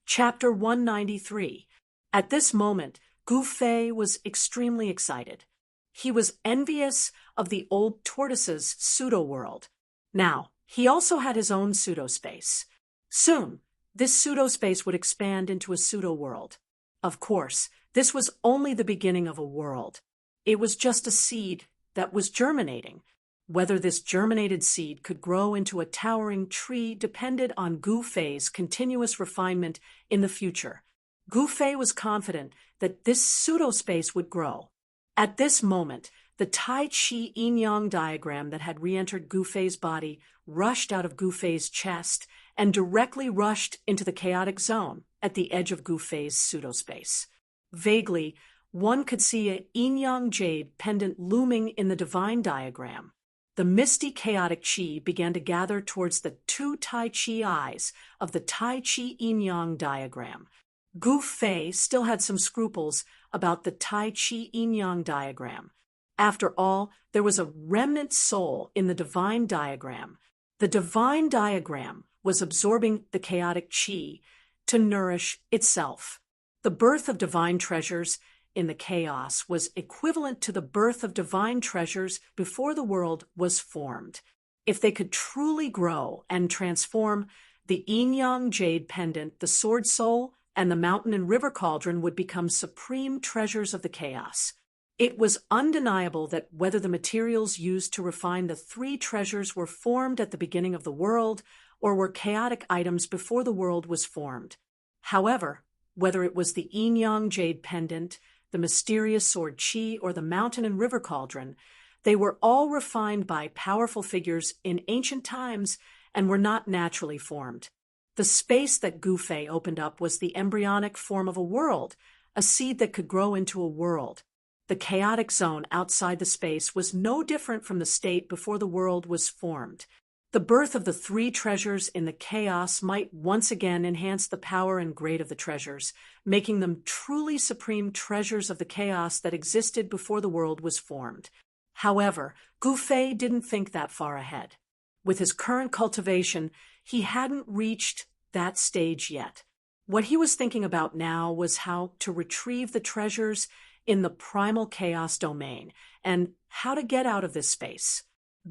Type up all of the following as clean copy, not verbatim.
Chapter 193. At this moment, Gu Fei was extremely excited. He was envious of the old tortoise's pseudo-world. Now, he also had his own pseudo-space. Soon, this pseudo-space would expand into a pseudo-world. Of course, this was only the beginning of a world. It was just a seed that was germinating. Whether this germinated seed could grow into a towering tree depended on Gu Fei's continuous refinement in the future. Gu Fei was confident that this pseudo-space would grow. At this moment, the Tai Chi yin-yang diagram that had re-entered Gu Fei's body rushed out of Gu Fei's chest and directly rushed into the chaotic zone at the edge of Gu Fei's pseudo-space. Vaguely, one could see a yin-yang jade pendant looming in the divine diagram. The misty chaotic chi began to gather towards the two Tai Chi eyes of the Tai Chi yin-yang diagram. Gu Fei still had some scruples about the Tai Chi yin-yang diagram. After all, there was a remnant soul in the divine diagram. The divine diagram was absorbing the chaotic chi to nourish itself. The birth of divine treasures in the chaos was equivalent to the birth of divine treasures before the world was formed. If they could truly grow and transform, the yin-yang jade pendant, the sword soul, and the mountain and river cauldron would become supreme treasures of the chaos. It was undeniable that whether the materials used to refine the three treasures were formed at the beginning of the world or were chaotic items before the world was formed. However, whether it was the yin-yang jade pendant, the mysterious sword chi, or the mountain and river cauldron, they were all refined by powerful figures in ancient times and were not naturally formed. The space that Gu Fei opened up was the embryonic form of a world, a seed that could grow into a world. The chaotic zone outside the space was no different from the state before the world was formed. The birth of the three treasures in the chaos might once again enhance the power and grade of the treasures, making them truly supreme treasures of the chaos that existed before the world was formed. However, Gu Fei didn't think that far ahead. With his current cultivation, he hadn't reached that stage yet. What he was thinking about now was how to retrieve the treasures in the primal chaos domain and how to get out of this space.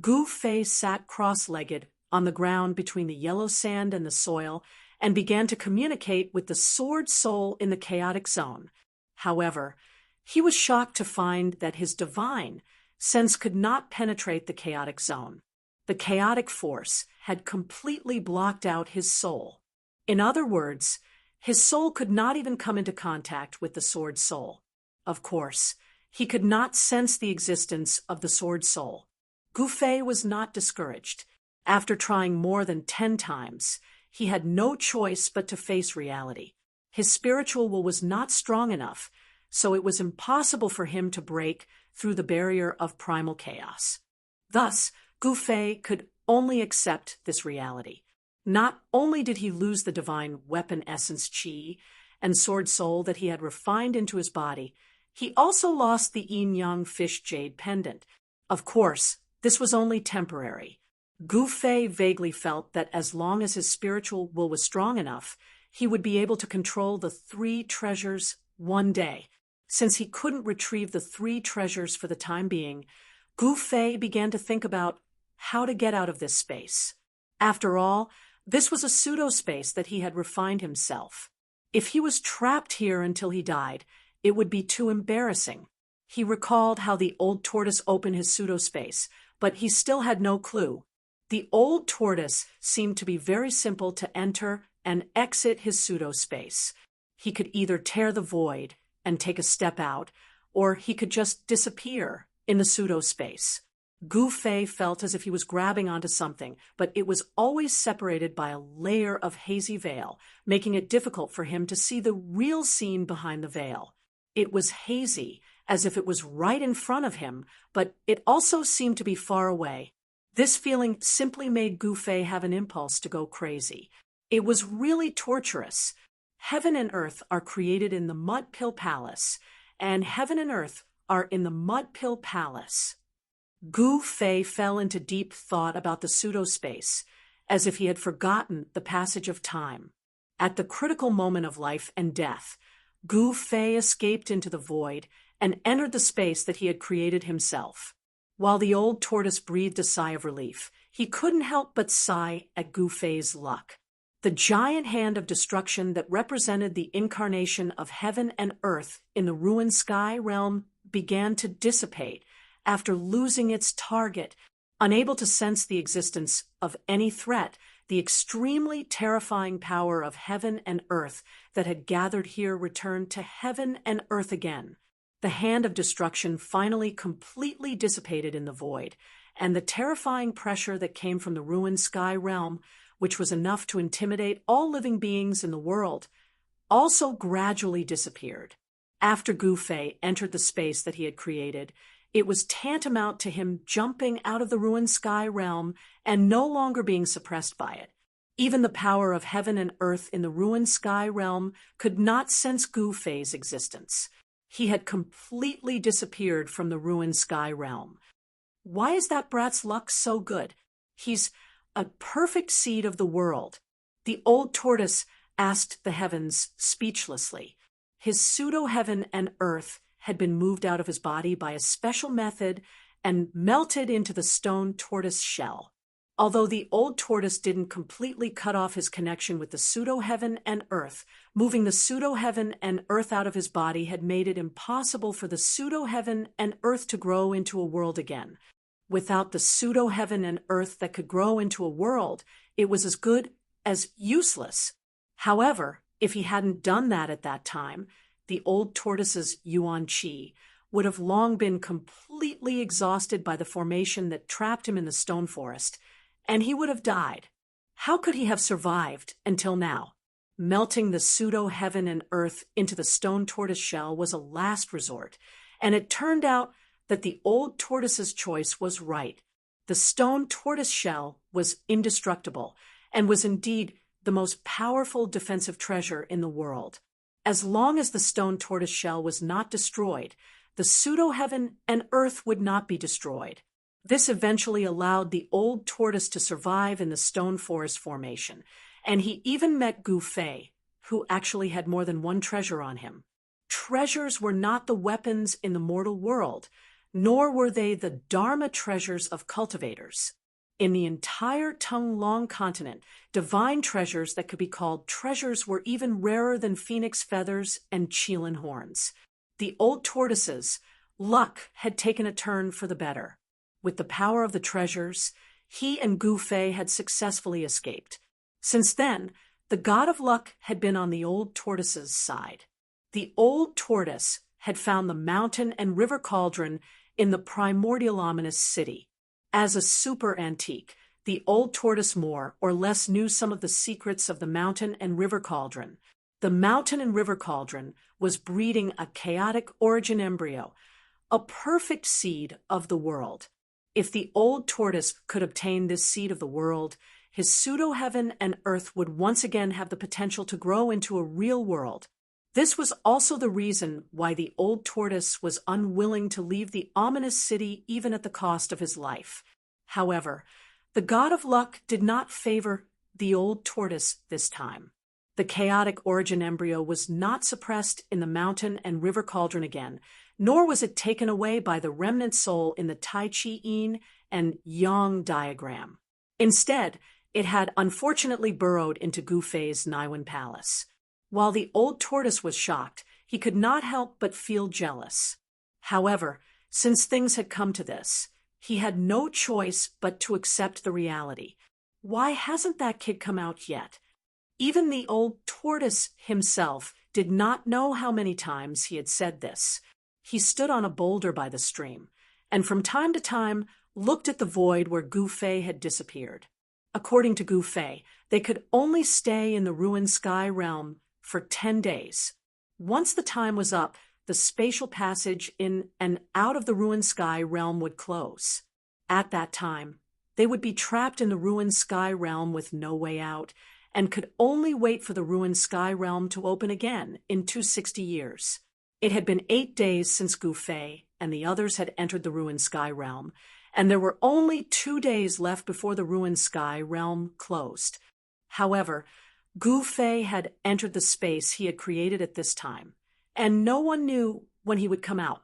Gu Fei sat cross-legged on the ground between the yellow sand and the soil and began to communicate with the sword soul in the chaotic zone. However, he was shocked to find that his divine sense could not penetrate the chaotic zone. The chaotic force had completely blocked out his soul. In other words, his soul could not even come into contact with the sword soul. Of course, he could not sense the existence of the sword soul. Gu Fei was not discouraged. After trying more than 10 times, he had no choice but to face reality. His spiritual will was not strong enough, so it was impossible for him to break through the barrier of primal chaos. Thus, Gu Fei could only accept this reality. Not only did he lose the divine weapon essence chi and sword soul that he had refined into his body, he also lost the yin-yang fish jade pendant. Of course, this was only temporary. Gu Fei vaguely felt that as long as his spiritual will was strong enough, he would be able to control the three treasures one day. Since he couldn't retrieve the three treasures for the time being, Gu Fei began to think about how to get out of this space. After all, this was a pseudo-space that he had refined himself. If he was trapped here until he died, it would be too embarrassing. He recalled how the old tortoise opened his pseudo-space, but he still had no clue. The old tortoise seemed to be very simple to enter and exit his pseudo-space. He could either tear the void and take a step out, or he could just disappear in the pseudo-space. Gu Fei felt as if he was grabbing onto something, but it was always separated by a layer of hazy veil, making it difficult for him to see the real scene behind the veil. It was hazy, as if it was right in front of him, but it also seemed to be far away. This feeling simply made Gu Fei have an impulse to go crazy. It was really torturous. Heaven and earth are created in the Mud Pill Palace, and heaven and earth are in the Mud Pill Palace. Gu Fei fell into deep thought about the pseudo-space, as if he had forgotten the passage of time. At the critical moment of life and death, Gu Fei escaped into the void and entered the space that he had created himself. While the old tortoise breathed a sigh of relief, he couldn't help but sigh at Gu Fei's luck. The giant hand of destruction that represented the incarnation of heaven and earth in the ruined sky realm began to dissipate after losing its target. Unable to sense the existence of any threat, the extremely terrifying power of heaven and earth that had gathered here returned to heaven and earth again. The hand of destruction finally completely dissipated in the void, and the terrifying pressure that came from the ruined sky realm, which was enough to intimidate all living beings in the world, also gradually disappeared. After Gu Fei entered the space that he had created, it was tantamount to him jumping out of the ruined sky realm and no longer being suppressed by it. Even the power of heaven and earth in the ruined sky realm could not sense Gu Fei's existence. He had completely disappeared from the ruined sky realm. Why is that brat's luck so good? He's a perfect seed of the world. The old tortoise asked the heavens speechlessly. His pseudo-heaven and earth had been moved out of his body by a special method and melted into the stone tortoise shell. Although the old tortoise didn't completely cut off his connection with the pseudo-heaven and earth, moving the pseudo-heaven and earth out of his body had made it impossible for the pseudo-heaven and earth to grow into a world again. Without the pseudo-heaven and earth that could grow into a world, it was as good as useless. However, if he hadn't done that at that time, the old tortoise's yuan qi would have long been completely exhausted by the formation that trapped him in the stone forest, and he would have died. How could he have survived until now? Melting the pseudo-heaven and earth into the stone tortoise shell was a last resort, and it turned out that the old tortoise's choice was right. The stone tortoise shell was indestructible and was indeed the most powerful defensive treasure in the world. As long as the stone tortoise shell was not destroyed, the pseudo-heaven and earth would not be destroyed. This eventually allowed the old tortoise to survive in the stone forest formation, and he even met Gu Fei, who actually had more than one treasure on him. Treasures were not the weapons in the mortal world, nor were they the Dharma treasures of cultivators. In the entire Tung-Long continent, divine treasures that could be called treasures were even rarer than phoenix feathers and qilin horns. The old tortoise's luck had taken a turn for the better. With the power of the treasures, he and Gu Fei had successfully escaped. Since then, the god of luck had been on the old tortoise's side. The old tortoise had found the mountain and river cauldron in the primordial ominous city. As a super antique, the old tortoise more or less knew some of the secrets of the mountain and river cauldron. The mountain and river cauldron was breeding a chaotic origin embryo, a perfect seed of the world. If the old tortoise could obtain this seed of the world, his pseudo-heaven and earth would once again have the potential to grow into a real world. This was also the reason why the old tortoise was unwilling to leave the ominous city even at the cost of his life. However, the god of luck did not favor the old tortoise this time. The chaotic origin embryo was not suppressed in the mountain and river cauldron again, nor was it taken away by the remnant soul in the Tai Chi Yin and Yang diagram. Instead, it had unfortunately burrowed into Gu Fei's Naiwan palace. While the old tortoise was shocked, he could not help but feel jealous. However, since things had come to this, he had no choice but to accept the reality. Why hasn't that kid come out yet? Even the old tortoise himself did not know how many times he had said this. He stood on a boulder by the stream, and from time to time looked at the void where Gu Fei had disappeared. According to Gu Fei, they could only stay in the ruined sky realm for 10 days. Once the time was up, the spatial passage in and out of the ruined sky realm would close. At that time, they would be trapped in the ruined sky realm with no way out, and could only wait for the ruined sky realm to open again in 260 years. It had been 8 days since Gu Fei and the others had entered the ruined sky realm, and there were only 2 days left before the ruined sky realm closed. However, Gu Fei had entered the space he had created at this time, and no one knew when he would come out.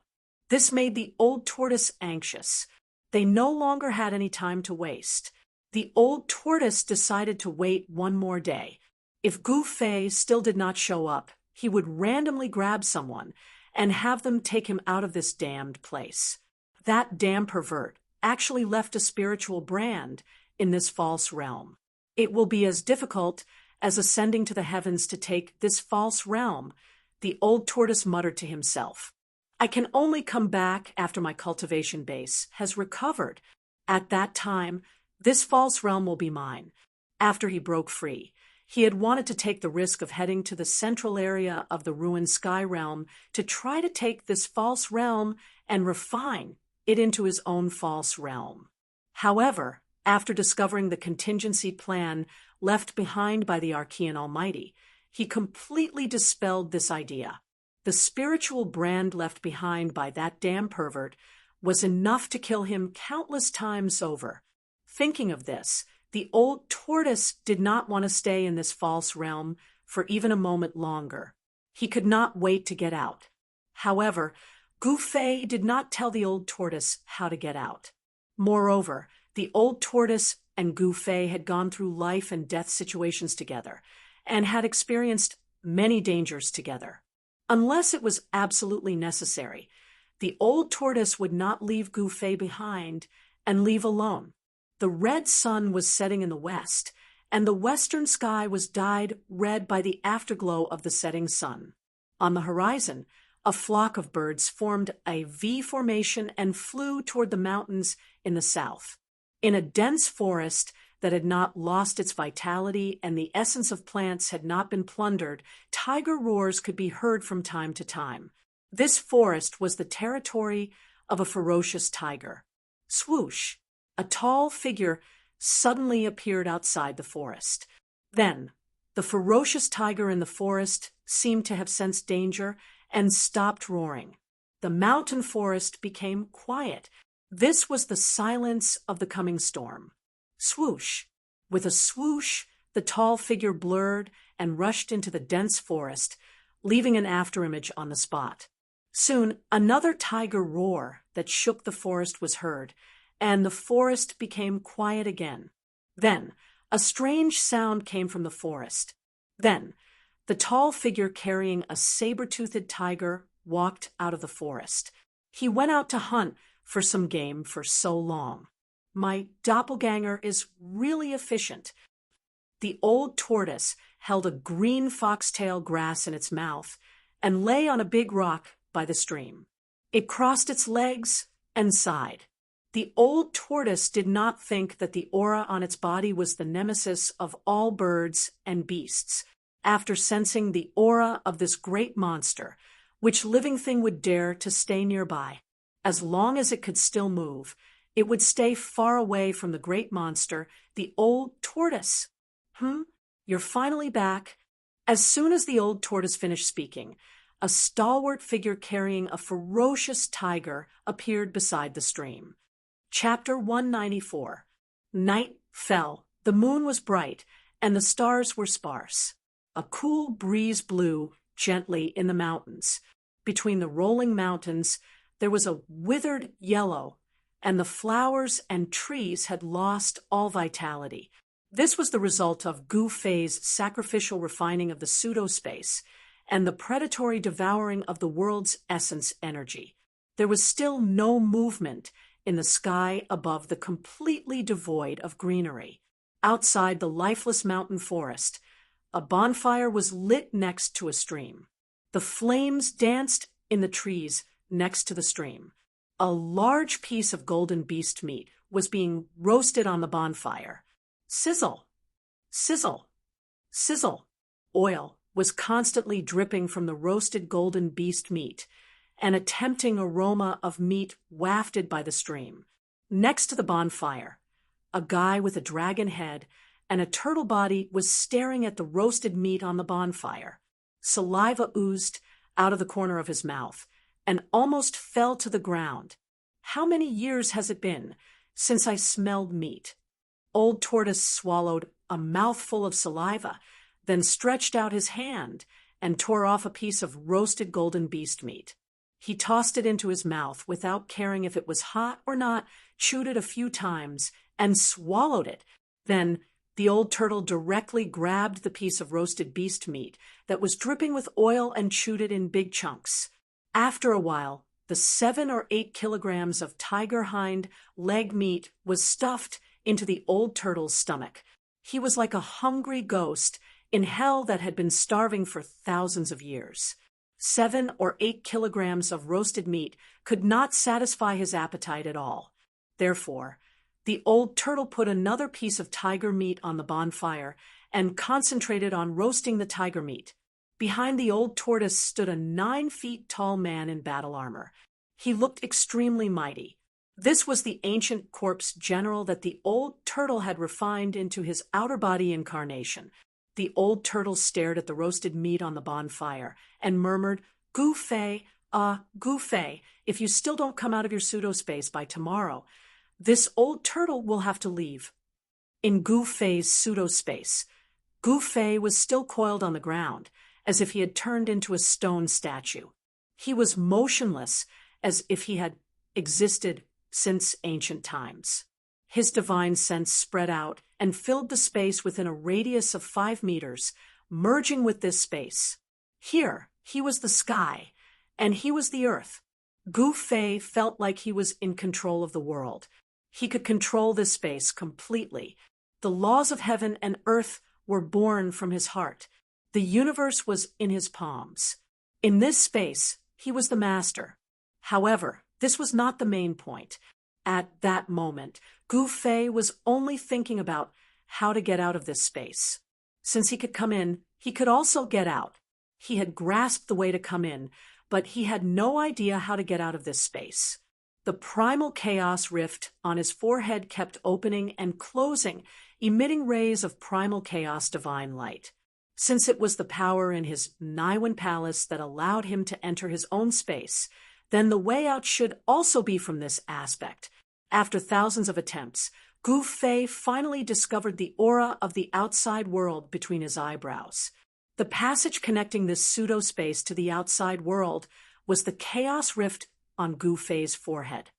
This made the old tortoise anxious. They no longer had any time to waste. The old tortoise decided to wait one more day. If Gu Fei still did not show up, he would randomly grab someone and have them take him out of this damned place. That damn pervert actually left a spiritual brand in this false realm. It will be as difficult as ascending to the heavens to take this false realm, the old tortoise muttered to himself. I can only come back after my cultivation base has recovered. At that time, this false realm will be mine. After he broke free, he had wanted to take the risk of heading to the central area of the ruined sky realm to try to take this false realm and refine it into his own false realm. However, after discovering the contingency plan left behind by the Archean Almighty, he completely dispelled this idea. The spiritual brand left behind by that damn pervert was enough to kill him countless times over. Thinking of this, the old tortoise did not want to stay in this false realm for even a moment longer. He could not wait to get out. However, Gu Fei did not tell the old tortoise how to get out. Moreover, the old tortoise and Gu Fei had gone through life and death situations together and had experienced many dangers together. Unless it was absolutely necessary, the old tortoise would not leave Gu Fei behind and leave alone. The red sun was setting in the west, and the western sky was dyed red by the afterglow of the setting sun. On the horizon, a flock of birds formed a V formation and flew toward the mountains in the south. In a dense forest that had not lost its vitality and the essence of plants had not been plundered, tiger roars could be heard from time to time. This forest was the territory of a ferocious tiger. Swoosh! A tall figure suddenly appeared outside the forest. Then, the ferocious tiger in the forest seemed to have sensed danger and stopped roaring. The mountain forest became quiet. This was the silence of the coming storm. Swoosh! With a swoosh, the tall figure blurred and rushed into the dense forest, leaving an afterimage on the spot. Soon, another tiger roar that shook the forest was heard, and the forest became quiet again. Then, a strange sound came from the forest. Then, the tall figure carrying a saber-toothed tiger walked out of the forest. He went out to hunt for some game for so long. My doppelganger is really efficient. The old tortoise held a green foxtail grass in its mouth and lay on a big rock by the stream. It crossed its legs and sighed. The old tortoise did not think that the aura on its body was the nemesis of all birds and beasts. After sensing the aura of this great monster, which living thing would dare to stay nearby? As long as it could still move, it would stay far away from the great monster, the old tortoise. You're finally back. As soon as the old tortoise finished speaking, a stalwart figure carrying a ferocious tiger appeared beside the stream. Chapter 194. Night fell, the moon was bright, and the stars were sparse. A cool breeze blew gently in the mountains. Between the rolling mountains, there was a withered yellow, and the flowers and trees had lost all vitality. This was the result of Gu Fei's sacrificial refining of the pseudo-space and the predatory devouring of the world's essence energy. There was still no movement in the sky above the completely devoid of greenery. Outside the lifeless mountain forest, a bonfire was lit next to a stream. The flames danced in the trees next to the stream. A large piece of golden beast meat was being roasted on the bonfire. Sizzle, sizzle, sizzle. Oil was constantly dripping from the roasted golden beast meat, and a tempting aroma of meat wafted by the stream. Next to the bonfire, a guy with a dragon head and a turtle body was staring at the roasted meat on the bonfire. Saliva oozed out of the corner of his mouth and almost fell to the ground. How many years has it been since I smelled meat? Old Tortoise swallowed a mouthful of saliva, then stretched out his hand and tore off a piece of roasted golden beast meat. He tossed it into his mouth without caring if it was hot or not, chewed it a few times, and swallowed it. Then the old turtle directly grabbed the piece of roasted beast meat that was dripping with oil and chewed it in big chunks. After a while, the 7 or 8 kilograms of tiger hind leg meat was stuffed into the old turtle's stomach. He was like a hungry ghost in hell that had been starving for thousands of years. 7 or 8 kilograms of roasted meat could not satisfy his appetite at all. Therefore, the old turtle put another piece of tiger meat on the bonfire and concentrated on roasting the tiger meat. Behind the old tortoise stood a 9 feet tall man in battle armor. He looked extremely mighty. This was the ancient corpse general that the old turtle had refined into his outer body incarnation. The old turtle stared at the roasted meat on the bonfire and murmured, "Gu Fei, Gu Fei, if you still don't come out of your pseudospace by tomorrow, this old turtle will have to leave." In Gu Fei's pseudospace, Gu Fei was still coiled on the ground, as if he had turned into a stone statue. He was motionless, as if he had existed since ancient times. His divine sense spread out and filled the space within a radius of 5 meters, merging with this space. Here, he was the sky, and he was the earth. Gu Fei felt like he was in control of the world. He could control this space completely. The laws of heaven and earth were born from his heart. The universe was in his palms. In this space, he was the master. However, this was not the main point. At that moment, Gu Fei was only thinking about how to get out of this space. Since he could come in, he could also get out. He had grasped the way to come in, but he had no idea how to get out of this space. The primal chaos rift on his forehead kept opening and closing, emitting rays of primal chaos divine light. Since it was the power in his Niwen palace that allowed him to enter his own space, then the way out should also be from this aspect. After thousands of attempts, Gu Fei finally discovered the aura of the outside world between his eyebrows. The passage connecting this pseudo-space to the outside world was the chaos rift on Gu Fei's forehead.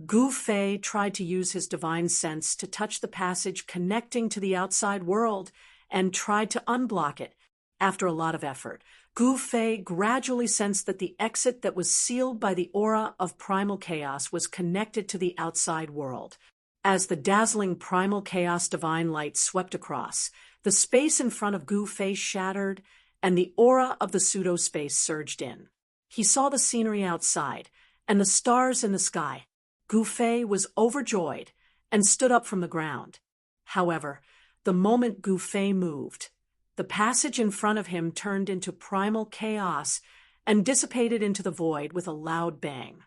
Gu Fei tried to use his divine sense to touch the passage connecting to the outside world and tried to unblock it. After a lot of effort, Gu Fei gradually sensed that the exit that was sealed by the aura of primal chaos was connected to the outside world. As the dazzling primal chaos divine light swept across, the space in front of Gu Fei shattered, and the aura of the pseudo-space surged in. He saw the scenery outside and the stars in the sky. Gu Fei was overjoyed and stood up from the ground. However, the moment Gu Fei moved, the passage in front of him turned into primal chaos and dissipated into the void with a loud bang.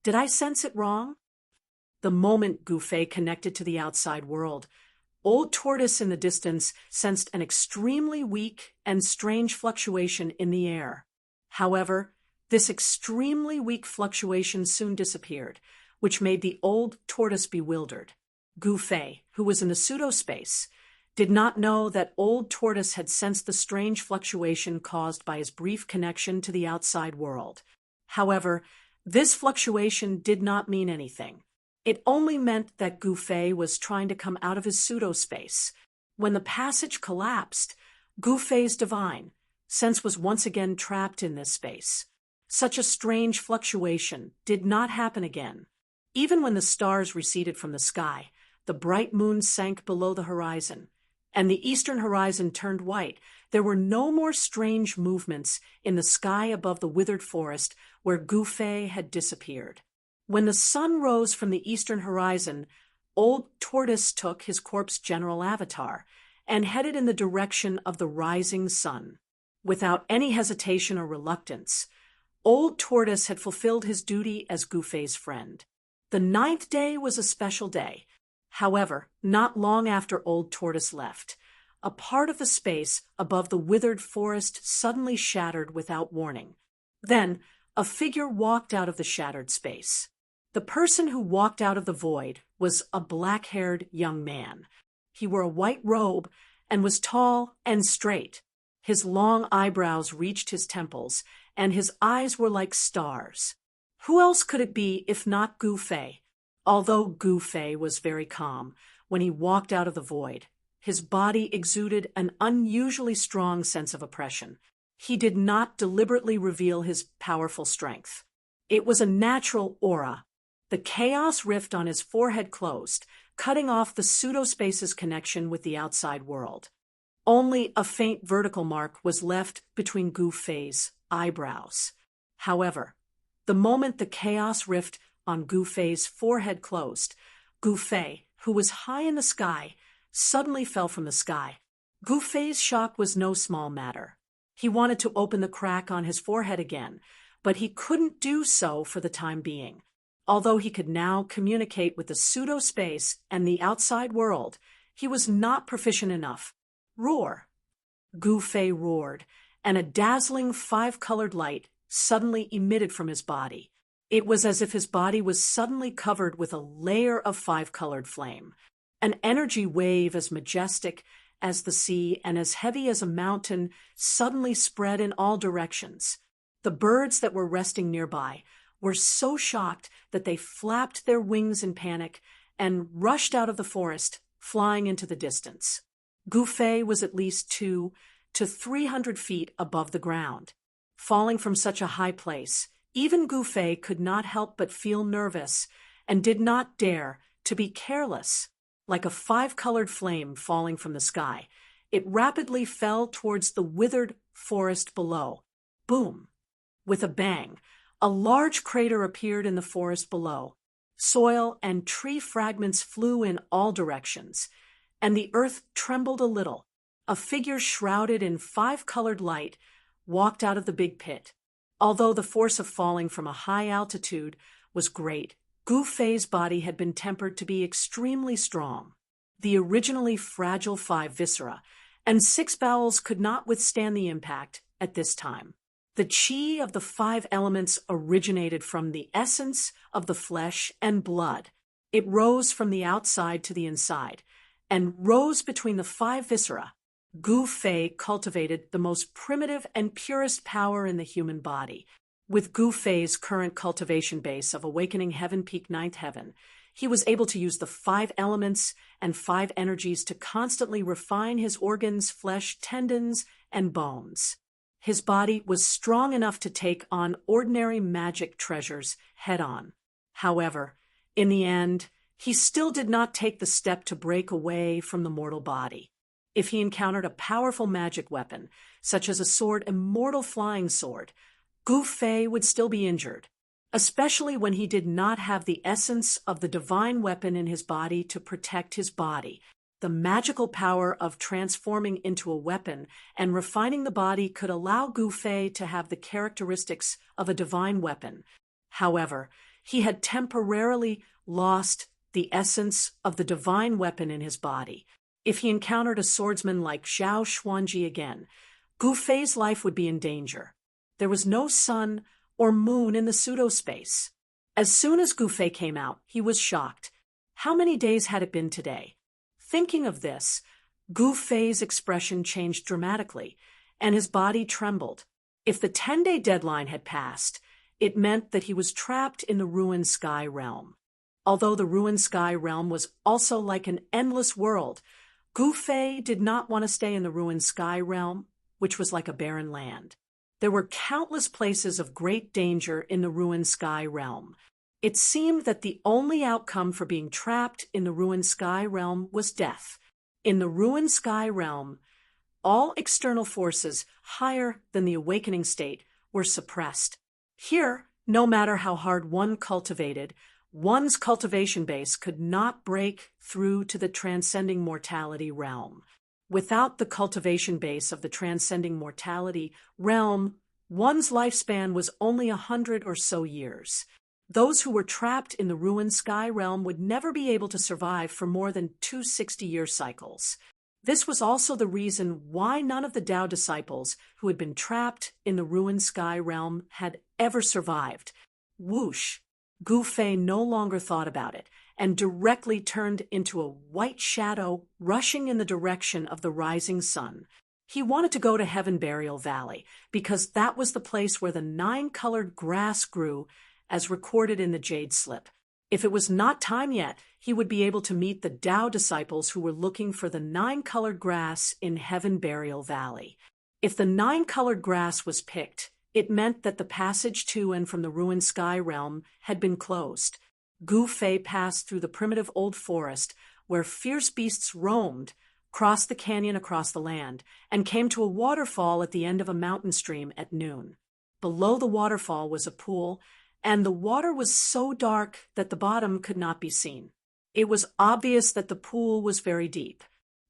Did I sense it wrong? The moment Gu Fei connected to the outside world, Old Tortoise in the distance sensed an extremely weak and strange fluctuation in the air. However, this extremely weak fluctuation soon disappeared, which made the Old Tortoise bewildered. Gu Fei, who was in the pseudo-space, did not know that Old Tortoise had sensed the strange fluctuation caused by his brief connection to the outside world. However, this fluctuation did not mean anything. It only meant that Gu Fei was trying to come out of his pseudo-space. When the passage collapsed, Gu Fei's divine sense was once again trapped in this space. Such a strange fluctuation did not happen again. Even when the stars receded from the sky, the bright moon sank below the horizon, and the eastern horizon turned white, there were no more strange movements in the sky above the withered forest where Gu Fei had disappeared. When the sun rose from the eastern horizon, Old Tortoise took his corpse general avatar and headed in the direction of the rising sun. Without any hesitation or reluctance, Old Tortoise had fulfilled his duty as Gu Fei's friend. The 9th day was a special day. However, not long after Old Tortoise left, a part of the space above the withered forest suddenly shattered without warning. Then, a figure walked out of the shattered space. The person who walked out of the void was a black-haired young man. He wore a white robe and was tall and straight. His long eyebrows reached his temples, and his eyes were like stars. Who else could it be if not Gu Fei? Although Gu Fei was very calm when he walked out of the void, his body exuded an unusually strong sense of oppression. He did not deliberately reveal his powerful strength. It was a natural aura. The chaos rift on his forehead closed, cutting off the pseudospace's connection with the outside world. Only a faint vertical mark was left between Gu Fei's eyebrows. However, the moment the chaos rift on Gu Fei's forehead closed, Gu Fei, who was high in the sky, suddenly fell from the sky. Gu Fei's shock was no small matter. He wanted to open the crack on his forehead again, but he couldn't do so for the time being. Although he could now communicate with the pseudo-space and the outside world, he was not proficient enough. Roar! Gu Fei roared, and a dazzling five-colored light suddenly emitted from his body. It was as if his body was suddenly covered with a layer of five-colored flame. An energy wave as majestic as the sea and as heavy as a mountain suddenly spread in all directions. The birds that were resting nearby were so shocked that they flapped their wings in panic and rushed out of the forest, flying into the distance. Gu Fei was at least 200 to 300 feet above the ground. Falling from such a high place, even Gu Fei could not help but feel nervous and did not dare to be careless. Like a five-colored flame falling from the sky, it rapidly fell towards the withered forest below. Boom! With a bang, a large crater appeared in the forest below. Soil and tree fragments flew in all directions, and the earth trembled a little. A figure shrouded in five-colored light walked out of the big pit. Although the force of falling from a high altitude was great, Gu Fei's body had been tempered to be extremely strong. The originally fragile 5 viscera and 6 bowels could not withstand the impact at this time. The qi of the 5 elements originated from the essence of the flesh and blood. It rose from the outside to the inside, and rose between the 5 viscera. Gu Fei cultivated the most primitive and purest power in the human body. With Gu Fei's current cultivation base of Awakening Heaven Peak 9th Heaven, he was able to use the 5 elements and 5 energies to constantly refine his organs, flesh, tendons, and bones. His body was strong enough to take on ordinary magic treasures head-on. However, in the end, he still did not take the step to break away from the mortal body. If he encountered a powerful magic weapon, such as a sword, immortal flying sword, Gu Fei would still be injured, especially when he did not have the essence of the divine weapon in his body to protect his body. The magical power of transforming into a weapon and refining the body could allow Gu Fei to have the characteristics of a divine weapon. However, he had temporarily lost the essence of the divine weapon in his body. If he encountered a swordsman like Zhao Xuanji again, Gu Fei's life would be in danger. There was no sun or moon in the pseudospace. As soon as Gu Fei came out, he was shocked. How many days had it been today? Thinking of this, Gu Fei's expression changed dramatically, and his body trembled. If the 10-day deadline had passed, it meant that he was trapped in the ruined sky realm. Although the ruined sky realm was also like an endless world, Gu Fei did not want to stay in the ruined sky realm, which was like a barren land. There were countless places of great danger in the ruined sky realm. It seemed that the only outcome for being trapped in the ruined sky realm was death. In the ruined sky realm, all external forces higher than the awakening state were suppressed. Here, no matter how hard one cultivated, one's cultivation base could not break through to the transcending mortality realm. Without the cultivation base of the transcending mortality realm, one's lifespan was only 100 or so years. Those who were trapped in the ruined sky realm would never be able to survive for more than 2 60-year cycles. This was also the reason why none of the Tao disciples who had been trapped in the ruined sky realm had ever survived. Whoosh! Gu Fei no longer thought about it and directly turned into a white shadow rushing in the direction of the rising sun. He wanted to go to Heaven Burial Valley because that was the place where the 9-colored grass grew as recorded in the jade slip. If it was not time yet, he would be able to meet the Tao disciples who were looking for the 9-colored grass in Heaven Burial Valley. If the 9-colored grass was picked, it meant that the passage to and from the ruined sky realm had been closed. Gu Fei passed through the primitive old forest where fierce beasts roamed, crossed the canyon across the land, and came to a waterfall at the end of a mountain stream at noon. Below the waterfall was a pool, and the water was so dark that the bottom could not be seen. It was obvious that the pool was very deep.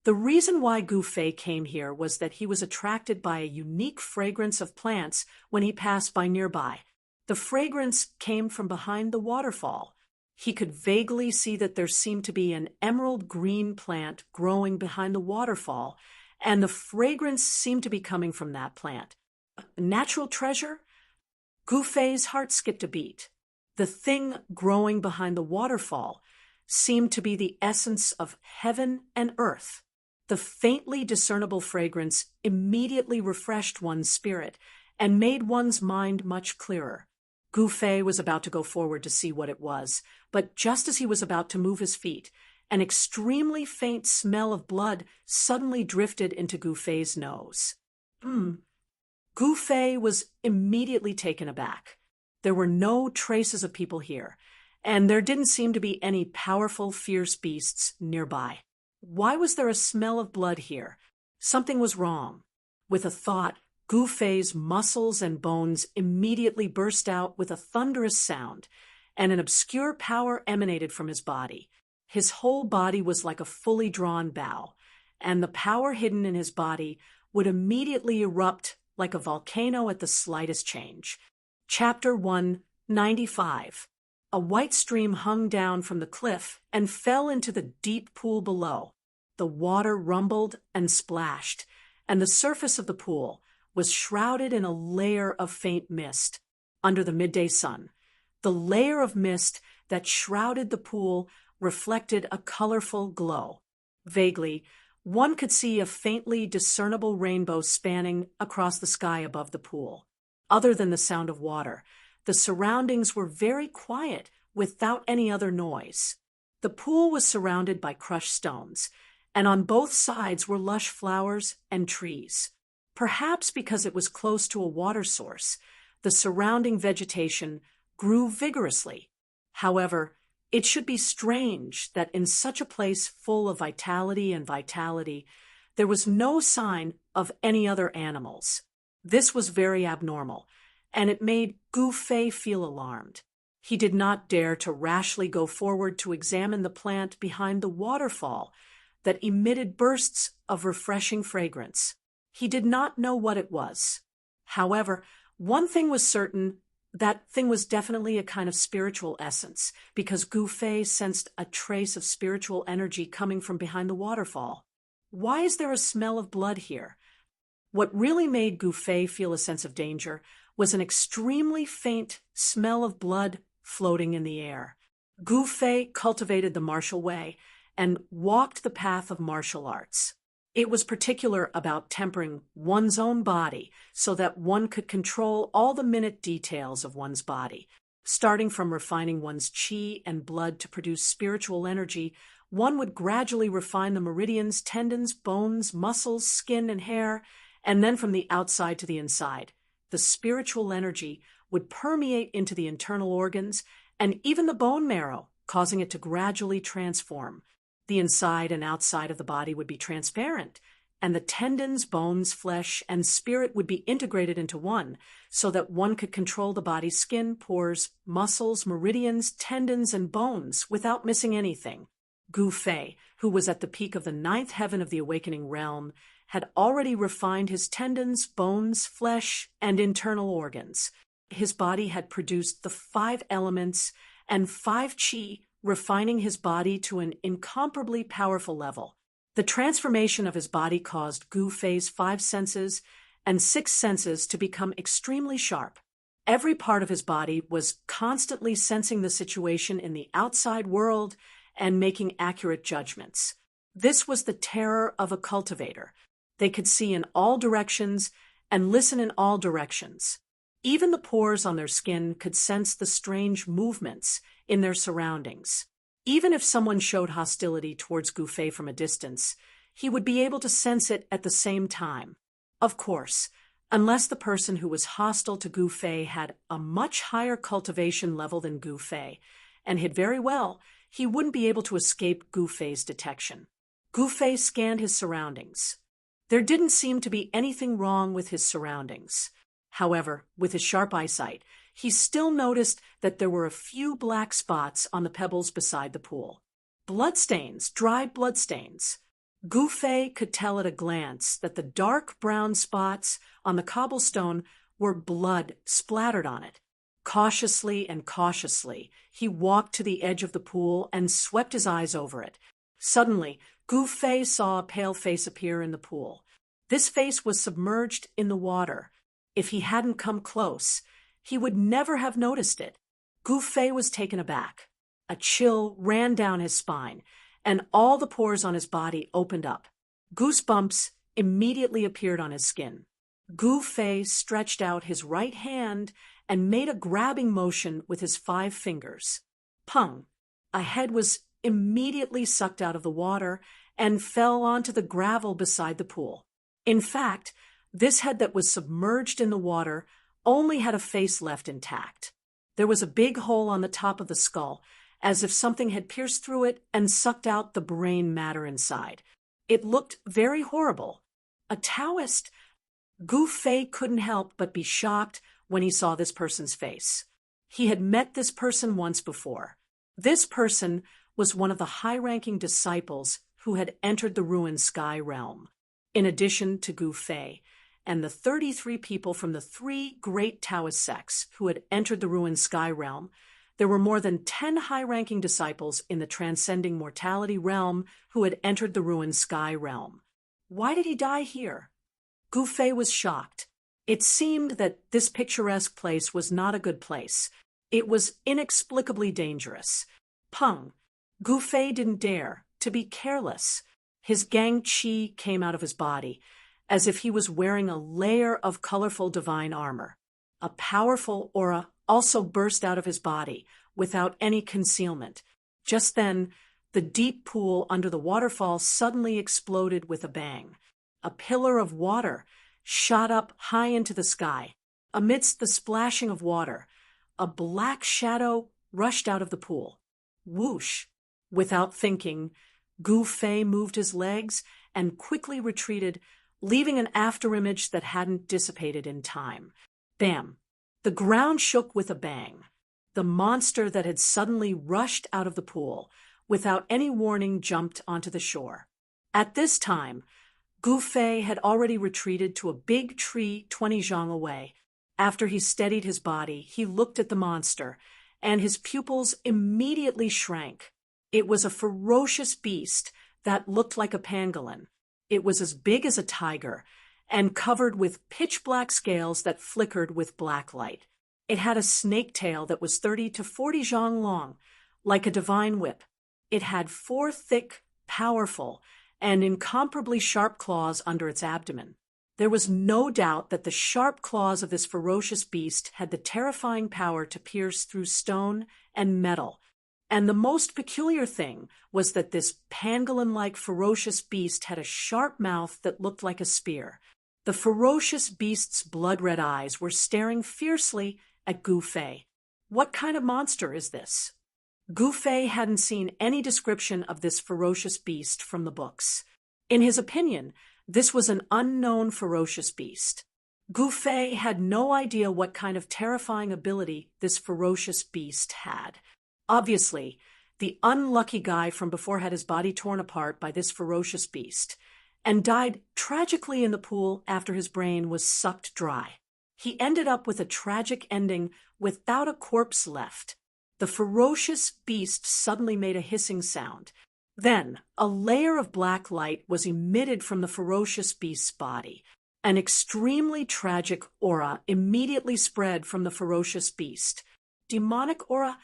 The reason why Gu Fei came here was that he was attracted by a unique fragrance of plants when he passed by nearby. The fragrance came from behind the waterfall. He could vaguely see that there seemed to be an emerald green plant growing behind the waterfall, and the fragrance seemed to be coming from that plant. A natural treasure? Gu Fei's heart skipped a beat. The thing growing behind the waterfall seemed to be the essence of heaven and earth. The faintly discernible fragrance immediately refreshed one's spirit and made one's mind much clearer. Gu Fei was about to go forward to see what it was, but just as he was about to move his feet, an extremely faint smell of blood suddenly drifted into Gu Fei's nose. Gu Fei was immediately taken aback. There were no traces of people here, and there didn't seem to be any powerful, fierce beasts nearby. Why was there a smell of blood here? Something was wrong. With a thought, Gu Fei's muscles and bones immediately burst out with a thunderous sound, and an obscure power emanated from his body. His whole body was like a fully drawn bow, and the power hidden in his body would immediately erupt like a volcano at the slightest change. Chapter 195. A white stream hung down from the cliff and fell into the deep pool below. The water rumbled and splashed, and the surface of the pool was shrouded in a layer of faint mist under the midday sun. The layer of mist that shrouded the pool reflected a colorful glow. Vaguely, one could see a faintly discernible rainbow spanning across the sky above the pool. Other than the sound of water, the surroundings were very quiet, without any other noise. The pool was surrounded by crushed stones, and on both sides were lush flowers and trees. Perhaps because it was close to a water source, the surrounding vegetation grew vigorously. However, it should be strange that in such a place full of vitality, there was no sign of any other animals. This was very abnormal, and it made Gu Fei feel alarmed. He did not dare to rashly go forward to examine the plant behind the waterfall that emitted bursts of refreshing fragrance. He did not know what it was. However, one thing was certain. That thing was definitely a kind of spiritual essence, because Gu Fei sensed a trace of spiritual energy coming from behind the waterfall. Why is there a smell of blood here? What really made Gu Fei feel a sense of danger was an extremely faint smell of blood floating in the air. Gu Fei cultivated the martial way and walked the path of martial arts. It was particular about tempering one's own body so that one could control all the minute details of one's body. Starting from refining one's qi and blood to produce spiritual energy, one would gradually refine the meridians, tendons, bones, muscles, skin, and hair, and then from the outside to the inside. The spiritual energy would permeate into the internal organs and even the bone marrow, causing it to gradually transform. The inside and outside of the body would be transparent, and the tendons, bones, flesh, and spirit would be integrated into one, so that one could control the body's skin, pores, muscles, meridians, tendons, and bones without missing anything. Gu Fei, who was at the peak of the 9th heaven of the awakening realm, had already refined his tendons, bones, flesh, and internal organs. His body had produced the 5 elements and 5 qi, refining his body to an incomparably powerful level. The transformation of his body caused Gu Fei's 5 senses and 6 senses to become extremely sharp. Every part of his body was constantly sensing the situation in the outside world and making accurate judgments. This was the terror of a cultivator. They could see in all directions and listen in all directions. Even the pores on their skin could sense the strange movements in their surroundings. Even if someone showed hostility towards Gouffé from a distance, he would be able to sense it at the same time. Of course, unless the person who was hostile to Gouffé had a much higher cultivation level than Gouffé, and hid very well, he wouldn't be able to escape Gouffé's detection. Gouffé scanned his surroundings. There didn't seem to be anything wrong with his surroundings. However, with his sharp eyesight, he still noticed that there were a few black spots on the pebbles beside the pool. Bloodstains, dried bloodstains. Gouffé could tell at a glance that the dark brown spots on the cobblestone were blood splattered on it. Cautiously and cautiously, he walked to the edge of the pool and swept his eyes over it. Suddenly, Gouffé saw a pale face appear in the pool. This face was submerged in the water. If he hadn't come close, he would never have noticed it. Gouffé was taken aback. A chill ran down his spine, and all the pores on his body opened up. Goosebumps immediately appeared on his skin. Gouffé stretched out his right hand and made a grabbing motion with his 5 fingers. Pung! A head was immediately sucked out of the water and fell onto the gravel beside the pool. In fact, this head that was submerged in the water only had a face left intact. There was a big hole on the top of the skull, as if something had pierced through it and sucked out the brain matter inside. It looked very horrible. A Taoist? Gouffé couldn't help but be shocked when he saw this person's face. He had met this person once before. This person was one of the high-ranking disciples who had entered the ruined Sky Realm. In addition to Gouffé and the 33 people from the 3 great Taoist sects who had entered the ruined Sky Realm, there were more than 10 high-ranking disciples in the transcending mortality realm who had entered the ruined Sky Realm. Why did he die here? Gouffé was shocked. It seemed that this picturesque place was not a good place. It was inexplicably dangerous. Pung! Gouffé didn't dare to be careless. His gang chi came out of his body, as if he was wearing a layer of colorful divine armor. A powerful aura also burst out of his body, without any concealment. Just then, the deep pool under the waterfall suddenly exploded with a bang. A pillar of water shot up high into the sky. Amidst the splashing of water, a black shadow rushed out of the pool. Whoosh! Without thinking, Gouffé moved his legs and quickly retreated, leaving an afterimage that hadn't dissipated in time. Bam! The ground shook with a bang. The monster that had suddenly rushed out of the pool, without any warning, jumped onto the shore. At this time, Gouffé had already retreated to a big tree 20 zhang away. After he steadied his body, he looked at the monster, and his pupils immediately shrank. It was a ferocious beast that looked like a pangolin. It was as big as a tiger, and covered with pitch-black scales that flickered with black light. It had a snake tail that was 30 to 40 zhang long, like a divine whip. It had 4 thick, powerful, and incomparably sharp claws under its abdomen. There was no doubt that the sharp claws of this ferocious beast had the terrifying power to pierce through stone and metal. And the most peculiar thing was that this pangolin-like ferocious beast had a sharp mouth that looked like a spear. The ferocious beast's blood-red eyes were staring fiercely at Gouffé. What kind of monster is this? Gouffé hadn't seen any description of this ferocious beast from the books. In his opinion, this was an unknown ferocious beast. Gouffé had no idea what kind of terrifying ability this ferocious beast had. Obviously, the unlucky guy from before had his body torn apart by this ferocious beast, and died tragically in the pool after his brain was sucked dry. He ended up with a tragic ending without a corpse left. The ferocious beast suddenly made a hissing sound. Then, a layer of black light was emitted from the ferocious beast's body. An extremely tragic aura immediately spread from the ferocious beast. Demonic aura?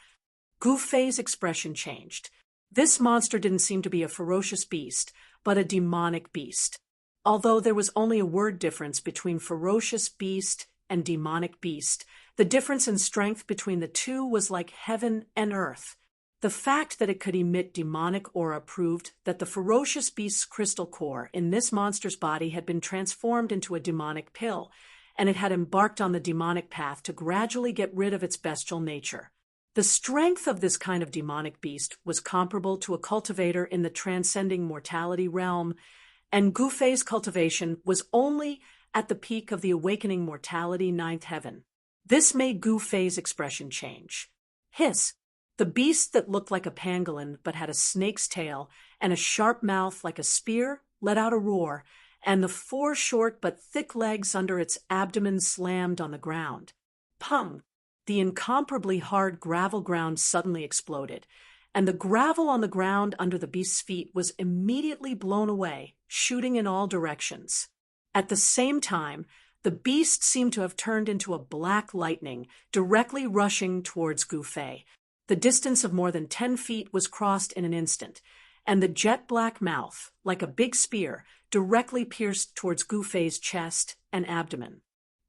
Gu Fei's expression changed. This monster didn't seem to be a ferocious beast, but a demonic beast. Although there was only a word difference between ferocious beast and demonic beast, the difference in strength between the two was like heaven and earth. The fact that it could emit demonic aura proved that the ferocious beast's crystal core in this monster's body had been transformed into a demonic pill, and it had embarked on the demonic path to gradually get rid of its bestial nature. The strength of this kind of demonic beast was comparable to a cultivator in the transcending mortality realm, and Gu Fei's cultivation was only at the peak of the awakening mortality ninth heaven. This made Gu Fei's expression change. Hiss! The beast that looked like a pangolin but had a snake's tail and a sharp mouth like a spear let out a roar, and the 4 short but thick legs under its abdomen slammed on the ground. Pung! The incomparably hard gravel ground suddenly exploded, and the gravel on the ground under the beast's feet was immediately blown away, shooting in all directions. At the same time, the beast seemed to have turned into a black lightning, directly rushing towards Gu Fei. The distance of more than 10 feet was crossed in an instant, and the jet-black mouth, like a big spear, directly pierced towards Gu Fei's chest and abdomen.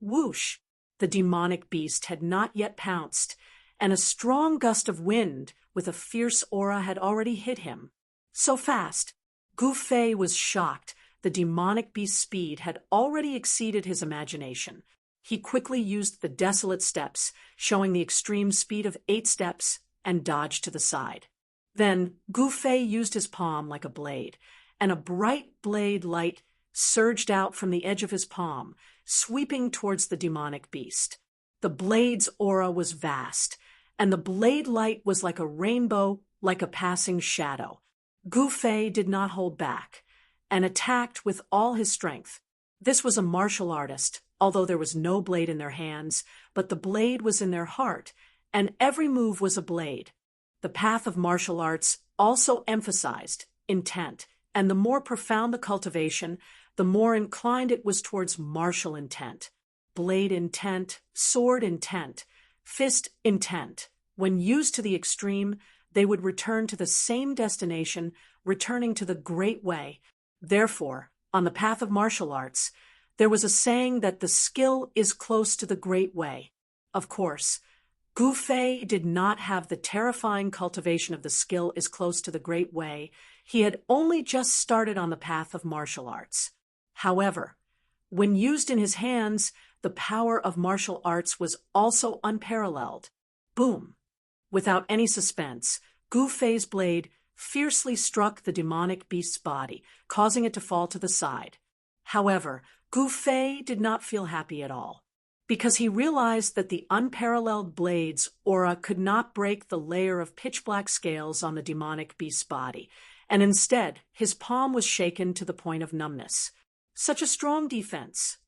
Whoosh! The demonic beast had not yet pounced, and a strong gust of wind with a fierce aura had already hit him. So fast! Gu Fei was shocked. The demonic beast's speed had already exceeded his imagination. He quickly used the desolate steps, showing the extreme speed of 8 steps, and dodged to the side. Then Gu Fei used his palm like a blade, and a bright blade light surged out from the edge of his palm, sweeping towards the demonic beast. The blade's aura was vast, and the blade light was like a rainbow, like a passing shadow. Gu Fei did not hold back, and attacked with all his strength. This was a martial artist, although there was no blade in their hands, but the blade was in their heart, and every move was a blade. The path of martial arts also emphasized intent, and the more profound the cultivation, the more inclined it was towards martial intent. Blade intent, sword intent, fist intent. When used to the extreme, they would return to the same destination, returning to the great way. Therefore, on the path of martial arts, there was a saying that the skill is close to the great way. Of course, Gu Fei did not have the terrifying cultivation of the skill is close to the great way. He had only just started on the path of martial arts. However, when used in his hands, the power of martial arts was also unparalleled. Boom! Without any suspense, Gu Fei's blade fiercely struck the demonic beast's body, causing it to fall to the side. However, Gu Fei did not feel happy at all, because he realized that the unparalleled blade's aura could not break the layer of pitch-black scales on the demonic beast's body, and instead his palm was shaken to the point of numbness. Such a strong defense!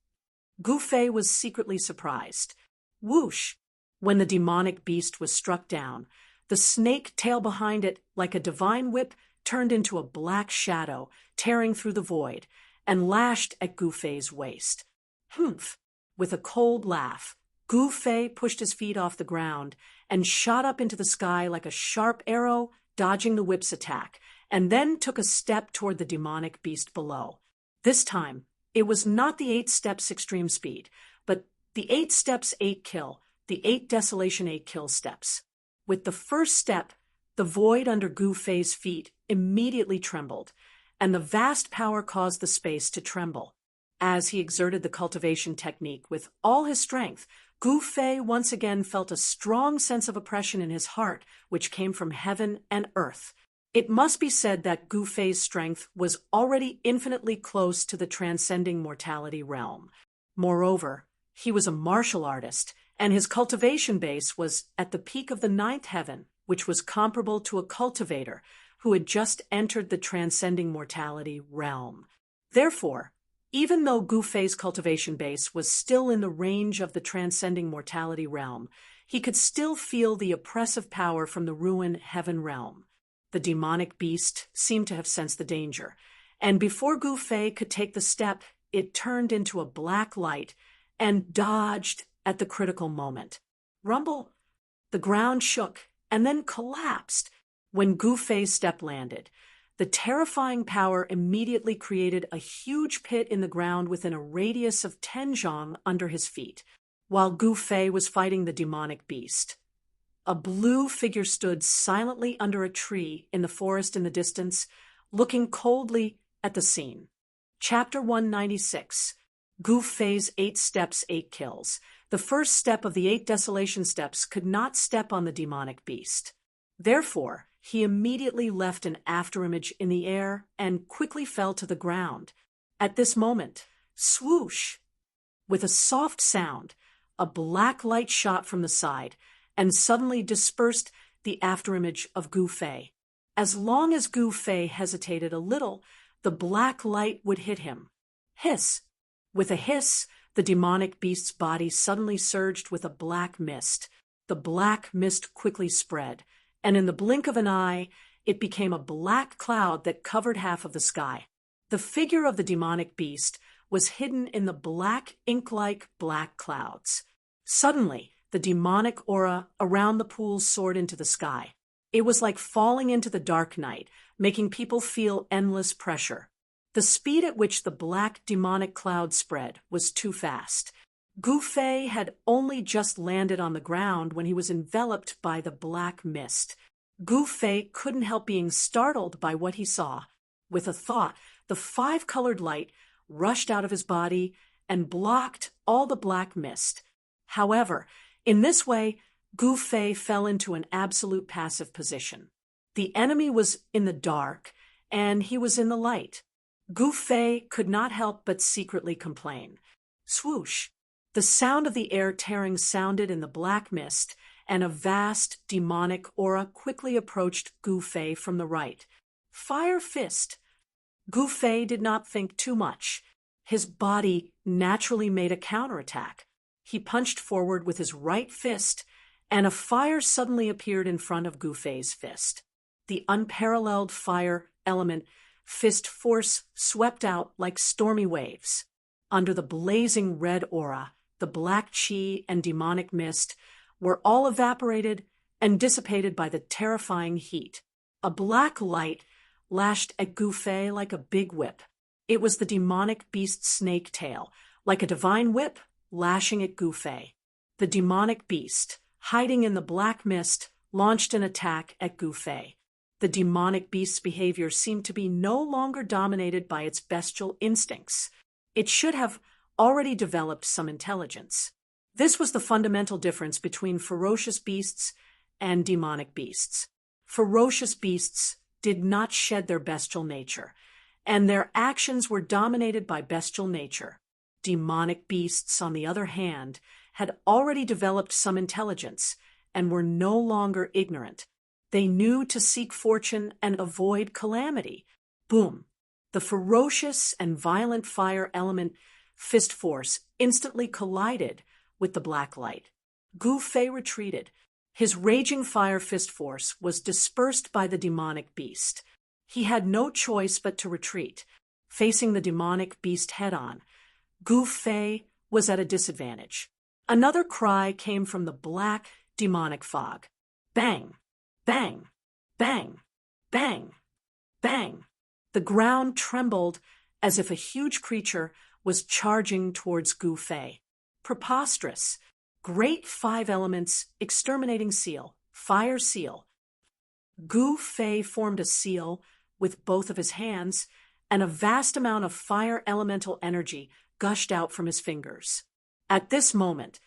Gu Fei was secretly surprised. Whoosh! When the demonic beast was struck down, the snake tail behind it, like a divine whip, turned into a black shadow, tearing through the void, and lashed at Gu Fei's waist. Humph! With a cold laugh, Gu Fei pushed his feet off the ground and shot up into the sky like a sharp arrow, dodging the whip's attack, and then took a step toward the demonic beast below. This time, it was not the 8 steps extreme speed, but the 8 steps 8 kill, the 8 desolation 8 kill steps. With the first step, the void under Gu Fei's feet immediately trembled, and the vast power caused the space to tremble. As he exerted the cultivation technique with all his strength, Gu Fei once again felt a strong sense of oppression in his heart, which came from heaven and earth. It must be said that Gu Fei's strength was already infinitely close to the transcending mortality realm. Moreover, he was a martial artist, and his cultivation base was at the peak of the 9th heaven, which was comparable to a cultivator who had just entered the transcending mortality realm. Therefore, even though Gu Fei's cultivation base was still in the range of the transcending mortality realm, he could still feel the oppressive power from the ruined heaven realm. The demonic beast seemed to have sensed the danger, and before Gu Fei could take the step, it turned into a black light and dodged at the critical moment. Rumble! The ground shook and then collapsed when Gu Fei's step landed. The terrifying power immediately created a huge pit in the ground within a radius of 10 zhang under his feet, while Gu Fei was fighting the demonic beast. A blue figure stood silently under a tree in the forest in the distance, looking coldly at the scene. Chapter 196. Gu Fei's 8 Steps, 8 Kills. The first step of the 8 Desolation Steps could not step on the demonic beast. Therefore, he immediately left an afterimage in the air and quickly fell to the ground. At this moment, swoosh! With a soft sound, a black light shot from the side and suddenly dispersed the afterimage of Gu Fei. As long as Gu Fei hesitated a little, the black light would hit him. Hiss! With a hiss, the demonic beast's body suddenly surged with a black mist. The black mist quickly spread, and in the blink of an eye, it became a black cloud that covered half of the sky. The figure of the demonic beast was hidden in the black, ink-like black clouds. Suddenly, the demonic aura around the pool soared into the sky. It was like falling into the dark night, making people feel endless pressure. The speed at which the black demonic cloud spread was too fast. Gu Fei had only just landed on the ground when he was enveloped by the black mist. Gu Fei couldn't help being startled by what he saw. With a thought, the 5-colored light rushed out of his body and blocked all the black mist. However, in this way, Gu Fei fell into an absolute passive position. The enemy was in the dark, and he was in the light. Gu Fei could not help but secretly complain. Swoosh! The sound of the air tearing sounded in the black mist, and a vast demonic aura quickly approached Gu Fei from the right. Fire fist! Gu Fei did not think too much. His body naturally made a counterattack. He punched forward with his right fist, and a fire suddenly appeared in front of Gu Fei's fist. The unparalleled fire element fist force swept out like stormy waves. Under the blazing red aura, the black chi and demonic mist were all evaporated and dissipated by the terrifying heat. A black light lashed at Gu Fei like a big whip. It was the demonic beast's snake tail, like a divine whip, lashing at Gu Fei. The demonic beast, hiding in the black mist, launched an attack at Gu Fei. The demonic beast's behavior seemed to be no longer dominated by its bestial instincts. It should have already developed some intelligence. This was the fundamental difference between ferocious beasts and demonic beasts. Ferocious beasts did not shed their bestial nature, and their actions were dominated by bestial nature. Demonic beasts, on the other hand, had already developed some intelligence and were no longer ignorant. They knew to seek fortune and avoid calamity. Boom! The ferocious and violent fire element fist force instantly collided with the black light. Gu Fei retreated. His raging fire fist force was dispersed by the demonic beast. He had no choice but to retreat. Facing the demonic beast head-on, Gu Fei was at a disadvantage. Another cry came from the black demonic fog. Bang! Bang! Bang! Bang! Bang! The ground trembled as if a huge creature was charging towards Gu Fei. Preposterous! Great 5 elements, exterminating seal, fire seal. Gu Fei formed a seal with both of his hands, and a vast amount of fire elemental energy gushed out from his fingers. At this moment,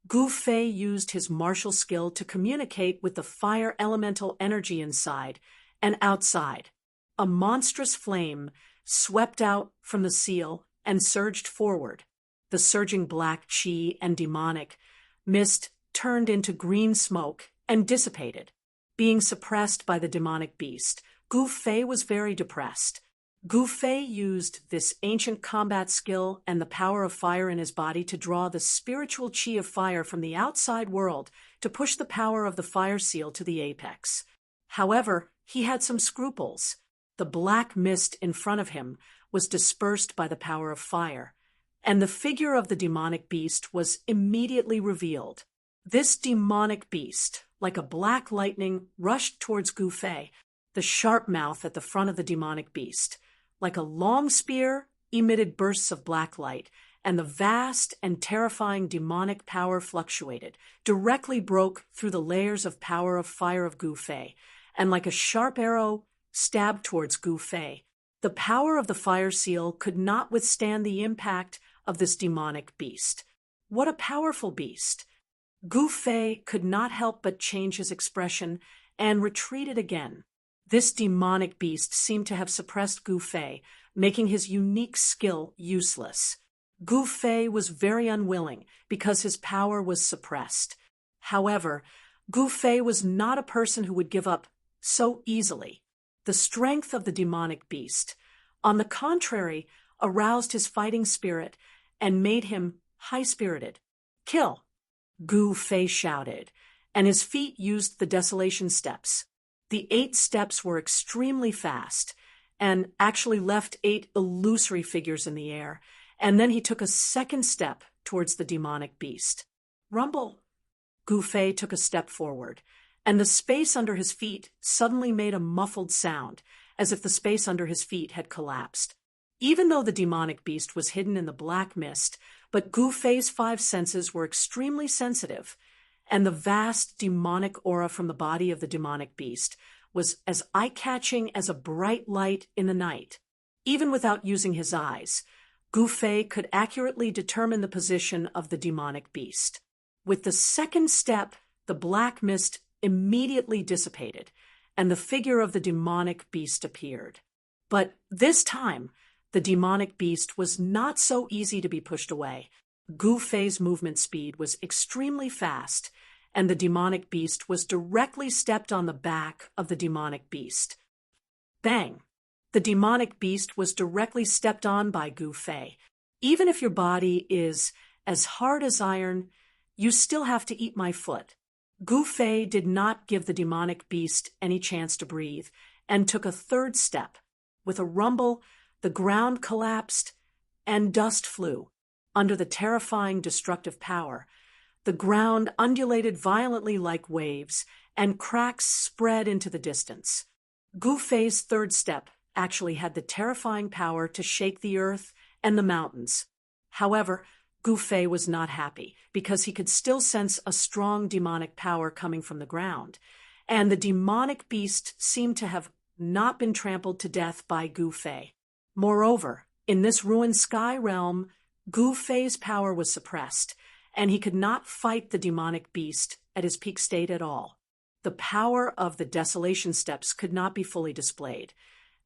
Gu Fei used his martial skill to communicate with the fire elemental energy inside and outside. A monstrous flame swept out from the seal and surged forward. The surging black chi and demonic mist turned into green smoke and dissipated. Being suppressed by the demonic beast, Gu Fei was very depressed. Gu Fei used this ancient combat skill and the power of fire in his body to draw the spiritual chi of fire from the outside world to push the power of the fire seal to the apex. However, he had some scruples. The black mist in front of him was dispersed by the power of fire, and the figure of the demonic beast was immediately revealed. This demonic beast, like a black lightning, rushed towards Gu Fei, the sharp mouth at the front of the demonic beast. Like a long spear, emitted bursts of black light, and the vast and terrifying demonic power fluctuated, directly broke through the layers of power of fire of Gu Fei, and like a sharp arrow stabbed towards Gu Fei. The power of the fire seal could not withstand the impact of this demonic beast. What a powerful beast! Gu Fei could not help but change his expression and retreated again. This demonic beast seemed to have suppressed Gu Fei, making his unique skill useless. Gu Fei was very unwilling because his power was suppressed. However, Gu Fei was not a person who would give up so easily. The strength of the demonic beast, on the contrary, aroused his fighting spirit and made him high-spirited. "Kill!" Gu Fei shouted, and his feet used the desolation steps. The 8 steps were extremely fast and actually left 8 illusory figures in the air, and then he took a second step towards the demonic beast. Rumble! Gu Fei took a step forward, and the space under his feet suddenly made a muffled sound, as if the space under his feet had collapsed. Even though the demonic beast was hidden in the black mist, but Gu Fei's 5 senses were extremely sensitive, and the vast demonic aura from the body of the demonic beast was as eye-catching as a bright light in the night. Even without using his eyes, Gu Fei could accurately determine the position of the demonic beast. With the second step, the black mist immediately dissipated, and the figure of the demonic beast appeared. But this time, the demonic beast was not so easy to be pushed away. Gu Fei's movement speed was extremely fast, and the demonic beast was directly stepped on the back of the demonic beast. Bang! The demonic beast was directly stepped on by Gu Fei. Even if your body is as hard as iron, you still have to eat my foot. Gu Fei did not give the demonic beast any chance to breathe, and took a third step. With a rumble, the ground collapsed, and dust flew. Under the terrifying destructive power, the ground undulated violently like waves, and cracks spread into the distance. Gu Fei's third step actually had the terrifying power to shake the earth and the mountains. However, Gu Fei was not happy, because he could still sense a strong demonic power coming from the ground, and the demonic beast seemed to have not been trampled to death by Gu Fei. Moreover, in this ruined sky realm, Gu Fei's power was suppressed, and he could not fight the demonic beast at his peak state at all. The power of the desolation steps could not be fully displayed,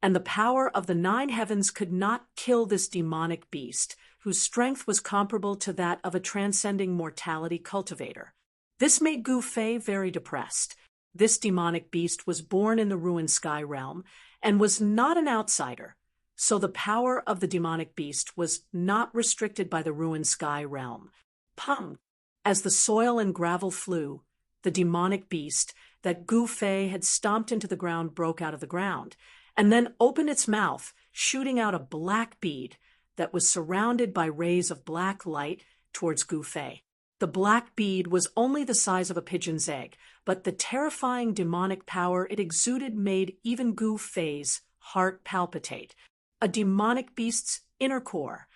and the power of the 9 heavens could not kill this demonic beast, whose strength was comparable to that of a transcending mortality cultivator. This made Gu Fei very depressed. This demonic beast was born in the ruined sky realm, and was not an outsider, so the power of the demonic beast was not restricted by the ruined sky realm. Pum! As the soil and gravel flew, the demonic beast that Gu Fei had stomped into the ground broke out of the ground, and then opened its mouth, shooting out a black bead that was surrounded by rays of black light towards Gu Fei. The black bead was only the size of a pigeon's egg, but the terrifying demonic power it exuded made even Gu Fei's heart palpitate. A demonic beast's inner core.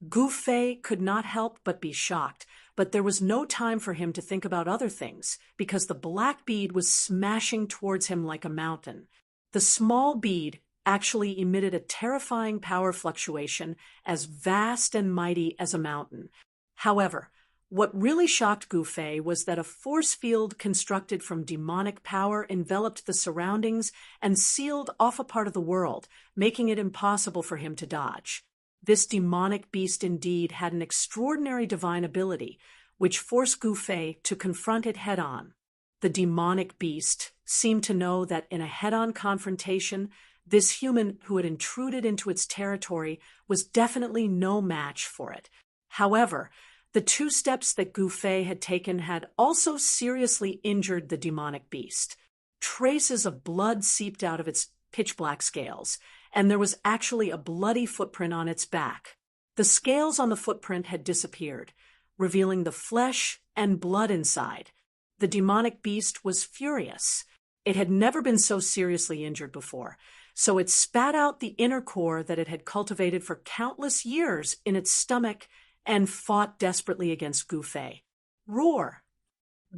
Gu Fei could not help but be shocked, but there was no time for him to think about other things, because the black bead was smashing towards him like a mountain. The small bead actually emitted a terrifying power fluctuation as vast and mighty as a mountain. However, what really shocked Gu Fei was that a force field constructed from demonic power enveloped the surroundings and sealed off a part of the world, making it impossible for him to dodge. This demonic beast indeed had an extraordinary divine ability, which forced Gu Fei to confront it head-on. The demonic beast seemed to know that in a head-on confrontation, this human who had intruded into its territory was definitely no match for it. However, the 2 steps that Gu Fei had taken had also seriously injured the demonic beast. Traces of blood seeped out of its pitch-black scales, and there was actually a bloody footprint on its back. The scales on the footprint had disappeared, revealing the flesh and blood inside. The demonic beast was furious. It had never been so seriously injured before, so it spat out the inner core that it had cultivated for countless years in its stomach and fought desperately against Gu Fei. Roar!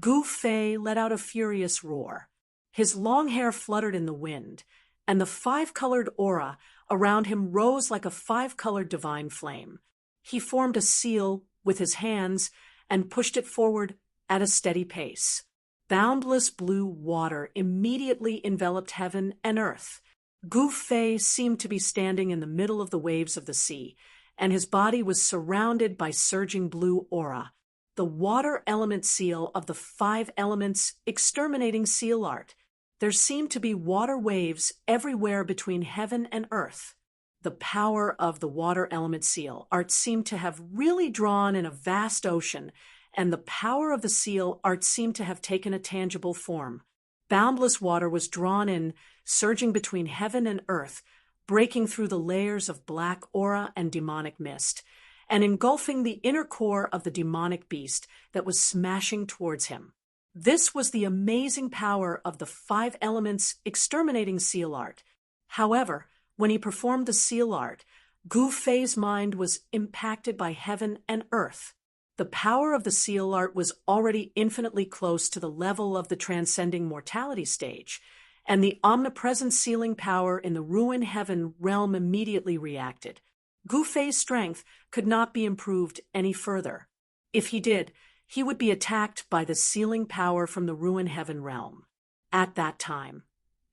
Gu Fei let out a furious roar. His long hair fluttered in the wind, and the five-colored aura around him rose like a five-colored divine flame. He formed a seal with his hands and pushed it forward at a steady pace. Boundless blue water immediately enveloped heaven and earth. Gu Fei seemed to be standing in the middle of the waves of the sea, and his body was surrounded by surging blue aura, the water element seal of the 5 elements exterminating seal art. There seemed to be water waves everywhere between heaven and earth. The power of the water element seal art seemed to have really drawn in a vast ocean, and the power of the seal art seemed to have taken a tangible form. Boundless water was drawn in, surging between heaven and earth, breaking through the layers of black aura and demonic mist, and engulfing the inner core of the demonic beast that was smashing towards him. This was the amazing power of the 5 elements exterminating seal art. However, when he performed the seal art, Gu Fei's mind was impacted by heaven and earth. The power of the seal art was already infinitely close to the level of the transcending mortality stage, and the omnipresent sealing power in the ruin heaven realm immediately reacted. Gu Fei's strength could not be improved any further. If he did, he would be attacked by the sealing power from the ruin heaven realm. At that time,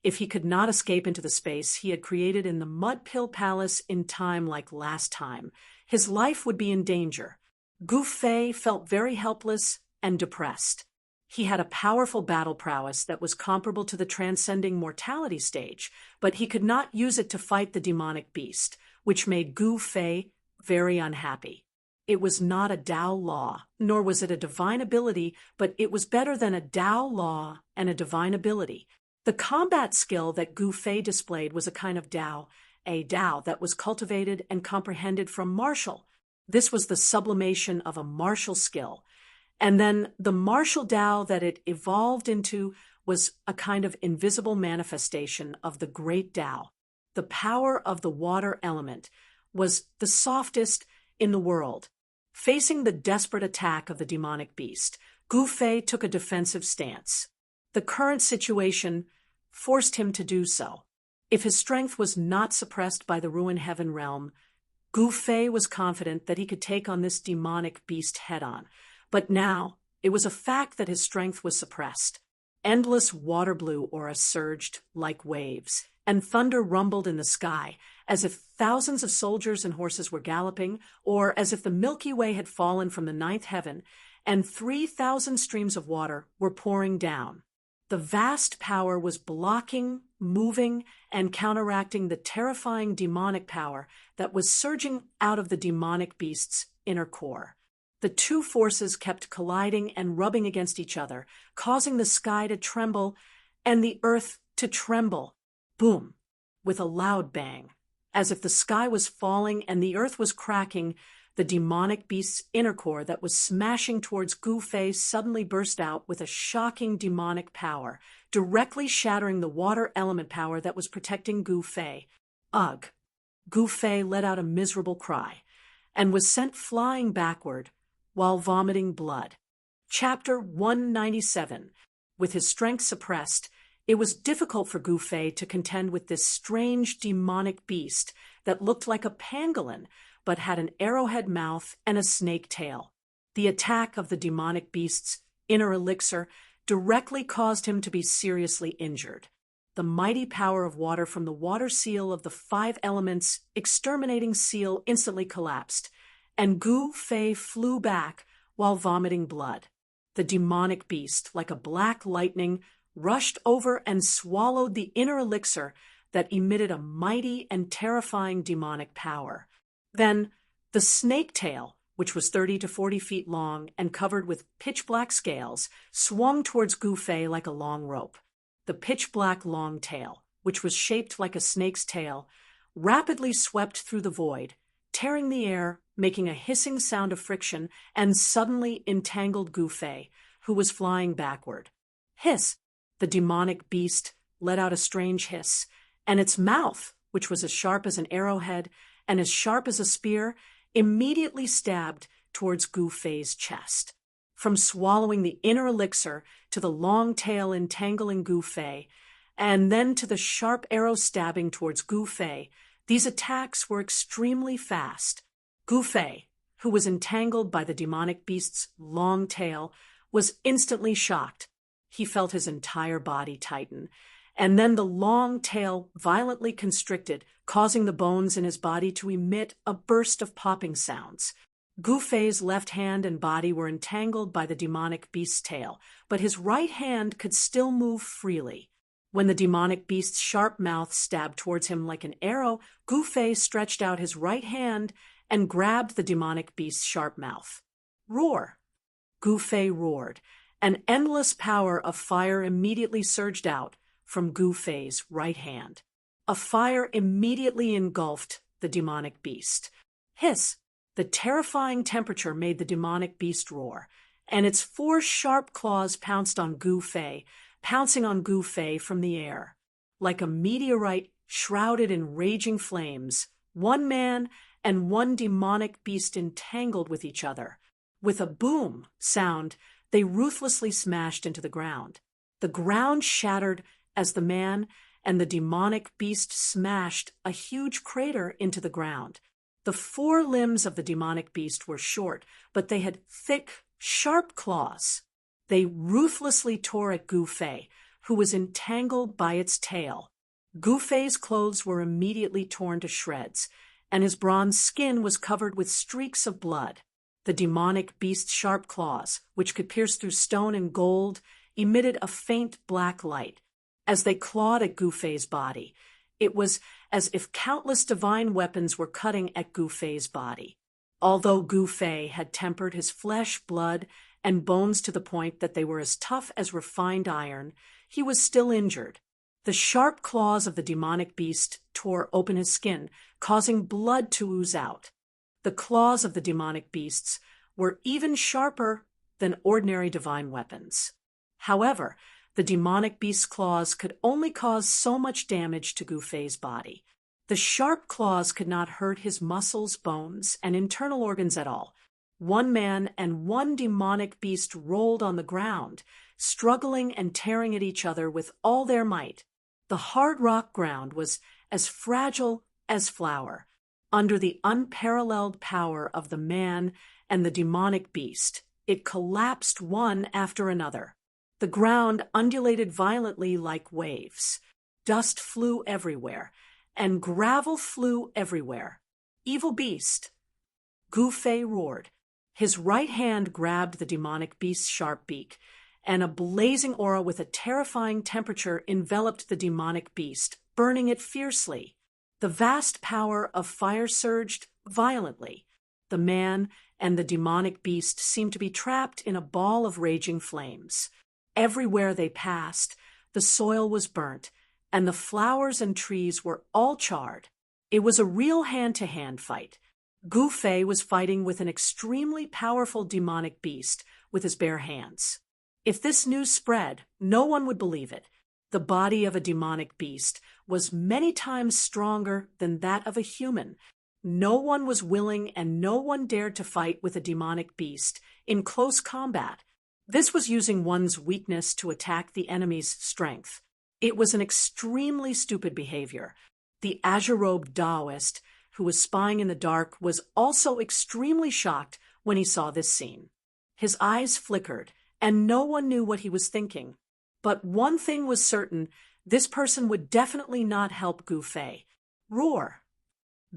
if he could not escape into the space he had created in the Mud Pill Palace in time like last time, his life would be in danger. Gu Fei felt very helpless and depressed. He had a powerful battle prowess that was comparable to the transcending mortality stage, but he could not use it to fight the demonic beast, which made Gu Fei very unhappy. It was not a Tao law, nor was it a divine ability, but it was better than a Tao law and a divine ability. The combat skill that Gu Fei displayed was a kind of Tao, a Tao that was cultivated and comprehended from martial. This was the sublimation of a martial skill. And then the martial Tao that it evolved into was a kind of invisible manifestation of the great Tao. The power of the water element was the softest in the world. Facing the desperate attack of the demonic beast, Gu Fei took a defensive stance. The current situation forced him to do so. If his strength was not suppressed by the ruin heaven realm, Gu Fei was confident that he could take on this demonic beast head-on. But now, it was a fact that his strength was suppressed. Endless water blue aura surged like waves, and thunder rumbled in the sky, as if thousands of soldiers and horses were galloping, or as if the Milky Way had fallen from the 9th heaven, and 3,000 streams of water were pouring down. The vast power was blocking, moving, and counteracting the terrifying demonic power that was surging out of the demonic beast's inner core. The two forces kept colliding and rubbing against each other, causing the sky to tremble and the earth to tremble. Boom! With a loud bang. As if the sky was falling and the earth was cracking, the demonic beast's inner core that was smashing towards Gu Fei suddenly burst out with a shocking demonic power, directly shattering the water element power that was protecting Gu Fei. Ugh! Gu Fei let out a miserable cry, and was sent flying backward while vomiting blood. Chapter 197. With his strength suppressed, it was difficult for Gu Fei to contend with this strange demonic beast that looked like a pangolin, but had an arrowhead mouth and a snake tail. The attack of the demonic beast's inner elixir directly caused him to be seriously injured. The mighty power of water from the water seal of the 5 elements exterminating seal instantly collapsed, and Gu Fei flew back while vomiting blood. The demonic beast, like a black lightning, rushed over and swallowed the inner elixir that emitted a mighty and terrifying demonic power. Then, the snake tail, which was 30 to 40 feet long and covered with pitch-black scales, swung towards Gu Fei like a long rope. The pitch-black long tail, which was shaped like a snake's tail, rapidly swept through the void, tearing the air, making a hissing sound of friction, and suddenly entangled Gu Fei, who was flying backward. Hiss! The demonic beast let out a strange hiss, and its mouth, which was as sharp as an arrowhead and as sharp as a spear, immediately stabbed towards Gu Fei's chest. From swallowing the inner elixir to the long tail entangling Gu Fei, and then to the sharp arrow stabbing towards Gu Fei, these attacks were extremely fast. Gu Fei, who was entangled by the demonic beast's long tail, was instantly shocked. He felt his entire body tighten, and then the long tail violently constricted, causing the bones in his body to emit a burst of popping sounds. Gu Fei's left hand and body were entangled by the demonic beast's tail, but his right hand could still move freely. When the demonic beast's sharp mouth stabbed towards him like an arrow, Gu Fei stretched out his right hand and grabbed the demonic beast's sharp mouth. Roar! Gu Fei roared. An endless power of fire immediately surged out from Gu Fei's right hand. A fire immediately engulfed the demonic beast. Hiss! The terrifying temperature made the demonic beast roar, and its 4 sharp claws pounced on Gu Fei, pouncing on Gu Fei from the air. Like a meteorite shrouded in raging flames, one man and one demonic beast entangled with each other. With a boom sound, they ruthlessly smashed into the ground. The ground shattered as the man and the demonic beast smashed a huge crater into the ground. The 4 limbs of the demonic beast were short, but they had thick, sharp claws. They ruthlessly tore at Gu Fei, who was entangled by its tail. Gu Fei's clothes were immediately torn to shreds, and his bronze skin was covered with streaks of blood. The demonic beast's sharp claws, which could pierce through stone and gold, emitted a faint black light. As they clawed at Gu Fei's body, it was as if countless divine weapons were cutting at Gu Fei's body. Although Gu Fei had tempered his flesh, blood, and bones to the point that they were as tough as refined iron, he was still injured. The sharp claws of the demonic beast tore open his skin, causing blood to ooze out. The claws of the demonic beasts were even sharper than ordinary divine weapons. However, the demonic beast's claws could only cause so much damage to Gu Fei's body. The sharp claws could not hurt his muscles, bones, and internal organs at all. One man and one demonic beast rolled on the ground, struggling and tearing at each other with all their might. The hard rock ground was as fragile as flour. Under the unparalleled power of the man and the demonic beast, it collapsed one after another. The ground undulated violently like waves. Dust flew everywhere, and gravel flew everywhere. Evil beast! Gu Fei roared. His right hand grabbed the demonic beast's sharp beak, and a blazing aura with a terrifying temperature enveloped the demonic beast, burning it fiercely. The vast power of fire surged violently. The man and the demonic beast seemed to be trapped in a ball of raging flames. Everywhere they passed, the soil was burnt, and the flowers and trees were all charred. It was a real hand-to-hand fight. Gu Fei was fighting with an extremely powerful demonic beast with his bare hands. If this news spread, no one would believe it. The body of a demonic beast was many times stronger than that of a human. No one was willing and no one dared to fight with a demonic beast in close combat. This was using one's weakness to attack the enemy's strength. It was an extremely stupid behavior. The azure-robed Taoist, who was spying in the dark, was also extremely shocked when he saw this scene. His eyes flickered, and no one knew what he was thinking. But one thing was certain, this person would definitely not help Gu Fei. Roar!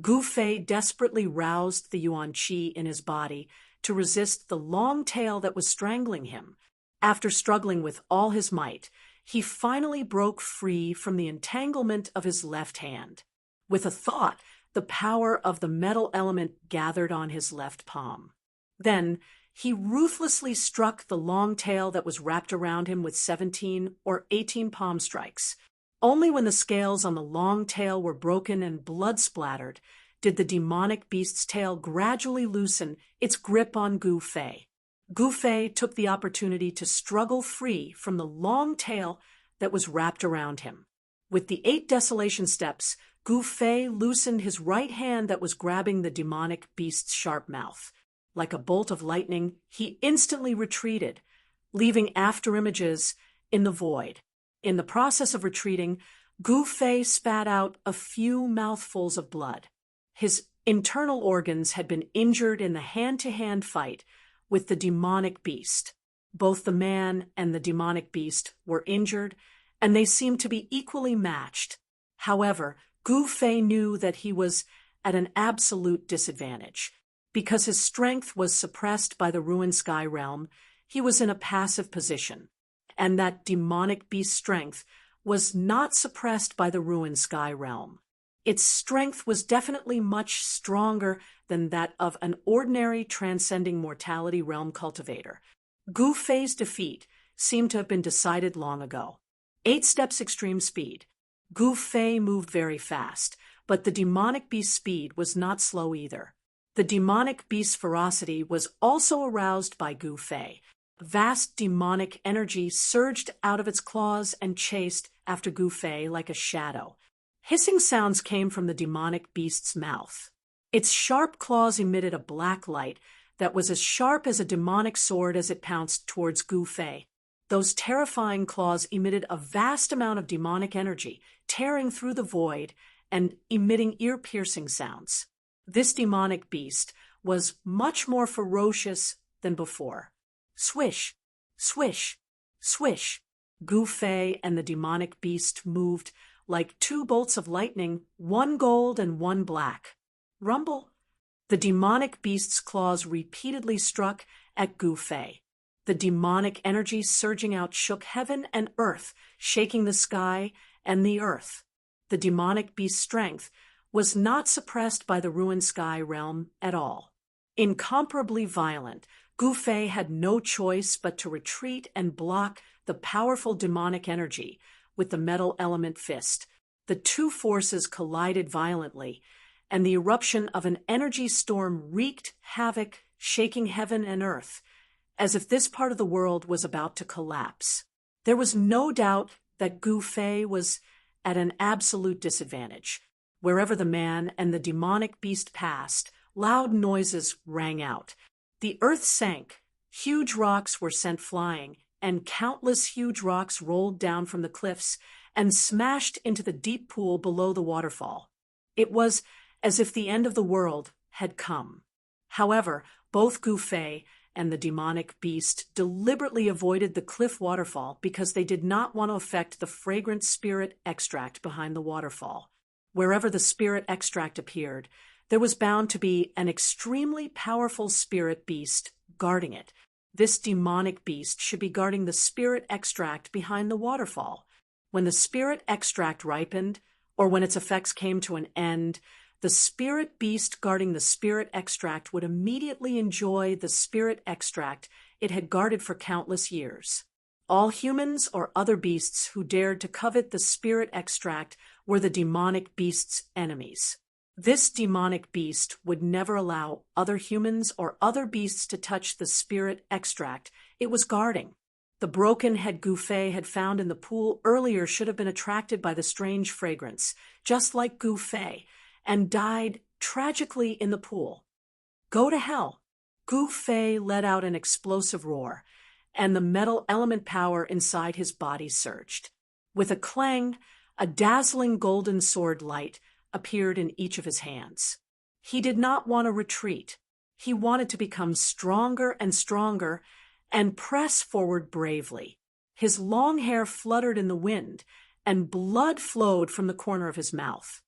Gu Fei desperately roused the Yuan Qi in his body to resist the long tail that was strangling him. After struggling with all his might, he finally broke free from the entanglement of his left hand. With a thought, the power of the metal element gathered on his left palm. Then, he ruthlessly struck the long tail that was wrapped around him with 17 or 18 palm strikes. Only when the scales on the long tail were broken and blood splattered did the demonic beast's tail gradually loosen its grip on Gu Fei. Gu Fei took the opportunity to struggle free from the long tail that was wrapped around him. With the 8 desolation steps, Gu Fei loosened his right hand that was grabbing the demonic beast's sharp mouth. Like a bolt of lightning, he instantly retreated, leaving afterimages in the void. In the process of retreating, Gu Fei spat out a few mouthfuls of blood. His internal organs had been injured in the hand-to-hand fight with the demonic beast. Both the man and the demonic beast were injured, and they seemed to be equally matched. However, Gu Fei knew that he was at an absolute disadvantage. Because his strength was suppressed by the ruined sky realm, he was in a passive position, and that demonic beast's strength was not suppressed by the ruined sky realm. Its strength was definitely much stronger than that of an ordinary transcending mortality realm cultivator. Gu Fei's defeat seemed to have been decided long ago. 8 steps extreme speed. Gu Fei moved very fast, but the demonic beast's speed was not slow either. The demonic beast's ferocity was also aroused by Gu Fei. Vast demonic energy surged out of its claws and chased after Gu Fei like a shadow. Hissing sounds came from the demonic beast's mouth. Its sharp claws emitted a black light that was as sharp as a demonic sword as it pounced towards Gu Fei. Those terrifying claws emitted a vast amount of demonic energy, tearing through the void and emitting ear-piercing sounds. This demonic beast was much more ferocious than before. Swish, swish, swish. Gu Fei and the demonic beast moved like 2 bolts of lightning, one gold and one black. Rumble. The demonic beast's claws repeatedly struck at Gu Fei. The demonic energy surging out shook heaven and earth, shaking the sky and the earth. The demonic beast's strength was not suppressed by the ruined sky realm at all. Incomparably violent, Gu Fei had no choice but to retreat and block the powerful demonic energy with the metal element fist. The 2 forces collided violently, and the eruption of an energy storm wreaked havoc, shaking heaven and earth, as if this part of the world was about to collapse. There was no doubt that Gu Fei was at an absolute disadvantage. Wherever the man and the demonic beast passed, loud noises rang out. The earth sank, huge rocks were sent flying, and countless huge rocks rolled down from the cliffs and smashed into the deep pool below the waterfall. It was as if the end of the world had come. However, both Gu Fei and the demonic beast deliberately avoided the cliff waterfall because they did not want to affect the fragrant spirit extract behind the waterfall. Wherever the spirit extract appeared, there was bound to be an extremely powerful spirit beast guarding it. This demonic beast should be guarding the spirit extract behind the waterfall. When the spirit extract ripened, or when its effects came to an end, the spirit beast guarding the spirit extract would immediately enjoy the spirit extract it had guarded for countless years. All humans or other beasts who dared to covet the spirit extract were the demonic beast's enemies. This demonic beast would never allow other humans or other beasts to touch the spirit extract it was guarding. The broken head Gu Fei had found in the pool earlier should have been attracted by the strange fragrance, just like Gu Fei, and died tragically in the pool. Go to hell! Gu Fei let out an explosive roar, and the metal element power inside his body surged. With a clang, a dazzling golden sword light appeared in each of his hands. He did not want to retreat. He wanted to become stronger and stronger and press forward bravely. His long hair fluttered in the wind, and blood flowed from the corner of his mouth.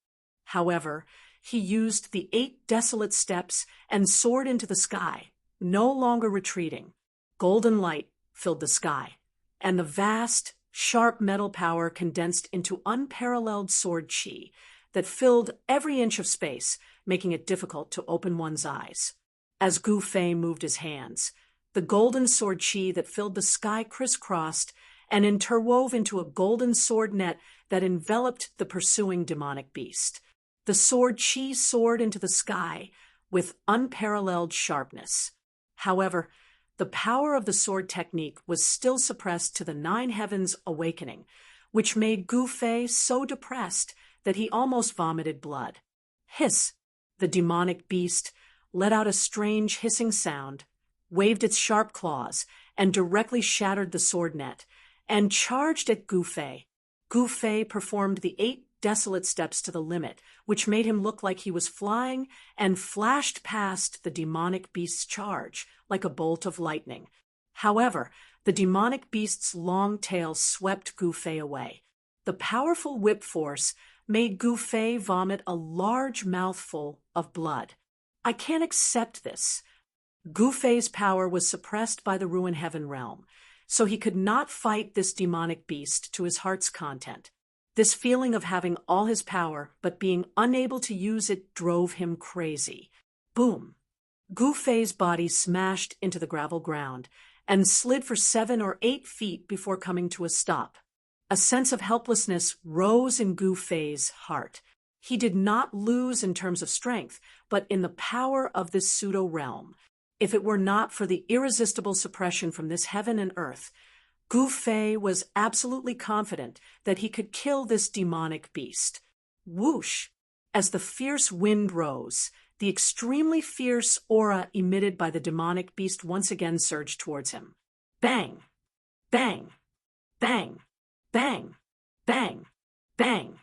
However, he used the 8 desolate steps and soared into the sky, no longer retreating. Golden light filled the sky, and the vast, sharp metal power condensed into unparalleled sword chi that filled every inch of space, making it difficult to open one's eyes. As Gu Fei moved his hands, the golden sword chi that filled the sky crisscrossed and interwove into a golden sword net that enveloped the pursuing demonic beast. The sword chi soared into the sky with unparalleled sharpness. However, the power of the sword technique was still suppressed to the nine heavens awakening, which made Gu Fei so depressed that he almost vomited blood. Hiss! The demonic beast let out a strange hissing sound, waved its sharp claws, and directly shattered the sword net, and charged at Gu Fei. Gu Fei performed the 8 desolate steps to the limit, which made him look like he was flying, and flashed past the demonic beast's charge like a bolt of lightning. However, the demonic beast's long tail swept Gu Fei away. The powerful whip force made Gu Fei vomit a large mouthful of blood. I can't accept this. Gu Fei's power was suppressed by the Ruin Heaven realm, so he could not fight this demonic beast to his heart's content. This feeling of having all his power but being unable to use it drove him crazy. Boom! Gu Fei's body smashed into the gravel ground and slid for 7 or 8 feet before coming to a stop. A sense of helplessness rose in Gu Fei's heart. He did not lose in terms of strength, but in the power of this pseudo-realm. If it were not for the irresistible suppression from this heaven and earth, Gu Fei was absolutely confident that he could kill this demonic beast. Whoosh! As the fierce wind rose, the extremely fierce aura emitted by the demonic beast once again surged towards him. Bang! Bang! Bang! Bang! Bang! Bang!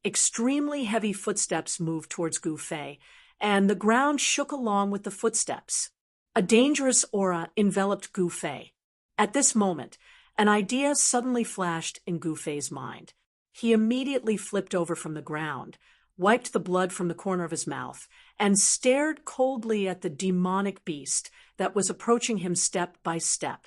Extremely heavy footsteps moved towards Gu Fei, and the ground shook along with the footsteps. A dangerous aura enveloped Gu Fei. At this moment, an idea suddenly flashed in Gu Fei's mind. He immediately flipped over from the ground, wiped the blood from the corner of his mouth, and stared coldly at the demonic beast that was approaching him step by step.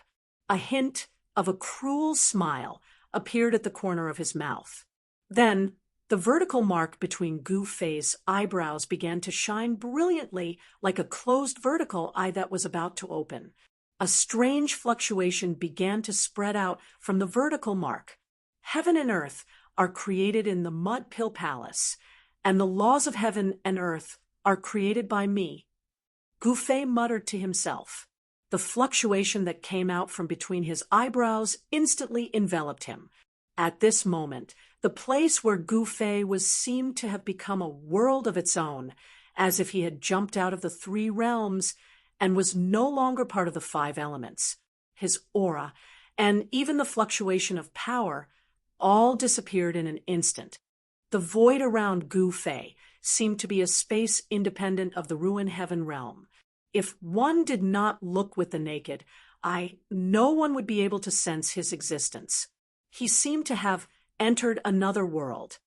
A hint of a cruel smile appeared at the corner of his mouth. Then, the vertical mark between Gu Fei's eyebrows began to shine brilliantly like a closed vertical eye that was about to open. A strange fluctuation began to spread out from the vertical mark. Heaven and earth are created in the mud pill palace, and the laws of heaven and earth are created by me. Gu Fei muttered to himself. The fluctuation that came out from between his eyebrows instantly enveloped him. At this moment, the place where Gu Fei was seemed to have become a world of its own, as if he had jumped out of the 3 realms and was no longer part of the 5 elements. His aura, and even the fluctuation of power, all disappeared in an instant. The void around Gu Fei seemed to be a space independent of the Ruin Heaven realm. If one did not look with the naked eye, no one would be able to sense his existence. He seemed to have entered another world.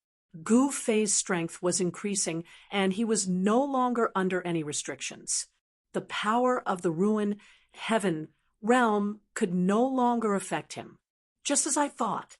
Gu Fei's strength was increasing, and he was no longer under any restrictions. The power of the Ruin Heaven realm could no longer affect him. Just as I thought.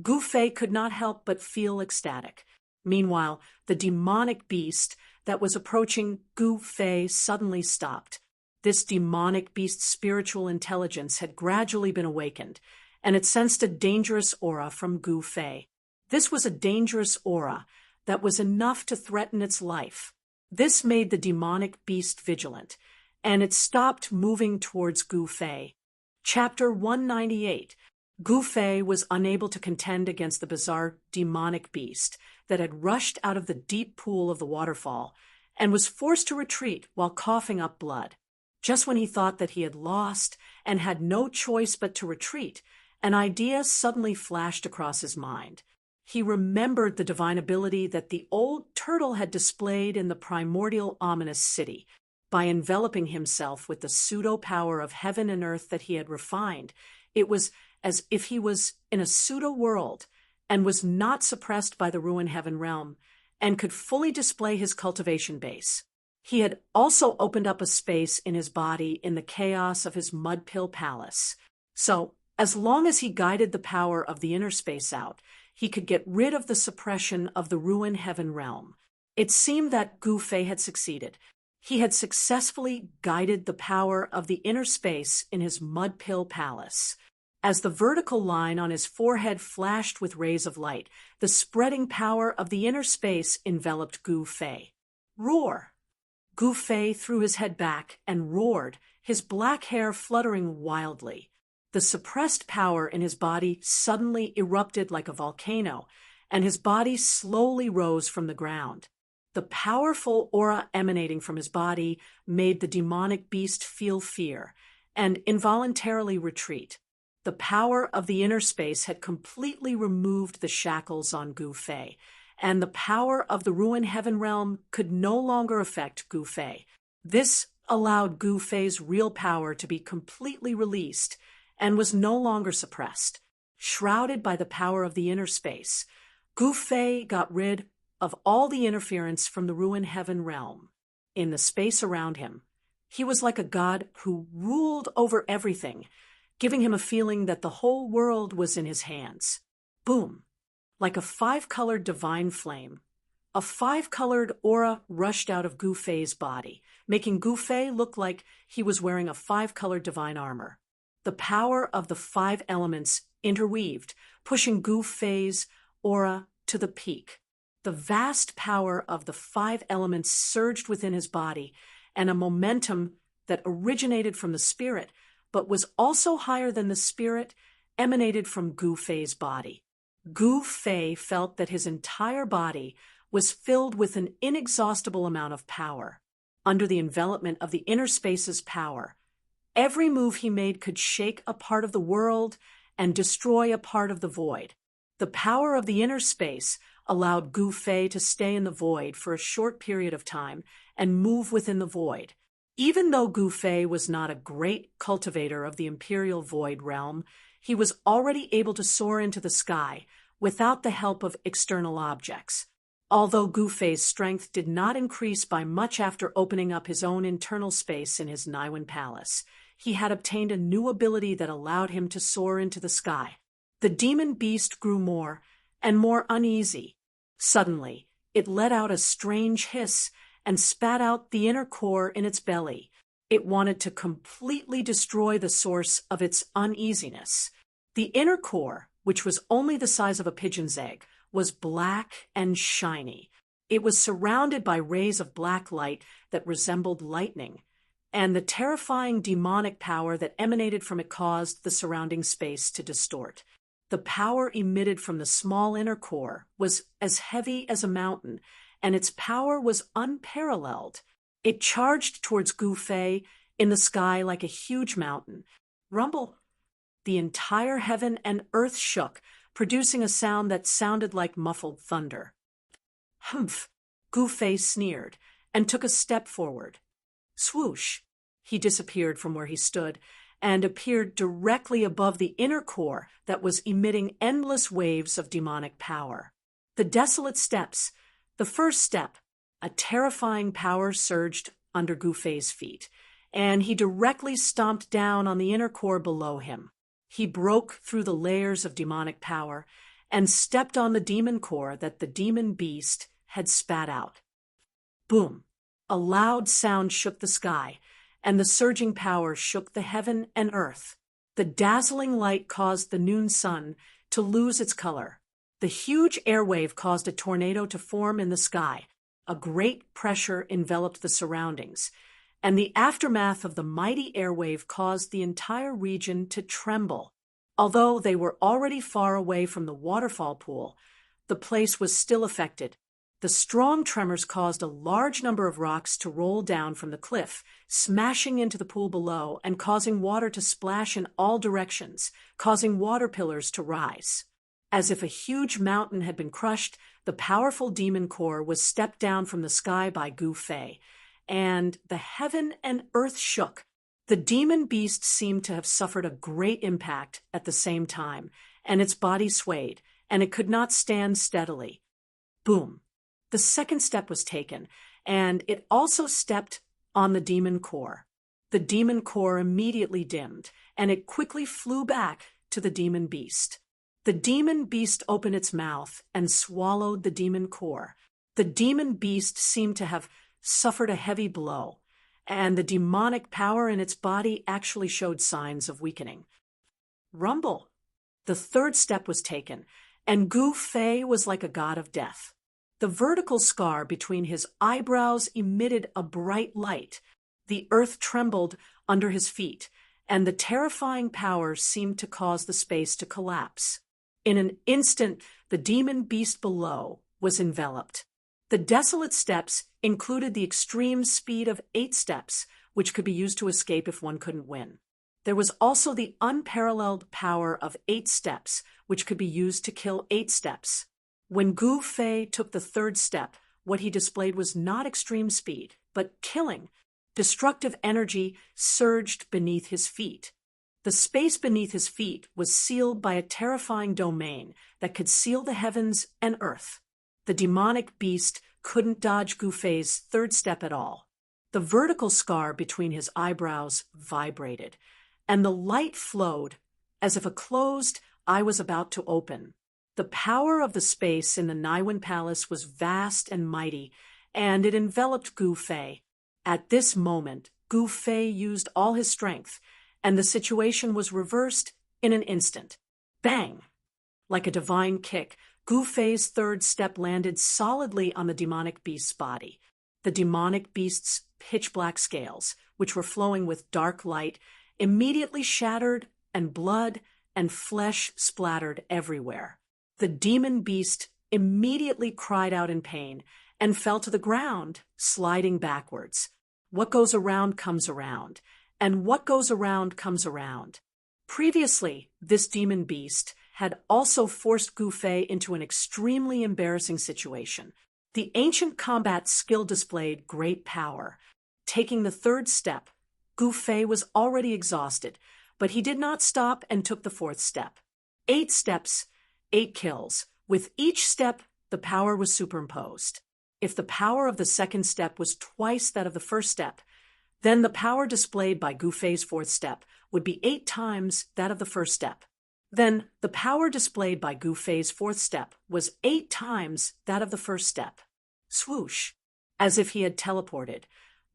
Gu Fei could not help but feel ecstatic. Meanwhile, the demonic beast that was approaching Gu Fei suddenly stopped. This demonic beast's spiritual intelligence had gradually been awakened, and it sensed a dangerous aura from Gu Fei. This was a dangerous aura that was enough to threaten its life. This made the demonic beast vigilant, and it stopped moving towards Gu Fei. Chapter 198. Gu Fei was unable to contend against the bizarre demonic beast that had rushed out of the deep pool of the waterfall and was forced to retreat while coughing up blood. Just when he thought that he had lost and had no choice but to retreat, an idea suddenly flashed across his mind. He remembered the divine ability that the old turtle had displayed in the primordial ominous city. By enveloping himself with the pseudo-power of heaven and earth that he had refined, it was as if he was in a pseudo-world and was not suppressed by the Ruin Heaven realm and could fully display his cultivation base. He had also opened up a space in his body in the chaos of his mud pill palace. So, as long as he guided the power of the inner space out, he could get rid of the suppression of the Ruin Heaven realm. It seemed that Gu Fei had succeeded. He had successfully guided the power of the inner space in his mud pill palace. As the vertical line on his forehead flashed with rays of light, the spreading power of the inner space enveloped Gu Fei. Roar! Gu Fei threw his head back and roared, his black hair fluttering wildly. The suppressed power in his body suddenly erupted like a volcano, and his body slowly rose from the ground. The powerful aura emanating from his body made the demonic beast feel fear and involuntarily retreat. The power of the inner space had completely removed the shackles on Gu Fei, and the power of the ruined heaven realm could no longer affect Gu Fei. This allowed Gu Fei's real power to be completely released and was no longer suppressed. Shrouded by the power of the inner space, Gu Fei got rid of all the interference from the ruined heaven realm. In the space around him, he was like a god who ruled over everything, giving him a feeling that the whole world was in his hands. Boom! Like a five-colored divine flame, a five-colored aura rushed out of Gu Fei's body, making Gu Fei look like he was wearing a five-colored divine armor. The power of the five elements interweaved, pushing Gu Fei's aura to the peak. The vast power of the five elements surged within his body, and a momentum that originated from the spirit, but was also higher than the spirit, emanated from Gu Fei's body. Gu Fei felt that his entire body was filled with an inexhaustible amount of power. Under the envelopment of the inner space's power, every move he made could shake a part of the world and destroy a part of the void. The power of the inner space allowed Gu Fei to stay in the void for a short period of time and move within the void. Even though Gu Fei was not a great cultivator of the imperial void realm, he was already able to soar into the sky without the help of external objects. Although Gu Fei's strength did not increase by much after opening up his own internal space in his Niwen palace, he had obtained a new ability that allowed him to soar into the sky. The demon beast grew more and more uneasy. Suddenly, it let out a strange hiss and spat out the inner core in its belly. It wanted to completely destroy the source of its uneasiness. The inner core, which was only the size of a pigeon's egg, was black and shiny. It was surrounded by rays of black light that resembled lightning, and the terrifying demonic power that emanated from it caused the surrounding space to distort. The power emitted from the small inner core was as heavy as a mountain, and its power was unparalleled. It charged towards Gu Fei in the sky like a huge mountain. Rumble! The entire heaven and earth shook, producing a sound that sounded like muffled thunder. Humph! Gu Fei sneered and took a step forward. Swoosh! He disappeared from where he stood and appeared directly above the inner core that was emitting endless waves of demonic power. The desolate steps. The first step, a terrifying power surged under Gu Fei's feet, and he directly stomped down on the inner core below him. He broke through the layers of demonic power and stepped on the demon core that the demon beast had spat out. Boom! A loud sound shook the sky, and the surging power shook the heaven and earth. The dazzling light caused the noon sun to lose its color. The huge airwave caused a tornado to form in the sky. A great pressure enveloped the surroundings, and the aftermath of the mighty airwave caused the entire region to tremble. Although they were already far away from the waterfall pool, the place was still affected. The strong tremors caused a large number of rocks to roll down from the cliff, smashing into the pool below and causing water to splash in all directions, causing water pillars to rise. As if a huge mountain had been crushed, the powerful demon core was stepped down from the sky by Gu Fei, and the heaven and earth shook. The demon beast seemed to have suffered a great impact at the same time, and its body swayed, and it could not stand steadily. Boom! The second step was taken, and it also stepped on the demon core. The demon core immediately dimmed, and it quickly flew back to the demon beast. The demon beast opened its mouth and swallowed the demon core. The demon beast seemed to have suffered a heavy blow, and the demonic power in its body actually showed signs of weakening. Rumble. The third step was taken, and Gu Fei was like a god of death. The vertical scar between his eyebrows emitted a bright light. The earth trembled under his feet, and the terrifying power seemed to cause the space to collapse. In an instant, the demon beast below was enveloped. The desolate steps included the extreme speed of 8 steps, which could be used to escape if one couldn't win. There was also the unparalleled power of 8 steps, which could be used to kill 8 steps. When Gu Fei took the third step, what he displayed was not extreme speed, but killing. Destructive energy surged beneath his feet. The space beneath his feet was sealed by a terrifying domain that could seal the heavens and earth. The demonic beast couldn't dodge Gu Fei's third step at all. The vertical scar between his eyebrows vibrated, and the light flowed as if a closed eye was about to open. The power of the space in the Naiwen Palace was vast and mighty, and it enveloped Gu Fei. At this moment, Gu Fei used all his strength, and the situation was reversed in an instant. Bang! Like a divine kick, Gu Fei's third step landed solidly on the demonic beast's body. The demonic beast's pitch-black scales, which were flowing with dark light, immediately shattered, and blood and flesh splattered everywhere. The demon beast immediately cried out in pain and fell to the ground, sliding backwards. What goes around comes around, and what goes around comes around. Previously, this demon beast had also forced Gu Fei into an extremely embarrassing situation. The ancient combat skill displayed great power. Taking the third step, Gu Fei was already exhausted, but he did not stop and took the fourth step. 8 steps, 8 kills. With each step, the power was superimposed. If the power of the second step was twice that of the first step, then the power displayed by Gu Fei's fourth step would be 8 times that of the first step. Then the power displayed by Gu Fei's fourth step was 8 times that of the first step. Swoosh! As if he had teleported,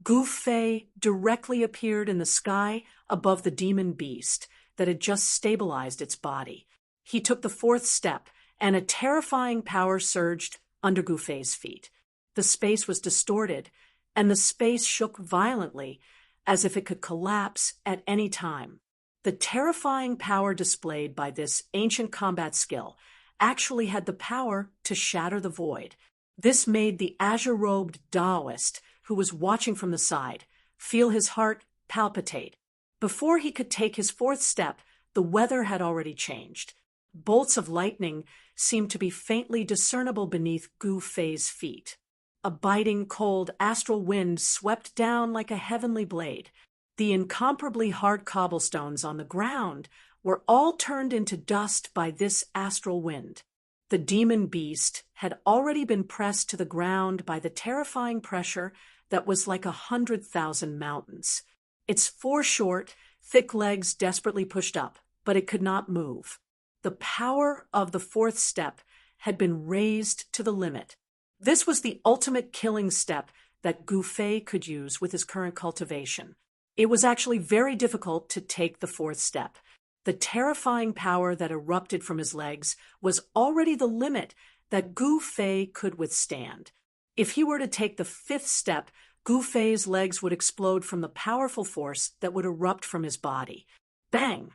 Gu Fei directly appeared in the sky above the demon beast that had just stabilized its body. He took the fourth step, and a terrifying power surged under Gu Fei's feet. The space was distorted, and the space shook violently, as if it could collapse at any time. The terrifying power displayed by this ancient combat skill actually had the power to shatter the void. This made the azure-robed Taoist, who was watching from the side, feel his heart palpitate. Before he could take his fourth step, the weather had already changed. Bolts of lightning seemed to be faintly discernible beneath Gu Fei's feet. A biting, cold, astral wind swept down like a heavenly blade. The incomparably hard cobblestones on the ground were all turned into dust by this astral wind. The demon beast had already been pressed to the ground by the terrifying pressure that was like 100,000 mountains. Its 4 short, thick legs desperately pushed up, but it could not move. The power of the fourth step had been raised to the limit. This was the ultimate killing step that Gu Fei could use with his current cultivation. It was actually very difficult to take the fourth step. The terrifying power that erupted from his legs was already the limit that Gu Fei could withstand. If he were to take the fifth step, Gu Fei's legs would explode from the powerful force that would erupt from his body. Bang!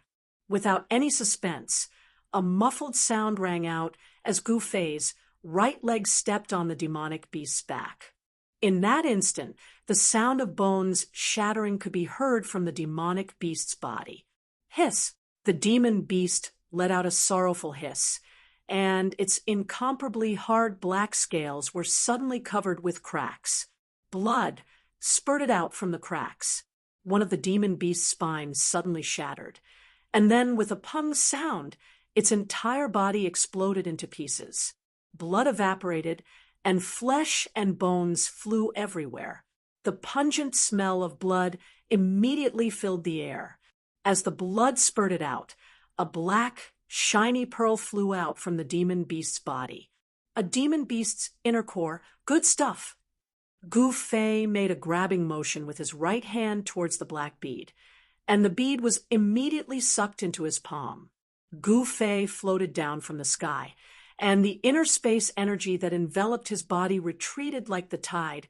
Without any suspense, a muffled sound rang out as Gu Fei's right leg stepped on the demonic beast's back. In that instant, the sound of bones shattering could be heard from the demonic beast's body. Hiss! The demon beast let out a sorrowful hiss, and its incomparably hard black scales were suddenly covered with cracks. Blood spurted out from the cracks. One of the demon beast's spines suddenly shattered, and then with a pung sound, its entire body exploded into pieces. Blood evaporated, and flesh and bones flew everywhere. The pungent smell of blood immediately filled the air. As the blood spurted out, a black, shiny pearl flew out from the demon beast's body. A demon beast's inner core, good stuff. Gu Fei made a grabbing motion with his right hand towards the black bead, and the bead was immediately sucked into his palm. Gu Fei floated down from the sky, and the inner space energy that enveloped his body retreated like the tide,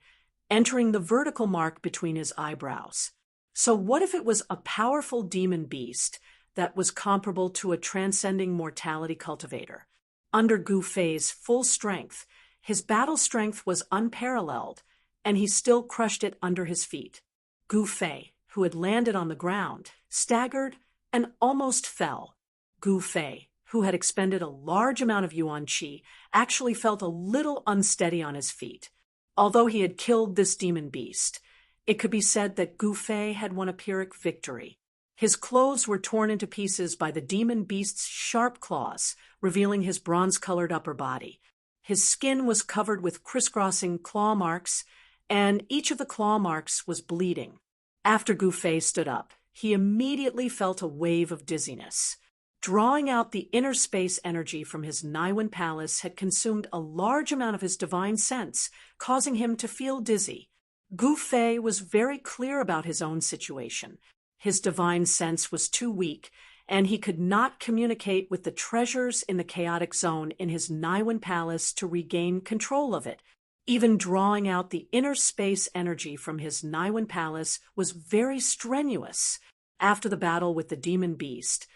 entering the vertical mark between his eyebrows. So what if it was a powerful demon beast that was comparable to a transcending mortality cultivator? Under Gu Fei's full strength, his battle strength was unparalleled, and he still crushed it under his feet. Gu Fei, who had landed on the ground, staggered and almost fell. Gu Fei, who had expended a large amount of yuan qi, actually felt a little unsteady on his feet. Although he had killed this demon beast, it could be said that Gu Fei had won a Pyrrhic victory. His clothes were torn into pieces by the demon beast's sharp claws, revealing his bronze-colored upper body. His skin was covered with crisscrossing claw marks, and each of the claw marks was bleeding. After Gu Fei stood up, he immediately felt a wave of dizziness. Drawing out the inner space energy from his Naiwen palace had consumed a large amount of his divine sense, causing him to feel dizzy. Gu Fei was very clear about his own situation. His divine sense was too weak, and he could not communicate with the treasures in the chaotic zone in his Naiwen palace to regain control of it. Even drawing out the inner space energy from his Naiwen palace was very strenuous. After the battle with the demon beast,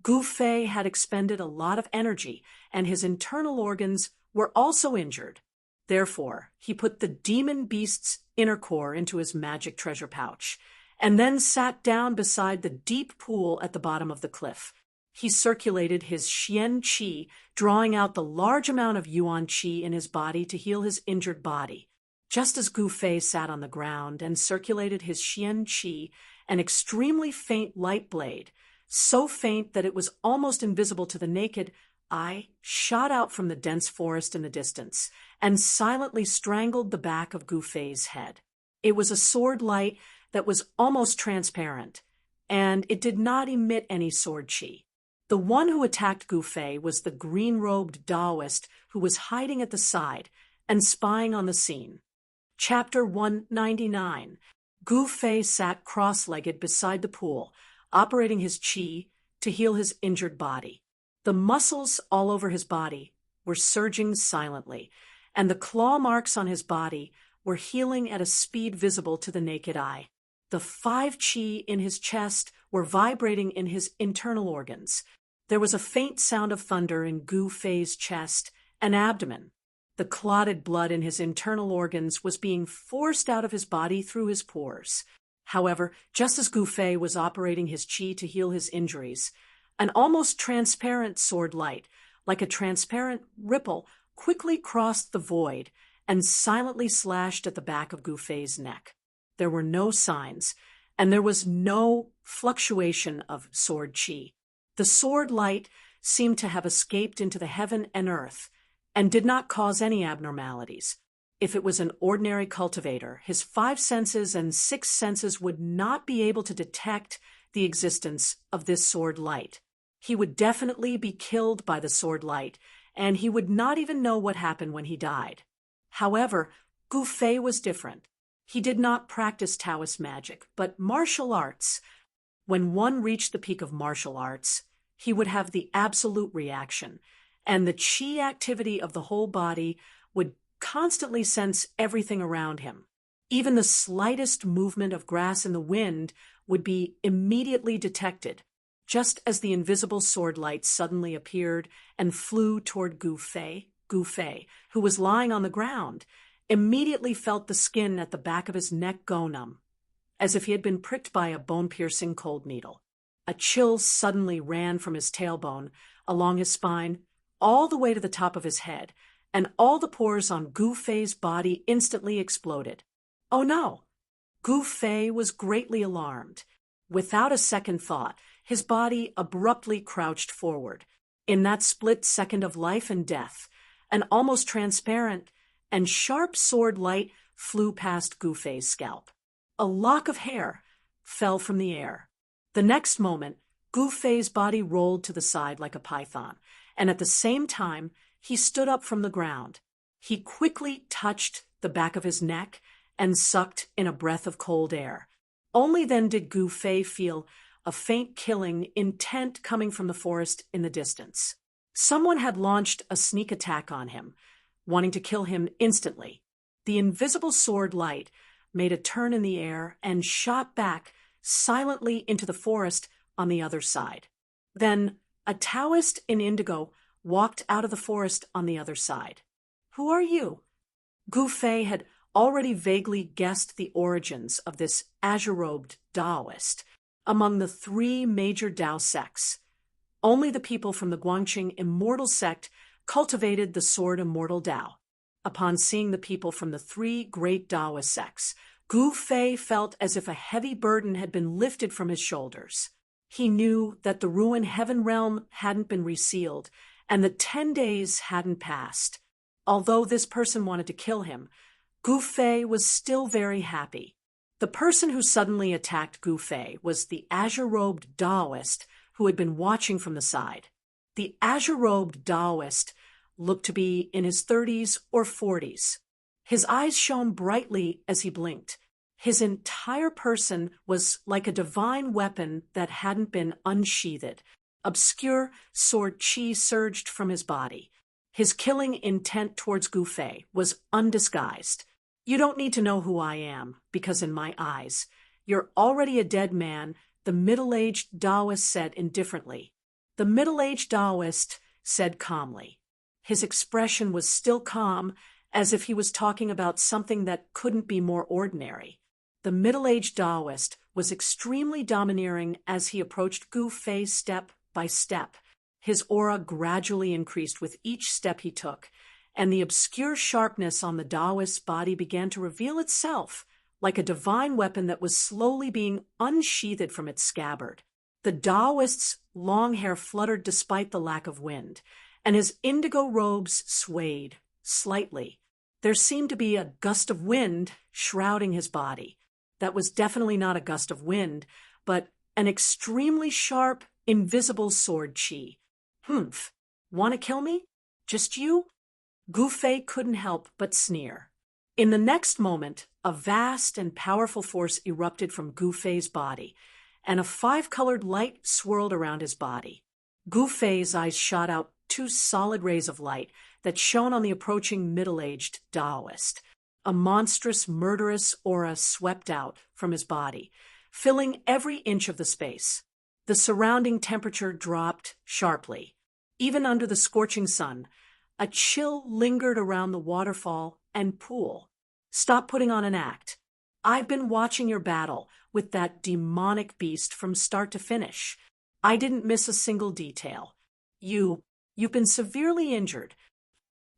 Gu Fei had expended a lot of energy, and his internal organs were also injured. Therefore, he put the demon beast's inner core into his magic treasure pouch, and then sat down beside the deep pool at the bottom of the cliff. He circulated his Xian Qi, drawing out the large amount of Yuan Qi in his body to heal his injured body. Just as Gu Fei sat on the ground and circulated his Xian Qi, an extremely faint light blade, so faint that it was almost invisible to the naked eye, shot out from the dense forest in the distance and silently strangled the back of Gu Fei's head. It was a sword light that was almost transparent, and it did not emit any sword qi. The one who attacked Gu Fei was the green-robed Taoist who was hiding at the side and spying on the scene. Chapter 199. Gu Fei sat cross-legged beside the pool, operating his qi to heal his injured body. The muscles all over his body were surging silently, and the claw marks on his body were healing at a speed visible to the naked eye. The 5 qi in his chest were vibrating in his internal organs. There was a faint sound of thunder in Gu Fei's chest and abdomen. The clotted blood in his internal organs was being forced out of his body through his pores. However, just as Gu Fei was operating his qi to heal his injuries, an almost transparent sword light, like a transparent ripple, quickly crossed the void and silently slashed at the back of Gu Fei's neck. There were no signs, and there was no fluctuation of sword qi. The sword light seemed to have escaped into the heaven and earth, and did not cause any abnormalities. If it was an ordinary cultivator, his 5 senses and 6 senses would not be able to detect the existence of this sword light. He would definitely be killed by the sword light, and he would not even know what happened when he died. However, Gu Fei was different. He did not practice Taoist magic, but martial arts. When one reached the peak of martial arts, he would have the absolute reaction, and the qi activity of the whole body would constantly sense everything around him. Even the slightest movement of grass in the wind would be immediately detected, just as the invisible sword light suddenly appeared and flew toward Gu Fei, who was lying on the ground, immediately felt the skin at the back of his neck go numb, as if he had been pricked by a bone-piercing cold needle. A chill suddenly ran from his tailbone, along his spine, all the way to the top of his head, and all the pores on Gu Fei's body instantly exploded. Oh no! Gu Fei was greatly alarmed. Without a second thought, his body abruptly crouched forward. In that split second of life and death, an almost transparent and sharp sword light flew past Gu Fei's scalp. A lock of hair fell from the air. The next moment, Gu Fei's body rolled to the side like a python, and at the same time, he stood up from the ground. He quickly touched the back of his neck and sucked in a breath of cold air. Only then did Gu Fei feel a faint killing intent coming from the forest in the distance. Someone had launched a sneak attack on him, wanting to kill him instantly. The invisible sword light made a turn in the air and shot back silently into the forest on the other side. Then a Taoist in indigo walked out of the forest on the other side. "Who are you?" Gu Fei had already vaguely guessed the origins of this azure-robed Taoist among the three major Tao sects. Only the people from the Guangqing Immortal sect cultivated the sword Immortal Tao. Upon seeing the people from the three great Taoist sects, Gu Fei felt as if a heavy burden had been lifted from his shoulders. He knew that the ruined heaven realm hadn't been resealed, and the 10 days hadn't passed. Although this person wanted to kill him, Gu Fei was still very happy. The person who suddenly attacked Gu Fei was the azure-robed Taoist who had been watching from the side. The azure-robed Taoist looked to be in his 30s or 40s. His eyes shone brightly as he blinked. His entire person was like a divine weapon that hadn't been unsheathed. Obscure sword chi surged from his body. His killing intent towards Gu Fei was undisguised. "You don't need to know who I am, because in my eyes, you're already a dead man," the middle-aged Taoist said indifferently. The middle-aged Taoist said calmly. His expression was still calm, as if he was talking about something that couldn't be more ordinary. The middle-aged Taoist was extremely domineering as he approached Gu Fei step by step. His aura gradually increased with each step he took, and the obscure sharpness on the Taoist's body began to reveal itself, like a divine weapon that was slowly being unsheathed from its scabbard. The Taoist's long hair fluttered despite the lack of wind, and his indigo robes swayed slightly. There seemed to be a gust of wind shrouding his body. That was definitely not a gust of wind, but an extremely sharp, invisible sword chi. "Humph, want to kill me? Just you?" Gu Fei couldn't help but sneer. In the next moment, a vast and powerful force erupted from Gu Fei's body, and a five-colored light swirled around his body. Gu Fei's eyes shot out two solid rays of light that shone on the approaching middle-aged Taoist. A monstrous, murderous aura swept out from his body, filling every inch of the space. The surrounding temperature dropped sharply. Even under the scorching sun, a chill lingered around the waterfall and pool. "Stop putting on an act. I've been watching your battle with that demonic beast from start to finish. I didn't miss a single detail. You've been severely injured."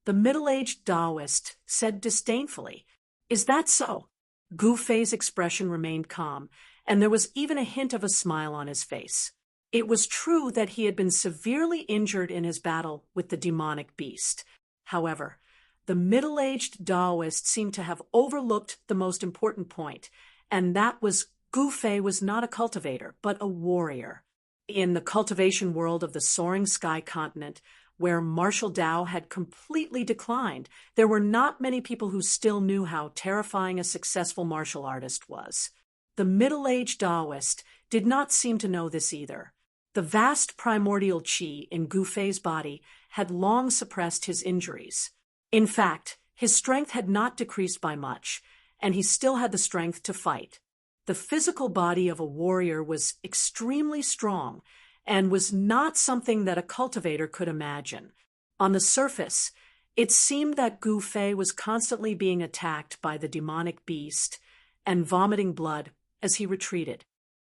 The middle-aged Taoist said disdainfully, "Is that so?" Gu Fei's expression remained calm, and there was even a hint of a smile on his face. It was true that he had been severely injured in his battle with the demonic beast. However, the middle-aged Taoist seemed to have overlooked the most important point, and that was Gu Fei was not a cultivator, but a warrior. In the cultivation world of the soaring sky continent, where martial Tao had completely declined, there were not many people who still knew how terrifying a successful martial artist was. The middle-aged Taoist did not seem to know this either. The vast primordial chi in Gu Fei's body had long suppressed his injuries. In fact, his strength had not decreased by much, and he still had the strength to fight. The physical body of a warrior was extremely strong and was not something that a cultivator could imagine. On the surface, it seemed that Gu Fei was constantly being attacked by the demonic beast and vomiting blood as he retreated.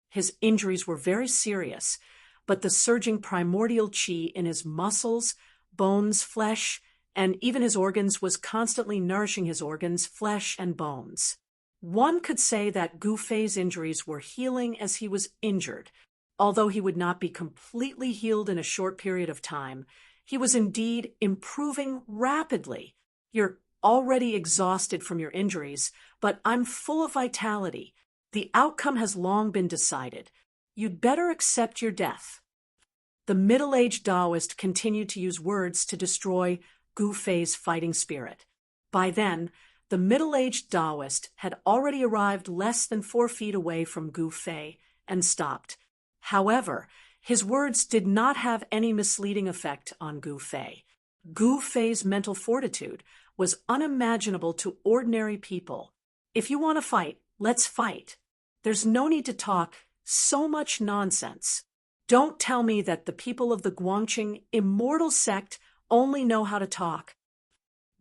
His injuries were very serious, but the surging primordial chi in his muscles, bones, flesh, and even his organs was constantly nourishing his organs, flesh, and bones. One could say that Gu Fei's injuries were healing as he was injured. Although he would not be completely healed in a short period of time, he was indeed improving rapidly. "You're already exhausted from your injuries, but I'm full of vitality. The outcome has long been decided. You'd better accept your death." The middle-aged Taoist continued to use words to destroy Gu Fei's fighting spirit. By then, the middle-aged Taoist had already arrived less than 4 feet away from Gu Fei and stopped. However, his words did not have any misleading effect on Gu Fei. Gu Fei's mental fortitude was unimaginable to ordinary people. If you want to fight, let's fight. There's no need to talk so much nonsense. Don't tell me that the people of the Guangqing immortal sect only know how to talk.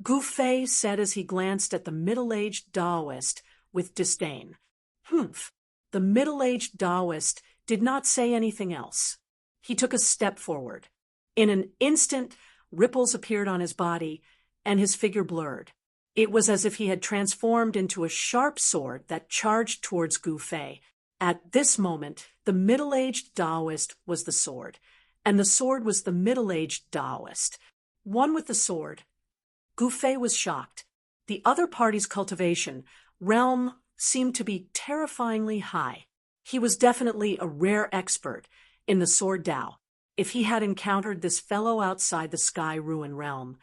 Gu Fei said as he glanced at the middle-aged Taoist with disdain. Humph. The middle-aged Taoist did not say anything else. He took a step forward. In an instant, ripples appeared on his body, and his figure blurred. It was as if he had transformed into a sharp sword that charged towards Gu Fei. At this moment, the middle-aged Taoist was the sword, and the sword was the middle-aged Taoist. One with the sword. Gu Fei was shocked. The other party's cultivation, realm, seemed to be terrifyingly high. He was definitely a rare expert in the sword Dao. If he had encountered this fellow outside the Sky Ruin realm,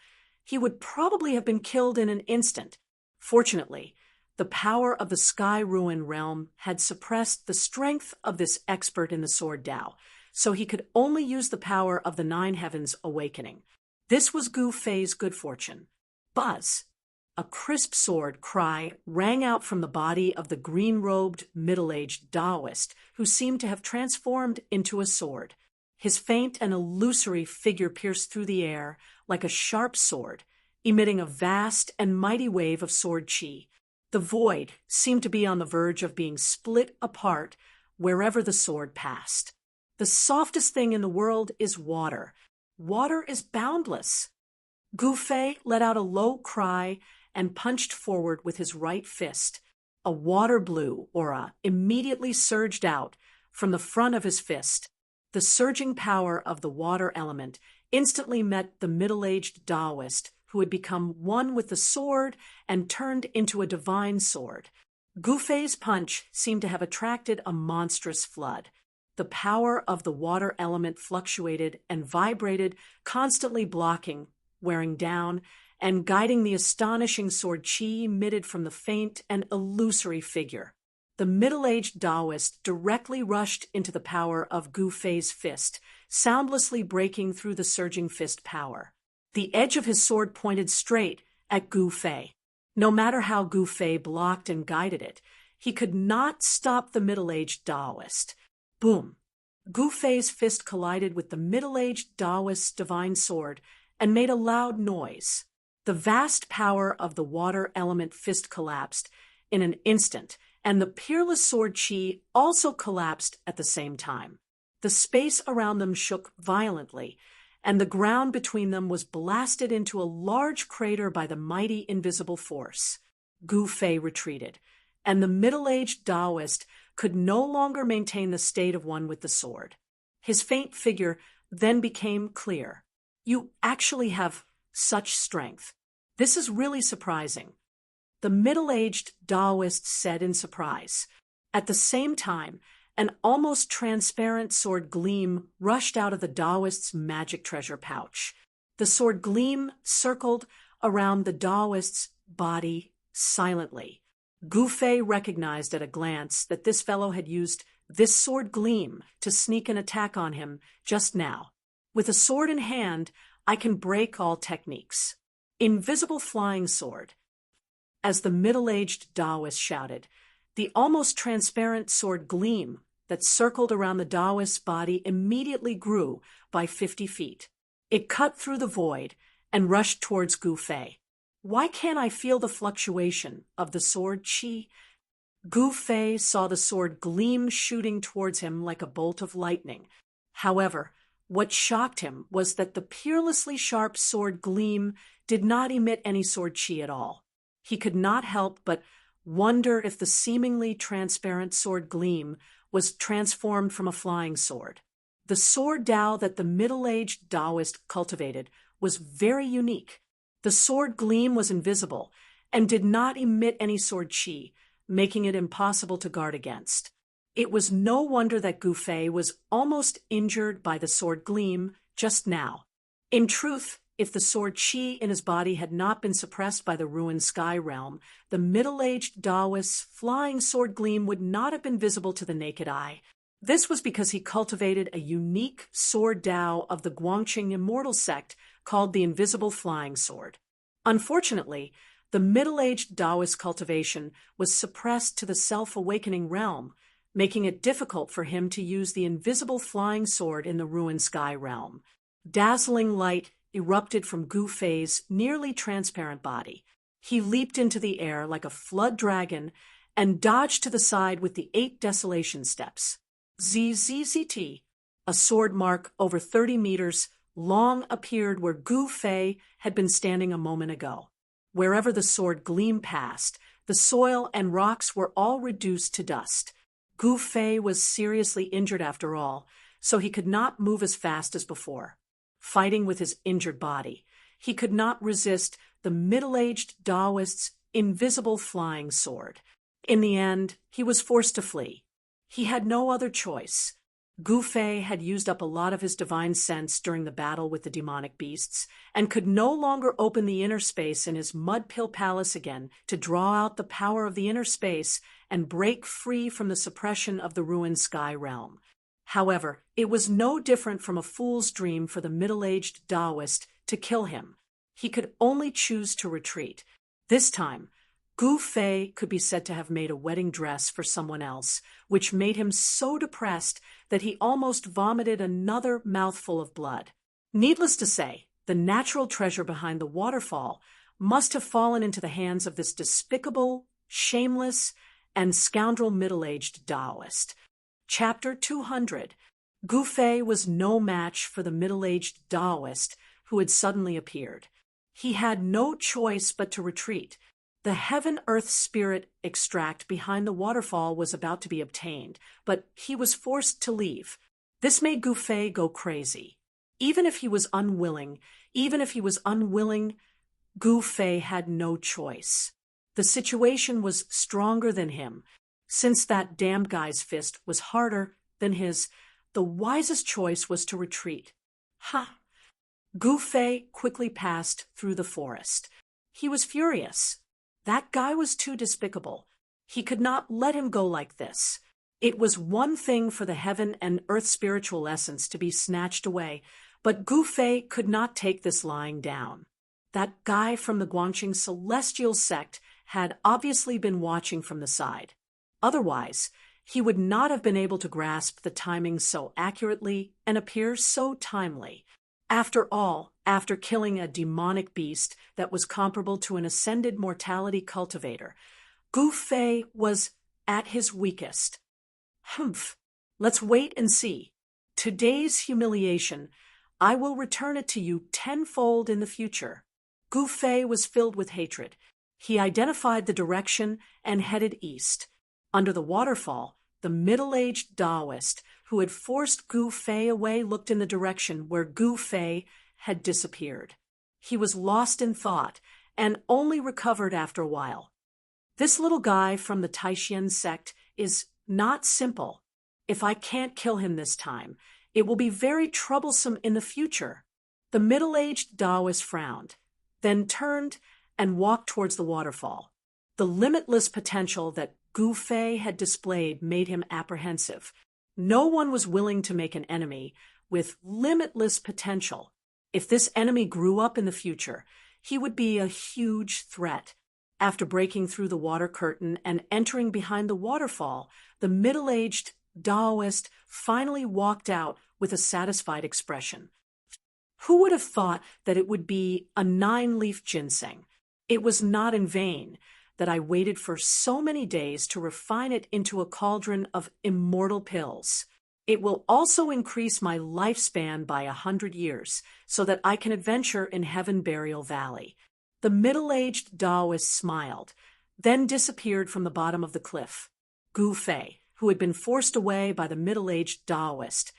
he would probably have been killed in an instant. Fortunately, the power of the Sky Ruin realm had suppressed the strength of this expert in the sword Dao, so he could only use the power of the Nine Heavens awakening. This was Gu Fei's good fortune. Buzz! A crisp sword cry rang out from the body of the green-robed, middle-aged Taoist, who seemed to have transformed into a sword. His faint and illusory figure pierced through the air like a sharp sword, emitting a vast and mighty wave of sword chi. The void seemed to be on the verge of being split apart wherever the sword passed. The softest thing in the world is water. Water is boundless. Gu Fei let out a low cry and punched forward with his right fist. A water blue aura immediately surged out from the front of his fist. The surging power of the water element instantly met the middle-aged Taoist, who had become one with the sword and turned into a divine sword. Gu Fei's punch seemed to have attracted a monstrous flood. The power of the water element fluctuated and vibrated, constantly blocking, wearing down, and guiding the astonishing sword chi emitted from the faint and illusory figure. The middle-aged Taoist directly rushed into the power of Gu Fei's fist, soundlessly breaking through the surging fist power. The edge of his sword pointed straight at Gu Fei. No matter how Gu Fei blocked and guided it, he could not stop the middle-aged Taoist. Boom! Gu Fei's fist collided with the middle-aged Taoist's divine sword and made a loud noise. The vast power of the water element fist collapsed in an instant, and the peerless sword chi also collapsed at the same time. The space around them shook violently, and the ground between them was blasted into a large crater by the mighty invisible force. Gu Fei retreated, and the middle-aged Taoist could no longer maintain the state of one with the sword. His faint figure then became clear. You actually have such strength. This is really surprising. The middle-aged Taoist said in surprise. At the same time, an almost transparent sword gleam rushed out of the Taoist's magic treasure pouch. The sword gleam circled around the Taoist's body silently. Gu Fei recognized at a glance that this fellow had used this sword gleam to sneak an attack on him just now. With a sword in hand, I can break all techniques. Invisible flying sword. As the middle-aged Taoist shouted, the almost transparent sword gleam that circled around the Taoist's body immediately grew by 50 feet. It cut through the void and rushed towards Gu Fei. Why can't I feel the fluctuation of the sword chi? Gu Fei saw the sword gleam shooting towards him like a bolt of lightning. However, what shocked him was that the peerlessly sharp sword gleam did not emit any sword chi at all. He could not help but wonder if the seemingly transparent sword gleam was transformed from a flying sword. The sword Dao that the middle-aged Taoist cultivated was very unique. The sword gleam was invisible and did not emit any sword chi, making it impossible to guard against. It was no wonder that Gu Fei was almost injured by the sword gleam just now. In truth, if the sword chi in his body had not been suppressed by the ruined sky realm, the middle-aged Taoist's flying sword gleam would not have been visible to the naked eye. This was because he cultivated a unique sword Dao of the Guangqing immortal sect called the Invisible Flying Sword. Unfortunately, the middle-aged Taoist cultivation was suppressed to the self-awakening realm, making it difficult for him to use the invisible flying sword in the ruined sky realm. Dazzling light erupted from Gu Fei's nearly transparent body. He leaped into the air like a flood dragon and dodged to the side with the 8 desolation steps. ZZZT, a sword mark over 30 meters long, appeared where Gu Fei had been standing a moment ago. Wherever the sword gleamed past, the soil and rocks were all reduced to dust. Gu Fei was seriously injured after all, so he could not move as fast as before. Fighting with his injured body, he could not resist the middle-aged Taoist's invisible flying sword. In the end, he was forced to flee. He had no other choice. Gu Fei had used up a lot of his divine sense during the battle with the demonic beasts, and could no longer open the inner space in his mud pill palace again to draw out the power of the inner space and break free from the suppression of the ruined sky realm. However, it was no different from a fool's dream for the middle-aged Taoist to kill him. He could only choose to retreat. This time, Gu Fei could be said to have made a wedding dress for someone else, which made him so depressed that he almost vomited another mouthful of blood. Needless to say, the natural treasure behind the waterfall must have fallen into the hands of this despicable, shameless, and scoundrel middle-aged Taoist. Chapter 200. Gu Fei was no match for the middle-aged Taoist who had suddenly appeared. He had no choice but to retreat. The heaven-earth spirit extract behind the waterfall was about to be obtained, but he was forced to leave. This made Gu Fei go crazy. Even if he was unwilling, Gu Fei had no choice. The situation was stronger than him. Since that damned guy's fist was harder than his, the wisest choice was to retreat. Ha! Gu Fei quickly passed through the forest. He was furious. That guy was too despicable. He could not let him go like this. It was one thing for the heaven and earth spiritual essence to be snatched away, but Gu Fei could not take this lying down. That guy from the Guangqing celestial sect had obviously been watching from the side. Otherwise, he would not have been able to grasp the timing so accurately and appear so timely. After all, after killing a demonic beast that was comparable to an ascended mortality cultivator, Gu Fei was at his weakest. Humph, let's wait and see. Today's humiliation, I will return it to you tenfold in the future. Gu Fei was filled with hatred. He identified the direction and headed east. Under the waterfall, the middle-aged Taoist who had forced Gu Fei away looked in the direction where Gu Fei had disappeared. He was lost in thought and only recovered after a while. This little guy from the Taishan sect is not simple. If I can't kill him this time, it will be very troublesome in the future. The middle-aged Taoist frowned, then turned and walked towards the waterfall. The limitless potential that Gu Fei had displayed made him apprehensive. No one was willing to make an enemy with limitless potential. If this enemy grew up in the future, he would be a huge threat. After breaking through the water curtain and entering behind the waterfall, the middle-aged Taoist finally walked out with a satisfied expression. Who would have thought that it would be a 9-leaf ginseng? It was not in vain that I waited for so many days to refine it into a cauldron of immortal pills. It will also increase my lifespan by 100 years, so that I can adventure in Heaven Burial Valley. The middle-aged Taoist smiled, then disappeared from the bottom of the cliff. Gu Fei, who had been forced away by the middle-aged Taoist,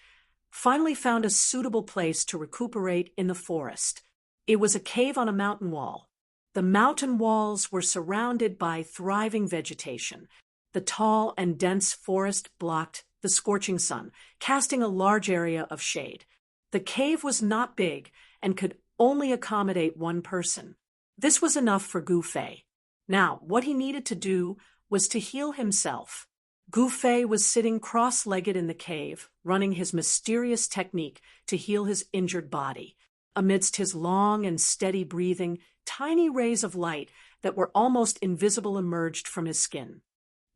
finally found a suitable place to recuperate in the forest. It was a cave on a mountain wall. The mountain walls were surrounded by thriving vegetation. The tall and dense forest blocked the scorching sun, casting a large area of shade. The cave was not big and could only accommodate one person. This was enough for Gu Fei. Now, what he needed to do was to heal himself. Gu Fei was sitting cross-legged in the cave, running his mysterious technique to heal his injured body. Amidst his long and steady breathing, tiny rays of light that were almost invisible emerged from his skin.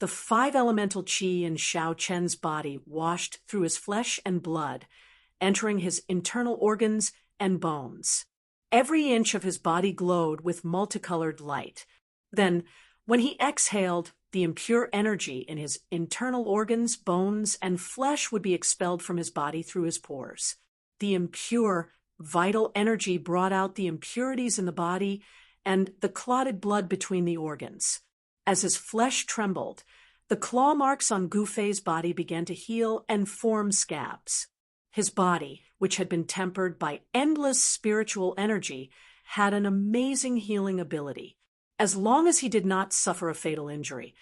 The 5 elemental qi in Xiao Chen's body washed through his flesh and blood, entering his internal organs and bones. Every inch of his body glowed with multicolored light. Then, when he exhaled, the impure energy in his internal organs, bones, and flesh would be expelled from his body through his pores. The impure, vital energy brought out the impurities in the body and the clotted blood between the organs. As his flesh trembled, the claw marks on Gu Fei's body began to heal and form scabs. His body, which had been tempered by endless spiritual energy, had an amazing healing ability. As long as he did not suffer a fatal injury,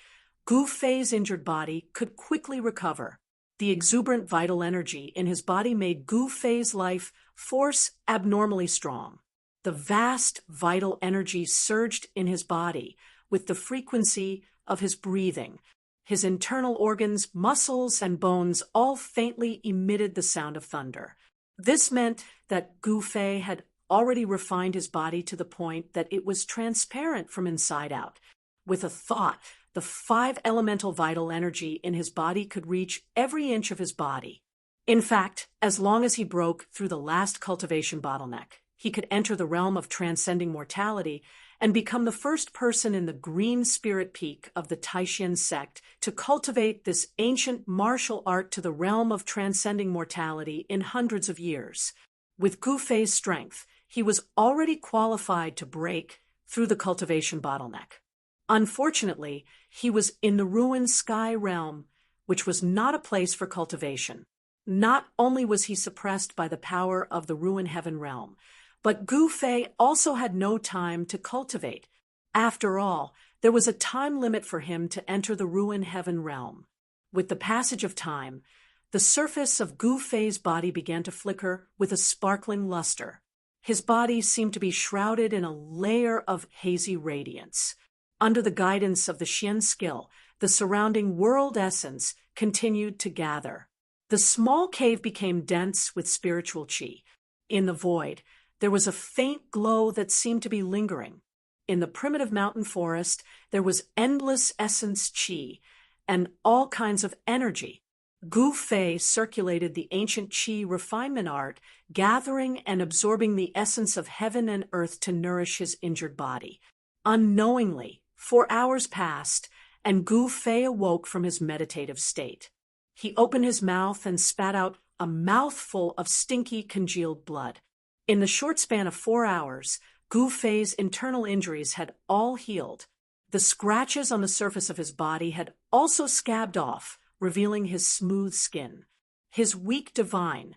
Gu Fei's injured body could quickly recover. The exuberant vital energy in his body made Gu Fei's life force abnormally strong. The vast vital energy surged in his body with the frequency of his breathing. His internal organs, muscles, and bones all faintly emitted the sound of thunder. This meant that Gu Fei had already refined his body to the point that it was transparent from inside out. With a thought, the 5 elemental vital energy in his body could reach every inch of his body. In fact, as long as he broke through the last cultivation bottleneck, he could enter the realm of transcending mortality and become the first person in the green spirit peak of the Taishan sect to cultivate this ancient martial art to the realm of transcending mortality in hundreds of years. With Gu Fei's strength, he was already qualified to break through the cultivation bottleneck. Unfortunately, he was in the ruined sky realm, which was not a place for cultivation. Not only was he suppressed by the power of the ruined heaven realm, but Gu Fei also had no time to cultivate. After all, there was a time limit for him to enter the ruined heaven realm. With the passage of time, the surface of Gu Fei's body began to flicker with a sparkling luster. His body seemed to be shrouded in a layer of hazy radiance. Under the guidance of the Xian skill, the surrounding world essence continued to gather. The small cave became dense with spiritual qi. In the void, there was a faint glow that seemed to be lingering. In the primitive mountain forest, there was endless essence qi and all kinds of energy. Gu Fei circulated the ancient qi refinement art, gathering and absorbing the essence of heaven and earth to nourish his injured body. Unknowingly, 4 hours passed, and Gu Fei awoke from his meditative state. He opened his mouth and spat out a mouthful of stinky, congealed blood. In the short span of 4 hours, Gu Fei's internal injuries had all healed. The scratches on the surface of his body had also scabbed off, revealing his smooth skin. His weak divine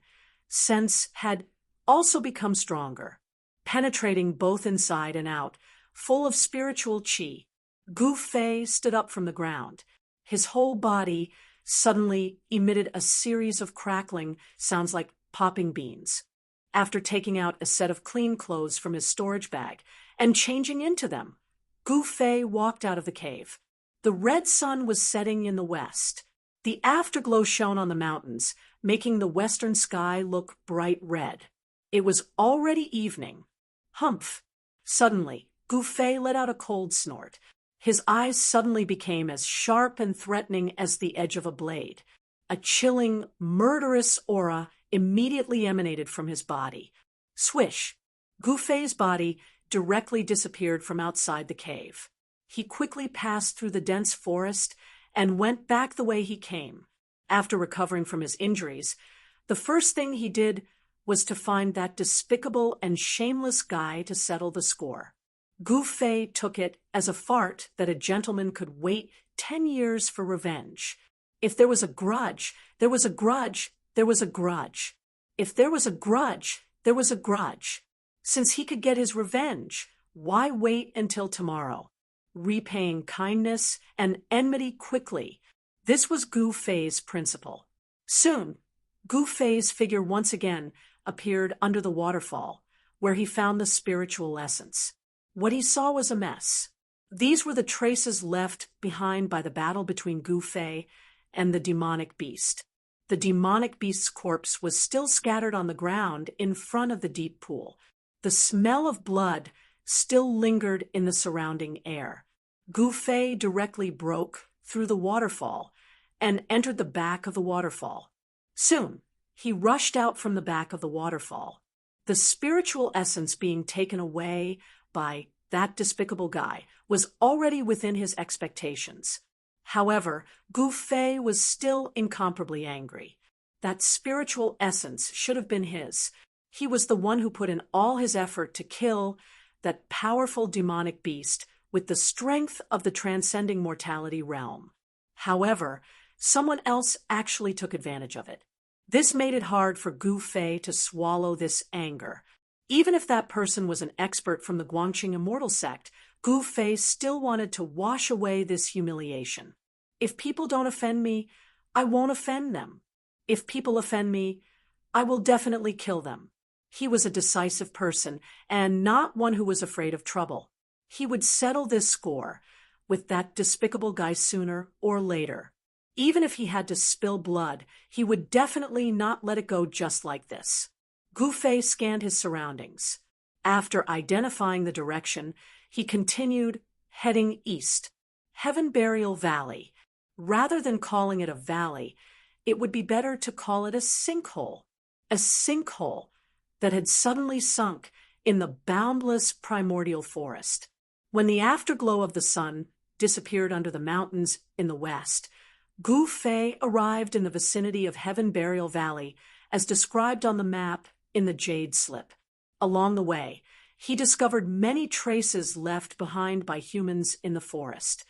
sense had also become stronger, penetrating both inside and out, full of spiritual qi. Gu Fei stood up from the ground. His whole body suddenly emitted a series of crackling sounds like popping beans. After taking out a set of clean clothes from his storage bag and changing into them, Gu Fei walked out of the cave. The red sun was setting in the west. The afterglow shone on the mountains, making the western sky look bright red. It was already evening. Humph! Suddenly, Gu Fei let out a cold snort. His eyes suddenly became as sharp and threatening as the edge of a blade. A chilling, murderous aura immediately emanated from his body. Swish! Gu Fei's body directly disappeared from outside the cave. He quickly passed through the dense forest and went back the way he came. After recovering from his injuries, the first thing he did was to find that despicable and shameless guy to settle the score. Gu Fei took it as a fart that a gentleman could wait 10 years for revenge. If there was a grudge, there was a grudge, there was a grudge. If there was a grudge, there was a grudge. Since he could get his revenge, why wait until tomorrow? Repaying kindness and enmity quickly. This was Gu Fei's principle. Soon, Gu Fei's figure once again appeared under the waterfall, where he found the spiritual essence. What he saw was a mess. These were the traces left behind by the battle between Gu Fei and the demonic beast. The demonic beast's corpse was still scattered on the ground in front of the deep pool. The smell of blood still lingered in the surrounding air. Gu Fei directly broke through the waterfall and entered the back of the waterfall. Soon, he rushed out from the back of the waterfall, the spiritual essence being taken away by that despicable guy was already within his expectations. However, Gu Fei was still incomparably angry. That spiritual essence should have been his. He was the one who put in all his effort to kill that powerful demonic beast with the strength of the transcending mortality realm. However, someone else actually took advantage of it. This made it hard for Gu Fei to swallow this anger. Even if that person was an expert from the Guangqing Immortal sect, Gu Fei still wanted to wash away this humiliation. If people don't offend me, I won't offend them. If people offend me, I will definitely kill them. He was a decisive person, and not one who was afraid of trouble. He would settle this score with that despicable guy sooner or later. Even if he had to spill blood, he would definitely not let it go just like this. Gu Fei scanned his surroundings. After identifying the direction, he continued, heading east. Heaven Burial Valley. Rather than calling it a valley, it would be better to call it a sinkhole. A sinkhole that had suddenly sunk in the boundless primordial forest. When the afterglow of the sun disappeared under the mountains in the west, Gu Fei arrived in the vicinity of Heaven Burial Valley as described on the map in the jade slip. Along the way, he discovered many traces left behind by humans in the forest.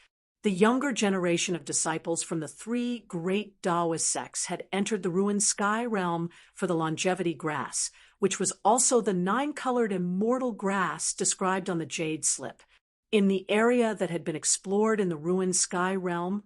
The younger generation of disciples from the three great Taoist sects had entered the ruined sky realm for the longevity grass, which was also the nine-colored immortal grass described on the jade slip. In the area that had been explored in the ruined sky realm,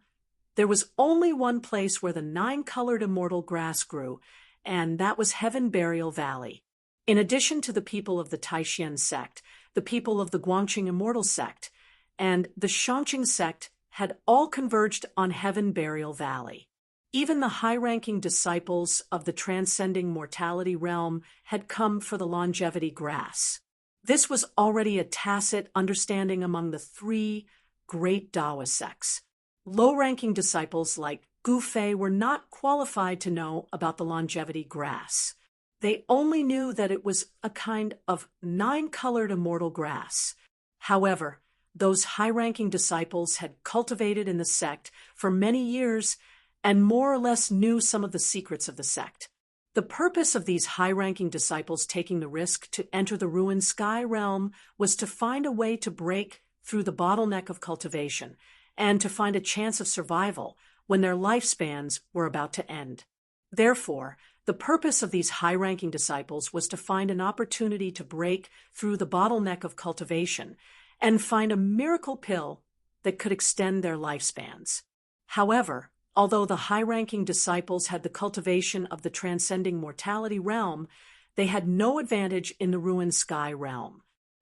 there was only one place where the nine-colored immortal grass grew, and that was Heaven Burial Valley. In addition to the people of the Taishan sect, the people of the Guangqing Immortal sect, and the Shangqing sect had all converged on Heaven Burial Valley. Even the high-ranking disciples of the transcending mortality realm had come for the longevity grass. This was already a tacit understanding among the three great Taoist sects. Low-ranking disciples like Gu Fei were not qualified to know about the longevity grass. They only knew that it was a kind of nine-colored immortal grass. However, those high-ranking disciples had cultivated in the sect for many years and more or less knew some of the secrets of the sect. The purpose of these high-ranking disciples taking the risk to enter the ruined sky realm was to find a way to break through the bottleneck of cultivation and to find a chance of survival when their lifespans were about to end. Therefore, the purpose of these high-ranking disciples was to find an opportunity to break through the bottleneck of cultivation and find a miracle pill that could extend their lifespans. However, although the high-ranking disciples had the cultivation of the transcending mortality realm, they had no advantage in the ruined sky realm.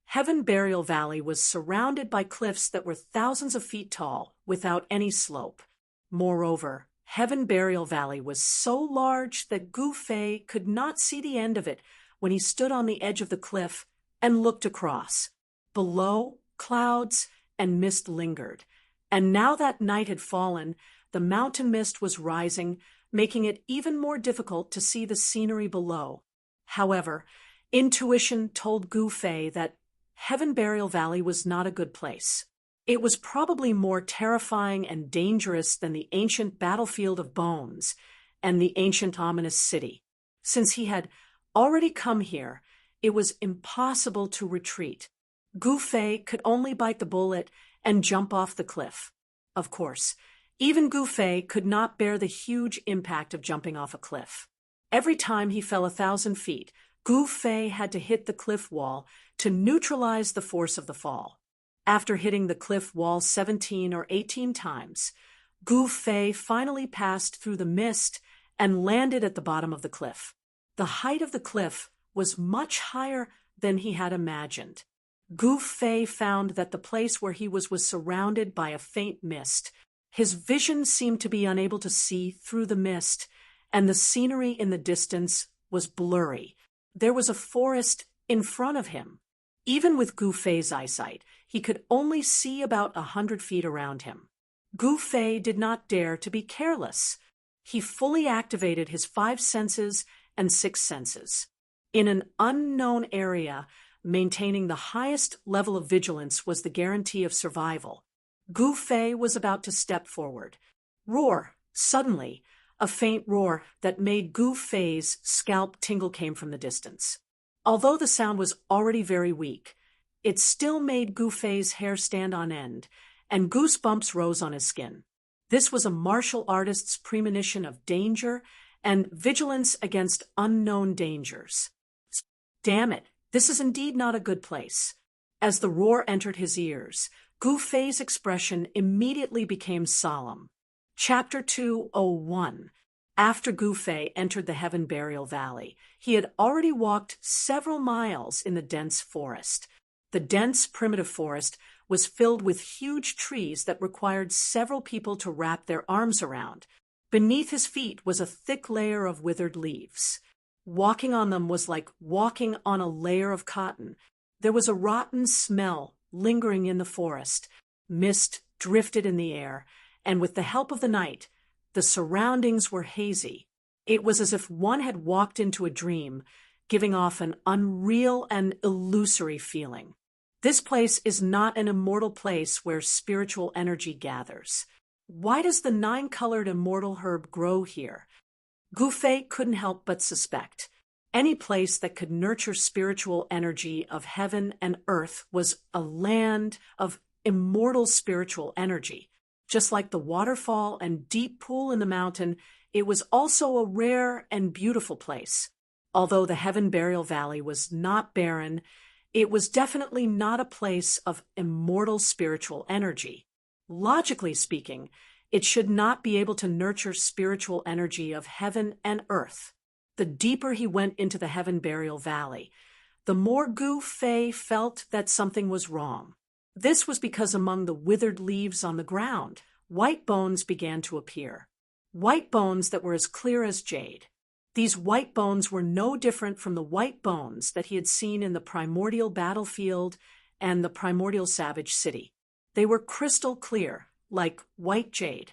Heaven Burial Valley was surrounded by cliffs that were thousands of feet tall without any slope. Moreover, Heaven Burial Valley was so large that Gu Fei could not see the end of it when he stood on the edge of the cliff and looked across. Below, clouds and mist lingered, and now that night had fallen, the mountain mist was rising, making it even more difficult to see the scenery below. However, intuition told Gu Fei that Heaven Burial Valley was not a good place. It was probably more terrifying and dangerous than the ancient battlefield of bones and the ancient ominous city. Since he had already come here, it was impossible to retreat. Gu Fei could only bite the bullet and jump off the cliff. Of course, even Gu Fei could not bear the huge impact of jumping off a cliff. Every time he fell 1,000 feet, Gu Fei had to hit the cliff wall to neutralize the force of the fall. After hitting the cliff wall 17 or 18 times, Gu Fei finally passed through the mist and landed at the bottom of the cliff. The height of the cliff was much higher than he had imagined. Gu Fei found that the place where he was surrounded by a faint mist, His vision seemed to be unable to see through the mist, and the scenery in the distance was blurry. There was a forest in front of him. Even with Gu Fei's eyesight, he could only see about 100 feet around him. Gu Fei did not dare to be careless. He fully activated his 5 senses and 6 senses. In an unknown area, maintaining the highest level of vigilance was the guarantee of survival. Gu Fei was about to step forward. Roar! Suddenly, a faint roar that made Gu Fei's scalp tingle came from the distance. Although the sound was already very weak, it still made Gu Fei's hair stand on end, and goosebumps rose on his skin. This was a martial artist's premonition of danger and vigilance against unknown dangers. Damn it, this is indeed not a good place. As the roar entered his ears, Gu Fei's expression immediately became solemn. Chapter 201. After Gu Fei entered the Heaven Burial Valley, he had already walked several miles in the dense forest. The dense, primitive forest was filled with huge trees that required several people to wrap their arms around. Beneath his feet was a thick layer of withered leaves. Walking on them was like walking on a layer of cotton. There was a rotten smell lingering in the forest. Mist drifted in the air, and with the help of the night, the surroundings were hazy. It was as if one had walked into a dream, giving off an unreal and illusory feeling. This place is not an immortal place where spiritual energy gathers. Why does the 9-colored immortal herb grow here? Gu Fei couldn't help but suspect. Any place that could nurture spiritual energy of heaven and earth was a land of immortal spiritual energy. Just like the waterfall and deep pool in the mountain, it was also a rare and beautiful place. Although the Heaven Burial Valley was not barren, it was definitely not a place of immortal spiritual energy. Logically speaking, it should not be able to nurture spiritual energy of heaven and earth. The deeper he went into the Heaven Burial Valley, the more Gu Fei felt that something was wrong. This was because among the withered leaves on the ground, white bones began to appear. White bones that were as clear as jade. These white bones were no different from the white bones that he had seen in the primordial battlefield and the primordial savage city. They were crystal clear, like white jade.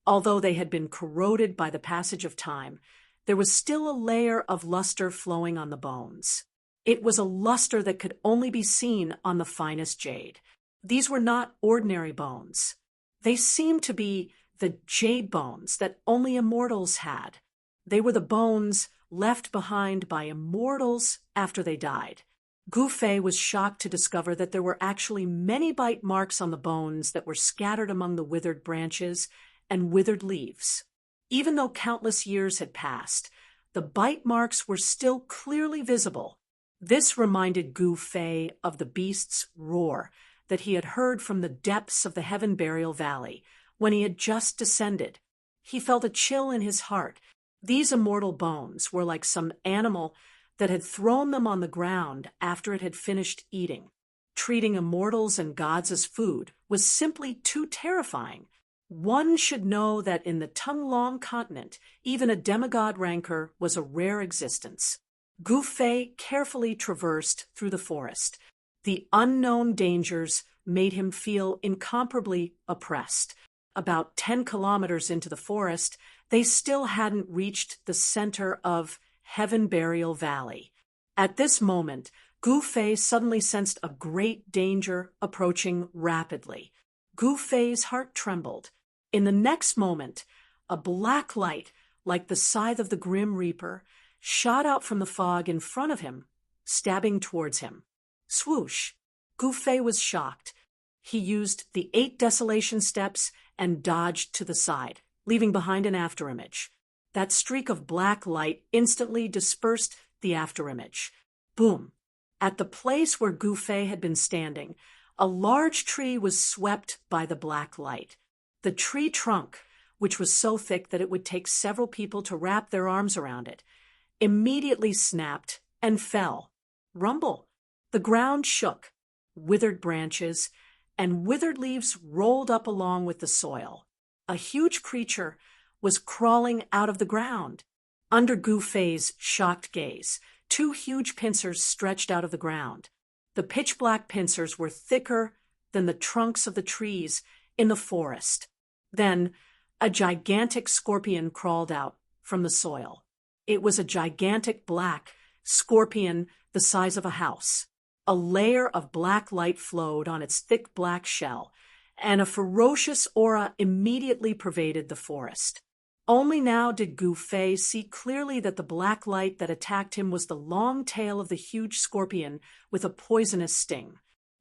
Although they had been corroded by the passage of time, there was still a layer of luster flowing on the bones. It was a luster that could only be seen on the finest jade. These were not ordinary bones. They seemed to be the jade bones that only immortals had. They were the bones left behind by immortals after they died. Gu Fei was shocked to discover that there were actually many bite marks on the bones that were scattered among the withered branches and withered leaves. Even though countless years had passed, the bite marks were still clearly visible. This reminded Gu Fei of the beast's roar that he had heard from the depths of the Heaven Burial Valley when he had just descended. He felt a chill in his heart. These immortal bones were like some animal that had thrown them on the ground after it had finished eating. Treating immortals and gods as food was simply too terrifying. One should know that in the Tonglong continent, even a demigod rancor was a rare existence. Gu Fei carefully traversed through the forest. The unknown dangers made him feel incomparably oppressed. About 10 kilometers into the forest, they still hadn't reached the center of Heaven Burial Valley. At this moment, Gu Fei suddenly sensed a great danger approaching rapidly. Gu Fei's heart trembled. In the next moment, a black light, like the scythe of the Grim Reaper, shot out from the fog in front of him, stabbing towards him. Swoosh! Gu Fei was shocked. He used the 8 desolation steps and dodged to the side, leaving behind an afterimage. That streak of black light instantly dispersed the afterimage. Boom! At the place where Gu Fei had been standing, a large tree was swept by the black light. The tree trunk, which was so thick that it would take several people to wrap their arms around it, immediately snapped and fell. Rumble! The ground shook. Withered branches and withered leaves rolled up along with the soil. A huge creature was crawling out of the ground. Under Gu Fei's shocked gaze, two huge pincers stretched out of the ground. The pitch-black pincers were thicker than the trunks of the trees in the forest. Then, a gigantic scorpion crawled out from the soil. It was a gigantic black scorpion the size of a house. A layer of black light flowed on its thick black shell, and a ferocious aura immediately pervaded the forest. Only now did Gu Fei see clearly that the black light that attacked him was the long tail of the huge scorpion with a poisonous sting.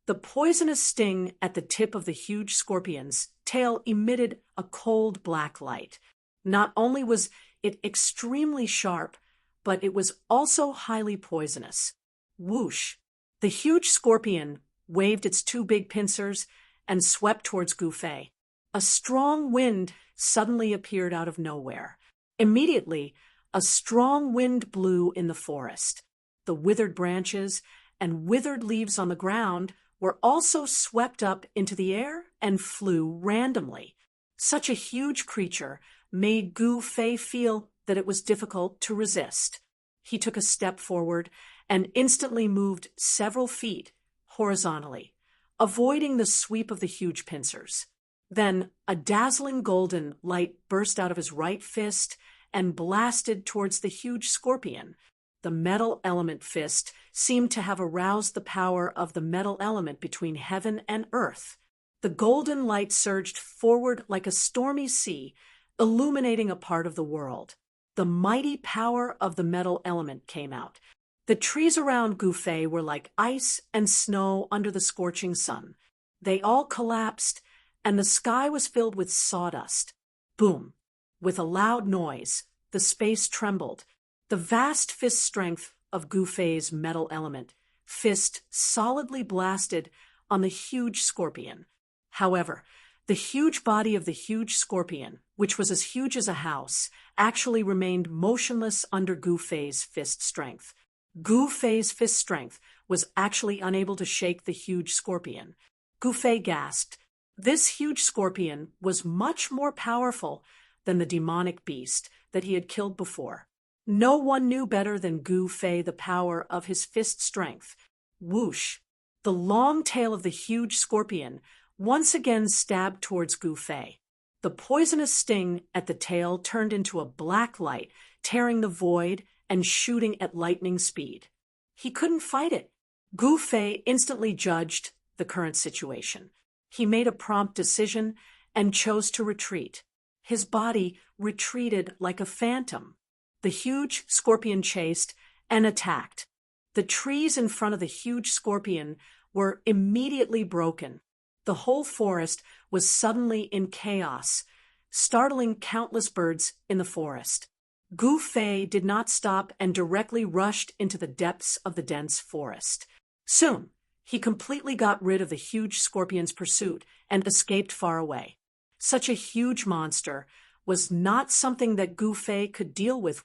The poisonous sting at the tip of the huge scorpion's tail emitted a cold black light. Not only was it extremely sharp, but it was also highly poisonous. Whoosh! The huge scorpion waved its two big pincers and swept towards Gu Fei. A strong wind suddenly appeared out of nowhere. Immediately, a strong wind blew in the forest. The withered branches and withered leaves on the ground were also swept up into the air and flew randomly. Such a huge creature made Gu Fei feel that it was difficult to resist. He took a step forward and instantly moved several feet horizontally, avoiding the sweep of the huge pincers. Then a dazzling golden light burst out of his right fist and blasted towards the huge scorpion. The metal element fist seemed to have aroused the power of the metal element between heaven and earth. The golden light surged forward like a stormy sea, illuminating a part of the world. The mighty power of the metal element came out. The trees around Gu Fei were like ice and snow under the scorching sun. They all collapsed, and the sky was filled with sawdust. Boom! With a loud noise, the space trembled. The vast fist strength of Gu Fei's metal element fist solidly blasted on the huge scorpion. However, the huge body of the huge scorpion, which was as huge as a house, actually remained motionless under Gu Fei's fist strength. Gu Fei's fist strength was actually unable to shake the huge scorpion. Gu Fei gasped. This huge scorpion was much more powerful than the demonic beast that he had killed before. No one knew better than Gu Fei the power of his fist strength. Whoosh! The long tail of the huge scorpion once again stabbed towards Gu Fei. The poisonous sting at the tail turned into a black light, tearing the void and shooting at lightning speed. He couldn't fight it. Gu Fei instantly judged the current situation. He made a prompt decision and chose to retreat. His body retreated like a phantom. The huge scorpion chased and attacked. The trees in front of the huge scorpion were immediately broken. The whole forest was suddenly in chaos, startling countless birds in the forest. Gu Fei did not stop and directly rushed into the depths of the dense forest. Soon, he completely got rid of the huge scorpion's pursuit and escaped far away. Such a huge monster was not something that Gu Fei could deal with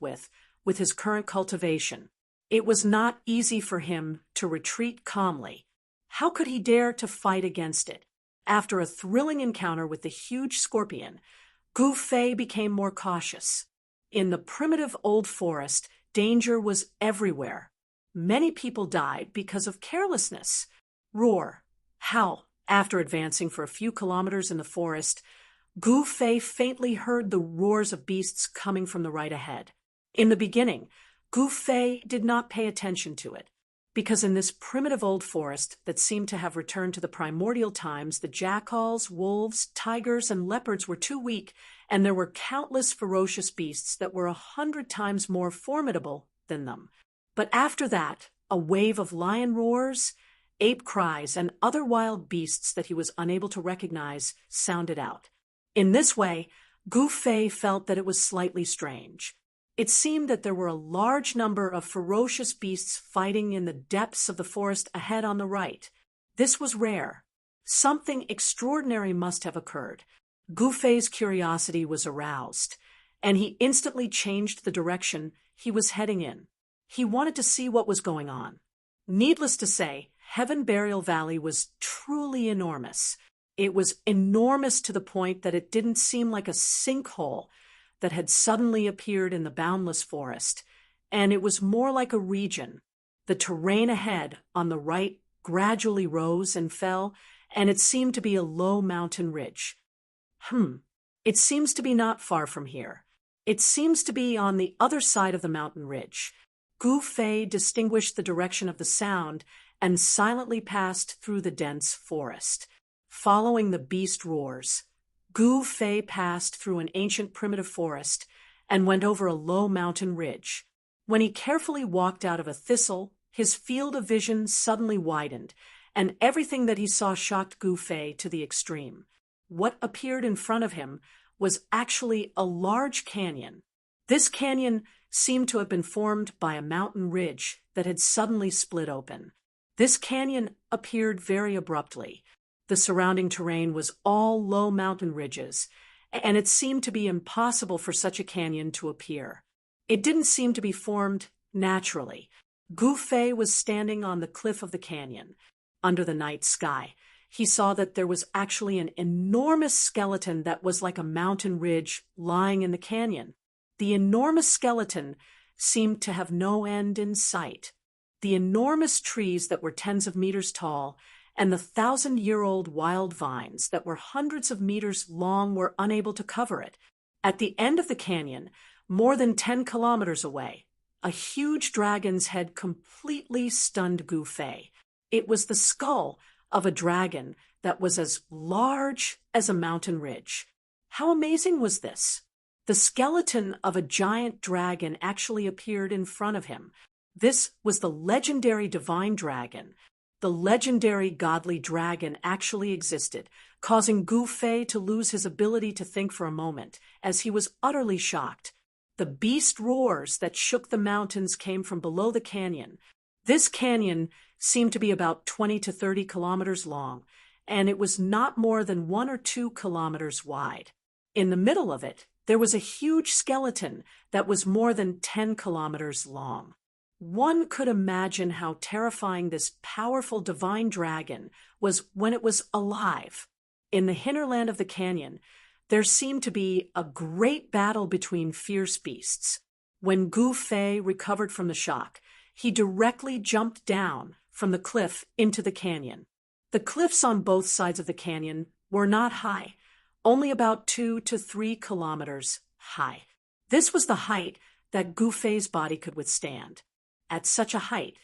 his current cultivation. It was not easy for him to retreat calmly. How could he dare to fight against it? After a thrilling encounter with the huge scorpion, Gu Fei became more cautious. In the primitive old forest, danger was everywhere. Many people died because of carelessness. Roar, howl. After advancing for a few kilometers in the forest, Gu Fei faintly heard the roars of beasts coming from the right ahead. In the beginning, Gu Fei did not pay attention to it, because in this primitive old forest that seemed to have returned to the primordial times, the jackals, wolves, tigers, and leopards were too weak, and there were countless ferocious beasts that were 100 times more formidable than them. But after that, a wave of lion roars, ape cries, and other wild beasts that he was unable to recognize sounded out. In this way, Gu Fei felt that it was slightly strange. It seemed that there were a large number of ferocious beasts fighting in the depths of the forest ahead on the right. This was rare. Something extraordinary must have occurred. Gu Fei's curiosity was aroused, and he instantly changed the direction he was heading in. He wanted to see what was going on. Needless to say, Heaven Burial Valley was truly enormous. It was enormous to the point that it didn't seem like a sinkhole that had suddenly appeared in the boundless forest, and it was more like a region. The terrain ahead, on the right, gradually rose and fell, and it seemed to be a low mountain ridge. It seems to be not far from here. It seems to be on the other side of the mountain ridge. Gu Fei distinguished the direction of the sound and silently passed through the dense forest. Following the beast roars, Gu Fei passed through an ancient primitive forest and went over a low mountain ridge. When he carefully walked out of a thistle, his field of vision suddenly widened, and everything that he saw shocked Gu Fei to the extreme. What appeared in front of him was actually a large canyon. This canyon seemed to have been formed by a mountain ridge that had suddenly split open. This canyon appeared very abruptly. The surrounding terrain was all low mountain ridges, and it seemed to be impossible for such a canyon to appear. It didn't seem to be formed naturally. Gu Fei was standing on the cliff of the canyon. Under the night sky, he saw that there was actually an enormous skeleton that was like a mountain ridge lying in the canyon. The enormous skeleton seemed to have no end in sight. The enormous trees that were tens of meters tall and the 1,000-year-old wild vines that were hundreds of meters long were unable to cover it. At the end of the canyon, more than 10 kilometers away, a huge dragon's head completely stunned Gu Fei. It was the skull of a dragon that was as large as a mountain ridge. How amazing was this? The skeleton of a giant dragon actually appeared in front of him. This was the legendary divine dragon. The legendary godly dragon actually existed, causing Gu Fei to lose his ability to think for a moment, as he was utterly shocked. The beast roars that shook the mountains came from below the canyon. This canyon seemed to be about 20 to 30 kilometers long, and it was not more than 1 or 2 kilometers wide. In the middle of it, there was a huge skeleton that was more than 10 kilometers long. One could imagine how terrifying this powerful divine dragon was when it was alive. In the hinterland of the canyon, there seemed to be a great battle between fierce beasts. When Gu Fei recovered from the shock, he directly jumped down from the cliff into the canyon. The cliffs on both sides of the canyon were not high, only about 2 to 3 kilometers high. This was the height that Gu Fei's body could withstand. At such a height,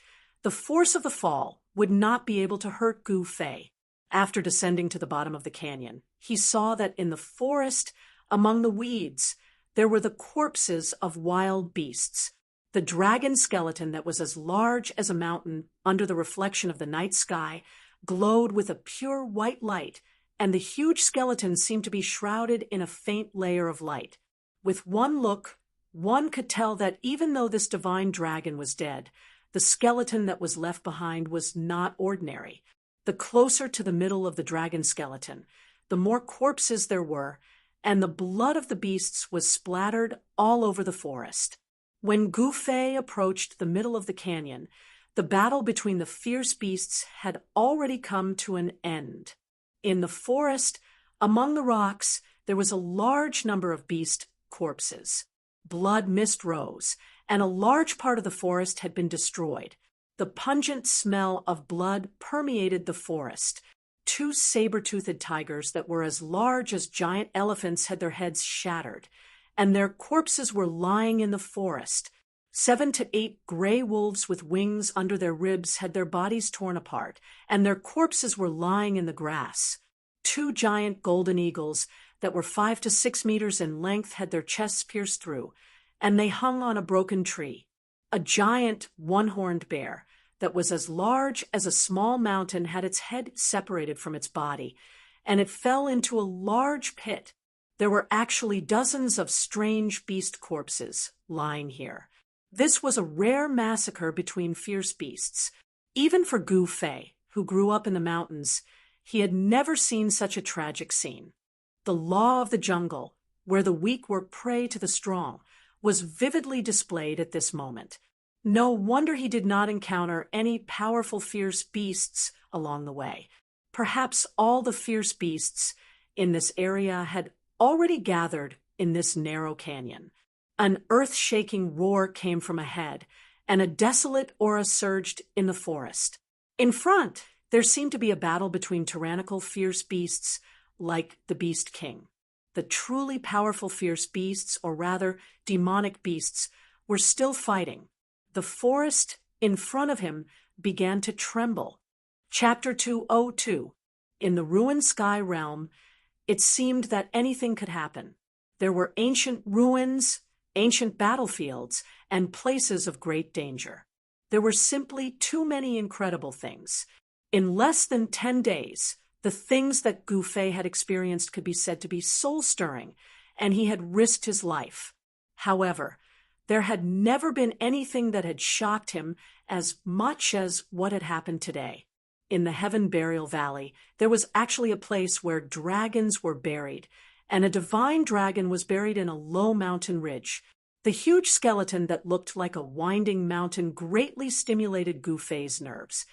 the force of the fall would not be able to hurt Gu Fei. After descending to the bottom of the canyon, he saw that in the forest, among the weeds, there were the corpses of wild beasts. The dragon skeleton that was as large as a mountain under the reflection of the night sky glowed with a pure white light, and the huge skeleton seemed to be shrouded in a faint layer of light. With one look, one could tell that even though this divine dragon was dead, the skeleton that was left behind was not ordinary. The closer to the middle of the dragon skeleton, the more corpses there were, and the blood of the beasts was splattered all over the forest. When Gu Fei approached the middle of the canyon, the battle between the fierce beasts had already come to an end. In the forest, among the rocks, there was a large number of beast corpses. Blood mist rose, and a large part of the forest had been destroyed. The pungent smell of blood permeated the forest. 2 saber-toothed tigers that were as large as giant elephants had their heads shattered, and their corpses were lying in the forest. 7 to 8 gray wolves with wings under their ribs had their bodies torn apart, and their corpses were lying in the grass. 2 giant golden eagles that were 5 to 6 meters in length had their chests pierced through, and they hung on a broken tree. A giant one-horned bear that was as large as a small mountain had its head separated from its body, and it fell into a large pit. There were actually dozens of strange beast corpses lying here. This was a rare massacre between fierce beasts. Even for Gu Fei, who grew up in the mountains, he had never seen such a tragic scene. The law of the jungle, where the weak were prey to the strong, was vividly displayed at this moment. No wonder he did not encounter any powerful fierce beasts along the way. Perhaps all the fierce beasts in this area had already gathered in this narrow canyon. An earth-shaking roar came from ahead, and a desolate aura surged in the forest. In front, there seemed to be a battle between tyrannical fierce beasts like the Beast King. The truly powerful fierce beasts, or rather demonic beasts, were still fighting. The forest in front of him began to tremble. Chapter 202. In the ruined sky realm, it seemed that anything could happen. There were ancient ruins, ancient battlefields, and places of great danger. There were simply too many incredible things. In less than 10 days, the things that Gu Fei had experienced could be said to be soul-stirring, and he had risked his life. However, there had never been anything that had shocked him as much as what had happened today. In the Heaven Burial Valley, there was actually a place where dragons were buried, and a divine dragon was buried in a low mountain ridge. The huge skeleton that looked like a winding mountain greatly stimulated Gu Fei's nerves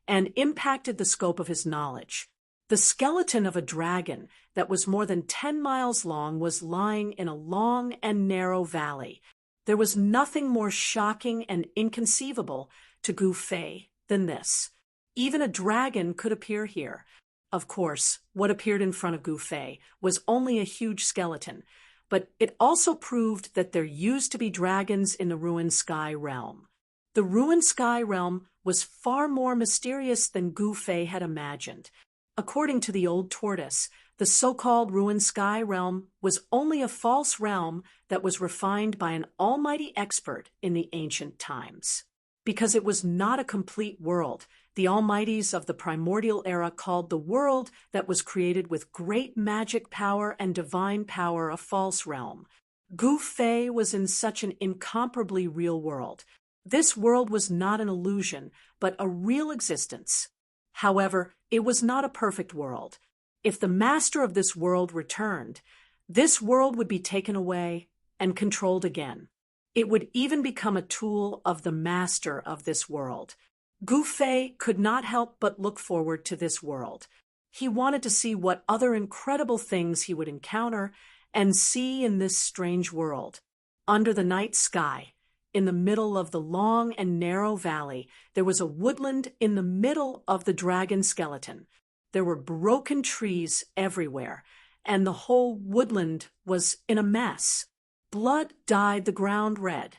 and impacted the scope of his knowledge. The skeleton of a dragon that was more than 10 miles long was lying in a long and narrow valley. There was nothing more shocking and inconceivable to Gu Fei than this. Even a dragon could appear here. Of course, what appeared in front of Gu Fei was only a huge skeleton, but it also proved that there used to be dragons in the ruined sky realm. The ruined sky realm was far more mysterious than Gu Fei had imagined. According to the old tortoise, the so-called ruined sky realm was only a false realm that was refined by an almighty expert in the ancient times. Because it was not a complete world, the almighties of the primordial era called the world that was created with great magic power and divine power a false realm. Gu Fei was in such an incomparably real world. This world was not an illusion, but a real existence. However, it was not a perfect world. If the master of this world returned, this world would be taken away and controlled again. It would even become a tool of the master of this world. Gu Fei could not help but look forward to this world. He wanted to see what other incredible things he would encounter and see in this strange world. Under the night sky, in the middle of the long and narrow valley, there was a woodland in the middle of the dragon skeleton. There were broken trees everywhere, and the whole woodland was in a mess. Blood dyed the ground red.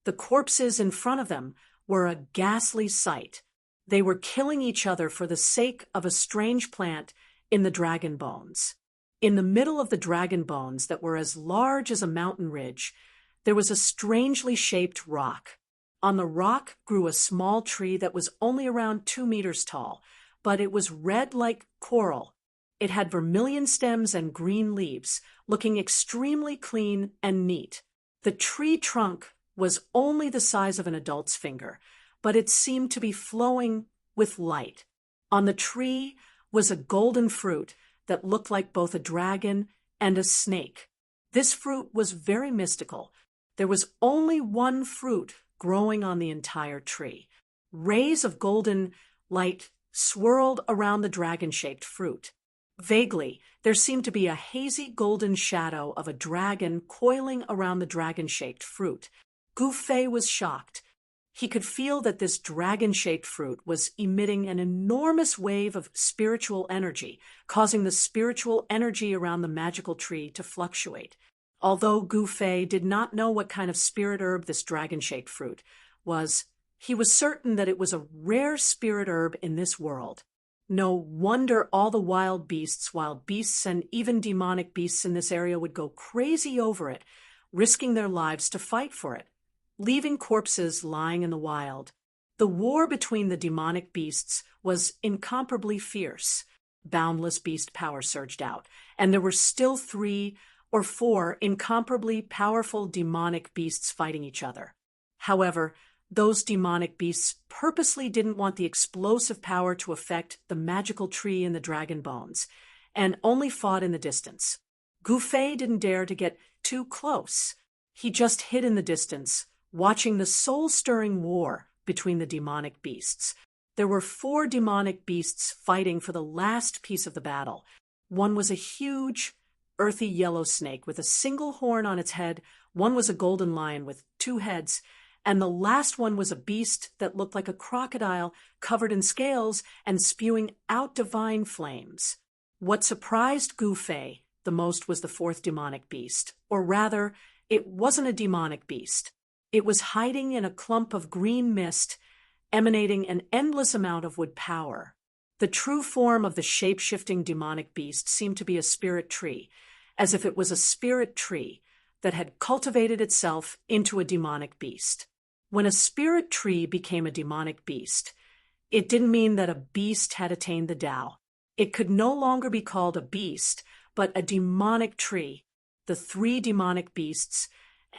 The corpses in front of them were a ghastly sight. They were killing each other for the sake of a strange plant in the dragon bones. In the middle of the dragon bones that were as large as a mountain ridge, there was a strangely shaped rock. On the rock grew a small tree that was only around 2 meters tall, but it was red like coral. It had vermilion stems and green leaves, looking extremely clean and neat. The tree trunk was only the size of an adult's finger, but it seemed to be flowing with light. On the tree was a golden fruit that looked like both a dragon and a snake. This fruit was very mystical. There was only one fruit growing on the entire tree. Rays of golden light swirled around the dragon-shaped fruit. Vaguely, there seemed to be a hazy golden shadow of a dragon coiling around the dragon-shaped fruit. Gu Fei was shocked. He could feel that this dragon-shaped fruit was emitting an enormous wave of spiritual energy, causing the spiritual energy around the magical tree to fluctuate. Although Gu Fei did not know what kind of spirit herb this dragon-shaped fruit was, he was certain that it was a rare spirit herb in this world. No wonder all the wild beasts, and even demonic beasts in this area would go crazy over it, risking their lives to fight for it, leaving corpses lying in the wild. The war between the demonic beasts was incomparably fierce. Boundless beast power surged out, and there were still 3 or 4 incomparably powerful demonic beasts fighting each other. However, those demonic beasts purposely didn't want the explosive power to affect the magical tree in the dragon bones, and only fought in the distance. Gu Fei didn't dare to get too close. He just hid in the distance, watching the soul-stirring war between the demonic beasts. There were 4 demonic beasts fighting for the last piece of the battle. One was a huge, earthy yellow snake with a single horn on its head, one was a golden lion with 2 heads, and the last one was a beast that looked like a crocodile covered in scales and spewing out divine flames. What surprised Gu Fei the most was the 4th demonic beast, or rather, it wasn't a demonic beast. It was hiding in a clump of green mist, emanating an endless amount of wood power. The true form of the shape-shifting demonic beast seemed to be a spirit tree, as if it was a spirit tree that had cultivated itself into a demonic beast. When a spirit tree became a demonic beast, it didn't mean that a beast had attained the Tao. It could no longer be called a beast, but a demonic tree. The 3 demonic beasts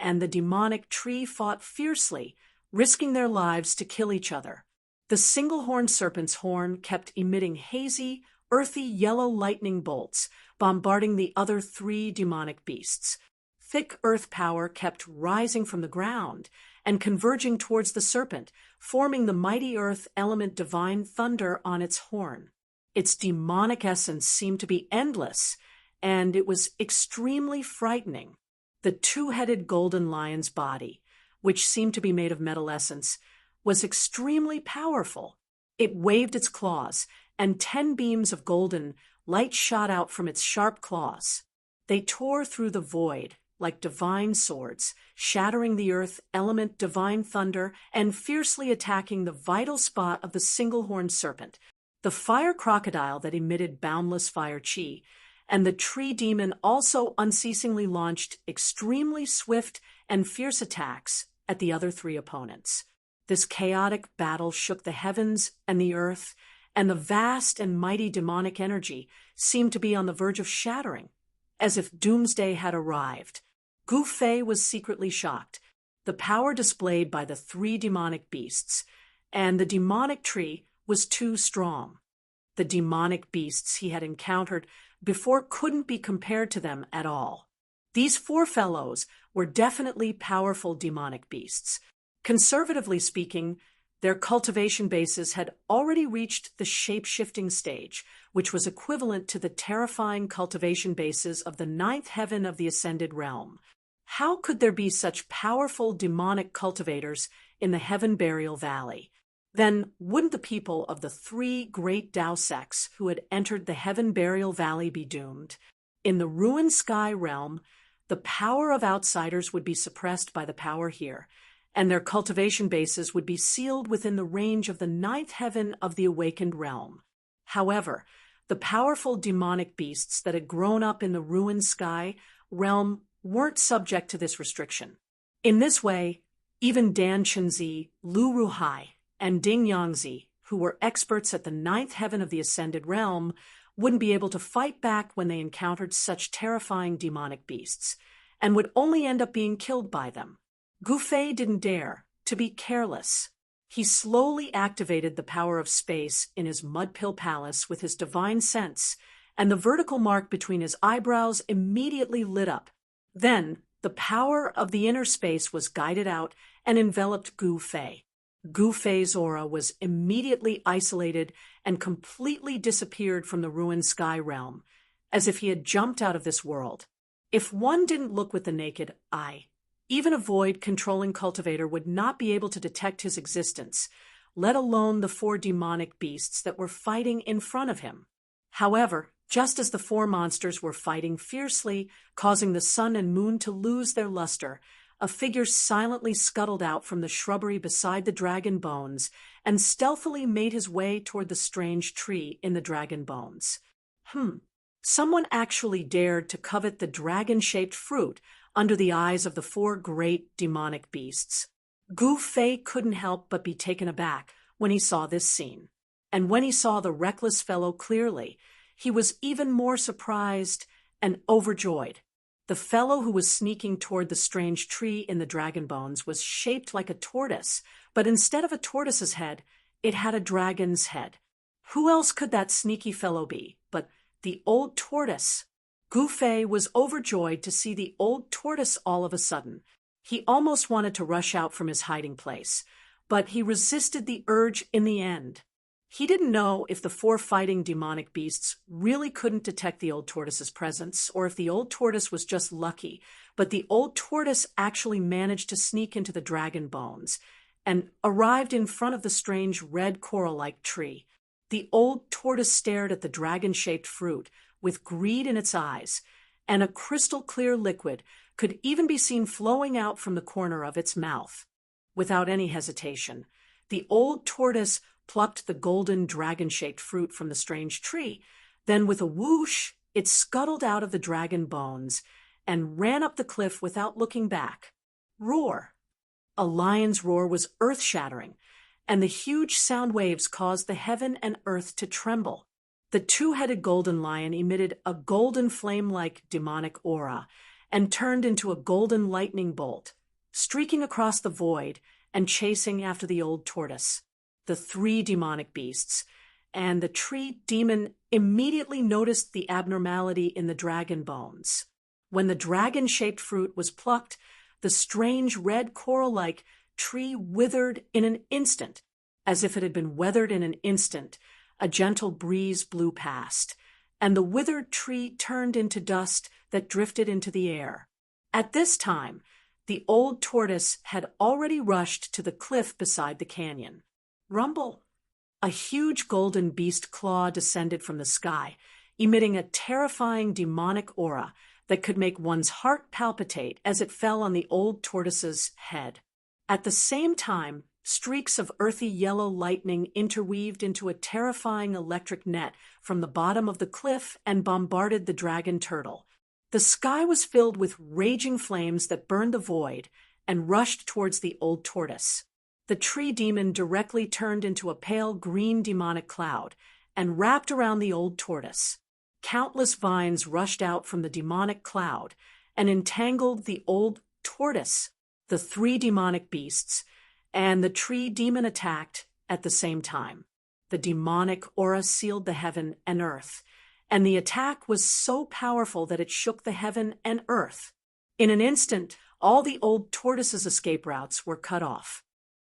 and the demonic tree fought fiercely, risking their lives to kill each other. The single-horned serpent's horn kept emitting hazy, earthy yellow lightning bolts, bombarding the other 3 demonic beasts. Thick earth power kept rising from the ground and converging towards the serpent, forming the mighty earth element divine thunder on its horn. Its demonic essence seemed to be endless, and it was extremely frightening. The 2-headed golden lion's body, which seemed to be made of metal essence, was extremely powerful. It waved its claws, and 10 beams of golden light shot out from its sharp claws. They tore through the void like divine swords, shattering the earth element divine thunder and fiercely attacking the vital spot of the single-horned serpent, the fire crocodile that emitted boundless fire chi, and the tree demon also unceasingly launched extremely swift and fierce attacks at the other 3 opponents. This chaotic battle shook the heavens and the earth, and the vast and mighty demonic energy seemed to be on the verge of shattering, as if doomsday had arrived. Gu Fei was secretly shocked. The power displayed by the 3 demonic beasts and the demonic tree was too strong. The demonic beasts he had encountered before couldn't be compared to them at all. These 4 fellows were definitely powerful demonic beasts. Conservatively speaking, their cultivation bases had already reached the shape-shifting stage, which was equivalent to the terrifying cultivation bases of the 9th heaven of the ascended realm. How could there be such powerful demonic cultivators in the Heaven Burial Valley? Then wouldn't the people of the 3 great Tao sects who had entered the Heaven Burial Valley be doomed? In the ruined sky realm, the power of outsiders would be suppressed by the power here, and their cultivation bases would be sealed within the range of the 9th heaven of the awakened realm. However, the powerful demonic beasts that had grown up in the ruined sky realm weren't subject to this restriction. In this way, even Dan Chenzi, Lu Ruhai, and Ding Yangzi, who were experts at the 9th heaven of the ascended realm, wouldn't be able to fight back when they encountered such terrifying demonic beasts, and would only end up being killed by them. Gu Fei didn't dare to be careless. He slowly activated the power of space in his mud-pill palace with his divine sense, and the vertical mark between his eyebrows immediately lit up. Then, the power of the inner space was guided out and enveloped Gu Fei. Gu Fei's aura was immediately isolated and completely disappeared from the ruined sky realm, as if he had jumped out of this world. If one didn't look with the naked eye, even a void-controlling cultivator would not be able to detect his existence, let alone the 4 demonic beasts that were fighting in front of him. However, just as the 4 monsters were fighting fiercely, causing the sun and moon to lose their luster, a figure silently scuttled out from the shrubbery beside the dragon bones and stealthily made his way toward the strange tree in the dragon bones. Someone actually dared to covet the dragon-shaped fruit under the eyes of the 4 great demonic beasts. Gu Fei couldn't help but be taken aback when he saw this scene. And when he saw the reckless fellow clearly, he was even more surprised and overjoyed. The fellow who was sneaking toward the strange tree in the dragon bones was shaped like a tortoise, but instead of a tortoise's head, it had a dragon's head. Who else could that sneaky fellow be but the old tortoise? Gu Fei was overjoyed to see the old tortoise all of a sudden. He almost wanted to rush out from his hiding place, but he resisted the urge in the end. He didn't know if the four fighting demonic beasts really couldn't detect the old tortoise's presence, or if the old tortoise was just lucky, but the old tortoise actually managed to sneak into the dragon bones and arrived in front of the strange red coral-like tree. The old tortoise stared at the dragon-shaped fruit with greed in its eyes, and a crystal-clear liquid could even be seen flowing out from the corner of its mouth. Without any hesitation, the old tortoise plucked the golden dragon-shaped fruit from the strange tree. Then with a whoosh, it scuttled out of the dragon bones and ran up the cliff without looking back. Roar! A lion's roar was earth-shattering, and the huge sound waves caused the heaven and earth to tremble. The two-headed golden lion emitted a golden flame-like demonic aura and turned into a golden lightning bolt, streaking across the void and chasing after the old tortoise. The three demonic beasts and the tree demon immediately noticed the abnormality in the dragon bones. When the dragon-shaped fruit was plucked, the strange red coral-like tree withered in an instant. As if it had been weathered in an instant, a gentle breeze blew past, and the withered tree turned into dust that drifted into the air. At this time, the old tortoise had already rushed to the cliff beside the canyon. Rumble! A huge golden beast claw descended from the sky, emitting a terrifying demonic aura that could make one's heart palpitate as it fell on the old tortoise's head. At the same time, streaks of earthy yellow lightning interweaved into a terrifying electric net from the bottom of the cliff and bombarded the dragon turtle. The sky was filled with raging flames that burned the void and rushed towards the old tortoise. The tree demon directly turned into a pale green demonic cloud and wrapped around the old tortoise. Countless vines rushed out from the demonic cloud and entangled the old tortoise. The three demonic beasts and the tree demon attacked at the same time. The demonic aura sealed the heaven and earth, and the attack was so powerful that it shook the heaven and earth. In an instant, all the old tortoise's escape routes were cut off.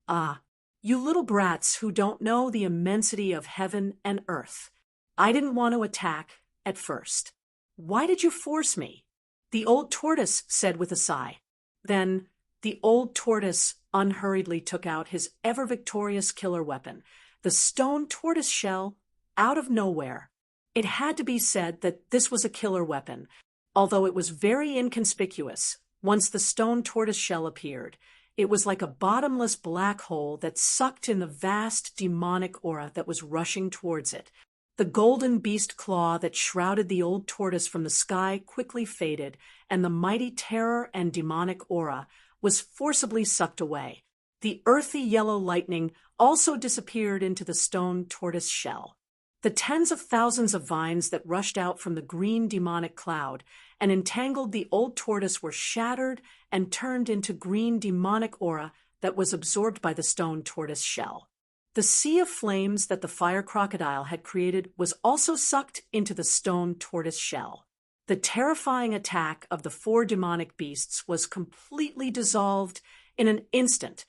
Ah, you little brats who don't know the immensity of heaven and earth. I didn't want to attack at first. Why did you force me? The old tortoise said with a sigh. Then the old tortoise unhurriedly took out his ever-victorious killer weapon, the stone tortoise shell, out of nowhere. It had to be said that this was a killer weapon, although it was very inconspicuous. Once the stone tortoise shell appeared, it was like a bottomless black hole that sucked in the vast demonic aura that was rushing towards it. The golden beast claw that shrouded the old tortoise from the sky quickly faded, and the mighty terror and demonic aura was forcibly sucked away. The earthy yellow lightning also disappeared into the stone tortoise shell. The tens of thousands of vines that rushed out from the green demonic cloud and entangled the old tortoise were shattered and turned into green demonic aura that was absorbed by the stone tortoise shell. The sea of flames that the fire crocodile had created was also sucked into the stone tortoise shell. The terrifying attack of the four demonic beasts was completely dissolved in an instant.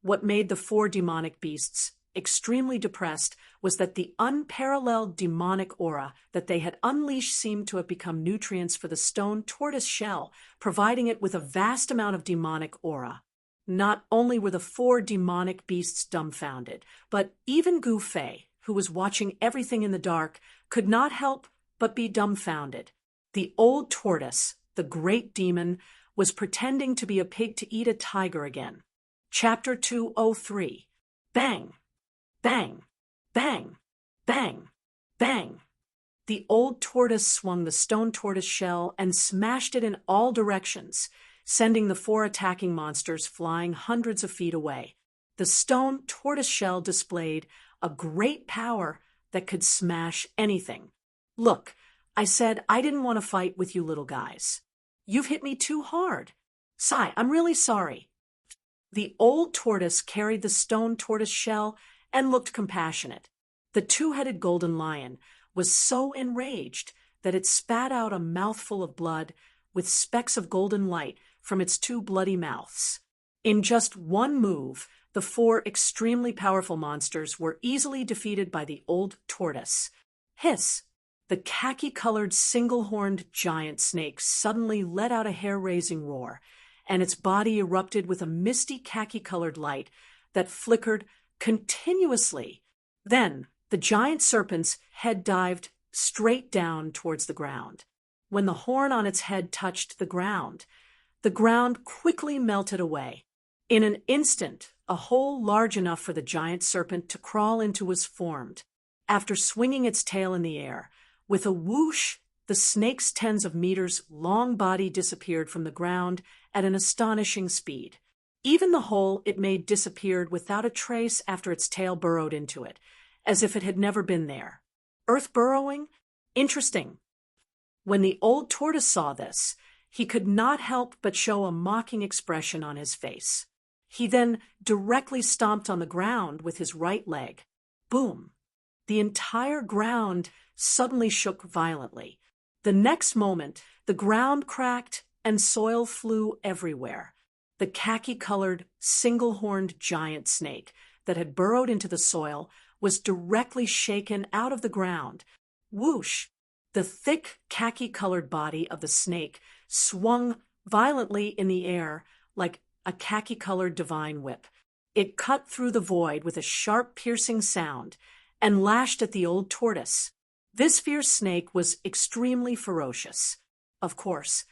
What made the four demonic beasts extremely depressed was that the unparalleled demonic aura that they had unleashed seemed to have become nutrients for the stone tortoise shell, providing it with a vast amount of demonic aura. Not only were the four demonic beasts dumbfounded, but even Gu Fei, who was watching everything in the dark, could not help but be dumbfounded. The old tortoise, the great demon, was pretending to be a pig to eat a tiger again. Chapter 203. Bang! Bang! Bang! Bang! Bang! The old tortoise swung the stone tortoise shell and smashed it in all directions, sending the four attacking monsters flying hundreds of feet away. The stone tortoise shell displayed a great power that could smash anything. Look, I said I didn't want to fight with you little guys. You've hit me too hard. Sigh, I'm really sorry. The old tortoise carried the stone tortoise shell and looked compassionate. The two-headed golden lion was so enraged that it spat out a mouthful of blood with specks of golden light from its two bloody mouths. In just one move, The four extremely powerful monsters were easily defeated by the old tortoise. Hiss! The khaki-colored single-horned giant snake suddenly let out a hair-raising roar, and its body erupted with a misty khaki-colored light that flickered continuously. Then, the giant serpent's head dived straight down towards the ground. When the horn on its head touched the ground quickly melted away. In an instant, a hole large enough for the giant serpent to crawl into was formed. After swinging its tail in the air, with a whoosh, the snake's tens of meters long body disappeared from the ground at an astonishing speed. Even the hole it made disappeared without a trace after its tail burrowed into it, as if it had never been there. Earth burrowing? Interesting. When the old tortoise saw this, he could not help but show a mocking expression on his face. He then directly stomped on the ground with his right leg. Boom! The entire ground suddenly shook violently. The next moment, the ground cracked and soil flew everywhere. The khaki-colored, single-horned giant snake that had burrowed into the soil was directly shaken out of the ground. Whoosh! The thick, khaki-colored body of the snake swung violently in the air like a khaki-colored divine whip. It cut through the void with a sharp, piercing sound and lashed at the old tortoise. This fierce snake was extremely ferocious. Of course,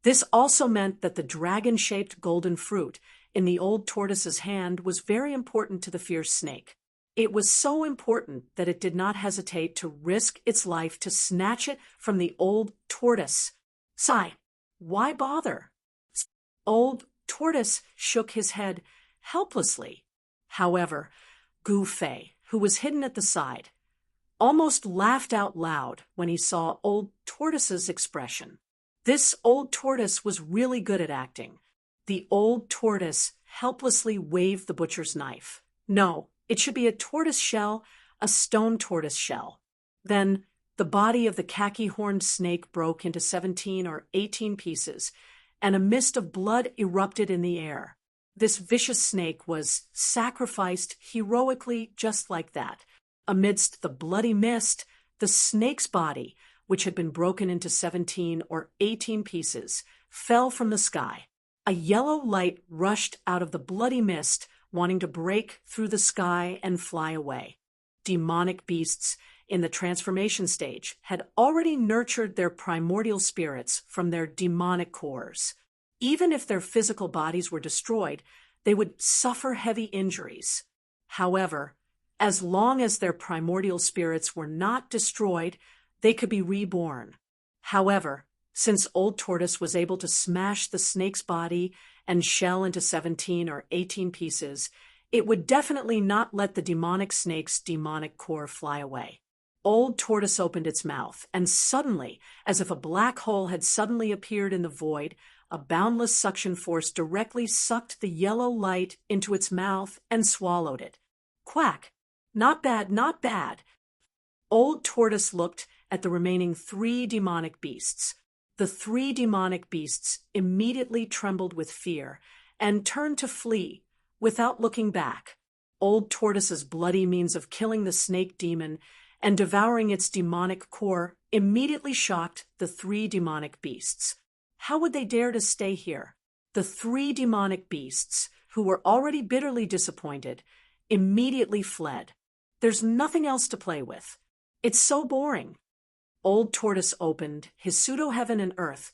this also meant that the dragon-shaped golden fruit in the old tortoise's hand was very important to the fierce snake. It was so important that it did not hesitate to risk its life to snatch it from the old tortoise. Sigh, why bother? Old Tortoise shook his head helplessly. However, Gu Fei, who was hidden at the side, almost laughed out loud when he saw old Tortoise's expression. This old tortoise was really good at acting. The old tortoise helplessly waved the butcher's knife. No, it should be a tortoise shell, a stone tortoise shell. Then the body of the khaki-horned snake broke into 17 or 18 pieces, and a mist of blood erupted in the air. This vicious snake was sacrificed heroically just like that. Amidst the bloody mist, the snake's body, which had been broken into 17 or 18 pieces, fell from the sky. A yellow light rushed out of the bloody mist, wanting to break through the sky and fly away. Demonic beasts in the transformation stage had already nurtured their primordial spirits from their demonic cores. Even if their physical bodies were destroyed, they would suffer heavy injuries. However, as long as their primordial spirits were not destroyed, they could be reborn. However, since Old Tortoise was able to smash the snake's body and shell into 17 or 18 pieces, it would definitely not let the demonic snake's demonic core fly away. Old Tortoise opened its mouth, and suddenly, as if a black hole had suddenly appeared in the void, a boundless suction force directly sucked the yellow light into its mouth and swallowed it. Quack! Not bad, not bad. Old Tortoise looked at the remaining 3 demonic beasts. The 3 demonic beasts immediately trembled with fear and turned to flee without looking back. Old Tortoise's bloody means of killing the snake demon and devouring its demonic core immediately shocked the 3 demonic beasts. How would they dare to stay here? The 3 demonic beasts, who were already bitterly disappointed, immediately fled. There's nothing else to play with. It's so boring. Old Tortoise opened his pseudo-heaven and earth,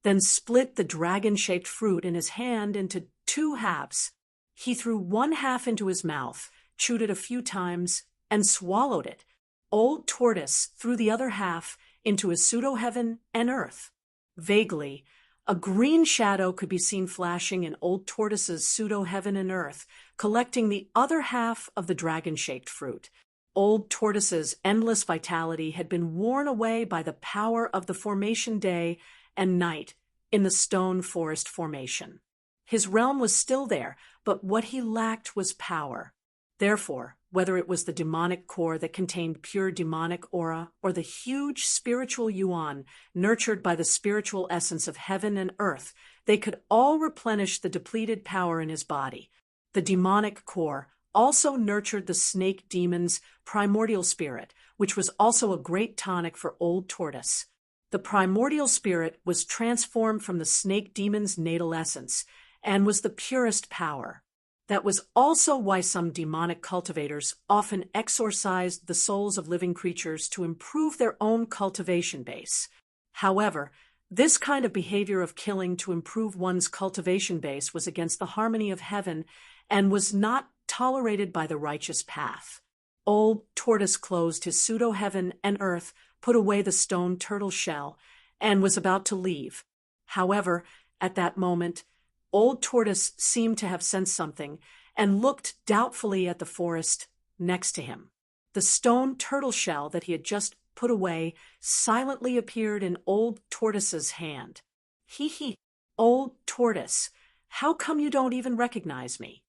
then split the dragon-shaped fruit in his hand into 2 halves. He threw 1 half into his mouth, chewed it a few times, and swallowed it. Old Tortoise threw the other half into his pseudo-heaven and earth. Vaguely, a green shadow could be seen flashing in Old Tortoise's pseudo-heaven and earth, collecting the other half of the dragon-shaped fruit. Old Tortoise's endless vitality had been worn away by the power of the formation day and night in the stone forest formation. His realm was still there, but what he lacked was power. Therefore, whether it was the demonic core that contained pure demonic aura or the huge spiritual yuan nurtured by the spiritual essence of heaven and earth, they could all replenish the depleted power in his body. The demonic core also nurtured the snake demon's primordial spirit, which was also a great tonic for Old Tortoise. The primordial spirit was transformed from the snake demon's natal essence and was the purest power. That was also why some demonic cultivators often exorcised the souls of living creatures to improve their own cultivation base. However, this kind of behavior of killing to improve one's cultivation base was against the harmony of heaven and was not tolerated by the righteous path. Old Tortoise closed his pseudo-heaven and earth, put away the stone turtle shell, and was about to leave. However, at that moment, Old Tortoise seemed to have sensed something and looked doubtfully at the forest next to him. The stone turtle shell that he had just put away silently appeared in Old Tortoise's hand. Hee, Old Tortoise, how come you don't even recognize me?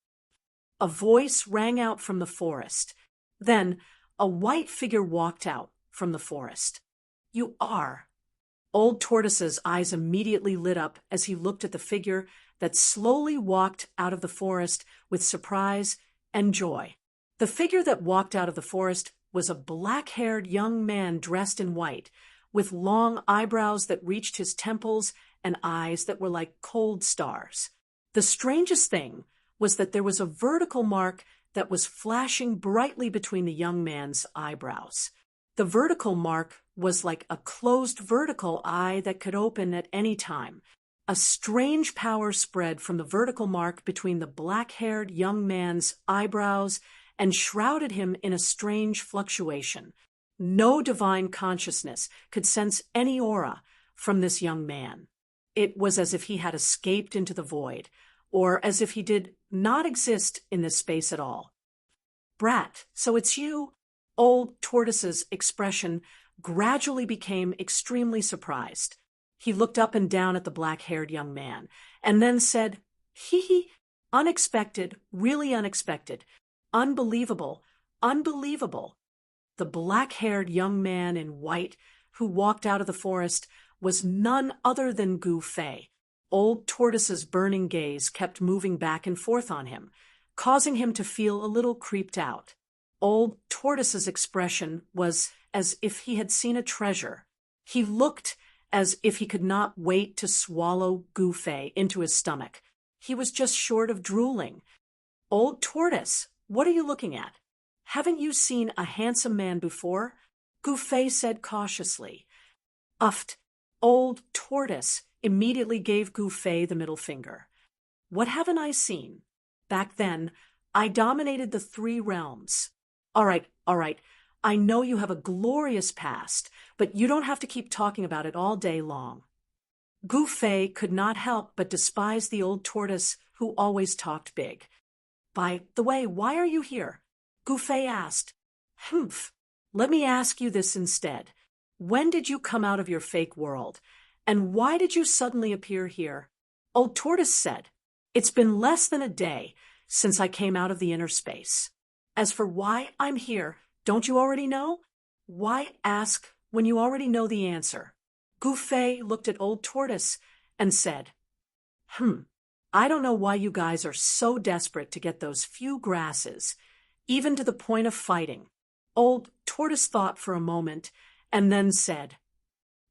A voice rang out from the forest. Then a white figure walked out from the forest. You are. Old Tortoise's eyes immediately lit up as he looked at the figure that slowly walked out of the forest with surprise and joy. The figure that walked out of the forest was a black-haired young man dressed in white, with long eyebrows that reached his temples and eyes that were like cold stars. The strangest thing was that there was a vertical mark that was flashing brightly between the young man's eyebrows. The vertical mark was like a closed vertical eye that could open at any time. A strange power spread from the vertical mark between the black-haired young man's eyebrows and shrouded him in a strange fluctuation. No divine consciousness could sense any aura from this young man. It was as if he had escaped into the void, or as if he did not exist in this space at all. Brat, so it's you? Old Tortoise's expression gradually became extremely surprised. He looked up and down at the black-haired young man, and then said, Hee, unexpected, really unexpected, unbelievable, unbelievable. The black-haired young man in white who walked out of the forest was none other than Gu Fei. Old Tortoise's burning gaze kept moving back and forth on him, causing him to feel a little creeped out. Old Tortoise's expression was as if he had seen a treasure. He looked as if he could not wait to swallow Gu Fei into his stomach. He was just short of drooling. Old Tortoise, what are you looking at? Haven't you seen a handsome man before? Gu Fei said cautiously. Uffed. Old Tortoise immediately gave Gu Fei the middle finger. What haven't I seen? Back then, I dominated the 3 realms. All right. I know you have a glorious past, but you don't have to keep talking about it all day long. Gu Fei could not help but despise the old tortoise who always talked big. By the way, why are you here? Gu Fei asked. Humph. Let me ask you this instead. When did you come out of your fake world? And why did you suddenly appear here? Old Tortoise said, It's been less than a day since I came out of the inner space. As for why I'm here, don't you already know? Why ask when you already know the answer? Gu Fei looked at Old Tortoise and said, I don't know why you guys are so desperate to get those few grasses, even to the point of fighting. Old Tortoise thought for a moment and then said,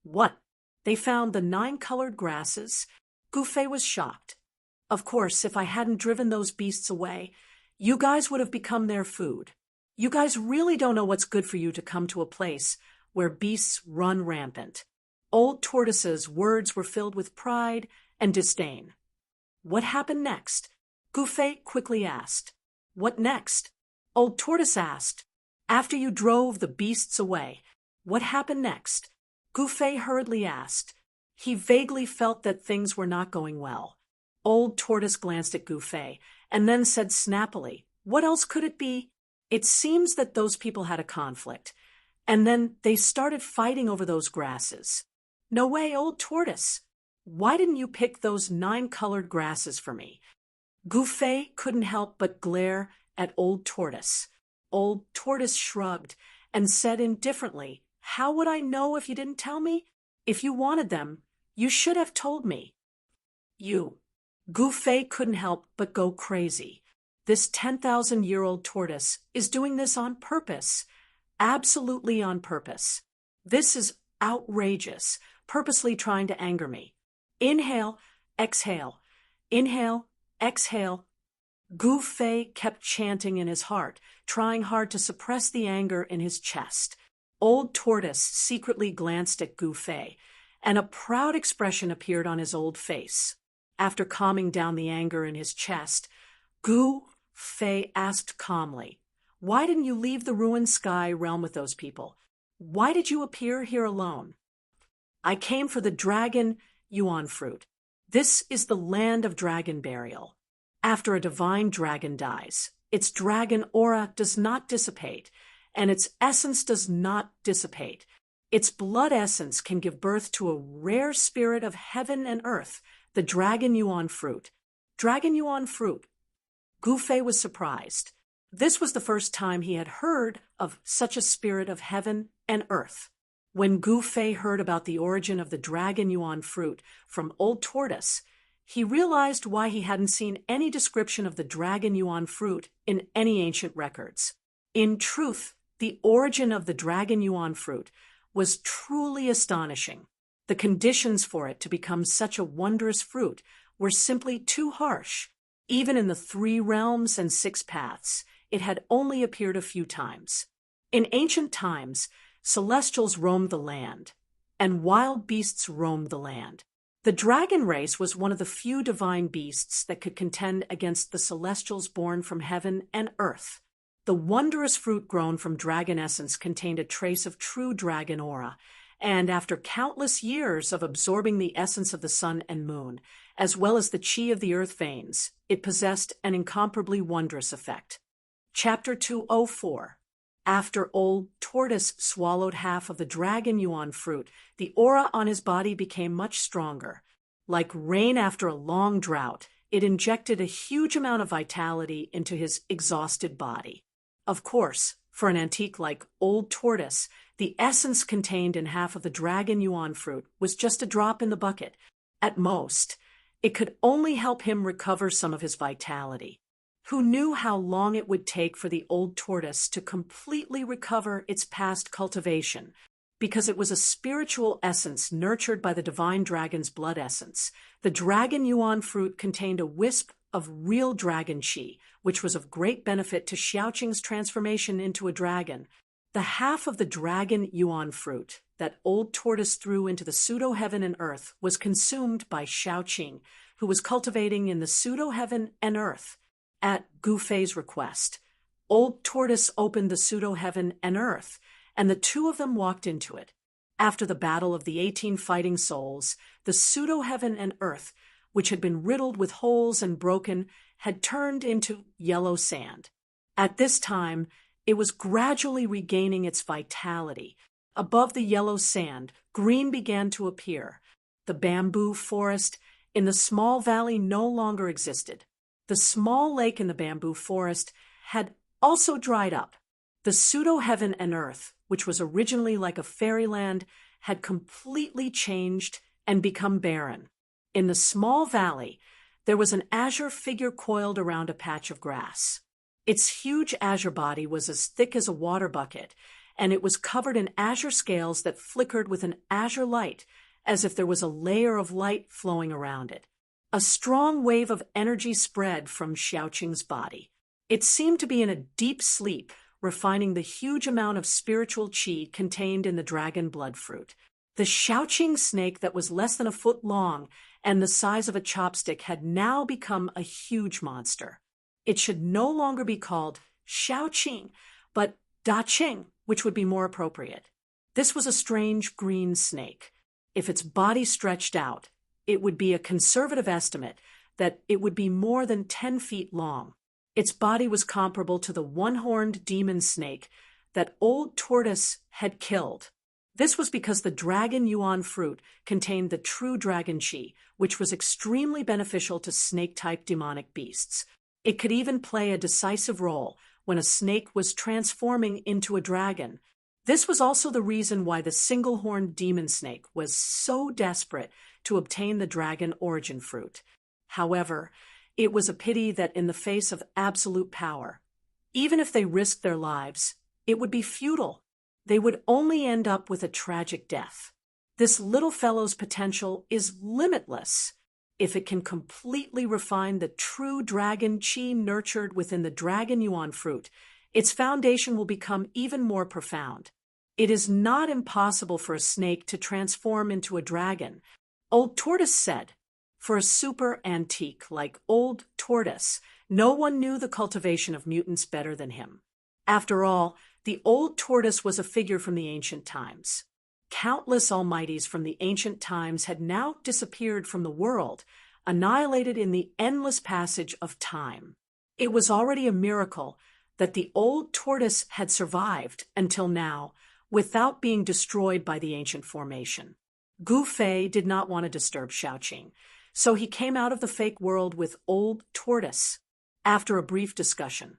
What? They found the 9 colored grasses? Gu Fei was shocked. Of course, if I hadn't driven those beasts away, you guys would have become their food. You guys really don't know what's good for you to come to a place where beasts run rampant. Old Tortoise's words were filled with pride and disdain. What happened next? Gu Fei quickly asked. What next? Old Tortoise asked. After you drove the beasts away, what happened next? Gu Fei hurriedly asked. He vaguely felt that things were not going well. Old Tortoise glanced at Gu Fei and then said snappily, What else could it be? It seems that those people had a conflict, and then they started fighting over those grasses. No way, Old Tortoise. Why didn't you pick those 9 colored grasses for me? Gu Fei couldn't help but glare at Old Tortoise. Old Tortoise shrugged and said indifferently, How would I know if you didn't tell me? If you wanted them, you should have told me. Gu Fei couldn't help but go crazy. This 10,000-year-old tortoise is doing this on purpose. Absolutely on purpose. This is outrageous, purposely trying to anger me. Inhale, exhale. Inhale, exhale. Gu Fei kept chanting in his heart, trying hard to suppress the anger in his chest. Old Tortoise secretly glanced at Gu Fei, and a proud expression appeared on his old face. After calming down the anger in his chest, Gu Fei asked calmly, "Why didn't you leave the ruined sky realm with those people? Why did you appear here alone?" "I came for the dragon yuan fruit. This is the land of dragon burial. After a divine dragon dies, its dragon aura does not dissipate, and its essence does not dissipate. Its blood essence can give birth to a rare spirit of heaven and earth, the dragon yuan fruit." Dragon yuan fruit. Gu Fei was surprised. This was the first time he had heard of such a spirit of heaven and earth. When Gu Fei heard about the origin of the dragon yuan fruit from Old Tortoise, he realized why he hadn't seen any description of the dragon yuan fruit in any ancient records. In truth, the origin of the dragon yuan fruit was truly astonishing. The conditions for it to become such a wondrous fruit were simply too harsh. Even in the 3 realms and 6 paths, it had only appeared a few times. In ancient times, celestials roamed the land, and wild beasts roamed the land. The dragon race was one of the few divine beasts that could contend against the celestials born from heaven and earth. The wondrous fruit grown from dragon essence contained a trace of true dragon aura, and after countless years of absorbing the essence of the sun and moon, as well as the chi of the earth veins, it possessed an incomparably wondrous effect. Chapter 204. After Old Tortoise swallowed half of the dragon yuan fruit, the aura on his body became much stronger. Like rain after a long drought, it injected a huge amount of vitality into his exhausted body. Of course, for an antique like Old Tortoise, the essence contained in half of the dragon yuan fruit was just a drop in the bucket. At most, it could only help him recover some of his vitality. Who knew how long it would take for the Old Tortoise to completely recover its past cultivation? Because it was a spiritual essence nurtured by the divine dragon's blood essence. The dragon yuan fruit contained a wisp of real dragon chi, which was of great benefit to Xiaoqing's transformation into a dragon. The half of the dragon yuan fruit that Old Tortoise threw into the pseudo-heaven and earth was consumed by Xiaoqing, who was cultivating in the pseudo-heaven and earth. At Gu Fei's request, Old Tortoise opened the pseudo-heaven and earth, and the two of them walked into it. After the battle of the 18 fighting souls, the pseudo-heaven and earth, which had been riddled with holes and broken, had turned into yellow sand. At this time, it was gradually regaining its vitality. Above the yellow sand, green began to appear. The bamboo forest in the small valley no longer existed. The small lake in the bamboo forest had also dried up. The pseudo-heaven and earth, which was originally like a fairyland, had completely changed and become barren. In the small valley, there was an azure figure coiled around a patch of grass. Its huge azure body was as thick as a water bucket, and it was covered in azure scales that flickered with an azure light, as if there was a layer of light flowing around it. A strong wave of energy spread from Xiaoqing's body. It seemed to be in a deep sleep, refining the huge amount of spiritual qi contained in the dragon blood fruit. The Xiaoqing snake that was less than a foot long and the size of a chopstick had now become a huge monster. It should no longer be called Xiaoqing, but Daqing, which would be more appropriate. This was a strange green snake. If its body stretched out, it would be a conservative estimate that it would be more than 10 feet long. Its body was comparable to the one-horned demon snake that Old Tortoise had killed. This was because the dragon yuan fruit contained the true dragon chi, which was extremely beneficial to snake-type demonic beasts. It could even play a decisive role when a snake was transforming into a dragon. This was also the reason why the single-horned demon snake was so desperate to obtain the dragon origin fruit. However, It was a pity that in the face of absolute power, even if they risked their lives, it would be futile. They would only end up with a tragic death. This little fellow's potential is limitless if it can completely refine the true dragon chi nurtured within the dragon yuan fruit. Its foundation will become even more profound. It is not impossible for a snake to transform into a dragon. Old Tortoise said, for a super antique like Old Tortoise, no one knew the cultivation of mutants better than him. After all, the Old Tortoise was a figure from the ancient times. Countless almighties from the ancient times had now disappeared from the world, annihilated in the endless passage of time. It was already a miracle that the Old Tortoise had survived until now without being destroyed by the ancient formation. Gu Fei did not want to disturb Shaoqing, so he came out of the fake world with Old Tortoise. After a brief discussion,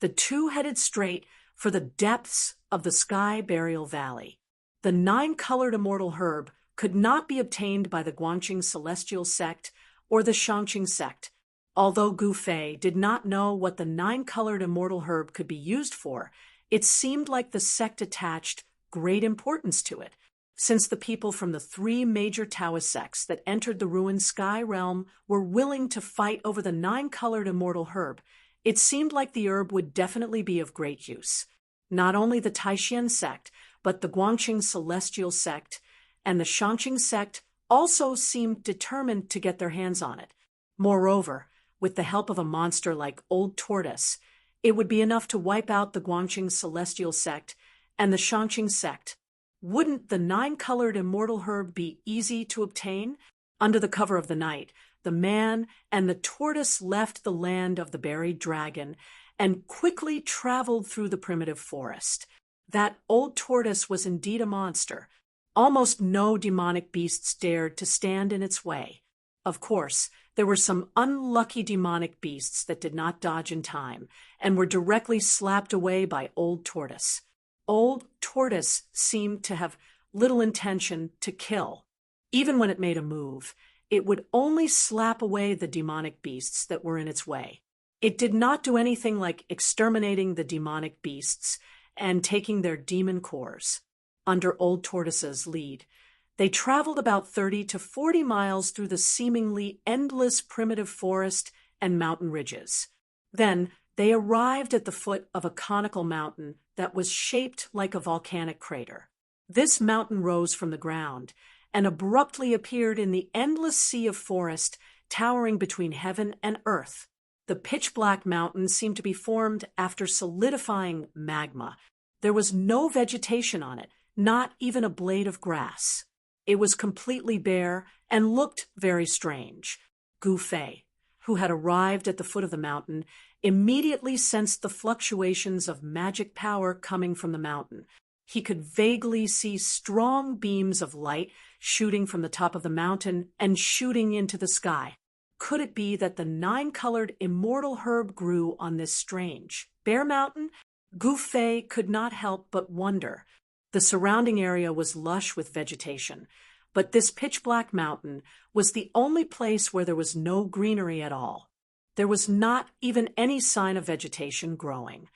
the two headed straight for the depths of the Sky Burial Valley. The 9-colored immortal herb could not be obtained by the Guangqing Celestial Sect or the Shangqing Sect. Although Gu Fei did not know what the 9-colored immortal herb could be used for, it seemed like the sect attached great importance to it. Since the people from the 3 major Taoist sects that entered the ruined sky realm were willing to fight over the 9-colored immortal herb, it seemed like the herb would definitely be of great use. Not only the Taishan sect, but the Guangqing Celestial Sect and the Shangqing Sect also seemed determined to get their hands on it. Moreover, with the help of a monster like Old Tortoise, it would be enough to wipe out the Guangqing Celestial Sect and the Shangqing Sect. Wouldn't the 9-colored immortal herb be easy to obtain? Under the cover of the night, the man and the tortoise left the land of the buried dragon and quickly traveled through the primitive forest. That Old Tortoise was indeed a monster. Almost no demonic beasts dared to stand in its way. Of course, there were some unlucky demonic beasts that did not dodge in time and were directly slapped away by Old Tortoise. Old Tortoise seemed to have little intention to kill. Even when it made a move, it would only slap away the demonic beasts that were in its way. It did not do anything like exterminating the demonic beasts and taking their demon cores. Under Old Tortoise's lead, they traveled about 30 to 40 miles through the seemingly endless primitive forest and mountain ridges. Then they arrived at the foot of a conical mountain that was shaped like a volcanic crater. This mountain rose from the ground and abruptly appeared in the endless sea of forest towering between heaven and earth. The pitch-black mountain seemed to be formed after solidifying magma. There was no vegetation on it, not even a blade of grass. It was completely bare and looked very strange. Gu Fei, who had arrived at the foot of the mountain, immediately sensed the fluctuations of magic power coming from the mountain. He could vaguely see strong beams of light shooting from the top of the mountain and shooting into the sky. Could it be that the 9-colored immortal herb grew on this strange, bare mountain? Gu Fei could not help but wonder. The surrounding area was lush with vegetation, but this pitch-black mountain was the only place where there was no greenery at all. There was not even any sign of vegetation growing.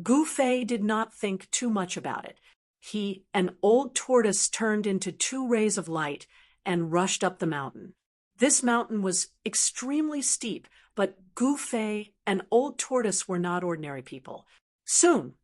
Gu Fei did not think too much about it. He and Old Tortoise turned into 2 rays of light and rushed up the mountain. This mountain was extremely steep, but Gu Fei and Old Tortoise were not ordinary people. Soon,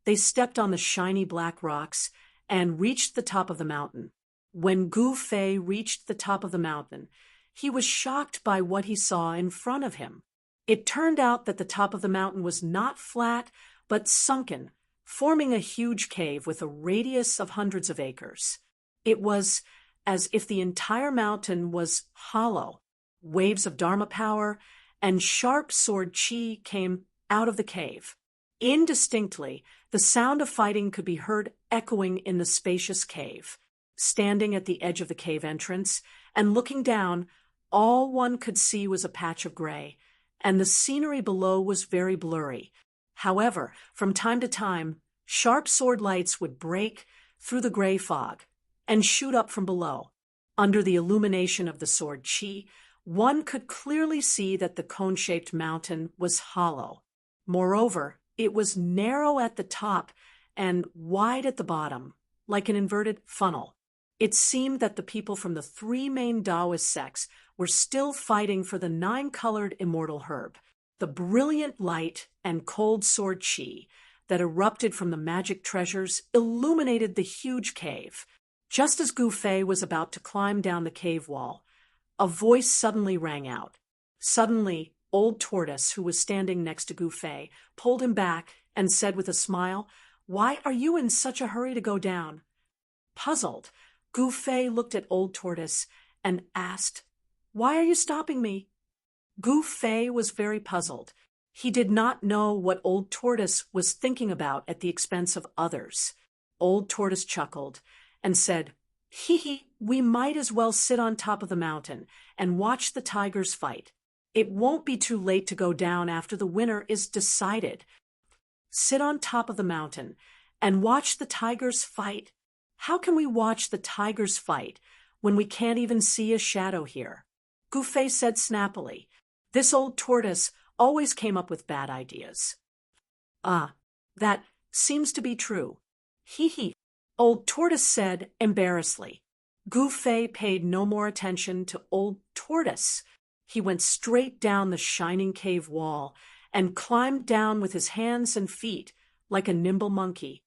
they stepped on the shiny black rocks and reached the top of the mountain. When Gu Fei reached the top of the mountain, he was shocked by what he saw in front of him. It turned out that the top of the mountain was not flat, but sunken, forming a huge cave with a radius of hundreds of acres. It was as if the entire mountain was hollow. Waves of Dharma power and sharp sword chi came out of the cave. Indistinctly, the sound of fighting could be heard echoing in the spacious cave. Standing at the edge of the cave entrance and looking down, all one could see was a patch of gray, and the scenery below was very blurry. However, from time to time, sharp sword lights would break through the gray fog and shoot up from below. Under the illumination of the sword chi, One could clearly see that the cone-shaped mountain was hollow. Moreover, it was narrow at the top and wide at the bottom, like an inverted funnel. It seemed that the people from the three main Taoist sects were still fighting for the nine-colored immortal herb. The brilliant light and cold sword chi that erupted from the magic treasures illuminated the huge cave. Just as Gu Fei was about to climb down the cave wall, a voice suddenly rang out. Suddenly, Old Tortoise, who was standing next to Gu Fei, pulled him back and said with a smile, "Why are you in such a hurry to go down?" Puzzled, Gu Fei looked at Old Tortoise and asked, "Why are you stopping me?" Gu Fei was very puzzled. He did not know what Old Tortoise was thinking about at the expense of others. Old Tortoise chuckled and said, "Hee hee, we might as well sit on top of the mountain and watch the tigers fight. It won't be too late to go down after the winner is decided." Sit on top of the mountain and watch the tigers fight? How can we watch the tigers fight when we can't even see a shadow here? Gu Fei said snappily. This Old Tortoise always came up with bad ideas. "Ah, that seems to be true." "Hee hee," Old Tortoise said embarrassedly. Gu Fei paid no more attention to Old Tortoise. He went straight down the shining cave wall and climbed down with his hands and feet like a nimble monkey.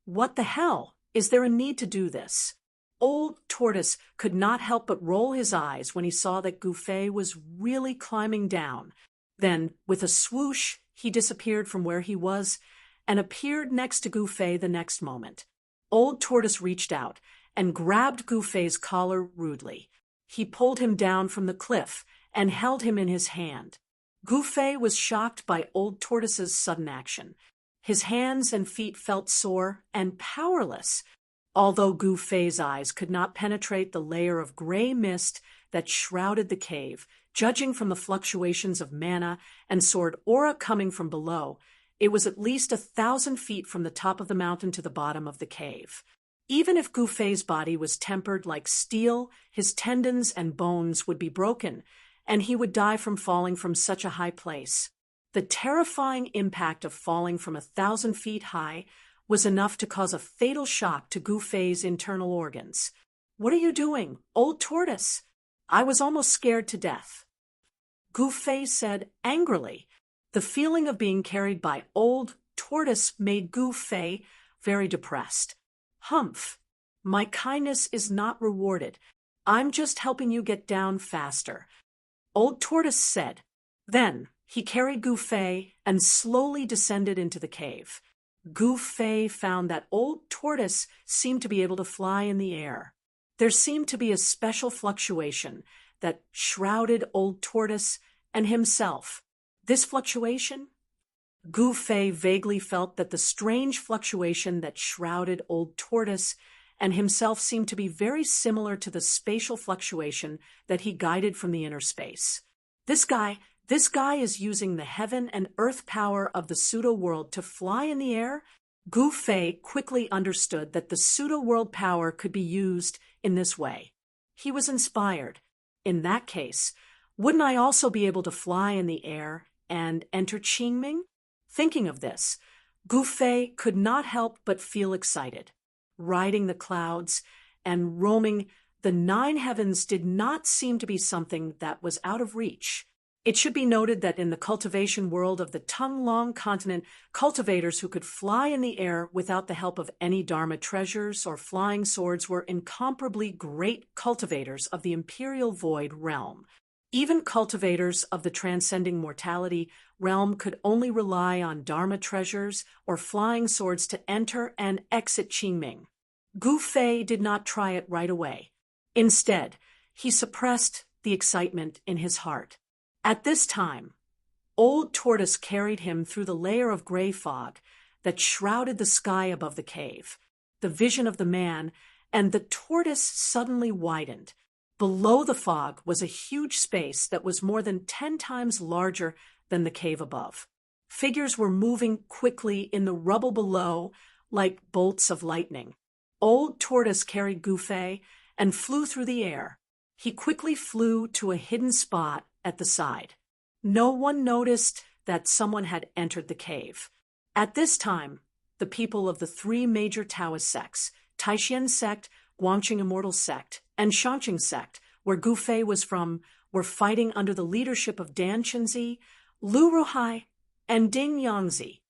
What the hell? Is there a need to do this? Old Tortoise could not help but roll his eyes when he saw that Gu Fei was really climbing down. Then, with a swoosh, he disappeared from where he was and appeared next to Gu Fei the next moment. Old Tortoise reached out and grabbed Gu Fei's collar rudely. He pulled him down from the cliff and held him in his hand. Gu Fei was shocked by Old Tortoise's sudden action. His hands and feet felt sore and powerless. Although Gu Fei's eyes could not penetrate the layer of gray mist that shrouded the cave, judging from the fluctuations of mana and sword aura coming from below, it was at least 1,000 feet from the top of the mountain to the bottom of the cave. Even if Gu Fei's body was tempered like steel, his tendons and bones would be broken, and he would die from falling from such a high place. The terrifying impact of falling from 1,000 feet high was enough to cause a fatal shock to Gu Fei's internal organs. "What are you doing, Old Tortoise? I was almost scared to death." Gu Fei said angrily. The feeling of being carried by Old Tortoise made Gu Fei very depressed. "Humph, my kindness is not rewarded. I'm just helping you get down faster," Old Tortoise said. Then he carried Gu Fei and slowly descended into the cave. Gu Fei found that Old Tortoise seemed to be able to fly in the air. There seemed to be a special fluctuation that shrouded Old Tortoise and himself. This fluctuation? Gu Fei vaguely felt that the strange fluctuation that shrouded Old Tortoise and himself seemed to be very similar to the spatial fluctuation that he guided from the inner space. This guy is using the heaven and earth power of the pseudo-world to fly in the air? Gu Fei quickly understood that the pseudo-world power could be used in this way. He was inspired. In that case, wouldn't I also be able to fly in the air and enter Qingming? Thinking of this, Gu Fei could not help but feel excited. Riding the clouds and roaming the 9 heavens did not seem to be something that was out of reach. It should be noted that in the cultivation world of the Tonglong continent, cultivators who could fly in the air without the help of any Dharma treasures or flying swords were incomparably great cultivators of the Imperial Void realm. Even cultivators of the transcending mortality realm could only rely on Dharma treasures or flying swords to enter and exit Qingming. Gu Fei did not try it right away. Instead, he suppressed the excitement in his heart. At this time, Old Tortoise carried him through the layer of gray fog that shrouded the sky above the cave. The vision of the man and the tortoise suddenly widened. Below the fog was a huge space that was more than 10 times larger than the cave above. Figures were moving quickly in the rubble below like bolts of lightning. Old Tortoise carried Gu Fei and flew through the air. He quickly flew to a hidden spot at the side. No one noticed that someone had entered the cave. At this time, the people of the three major Taoist sects, Taishan sect, Guangqing Immortal sect, and Shangqing sect, where Gu Fei was from, were fighting under the leadership of Dan Chenzi, Lu Ruhai, and Ding Yangzi.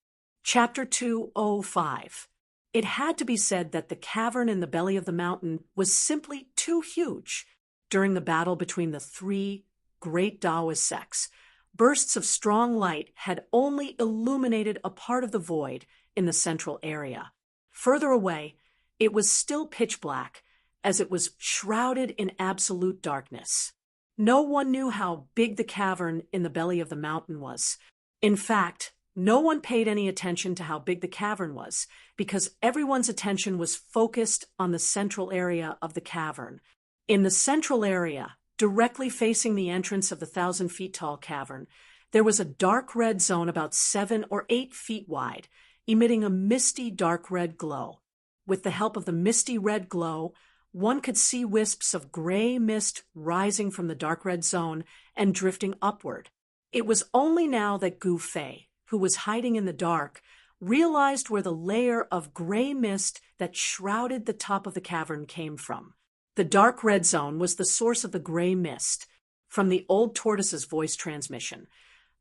Chapter 205. It had to be said that the cavern in the belly of the mountain was simply too huge. During the battle between the three great Taoist sects, bursts of strong light had only illuminated a part of the void in the central area. Further away, it was still pitch black, as it was shrouded in absolute darkness. No one knew how big the cavern in the belly of the mountain was. In fact, no one paid any attention to how big the cavern was, because everyone's attention was focused on the central area of the cavern. In the central area, directly facing the entrance of the 1,000-feet-tall cavern, there was a dark red zone about 7 or 8 feet wide, emitting a misty dark red glow. With the help of the misty red glow, one could see wisps of gray mist rising from the dark red zone and drifting upward. It was only now that Gu Fei, who was hiding in the dark, realized where the layer of gray mist that shrouded the top of the cavern came from. The dark red zone was the source of the gray mist. From the old tortoise's voice transmission,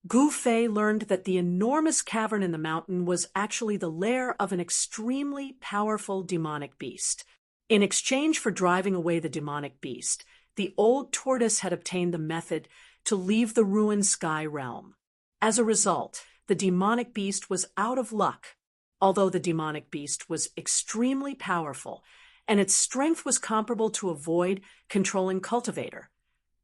Gu Fei learned that the enormous cavern in the mountain was actually the lair of an extremely powerful demonic beast. In exchange for driving away the demonic beast, the old tortoise had obtained the method to leave the ruined sky realm. As a result, the demonic beast was out of luck. Although the demonic beast was extremely powerful, and its strength was comparable to a void controlling cultivator,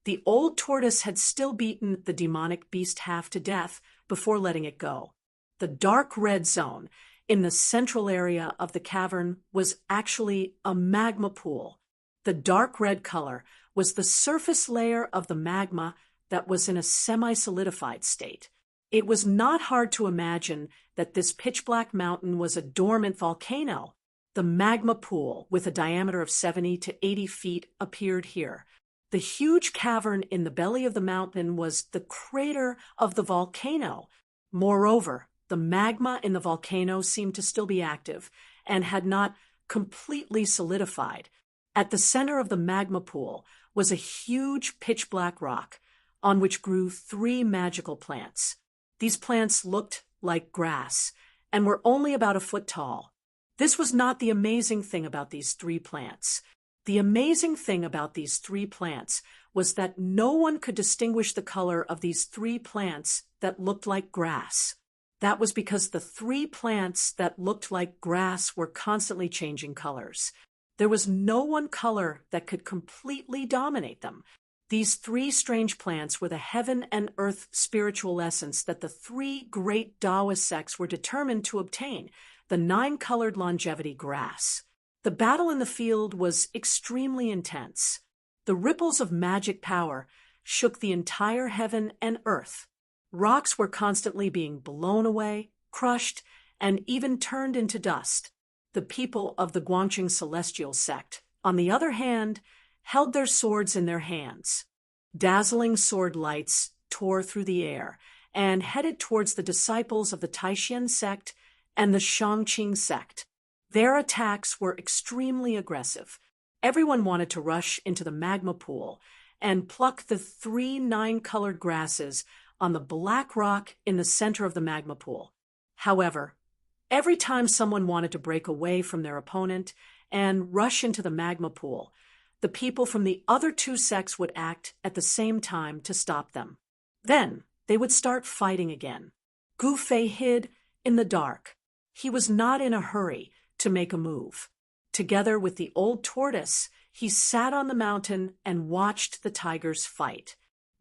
the old tortoise had still beaten the demonic beast half to death before letting it go. The dark red zone in the central area of the cavern was actually a magma pool. The dark red color was the surface layer of the magma that was in a semi-solidified state. It was not hard to imagine that this pitch-black mountain was a dormant volcano. The magma pool, with a diameter of 70 to 80 feet, appeared here. The huge cavern in the belly of the mountain was the crater of the volcano. Moreover, the magma in the volcano seemed to still be active and had not completely solidified. At the center of the magma pool was a huge pitch-black rock on which grew 3 magical plants. These plants looked like grass and were only about a foot tall. This was not the amazing thing about these 3 plants. The amazing thing about these 3 plants was that no one could distinguish the color of these 3 plants that looked like grass. That was because the 3 plants that looked like grass were constantly changing colors. There was no one color that could completely dominate them. These 3 strange plants were the heaven and earth spiritual essence that the 3 great Taoist sects were determined to obtain, the 9-colored longevity grass. The battle in the field was extremely intense. The ripples of magic power shook the entire heaven and earth. Rocks were constantly being blown away, crushed, and even turned into dust. The people of the Guangqing celestial sect, on the other hand, held their swords in their hands. Dazzling sword lights tore through the air and headed towards the disciples of the Taishan sect and the Shangqing sect. Their attacks were extremely aggressive. Everyone wanted to rush into the magma pool and pluck the 3 9-colored grasses on the black rock in the center of the magma pool. However, every time someone wanted to break away from their opponent and rush into the magma pool, the people from the other 2 sects would act at the same time to stop them. Then they would start fighting again. Gu Fei hid in the dark. He was not in a hurry to make a move. Together with the old tortoise, he sat on the mountain and watched the tigers fight.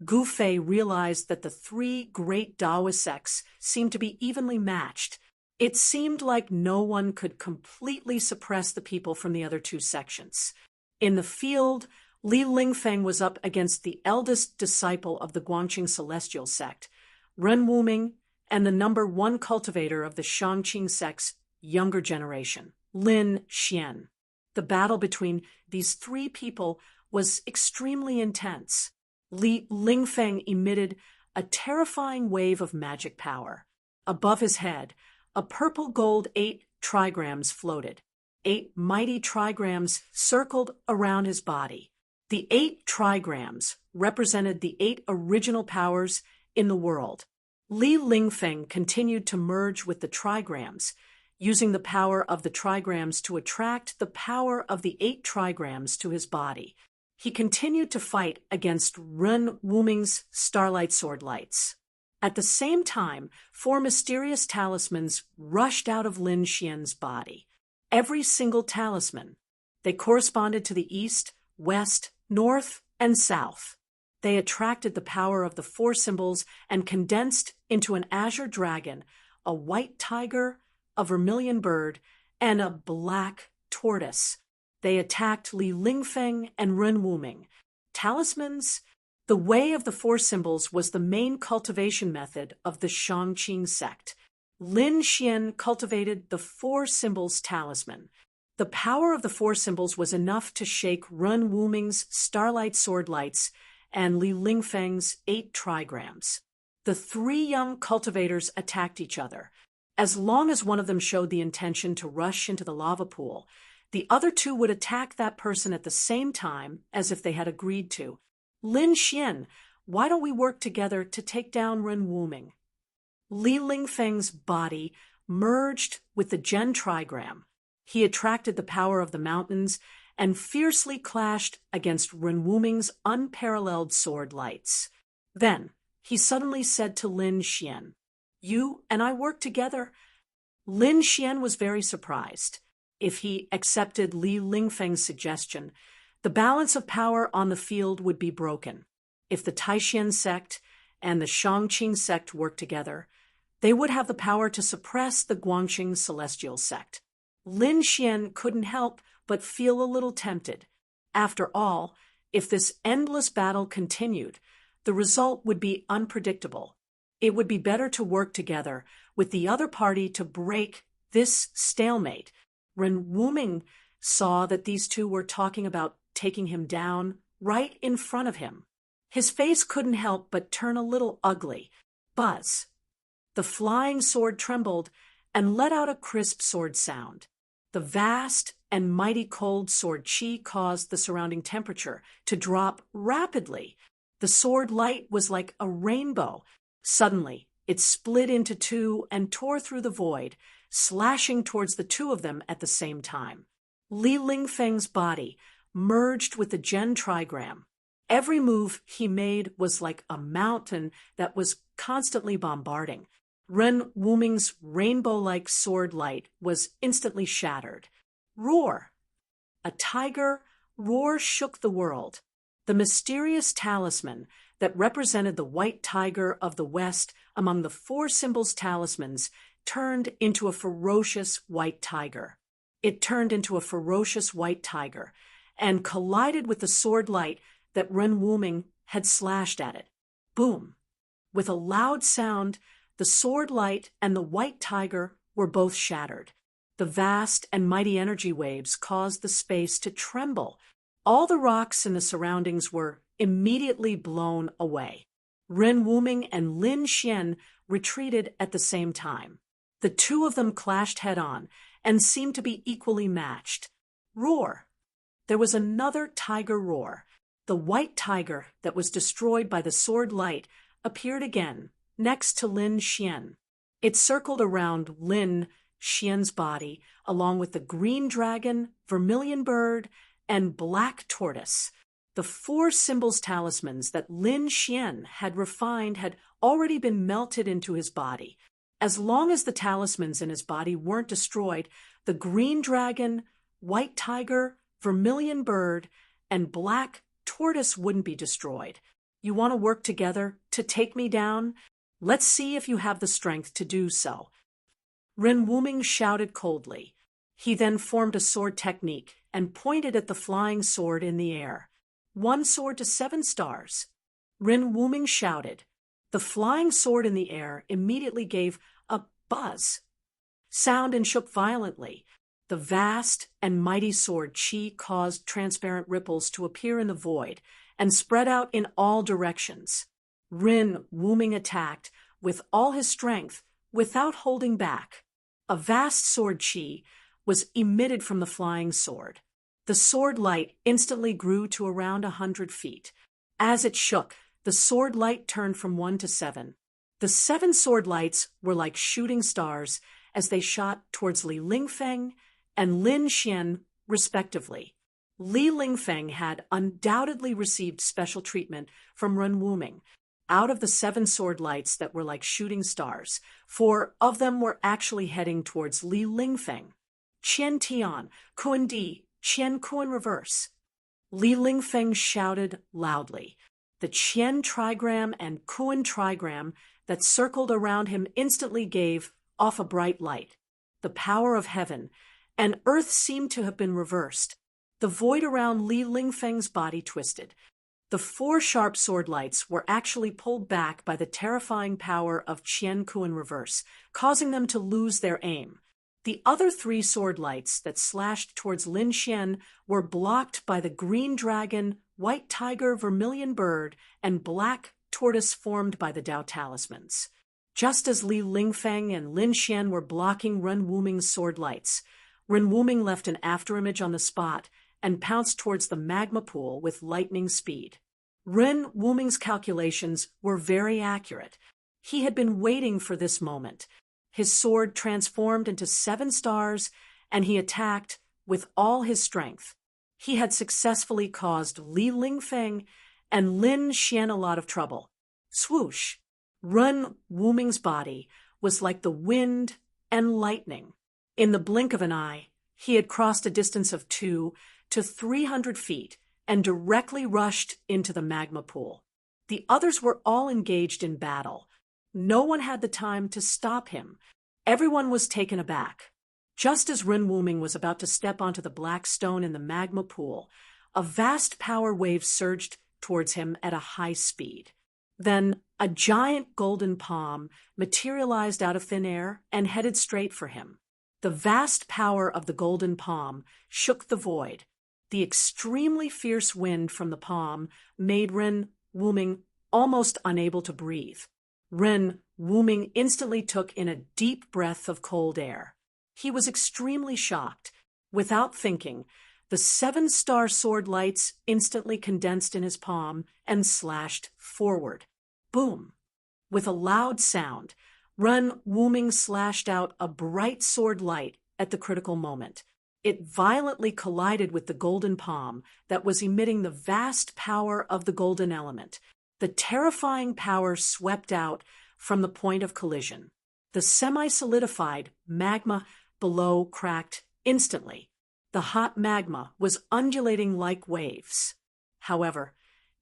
Gu Fei realized that the 3 great Taoist sects seemed to be evenly matched. It seemed like no one could completely suppress the people from the other 2 sections. In the field, Li Lingfeng was up against the eldest disciple of the Guangqing celestial sect, Ren Wuming, and the number 1 cultivator of the Shangqing sect's younger generation, Lin Xian. The battle between these 3 people was extremely intense. Li Lingfeng emitted a terrifying wave of magic power. Above his head, a purple-gold 8 trigrams floated. 8 mighty trigrams circled around his body. The 8 trigrams represented the 8 original powers in the world. Li Lingfeng continued to merge with the trigrams, using the power of the trigrams to attract the power of the 8 trigrams to his body. He continued to fight against Ren Wuming's starlight sword lights. At the same time, 4 mysterious talismans rushed out of Lin Xian's body. Every single talisman. They corresponded to the east, west, north, and south. They attracted the power of the 4 symbols and condensed into an azure dragon, a white tiger, a vermilion bird, and a black tortoise. They attacked Li Lingfeng and Ren Wuming. Talismans? The way of the 4 symbols was the main cultivation method of the Shangqing sect. Lin Xian cultivated the 4 symbols talisman. The power of the 4 symbols was enough to shake Ren Wuming's starlight sword lights and Li Lingfeng's 8 trigrams. The 3 young cultivators attacked each other. As long as one of them showed the intention to rush into the lava pool, the other 2 would attack that person at the same time as if they had agreed to. Lin Xian, why don't we work together to take down Ren Wuming? Li Lingfeng's body merged with the Gen trigram. He attracted the power of the mountains and fiercely clashed against Ren Wuming's unparalleled sword lights. Then, he suddenly said to Lin Xian, "You and I work together." Lin Xian was very surprised. If he accepted Li Lingfeng's suggestion, the balance of power on the field would be broken. If the Taishan sect and the Shangqing sect worked together, they would have the power to suppress the Guangxing celestial sect. Lin Xian couldn't help but feel a little tempted. After all, if this endless battle continued, the result would be unpredictable. It would be better to work together with the other party to break this stalemate. Ren Wuming saw that these 2 were talking about taking him down right in front of him. His face couldn't help but turn a little ugly. Buzz. The flying sword trembled and let out a crisp sword sound. The vast and mighty cold sword chi caused the surrounding temperature to drop rapidly. The sword light was like a rainbow. Suddenly, it split into 2 and tore through the void, slashing towards the 2 of them at the same time. Li Lingfeng's body merged with the Gen trigram. Every move he made was like a mountain that was constantly bombarding. Ren Wuming's rainbow-like sword light was instantly shattered. Roar! A tiger roar shook the world. The mysterious talisman that represented the white tiger of the West among the 4 symbols talismans turned into a ferocious white tiger. It turned into a ferocious white tiger and collided with the sword light that Ren Wuming had slashed at it. Boom! With a loud sound, the sword light and the white tiger were both shattered. The vast and mighty energy waves caused the space to tremble. All the rocks in the surroundings were immediately blown away. Ren Wuming and Lin Xian retreated at the same time. The 2 of them clashed head-on and seemed to be equally matched. Roar! There was another tiger roar. The white tiger that was destroyed by the sword light appeared again, next to Lin Xian. It circled around Lin Xian's body, along with the green dragon, vermilion bird, and black tortoise. The 4 symbols talismans that Lin Xian had refined had already been melted into his body. As long as the talismans in his body weren't destroyed, the green dragon, white tiger, vermilion bird, and black tortoise wouldn't be destroyed. You want to work together to take me down? Let's see if you have the strength to do so. Ren Wuming shouted coldly. He then formed a sword technique and pointed at the flying sword in the air. 1 sword to 7 stars. Ren Wuming shouted. The flying sword in the air immediately gave a buzz sound and shook violently. The vast and mighty sword Qi caused transparent ripples to appear in the void and spread out in all directions. Ren Wuming attacked with all his strength without holding back. A vast sword Qi was emitted from the flying sword. The sword light instantly grew to around 100 feet. As it shook, the sword light turned from 1 to 7. The 7 sword lights were like shooting stars as they shot towards Li Lingfeng and Lin Xian, respectively. Li Lingfeng had undoubtedly received special treatment from Ren Wuming. Out of the 7 sword lights that were like shooting stars, 4 of them were actually heading towards Li Lingfeng. Qian Tian, Kuan Di, Qian Kuan reverse. Li Lingfeng shouted loudly. The Qian trigram and Kuan trigram that circled around him instantly gave off a bright light. The power of heaven and earth seemed to have been reversed. The void around Li Lingfeng's body twisted. The 4 sharp sword lights were actually pulled back by the terrifying power of Qian Kuan reverse, causing them to lose their aim. The other 3 sword lights that slashed towards Lin Xian were blocked by the green dragon, white tiger, vermilion bird, and black tortoise formed by the Dao talismans. Just as Li Lingfeng and Lin Xian were blocking Ren Wuming's sword lights, Ren Wuming left an afterimage on the spot and pounced towards the magma pool with lightning speed. Ren Wuming's calculations were very accurate. He had been waiting for this moment. His sword transformed into 7 stars, and he attacked with all his strength. He had successfully caused Li Lingfeng and Lin Xian a lot of trouble. Swoosh! Ren Wuming's body was like the wind and lightning. In the blink of an eye, he had crossed a distance of 2 to 300 feet and directly rushed into the magma pool. The others were all engaged in battle. No one had the time to stop him. Everyone was taken aback. Just as Ren Wuming was about to step onto the black stone in the magma pool, a vast power wave surged towards him at a high speed. Then a giant golden palm materialized out of thin air and headed straight for him. The vast power of the golden palm shook the void. The extremely fierce wind from the palm made Ren Wuming almost unable to breathe. Ren Wuming instantly took in a deep breath of cold air. He was extremely shocked. Without thinking, the 7-star sword lights instantly condensed in his palm and slashed forward. Boom! With a loud sound, Ren Wuming slashed out a bright sword light at the critical moment. It violently collided with the golden palm that was emitting the vast power of the golden element. The terrifying power swept out from the point of collision. The semi-solidified magma below cracked instantly. The hot magma was undulating like waves. However,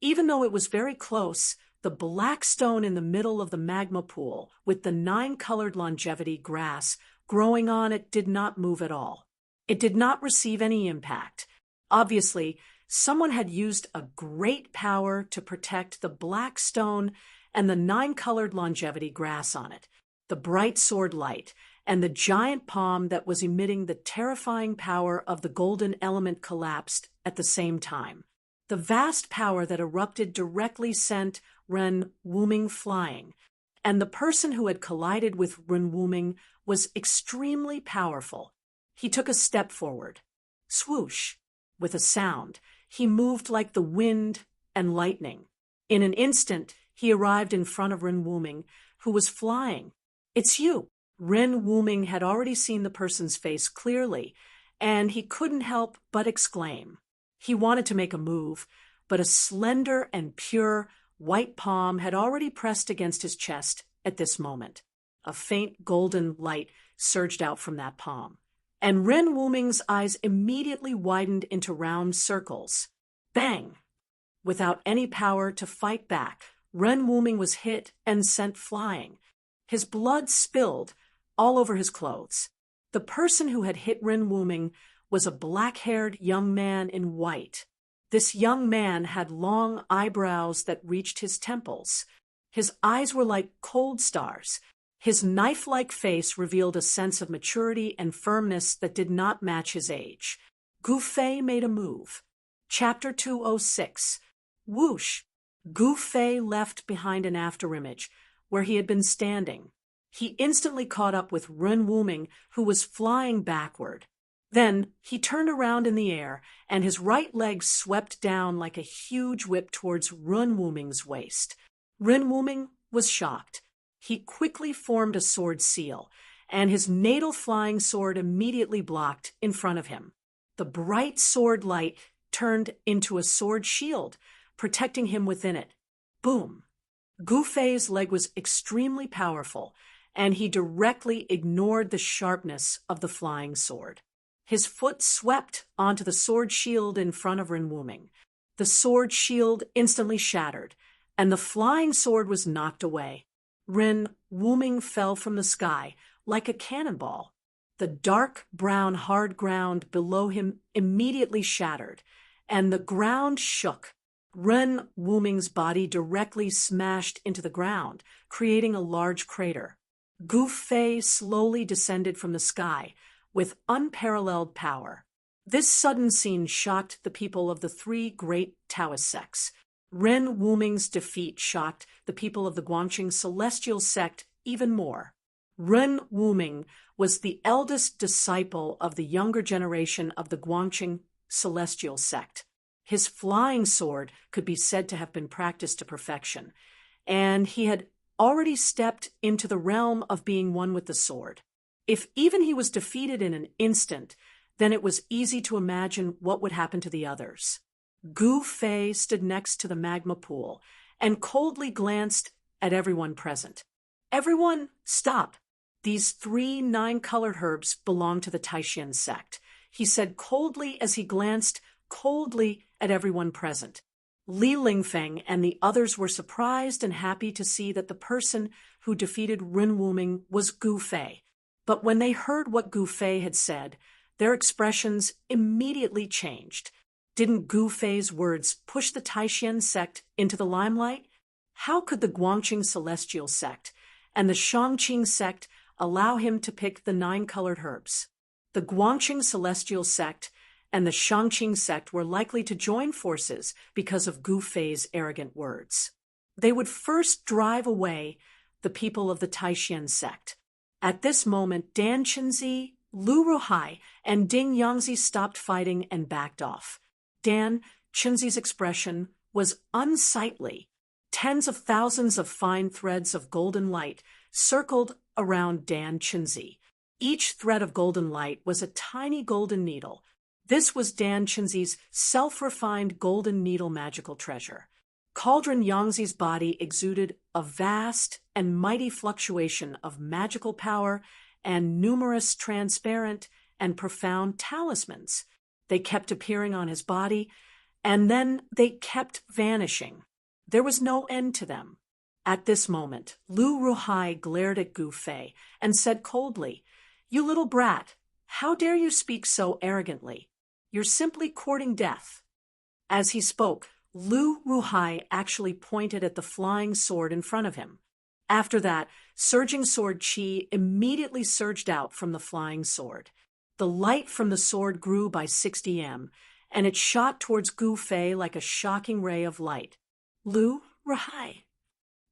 even though it was very close, the black stone in the middle of the magma pool with the 9-colored longevity grass growing on it did not move at all. It did not receive any impact. Obviously, someone had used a great power to protect the black stone and the 9-colored longevity grass on it, the bright sword light, and the giant palm that was emitting the terrifying power of the golden element collapsed at the same time. The vast power that erupted directly sent Ren Wuming flying, and the person who had collided with Ren Wuming was extremely powerful. He took a step forward. Swoosh! With a sound, he moved like the wind and lightning. In an instant, he arrived in front of Ren Wuming, who was flying. "It's you!" Ren Wuming had already seen the person's face clearly, and he couldn't help but exclaim. He wanted to make a move, but a slender and pure white palm had already pressed against his chest at this moment. A faint golden light surged out from that palm, and Ren Wuming's eyes immediately widened into round circles. Bang! Without any power to fight back, Ren Wuming was hit and sent flying. His blood spilled all over his clothes. The person who had hit Ren Wuming was a black-haired young man in white. This young man had long eyebrows that reached his temples. His eyes were like cold stars. His knife-like face revealed a sense of maturity and firmness that did not match his age. Gu Fei made a move. Chapter 206. Whoosh! Gu Fei left behind an afterimage, where he had been standing. He instantly caught up with Ren Wuming, who was flying backward. Then he turned around in the air, and his right leg swept down like a huge whip towards Ren Wuming's waist. Ren Wuming was shocked. He quickly formed a sword seal, and his natal flying sword immediately blocked in front of him. The bright sword light turned into a sword shield, protecting him within it. Boom! Gu Fei's leg was extremely powerful, and he directly ignored the sharpness of the flying sword. His foot swept onto the sword shield in front of Ren Wuming. The sword shield instantly shattered, and the flying sword was knocked away. Ren Wuming fell from the sky like a cannonball. The dark brown hard ground below him immediately shattered, and the ground shook. Ren Wuming's body directly smashed into the ground, creating a large crater. Gu Fei slowly descended from the sky with unparalleled power. This sudden scene shocked the people of the three great Taoist sects. Ren Wuming's defeat shocked the people of the Guangqing Celestial sect even more. Ren Wuming was the eldest disciple of the younger generation of the Guangqing Celestial sect. His flying sword could be said to have been practiced to perfection, and he had already stepped into the realm of being one with the sword. If even he was defeated in an instant, then it was easy to imagine what would happen to the others. Gu Fei stood next to the magma pool and coldly glanced at everyone present. Everyone, stop! These 3 9-colored herbs belong to the Taishan sect, he said coldly as he glanced coldly at everyone present. Li Lingfeng and the others were surprised and happy to see that the person who defeated Ren Wuming was Gu Fei. But when they heard what Gu Fei had said, their expressions immediately changed. Didn't Gu Fei's words push the Taishan sect into the limelight? How could the Guangqing Celestial sect and the Shangqing sect allow him to pick the 9-colored herbs? The Guangqing Celestial sect and the Shangqing sect were likely to join forces because of Gu Fei's arrogant words. They would first drive away the people of the Taishan sect. At this moment, Dan Qinzi, Lu Ruhai, and Ding Yangzi stopped fighting and backed off. Dan Qinzi's expression was unsightly. Tens of thousands of fine threads of golden light circled around Dan Qinzi. Each thread of golden light was a tiny golden needle. This was Dan Qinzi's self-refined golden needle magical treasure. Cauldron Yangzi's body exuded a vast and mighty fluctuation of magical power and numerous transparent and profound talismans. They kept appearing on his body, and then they kept vanishing. There was no end to them. At this moment, Lu Ruhai glared at Gu Fei and said coldly, "You little brat, how dare you speak so arrogantly? You're simply courting death." As he spoke, Lu Ruhai actually pointed at the flying sword in front of him. After that, surging sword chi immediately surged out from the flying sword. The light from the sword grew by 60 m, and it shot towards Gu Fei like a shocking ray of light. Lu Ruhai.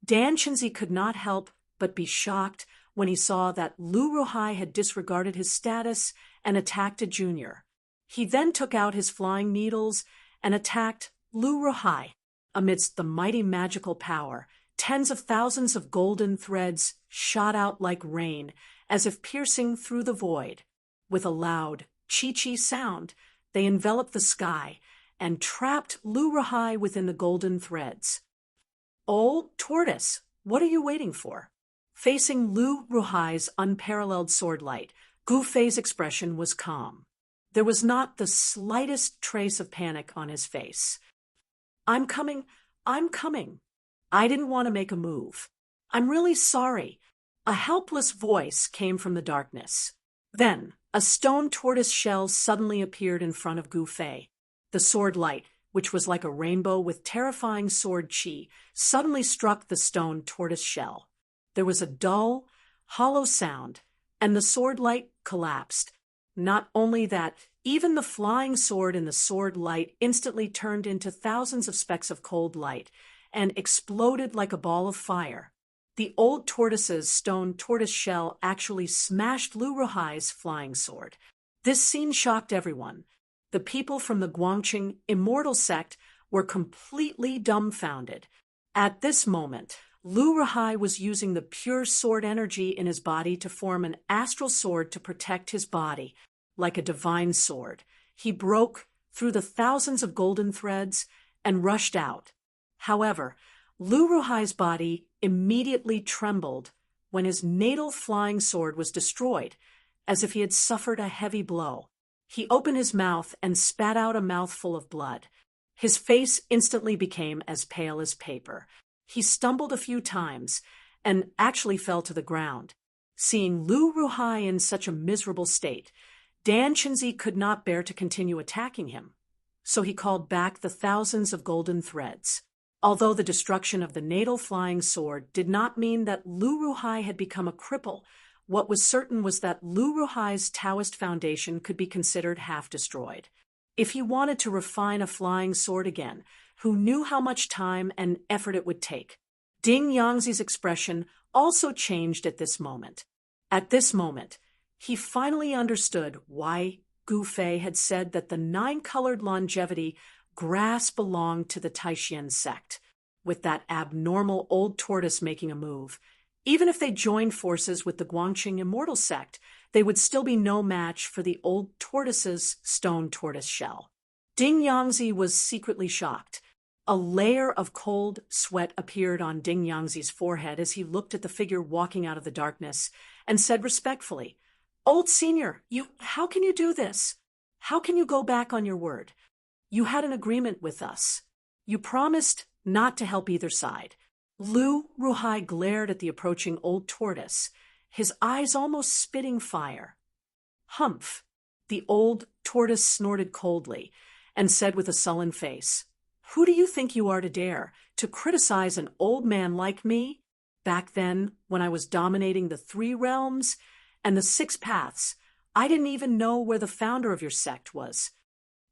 Dan Qinzi could not help but be shocked when he saw that Lu Ruhai had disregarded his status and attacked a junior. He then took out his flying needles and attacked Lu Ruhai. Amidst the mighty magical power, tens of thousands of golden threads shot out like rain, as if piercing through the void. With a loud chi-chi sound, they enveloped the sky and trapped Lu Ruhai within the golden threads. "Old tortoise, what are you waiting for?" Facing Lu Ruhai's unparalleled sword light, Gu Fei's expression was calm. There was not the slightest trace of panic on his face. I'm coming. I didn't want to make a move. I'm really sorry." A helpless voice came from the darkness. Then, a stone tortoise shell suddenly appeared in front of Gu Fei. The sword light, which was like a rainbow with terrifying sword chi, suddenly struck the stone tortoise shell. There was a dull, hollow sound, and the sword light collapsed. Not only that, even the flying sword in the sword light instantly turned into thousands of specks of cold light and exploded like a ball of fire. The old tortoise's stone tortoise shell actually smashed Lu Ruhai's flying sword. This scene shocked everyone. The people from the Guangqing immortal sect were completely dumbfounded. At this moment, Lu Ruhai was using the pure sword energy in his body to form an astral sword to protect his body, like a divine sword. He broke through the thousands of golden threads and rushed out. However, Lu Ruhai's body immediately trembled when his natal flying sword was destroyed, as if he had suffered a heavy blow. He opened his mouth and spat out a mouthful of blood. His face instantly became as pale as paper. He stumbled a few times and actually fell to the ground. Seeing Lu Ruhai in such a miserable state, Dan Qinzi could not bear to continue attacking him, so he called back the thousands of golden threads. Although the destruction of the natal flying sword did not mean that Lu Ruhai had become a cripple, what was certain was that Lu Ruhai's Taoist foundation could be considered half destroyed. If he wanted to refine a flying sword again, who knew how much time and effort it would take? Ding Yangzi's expression also changed at this moment. At this moment, he finally understood why Gu Fei had said that the 9-colored longevity grass belonged to the Taishan sect, with that abnormal old tortoise making a move. Even if they joined forces with the Guangqing immortal sect, they would still be no match for the old tortoise's stone tortoise shell. Ding Yangzi was secretly shocked. A layer of cold sweat appeared on Ding Yangzi's forehead as he looked at the figure walking out of the darkness and said respectfully, "Old senior, how can you do this? How can you go back on your word? You had an agreement with us. You promised not to help either side." Lu Ruhai glared at the approaching old tortoise, his eyes almost spitting fire. "Humph!" The old tortoise snorted coldly and said with a sullen face, "Who do you think you are to dare to criticize an old man like me? Back then, when I was dominating the 3 realms and the 6 paths, I didn't even know where the founder of your sect was."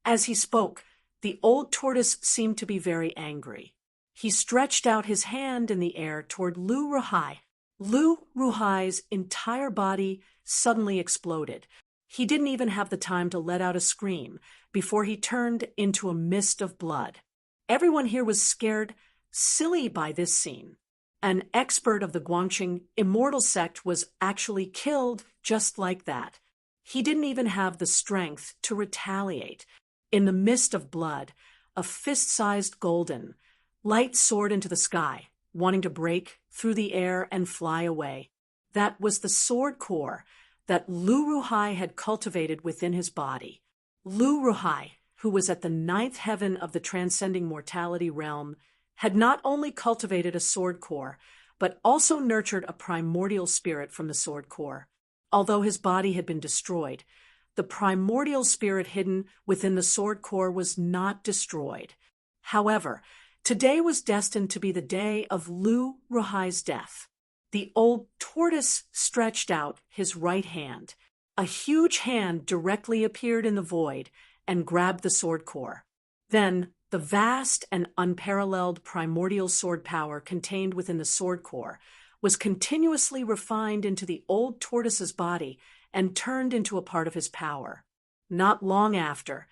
As he spoke, the old tortoise seemed to be very angry. He stretched out his hand in the air toward Lu Ruhai. Lu Ruhai's entire body suddenly exploded. He didn't even have the time to let out a scream before he turned into a mist of blood. Everyone here was scared silly by this scene. An expert of the Guangqing immortal sect was actually killed just like that. He didn't even have the strength to retaliate. In the mist of blood, a fist-sized golden light soared into the sky, wanting to break through the air and fly away. That was the sword core that Lu Ruhai had cultivated within his body. Lu Ruhai, who was at the 9th heaven of the transcending mortality realm, had not only cultivated a sword core, but also nurtured a primordial spirit from the sword core. Although his body had been destroyed, the primordial spirit hidden within the sword core was not destroyed. However, today was destined to be the day of Lu Ruhai's death. The old tortoise stretched out his right hand. A huge hand directly appeared in the void and grabbed the sword core. Then, the vast and unparalleled primordial sword power contained within the sword core was continuously refined into the old tortoise's body and turned into a part of his power. Not long after,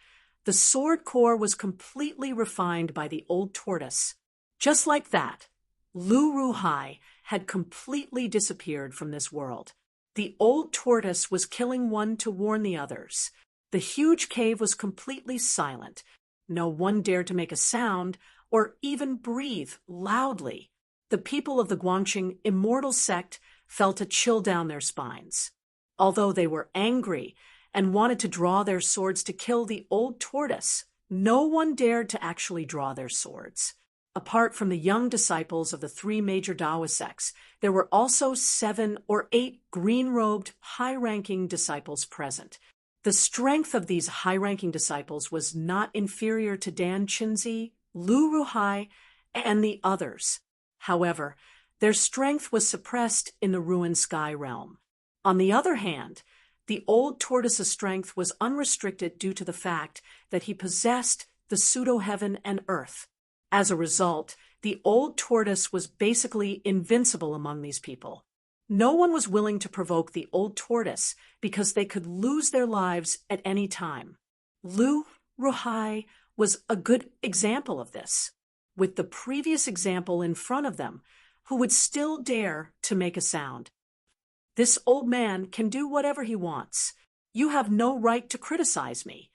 the sword core was completely refined by the old tortoise. Just like that, Lu Ruhai had completely disappeared from this world. The old tortoise was killing one to warn the others. The huge cave was completely silent. No one dared to make a sound or even breathe loudly. The people of the Guangqing immortal sect felt a chill down their spines. Although they were angry and wanted to draw their swords to kill the old tortoise, no one dared to actually draw their swords. Apart from the young disciples of the 3 major Daoist sects, there were also 7 or 8 green-robed, high-ranking disciples present. The strength of these high-ranking disciples was not inferior to Dan Qinzi, Lu Ruhai, and the others. However, Their strength was suppressed in the ruined sky realm. On the other hand, the old tortoise's strength was unrestricted due to the fact that he possessed the pseudo-heaven and earth. As a result, the old tortoise was basically invincible among these people. No one was willing to provoke the old tortoise because they could lose their lives at any time. Lu Ruhai was a good example of this. With the previous example in front of them, who would still dare to make a sound. This old man can do whatever he wants. You have no right to criticize me.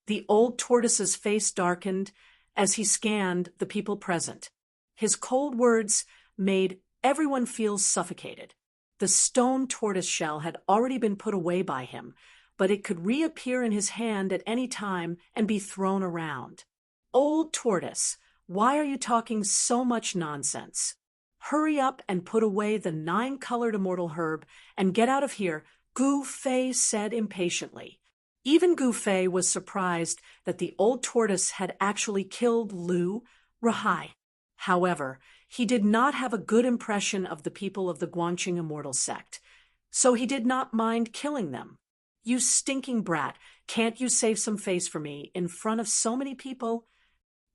The old tortoise's face darkened as he scanned the people present. His cold words made everyone feel suffocated. The stone tortoise shell had already been put away by him, but it could reappear in his hand at any time and be thrown around. Old tortoise, why are you talking so much nonsense? Hurry up and put away the 9-colored immortal herb and get out of here, Gu Fei said impatiently. Even Gu Fei was surprised that the old tortoise had actually killed Lu Ruhai. However, he did not have a good impression of the people of the Guangqing immortal sect, so he did not mind killing them. You stinking brat, can't you save some face for me in front of so many people?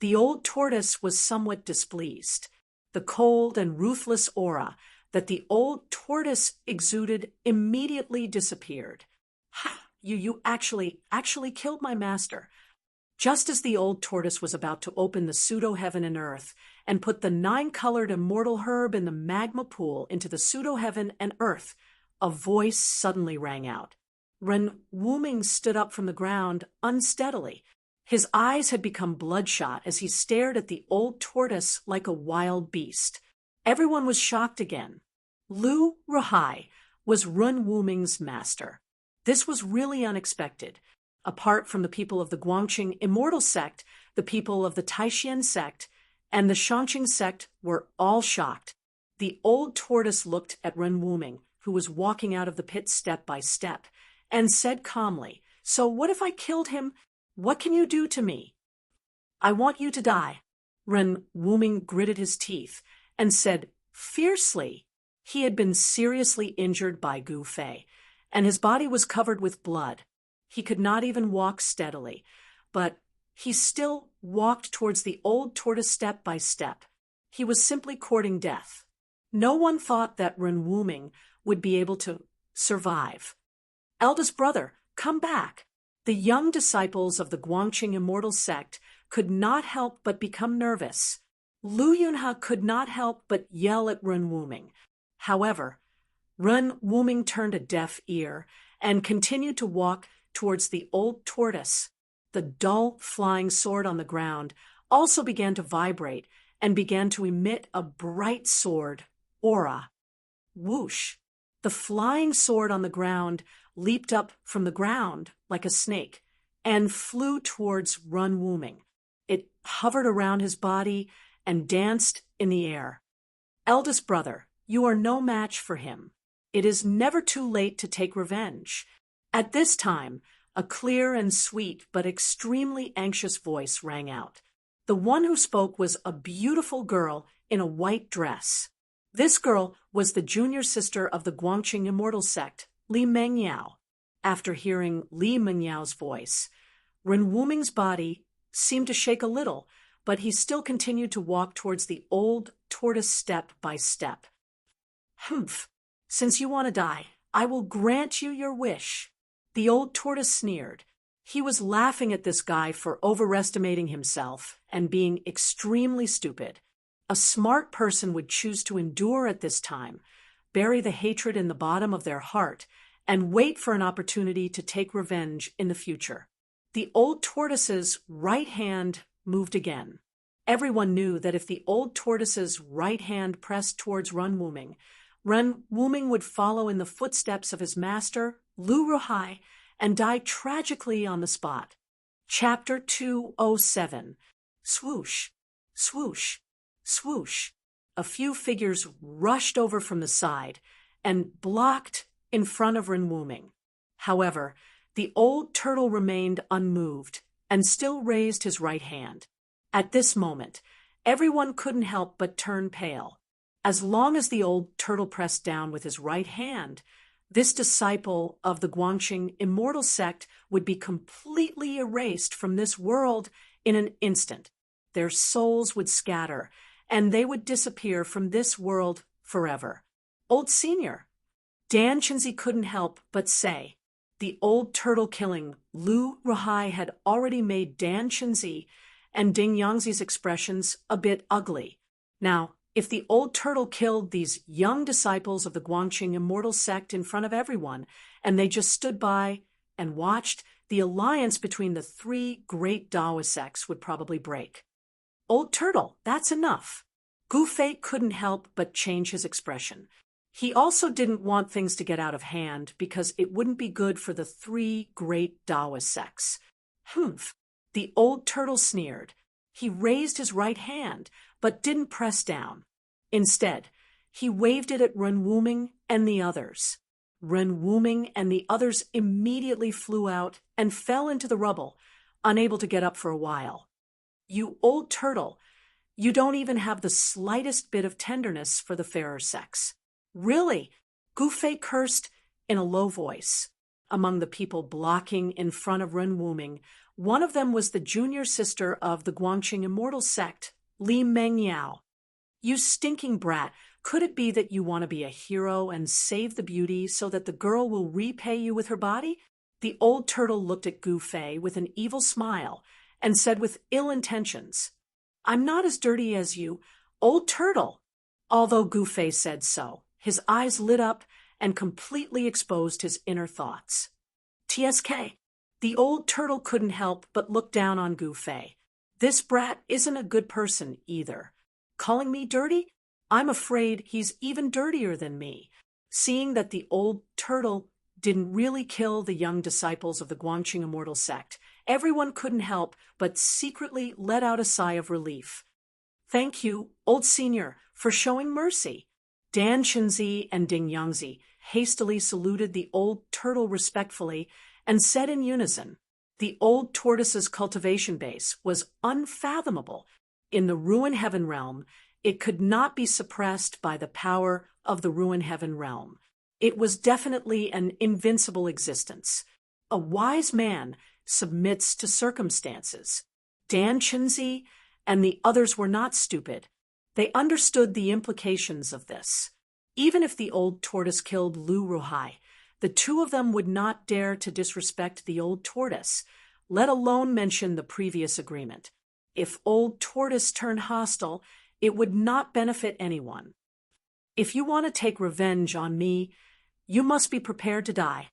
The old tortoise was somewhat displeased. The cold and ruthless aura that the old tortoise exuded immediately disappeared. Ha! You actually killed my master. Just as the old tortoise was about to open the pseudo-heaven and earth and put the 9-colored immortal herb in the magma pool into the pseudo-heaven and earth, a voice suddenly rang out. Ren Wuming stood up from the ground unsteadily. His eyes had become bloodshot as he stared at the old tortoise like a wild beast. Everyone was shocked again. Lu Ruhai was Ren Wuming's master. This was really unexpected. Apart from the people of the Guangqing immortal sect, the people of the Taishan sect and the Shangqing sect were all shocked. The old tortoise looked at Ren Wuming, who was walking out of the pit step by step, and said calmly, "So what if I killed him? What can you do to me?" "I want you to die." Ren Wuming gritted his teeth and said fiercely. He had been seriously injured by Gu Fei, and his body was covered with blood. He could not even walk steadily, but he still walked towards the old tortoise step by step. He was simply courting death. No one thought that Ren Wuming would be able to survive. "Eldest brother, come back." The young disciples of the Guangqing immortal sect could not help but become nervous. Lu Yunha could not help but yell at Ren Wuming. However, Ren Wuming turned a deaf ear and continued to walk towards the old tortoise. The dull, flying sword on the ground also began to vibrate and began to emit a bright sword aura. Whoosh! The flying sword on the ground leaped up from the ground like a snake and flew towards Ren Wuming. It hovered around his body and danced in the air. "Eldest brother, you are no match for him. It is never too late to take revenge." At this time, a clear and sweet but extremely anxious voice rang out. The one who spoke was a beautiful girl in a white dress. This girl was the junior sister of the Guangqing immortal sect, Li Mengyao. After hearing Li Mengyao voice, Ren Wuming's body seemed to shake a little, but he still continued to walk towards the old tortoise step by step. "Humph! Since you want to die, I will grant you your wish." The old tortoise sneered. He was laughing at this guy for overestimating himself and being extremely stupid. A smart person would choose to endure at this time, bury the hatred in the bottom of their heart, and wait for an opportunity to take revenge in the future. The old tortoise's right hand moved again. Everyone knew that if the old tortoise's right hand pressed towards Ren Wuming would follow in the footsteps of his master, Lu Ruhai, and die tragically on the spot. Chapter 207. Swoosh, swoosh, swoosh. A few figures rushed over from the side and blocked in front of Ren Wuming. However, the old turtle remained unmoved and still raised his right hand. At this moment, everyone couldn't help but turn pale. As long as the old turtle pressed down with his right hand, this disciple of the Guangxing immortal sect would be completely erased from this world in an instant. Their souls would scatter, and they would disappear from this world forever. Old Senior, Dan Chenzi couldn't help but say, the old turtle-killing Lu Ruhai had already made Dan Chenzi and Ding Yangzi's expressions a bit ugly. Now, if the old turtle killed these young disciples of the Guangxing immortal sect in front of everyone, and they just stood by and watched, the alliance between the three great Daoist sects would probably break. Old turtle, that's enough. Gu Fei couldn't help but change his expression. He also didn't want things to get out of hand because it wouldn't be good for the three great Daoist sects. Humph! The old turtle sneered. He raised his right hand, but didn't press down. Instead, he waved it at Ren Wuming and the others. Ren Wuming and the others immediately flew out and fell into the rubble, unable to get up for a while. You old turtle, you don't even have the slightest bit of tenderness for the fairer sex. Really? Gu Fei cursed in a low voice. Among the people blocking in front of Ren Wuming, one of them was the junior sister of the Guangxing immortal sect, Li Mengyao. You stinking brat, could it be that you want to be a hero and save the beauty so that the girl will repay you with her body? The old turtle looked at Gu Fei with an evil smile and said with ill intentions, I'm not as dirty as you, old turtle. Although Gu Fei said so, his eyes lit up and completely exposed his inner thoughts. TSK. The old turtle couldn't help but look down on Gu Fei. This brat isn't a good person either. Calling me dirty? I'm afraid he's even dirtier than me. Seeing that the old turtle didn't really kill the young disciples of the Guangxing immortal sect, everyone couldn't help but secretly let out a sigh of relief. Thank you, old senior, for showing mercy. Dan Chenzi and Ding Yangzi hastily saluted the old turtle respectfully and said in unison, the old tortoise's cultivation base was unfathomable. In the Ruin Heaven realm, it could not be suppressed by the power of the Ruin Heaven realm. It was definitely an invincible existence. A wise man submits to circumstances. Dan Chenzi and the others were not stupid. They understood the implications of this. Even if the old tortoise killed Lu Ruhai, the two of them would not dare to disrespect the old tortoise, let alone mention the previous agreement. If old tortoise turned hostile, it would not benefit anyone. If you want to take revenge on me, you must be prepared to die.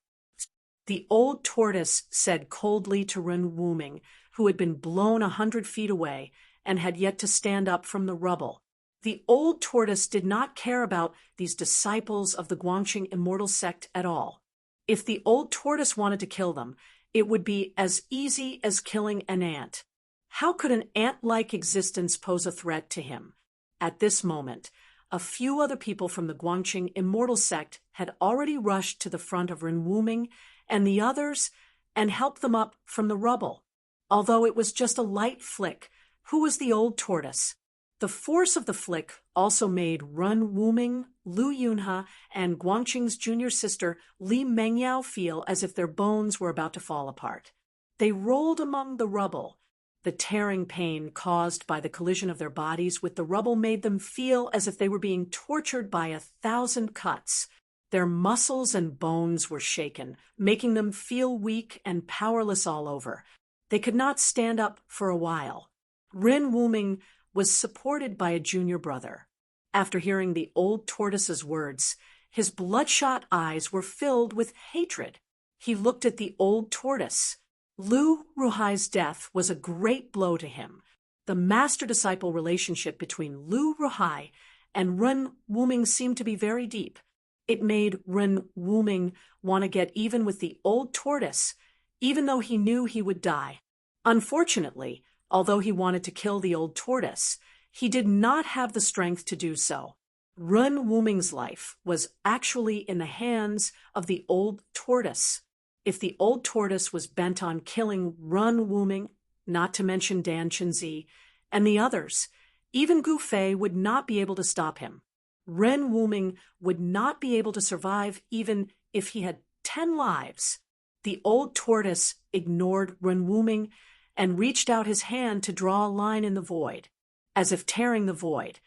The old tortoise said coldly to Ren Wuming, who had been blown 100 feet away and had yet to stand up from the rubble. The old tortoise did not care about these disciples of the Guangxing immortal sect at all. If the old tortoise wanted to kill them, it would be as easy as killing an ant. How could an ant-like existence pose a threat to him? At this moment, a few other people from the Guangxing immortal sect had already rushed to the front of Ren Wuming and the others and helped them up from the rubble. Although it was just a light flick, who was the old tortoise? The force of the flick also made Ren Wuming, Lu Yunhe, and Guangxing's junior sister Li Mengyao feel as if their bones were about to fall apart. They rolled among the rubble. The tearing pain caused by the collision of their bodies with the rubble made them feel as if they were being tortured by 1,000 cuts. Their muscles and bones were shaken, making them feel weak and powerless all over. They could not stand up for a while. Ren Wuming was supported by a junior brother. After hearing the old tortoise's words, his bloodshot eyes were filled with hatred. He looked at the old tortoise. Lu Ruhai's death was a great blow to him. The master-disciple relationship between Lu Ruhai and Ren Wuming seemed to be very deep. It made Ren Wuming want to get even with the old tortoise, even though he knew he would die. Unfortunately, although he wanted to kill the old tortoise, he did not have the strength to do so. Ren Wuming's life was actually in the hands of the old tortoise. If the old tortoise was bent on killing Ren Wuming, not to mention Dan Chenzi, and the others, even Gu Fei would not be able to stop him. Ren Wuming would not be able to survive even if he had 10 lives. The old tortoise ignored Ren Wuming and reached out his hand to draw a line in the void. As if tearing the void,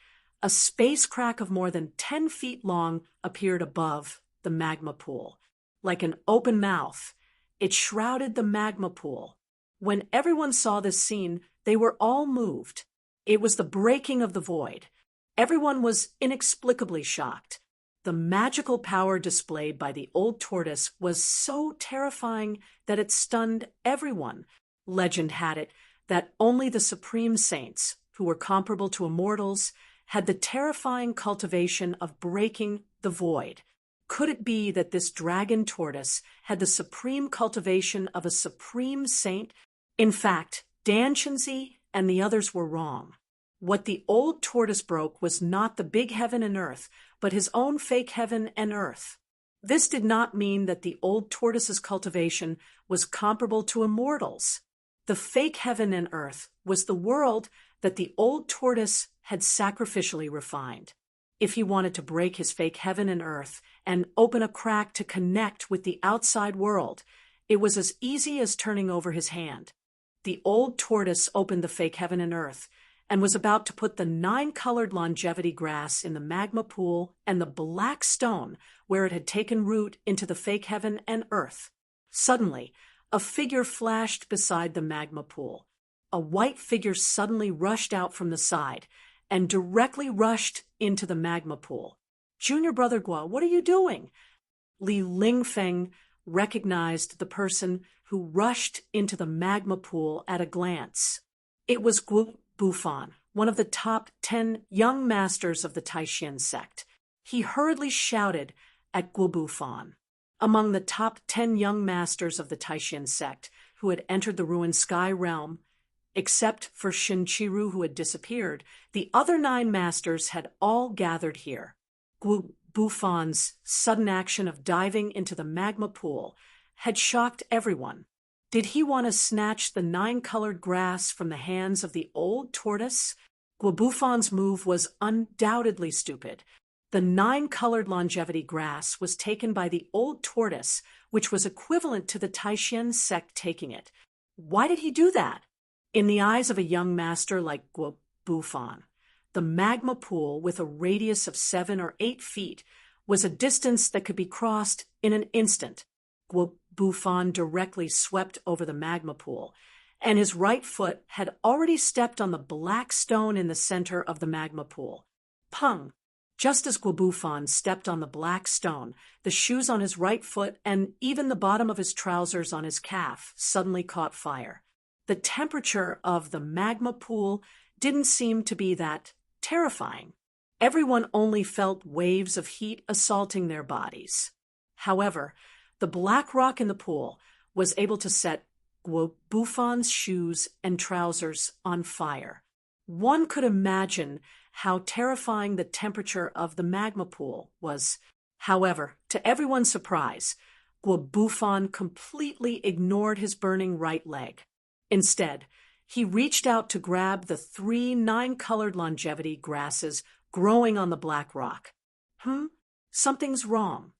a space crack of more than 10 feet long appeared above the magma pool. Like an open mouth, it shrouded the magma pool. When everyone saw this scene, they were all moved. It was the breaking of the void. Everyone was inexplicably shocked. The magical power displayed by the old tortoise was so terrifying that it stunned everyone. Legend had it that only the supreme saints, who were comparable to immortals, had the terrifying cultivation of breaking the void. Could it be that this dragon tortoise had the supreme cultivation of a supreme saint? In fact, Dan Shenzi and the others were wrong. What the old tortoise broke was not the big heaven and earth, but his own fake heaven and earth. This did not mean that the old tortoise's cultivation was comparable to immortals. The fake heaven and earth was the world that the old tortoise had sacrificially refined. If he wanted to break his fake heaven and earth and open a crack to connect with the outside world, it was as easy as turning over his hand. The old tortoise opened the fake heaven and earth and was about to put the 9-colored longevity grass in the magma pool and the black stone where it had taken root into the fake heaven and earth. Suddenly, a figure flashed beside the magma pool. A white figure suddenly rushed out from the side and directly rushed into the magma pool. "Junior Brother Guo, what are you doing?" Li Lingfeng recognized the person who rushed into the magma pool at a glance. It was Guo Bufan, one of the top 10 young masters of the Taishan sect. He hurriedly shouted at Guo Bufan. Among the top 10 young masters of the Taishan sect who had entered the ruined sky realm, except for Shinchiru, who had disappeared, the other 9 masters had all gathered here. Guo Bufan's sudden action of diving into the magma pool had shocked everyone. Did he want to snatch the 9-colored grass from the hands of the old tortoise? Guo Bufan's move was undoubtedly stupid. The 9-colored longevity grass was taken by the old tortoise, which was equivalent to the Taishan sect taking it. Why did he do that? In the eyes of a young master like Guo Bufan, the magma pool, with a radius of 7 or 8 feet, was a distance that could be crossed in an instant. Guo Bufan directly swept over the magma pool, and his right foot had already stepped on the black stone in the center of the magma pool. Pung! Just as Guo Bufan stepped on the black stone, the shoes on his right foot and even the bottom of his trousers on his calf suddenly caught fire. The temperature of the magma pool didn't seem to be that terrifying. Everyone only felt waves of heat assaulting their bodies. However, the black rock in the pool was able to set Guo Bufan's shoes and trousers on fire. One could imagine how terrifying the temperature of the magma pool was. However, to everyone's surprise, Guo Bufan completely ignored his burning right leg. Instead, he reached out to grab the 3 9-colored longevity grasses growing on the black rock. Something's wrong.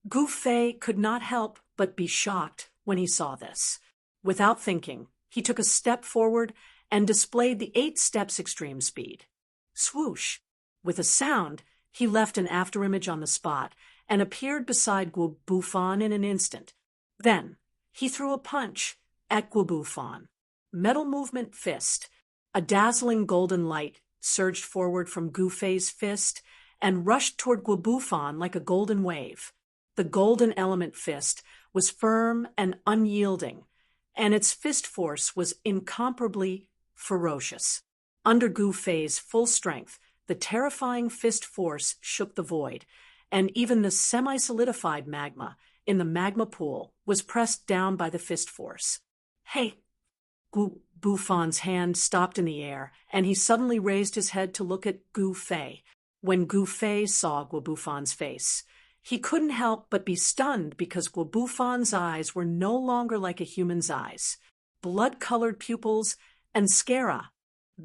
Gu Fei could not help but be shocked when he saw this. Without thinking, he took a step forward and displayed the 8 steps extreme speed. Swoosh! With a sound, he left an afterimage on the spot and appeared beside Guo Bufan in an instant. Then, he threw a punch at Guo Bufan. Metal movement fist. A dazzling golden light surged forward from Gu Fei's fist and rushed toward Guo Bufan like a golden wave. The golden element fist was firm and unyielding, and its fist force was incomparably ferocious. Under Gu Fei's full strength, the terrifying fist force shook the void, and even the semi-solidified magma in the magma pool was pressed down by the fist force. "Hey!" Gu Bufan's hand stopped in the air, and he suddenly raised his head to look at Gu Fei. When Gu Fei saw Guo Bufan's face, he couldn't help but be stunned because Guo Bufan's eyes were no longer like a human's eyes. Blood-colored pupils and sclera.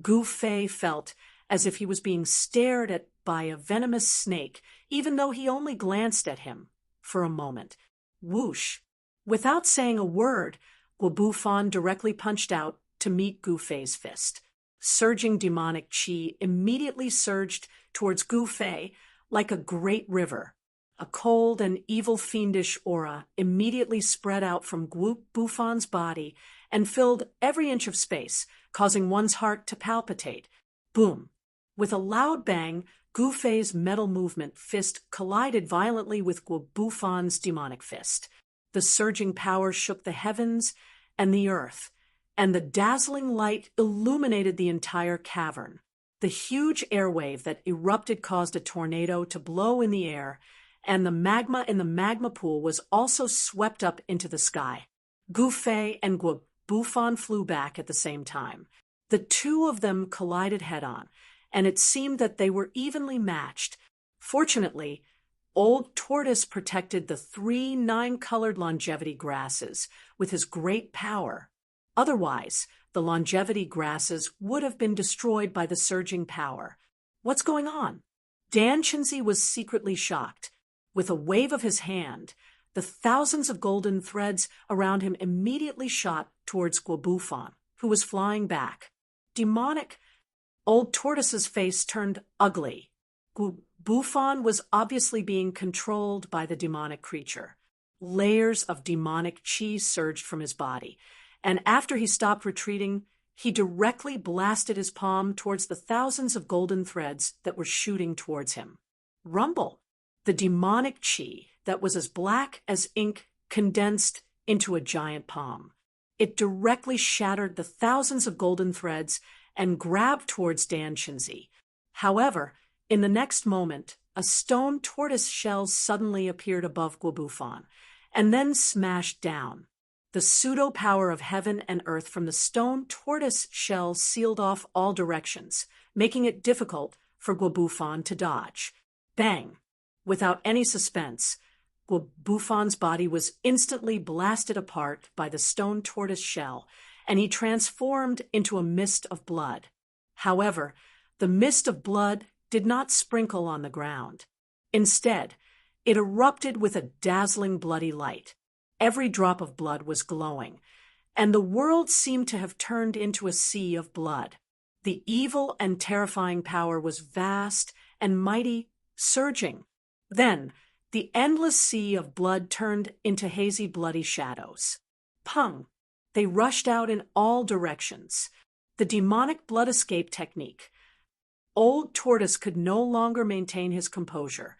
Gu Fei felt as if he was being stared at by a venomous snake, even though he only glanced at him for a moment. Whoosh! Without saying a word, Guobufan directly punched out to meet Gu Fei's fist. Surging demonic qi immediately surged towards Gu Fei like a great river. A cold and evil fiendish aura immediately spread out from Guobufan's body and filled every inch of space, causing one's heart to palpitate. Boom! With a loud bang, Gu Fei's metal movement fist collided violently with Guobufan's demonic fist. The surging power shook the heavens and the earth, and the dazzling light illuminated the entire cavern. The huge airwave that erupted caused a tornado to blow in the air, and the magma in the magma pool was also swept up into the sky. Gu Fei and Guobufan flew back at the same time. The two of them collided head-on, and it seemed that they were evenly matched. Fortunately, Old Tortoise protected the 3 9-colored longevity grasses with his great power. Otherwise, the longevity grasses would have been destroyed by the surging power. What's going on? Dan Chenzi was secretly shocked. With a wave of his hand, the thousands of golden threads around him immediately shot towards Guobufan, who was flying back. Demonic. Old Tortoise's face turned ugly. Guobufan was obviously being controlled by the demonic creature. Layers of demonic qi surged from his body, and after he stopped retreating, he directly blasted his palm towards the thousands of golden threads that were shooting towards him. Rumble! The demonic qi that was as black as ink condensed into a giant palm. It directly shattered the thousands of golden threads and grabbed towards Dan Chenzi. However, in the next moment, a stone tortoise shell suddenly appeared above Guobufan, and then smashed down. The pseudo-power of heaven and earth from the stone tortoise shell sealed off all directions, making it difficult for Guobufan to dodge. Bang! Without any suspense, Guobufan's body was instantly blasted apart by the stone tortoise shell, and he transformed into a mist of blood. However, the mist of blood did not sprinkle on the ground. Instead, it erupted with a dazzling bloody light. Every drop of blood was glowing, and the world seemed to have turned into a sea of blood. The evil and terrifying power was vast and mighty, surging. Then, the endless sea of blood turned into hazy, bloody shadows. Pung! They rushed out in all directions. The demonic blood escape technique. Old Tortoise could no longer maintain his composure.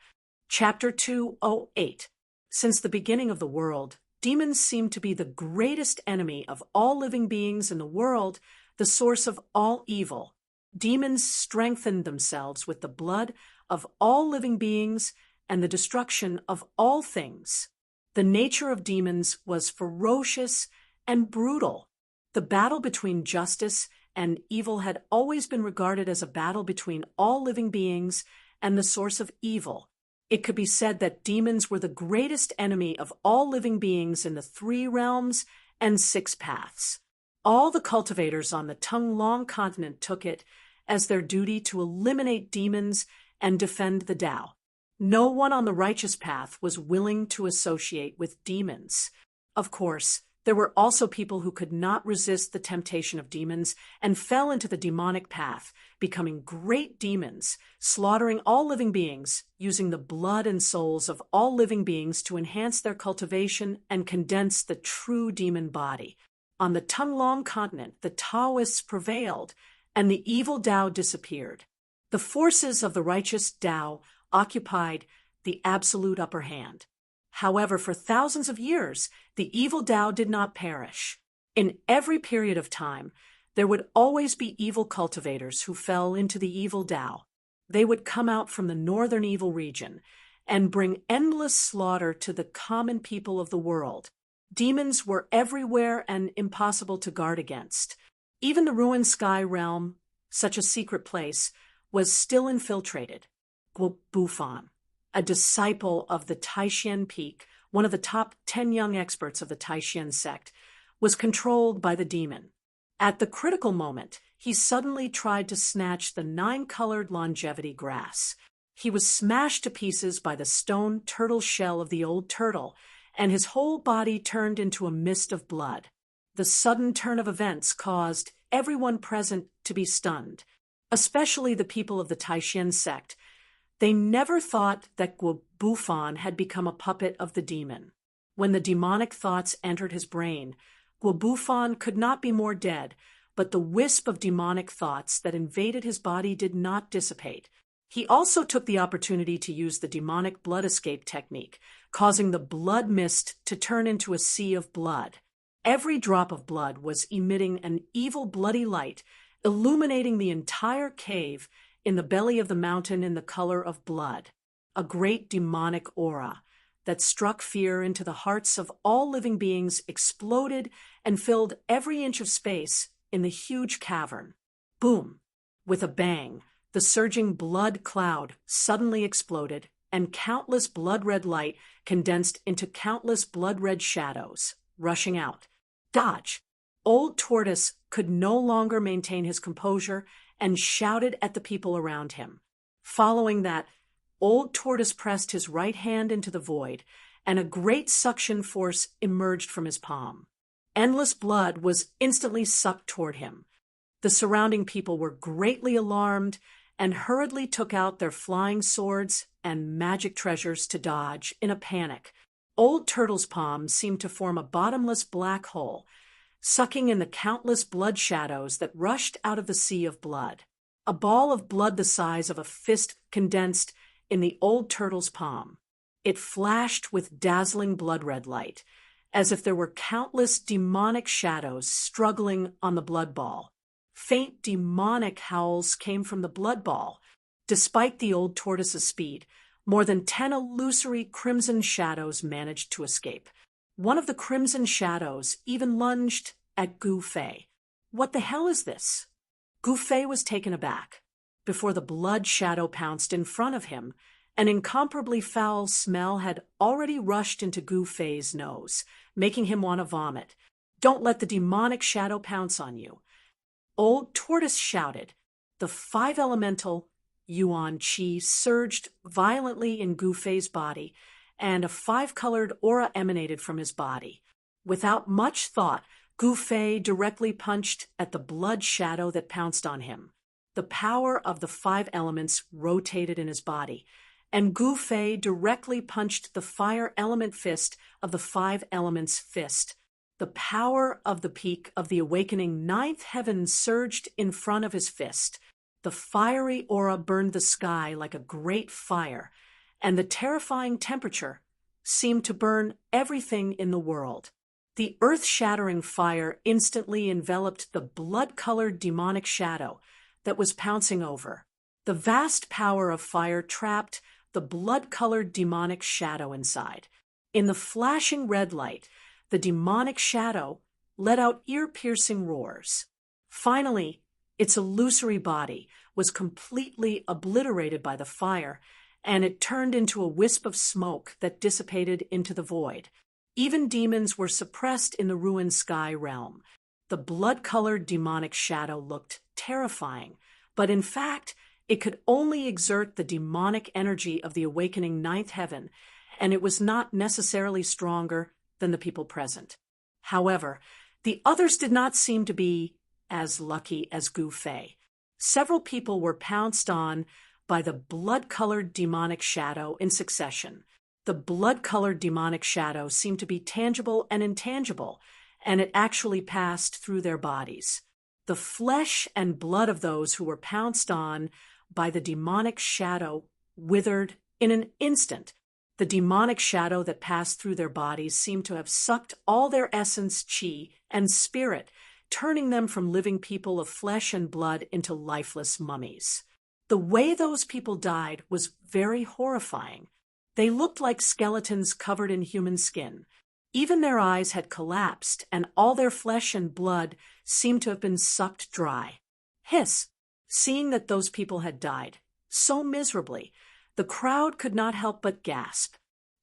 Chapter 208. Since the beginning of the world, demons seem to be the greatest enemy of all living beings in the world, the source of all evil. Demons strengthened themselves with the blood of all living beings and the destruction of all things. The nature of demons was ferocious and brutal. The battle between justice and evil had always been regarded as a battle between all living beings and the source of evil. It could be said that demons were the greatest enemy of all living beings in the 3 realms and 6 paths. All the cultivators on the Tung-Long continent took it as their duty to eliminate demons and defend the Tao. No one on the righteous path was willing to associate with demons. Of course, there were also people who could not resist the temptation of demons and fell into the demonic path, becoming great demons, slaughtering all living beings, using the blood and souls of all living beings to enhance their cultivation and condense the true demon body. On the Tung-Long continent, the Taoists prevailed, and the evil Tao disappeared. The forces of the righteous Tao occupied the absolute upper hand. However, for thousands of years, the evil Tao did not perish. In every period of time, there would always be evil cultivators who fell into the evil Tao. They would come out from the northern evil region and bring endless slaughter to the common people of the world. Demons were everywhere and impossible to guard against. Even the ruined sky realm, such a secret place, was still infiltrated. Guobufan, a disciple of the Taishan Peak, one of the top 10 young experts of the Taishan sect, was controlled by the demon. At the critical moment, he suddenly tried to snatch the 9-colored longevity grass. He was smashed to pieces by the stone turtle shell of the old turtle, and his whole body turned into a mist of blood. The sudden turn of events caused everyone present to be stunned, especially the people of the Taishan sect. They never thought that Guo Bufan had become a puppet of the demon. When the demonic thoughts entered his brain, Guo Bufan could not be more dead, but the wisp of demonic thoughts that invaded his body did not dissipate. He also took the opportunity to use the demonic blood escape technique, causing the blood mist to turn into a sea of blood. Every drop of blood was emitting an evil bloody light, illuminating the entire cave in the belly of the mountain in the color of blood. A great demonic aura that struck fear into the hearts of all living beings exploded and filled every inch of space in the huge cavern. Boom! With a bang, the surging blood cloud suddenly exploded, and countless blood-red light condensed into countless blood-red shadows, rushing out. Dodge! Old Tortoise could no longer maintain his composure and shouted at the people around him. Following that, Old Tortoise pressed his right hand into the void, and a great suction force emerged from his palm. Endless blood was instantly sucked toward him. The surrounding people were greatly alarmed and hurriedly took out their flying swords and magic treasures to dodge in a panic. Old Turtle's palm seemed to form a bottomless black hole, sucking in the countless blood shadows that rushed out of the sea of blood. A ball of blood the size of a fist condensed in the old turtle's palm. It flashed with dazzling blood-red light, as if there were countless demonic shadows struggling on the blood ball. Faint demonic howls came from the blood ball. Despite the old tortoise's speed, more than 10 illusory crimson shadows managed to escape. One of the crimson shadows even lunged at Gu Fei. What the hell is this? Gu Fei was taken aback. Before the blood shadow pounced in front of him, an incomparably foul smell had already rushed into Gu Fei's nose, making him want to vomit. Don't let the demonic shadow pounce on you. Old Tortoise shouted. The 5 elemental Yuan Qi surged violently in Gu Fei's body, and a 5-colored aura emanated from his body. Without much thought, Gu Fei directly punched at the blood shadow that pounced on him. The power of the 5 elements rotated in his body, and Gu Fei directly punched the fire element fist of the 5 elements fist. The power of the peak of the awakening 9th heaven surged in front of his fist. The fiery aura burned the sky like a great fire, and the terrifying temperature seemed to burn everything in the world. The earth-shattering fire instantly enveloped the blood-colored demonic shadow that was pouncing over. The vast power of fire trapped the blood-colored demonic shadow inside. In the flashing red light, the demonic shadow let out ear-piercing roars. Finally, its illusory body was completely obliterated by the fire, and it turned into a wisp of smoke that dissipated into the void. Even demons were suppressed in the ruined sky realm. The blood-colored demonic shadow looked terrifying, but in fact, it could only exert the demonic energy of the awakening 9th heaven, and it was not necessarily stronger than the people present. However, the others did not seem to be as lucky as Gu Fei. Several people were pounced on by the blood-colored demonic shadow in succession. The blood-colored demonic shadow seemed to be tangible and intangible, and it actually passed through their bodies. The flesh and blood of those who were pounced on by the demonic shadow withered in an instant. The demonic shadow that passed through their bodies seemed to have sucked all their essence, qi, and spirit, turning them from living people of flesh and blood into lifeless mummies. The way those people died was very horrifying. They looked like skeletons covered in human skin. Even their eyes had collapsed, and all their flesh and blood seemed to have been sucked dry. Hiss! Seeing that those people had died so miserably, the crowd could not help but gasp.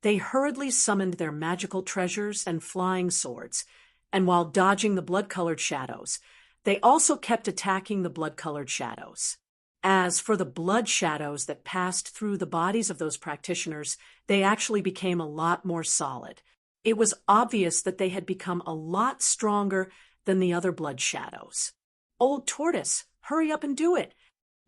They hurriedly summoned their magical treasures and flying swords, and while dodging the blood-colored shadows, they also kept attacking the blood-colored shadows. As for the blood shadows that passed through the bodies of those practitioners, they actually became a lot more solid. It was obvious that they had become a lot stronger than the other blood shadows. "Old Tortoise, hurry up and do it!"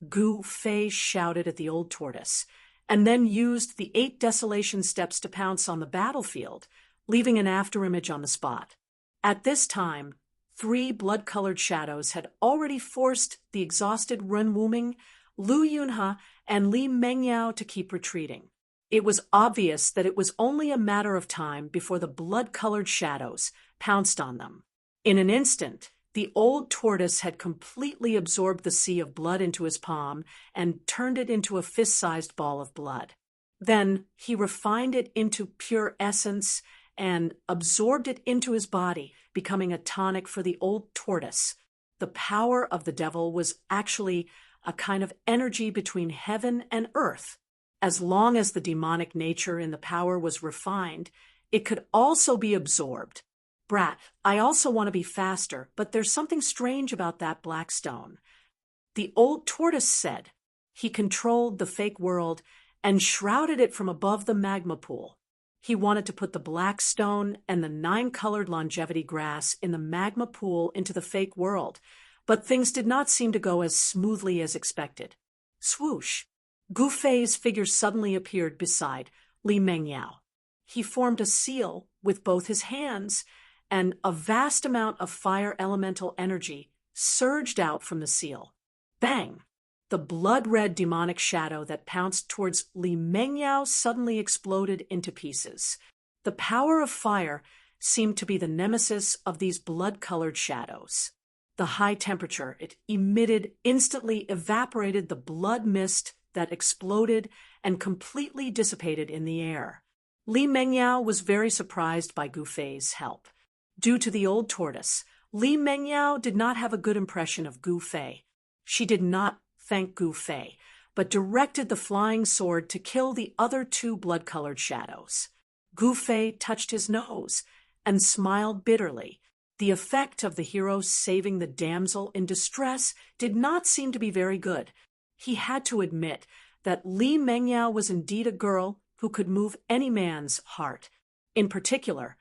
Gu Fei shouted at the old tortoise, and then used the 8 desolation steps to pounce on the battlefield, leaving an afterimage on the spot. At this time, 3 blood-colored shadows had already forced the exhausted Ren Wuming, Lu Yunhe, and Li Mengyao to keep retreating. It was obvious that it was only a matter of time before the blood-colored shadows pounced on them. In an instant, the old tortoise had completely absorbed the sea of blood into his palm and turned it into a fist-sized ball of blood. Then he refined it into pure essence and absorbed it into his body, becoming a tonic for the old tortoise. The power of the devil was actually a kind of energy between heaven and earth. As long as the demonic nature in the power was refined, it could also be absorbed. "Brat, I also want to be faster, but there's something strange about that black stone," the old tortoise said. He controlled the fake world and shrouded it from above the magma pool. He wanted to put the black stone and the 9-colored longevity grass in the magma pool into the fake world, but things did not seem to go as smoothly as expected. Swoosh! Gu Fei's figure suddenly appeared beside Li Mengyao. He formed a seal with both his hands, and a vast amount of fire elemental energy surged out from the seal. Bang! The blood-red demonic shadow that pounced towards Li Mengyao suddenly exploded into pieces. The power of fire seemed to be the nemesis of these blood-colored shadows. The high temperature it emitted instantly evaporated the blood mist that exploded and completely dissipated in the air. Li Mengyao was very surprised by Gu Fei's help. Due to the old tortoise, Li Mengyao did not have a good impression of Gu Fei. She did not thank Gu Fei, but directed the flying sword to kill the other 2 blood-colored shadows. Gu Fei touched his nose and smiled bitterly. The effect of the hero saving the damsel in distress did not seem to be very good. He had to admit that Li Mengyao was indeed a girl who could move any man's heart. In particular,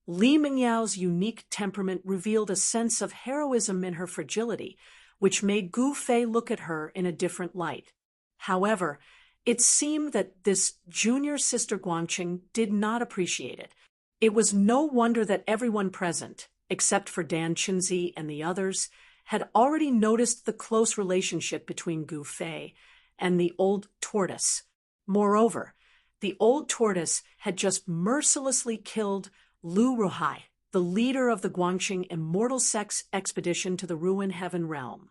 Li Mengyao's unique temperament revealed a sense of heroism in her fragility, which made Gu Fei look at her in a different light. However, it seemed that this junior sister Guangqing did not appreciate it. It was no wonder that everyone present, except for Dan Qinzi and the others, had already noticed the close relationship between Gu Fei and the old tortoise. Moreover, the old tortoise had just mercilessly killed Lu Ruhai, the leader of the Guangqing Immortal Sect's expedition to the Ruin Heaven realm.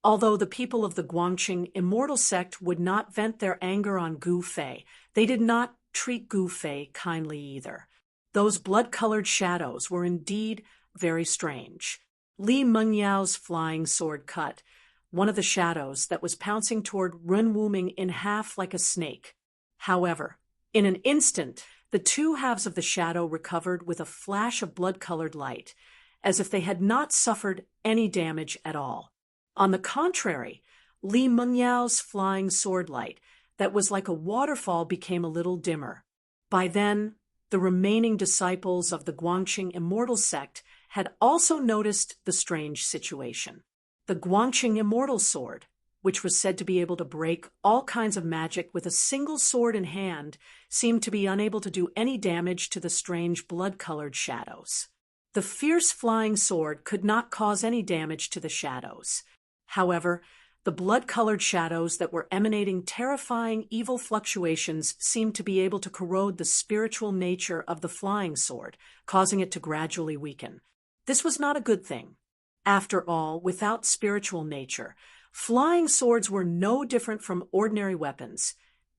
Although the people of the Guangqing Immortal Sect would not vent their anger on Gu Fei, they did not treat Gu Fei kindly either. Those blood-colored shadows were indeed very strange. Li Mengyao's flying sword cut one of the shadows that was pouncing toward Ren Wuming in half like a snake. However, in an instant, the 2 halves of the shadow recovered with a flash of blood-colored light, as if they had not suffered any damage at all. On the contrary, Li Mengyao's flying sword light, that was like a waterfall, became a little dimmer. By then, the remaining disciples of the Guangqing Immortal Sect had also noticed the strange situation. The Guangqing Immortal Sword, which was said to be able to break all kinds of magic with a single sword in hand, seemed to be unable to do any damage to the strange blood-colored shadows. The fierce flying sword could not cause any damage to the shadows. However, the blood-colored shadows that were emanating terrifying evil fluctuations seemed to be able to corrode the spiritual nature of the flying sword, causing it to gradually weaken. This was not a good thing. After all, without spiritual nature, flying swords were no different from ordinary weapons,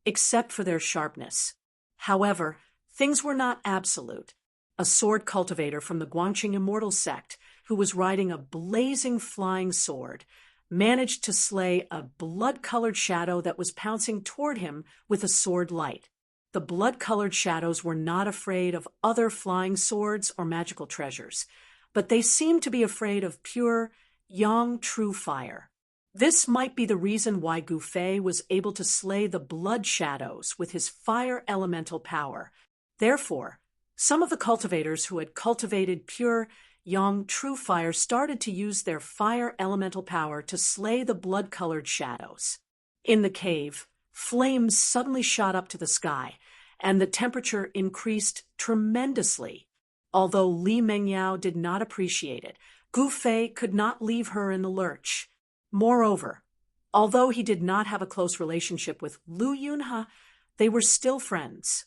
except for their sharpness. However, things were not absolute. A sword cultivator from the Guangqing Immortal Sect, who was riding a blazing flying sword, managed to slay a blood-colored shadow that was pouncing toward him with a sword light. The blood-colored shadows were not afraid of other flying swords or magical treasures, but they seemed to be afraid of pure, yang true fire. This might be the reason why Gu Fei was able to slay the blood shadows with his fire elemental power. Therefore, some of the cultivators who had cultivated pure Yang true fire started to use their fire elemental power to slay the blood-colored shadows. In the cave, flames suddenly shot up to the sky, and the temperature increased tremendously. Although Li Mengyao did not appreciate it, Gu Fei could not leave her in the lurch. Moreover, although he did not have a close relationship with Lu Yunhe, they were still friends.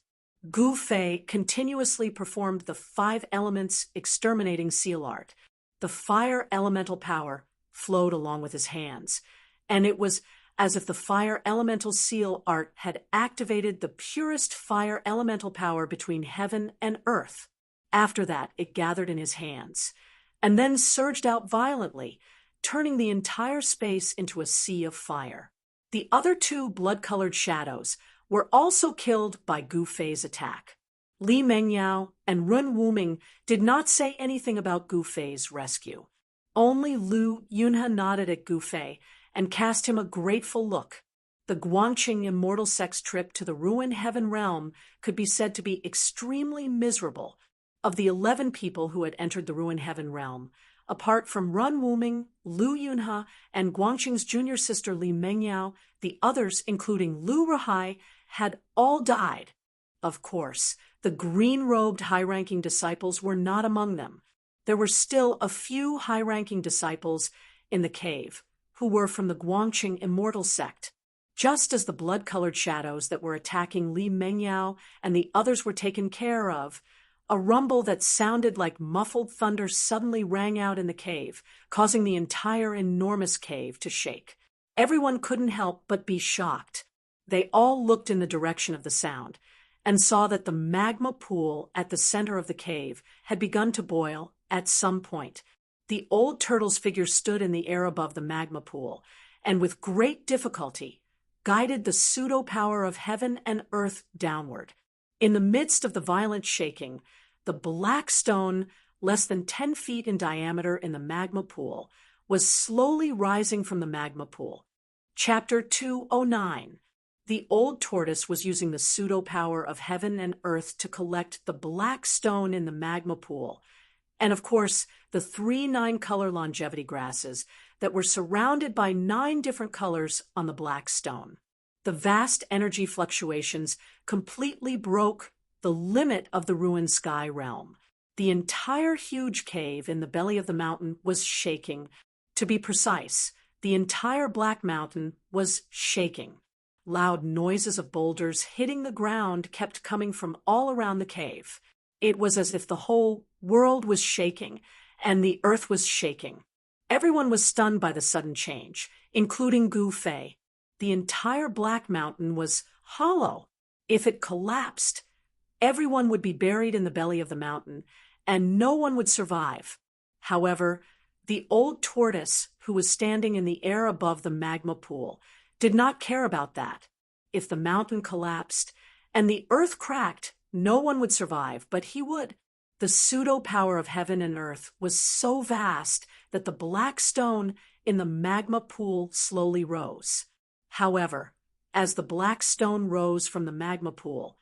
Gu Fei continuously performed the 5 elements exterminating seal art. The fire elemental power flowed along with his hands, and it was as if the fire elemental seal art had activated the purest fire elemental power between heaven and earth. After that, it gathered in his hands, and then surged out violently, turning the entire space into a sea of fire. The other 2 blood-colored shadows were also killed by Gu Fei's attack. Li Mengyao and Run Wuming did not say anything about Gu Fei's rescue. Only Lu Yunhe nodded at Gu Fei and cast him a grateful look. The Guangqing immortal sex trip to the ruined heaven realm could be said to be extremely miserable. Of the 11 people who had entered the ruined heaven realm, apart from Run Wuming, Lu Yunhe, and Guangqing's junior sister Li Mengyao, the others, including Lu Ruhai, had all died. Of course, the green-robed high-ranking disciples were not among them. There were still a few high-ranking disciples in the cave who were from the Guangqing immortal sect. Just as the blood-colored shadows that were attacking Li Mengyao and the others were taken care of, a rumble that sounded like muffled thunder suddenly rang out in the cave, causing the entire enormous cave to shake. Everyone couldn't help but be shocked. They all looked in the direction of the sound and saw that the magma pool at the center of the cave had begun to boil at some point. The old turtle's figure stood in the air above the magma pool and with great difficulty guided the pseudo-power of heaven and earth downward. In the midst of the violent shaking, the black stone, less than 10 feet in diameter in the magma pool, was slowly rising from the magma pool. Chapter 209. The old tortoise was using the pseudo-power of heaven and earth to collect the black stone in the magma pool, and of course, the 3 9-color longevity grasses that were surrounded by 9 different colors on the black stone. The vast energy fluctuations completely broke the limit of the ruined sky realm. The entire huge cave in the belly of the mountain was shaking. To be precise, the entire Black Mountain was shaking. Loud noises of boulders hitting the ground kept coming from all around the cave. It was as if the whole world was shaking, and the earth was shaking. Everyone was stunned by the sudden change, including Gu Fei. The entire Black Mountain was hollow. If it collapsed, everyone would be buried in the belly of the mountain, and no one would survive. However, the old tortoise, who was standing in the air above the magma pool, did not care about that. If the mountain collapsed and the earth cracked, no one would survive, but he would. The pseudo-power of heaven and earth was so vast that the black stone in the magma pool slowly rose. However, as the black stone rose from the magma pool,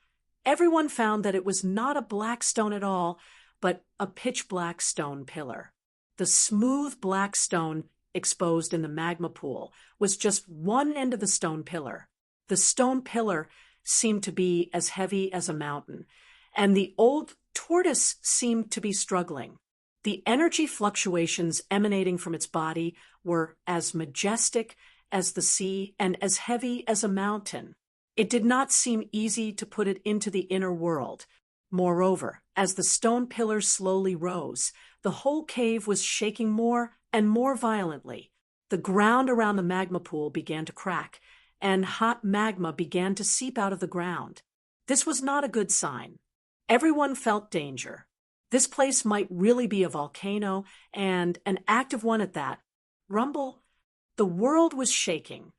everyone found that it was not a black stone at all, but a pitch-black stone pillar. The smooth black stone exposed in the magma pool was just one end of the stone pillar. The stone pillar seemed to be as heavy as a mountain, and the old tortoise seemed to be struggling. The energy fluctuations emanating from its body were as majestic as the sea and as heavy as a mountain. It did not seem easy to put it into the inner world. Moreover, as the stone pillar slowly rose, the whole cave was shaking more and more violently. The ground around the magma pool began to crack, and hot magma began to seep out of the ground. This was not a good sign. Everyone felt danger. This place might really be a volcano, and an active one at that. Rumble. The world was shaking.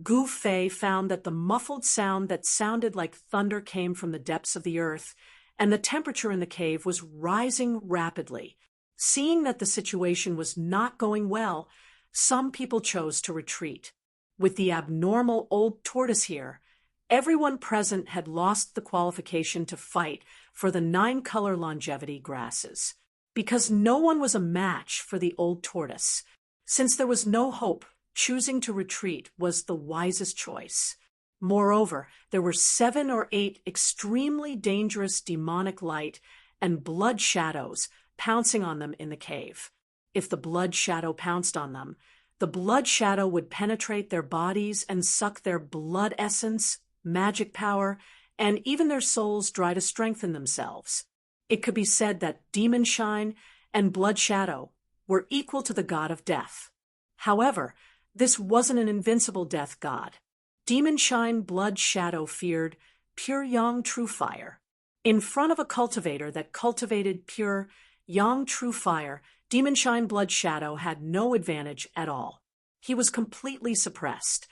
Gu Fei found that the muffled sound that sounded like thunder came from the depths of the earth, and the temperature in the cave was rising rapidly. Seeing that the situation was not going well, some people chose to retreat. With the abnormal old tortoise here, everyone present had lost the qualification to fight for the 9-color longevity grasses, because no one was a match for the old tortoise. Since there was no hope, choosing to retreat was the wisest choice. Moreover, there were 7 or 8 extremely dangerous demonic light and blood shadows pouncing on them in the cave. If the blood shadow pounced on them, the blood shadow would penetrate their bodies and suck their blood essence, magic power, and even their souls dry to strengthen themselves. It could be said that demon shine and blood shadow were equal to the god of death. However, this wasn't an invincible death god. Demon shine blood shadow feared pure yang true fire. In front of a cultivator that cultivated pure yang true fire, demon shine blood shadow had no advantage at all. He was completely suppressed.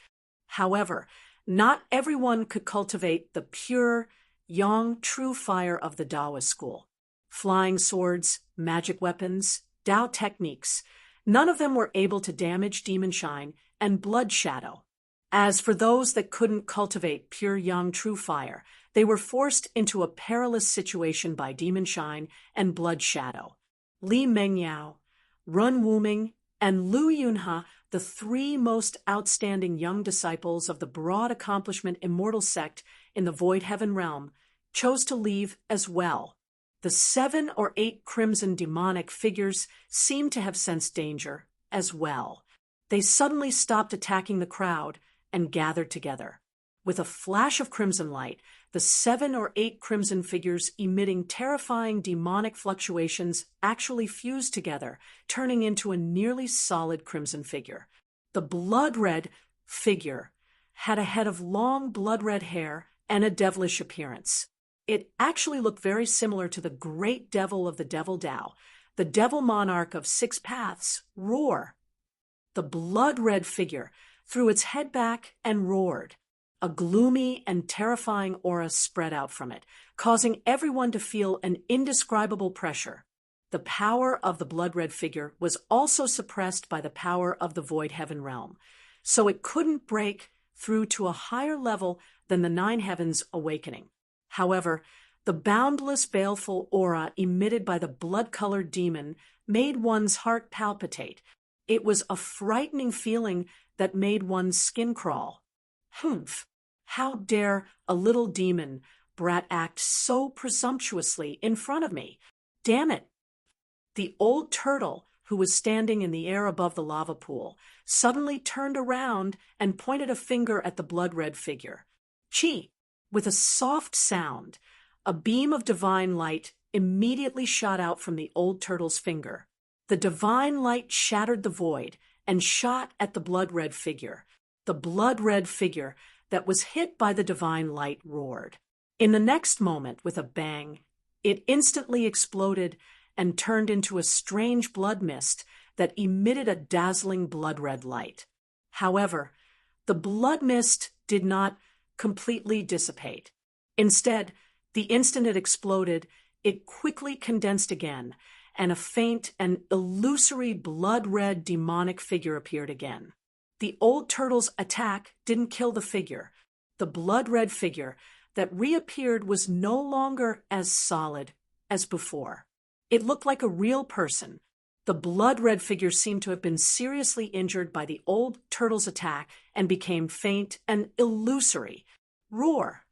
However, not everyone could cultivate the pure yang true fire of the Taoist school. Flying swords, magic weapons, Tao techniques, none of them were able to damage demon shine and blood shadow. As for those that couldn't cultivate pure yang true fire, they were forced into a perilous situation by demon shine and blood shadow. Li Mengyao, Run Wuming, and Lu Yunhe, the 3 most outstanding young disciples of the broad accomplishment immortal sect in the Void Heaven realm, chose to leave as well. The 7 or 8 crimson demonic figures seemed to have sensed danger as well. They suddenly stopped attacking the crowd and gathered together. With a flash of crimson light, the 7 or 8 crimson figures emitting terrifying demonic fluctuations actually fused together, turning into a nearly solid crimson figure. The blood-red figure had a head of long blood-red hair and a devilish appearance. It actually looked very similar to the great devil of the Devil Tao, the devil monarch of 6 paths, Roar. The blood-red figure threw its head back and roared. A gloomy and terrifying aura spread out from it, causing everyone to feel an indescribable pressure. The power of the blood-red figure was also suppressed by the power of the Void Heaven realm, so it couldn't break through to a higher level than the 9 heavens awakening. However, the boundless baleful aura emitted by the blood-colored demon made one's heart palpitate. It was a frightening feeling that made one's skin crawl. Humph! How dare a little demon brat act so presumptuously in front of me? Damn it! The old turtle, who was standing in the air above the lava pool, suddenly turned around and pointed a finger at the blood-red figure. Chi! With a soft sound, a beam of divine light immediately shot out from the old turtle's finger. The divine light shattered the void and shot at the blood-red figure. The blood-red figure that was hit by the divine light roared. In the next moment, with a bang, it instantly exploded and turned into a strange blood mist that emitted a dazzling blood-red light. However, the blood mist did not completely dissipate. Instead, the instant it exploded, it quickly condensed again, and a faint and illusory blood-red demonic figure appeared again. The old turtle's attack didn't kill the figure. The blood-red figure that reappeared was no longer as solid as before. It looked like a real person. The blood-red figure seemed to have been seriously injured by the old turtle's attack and became faint and illusory. Roar!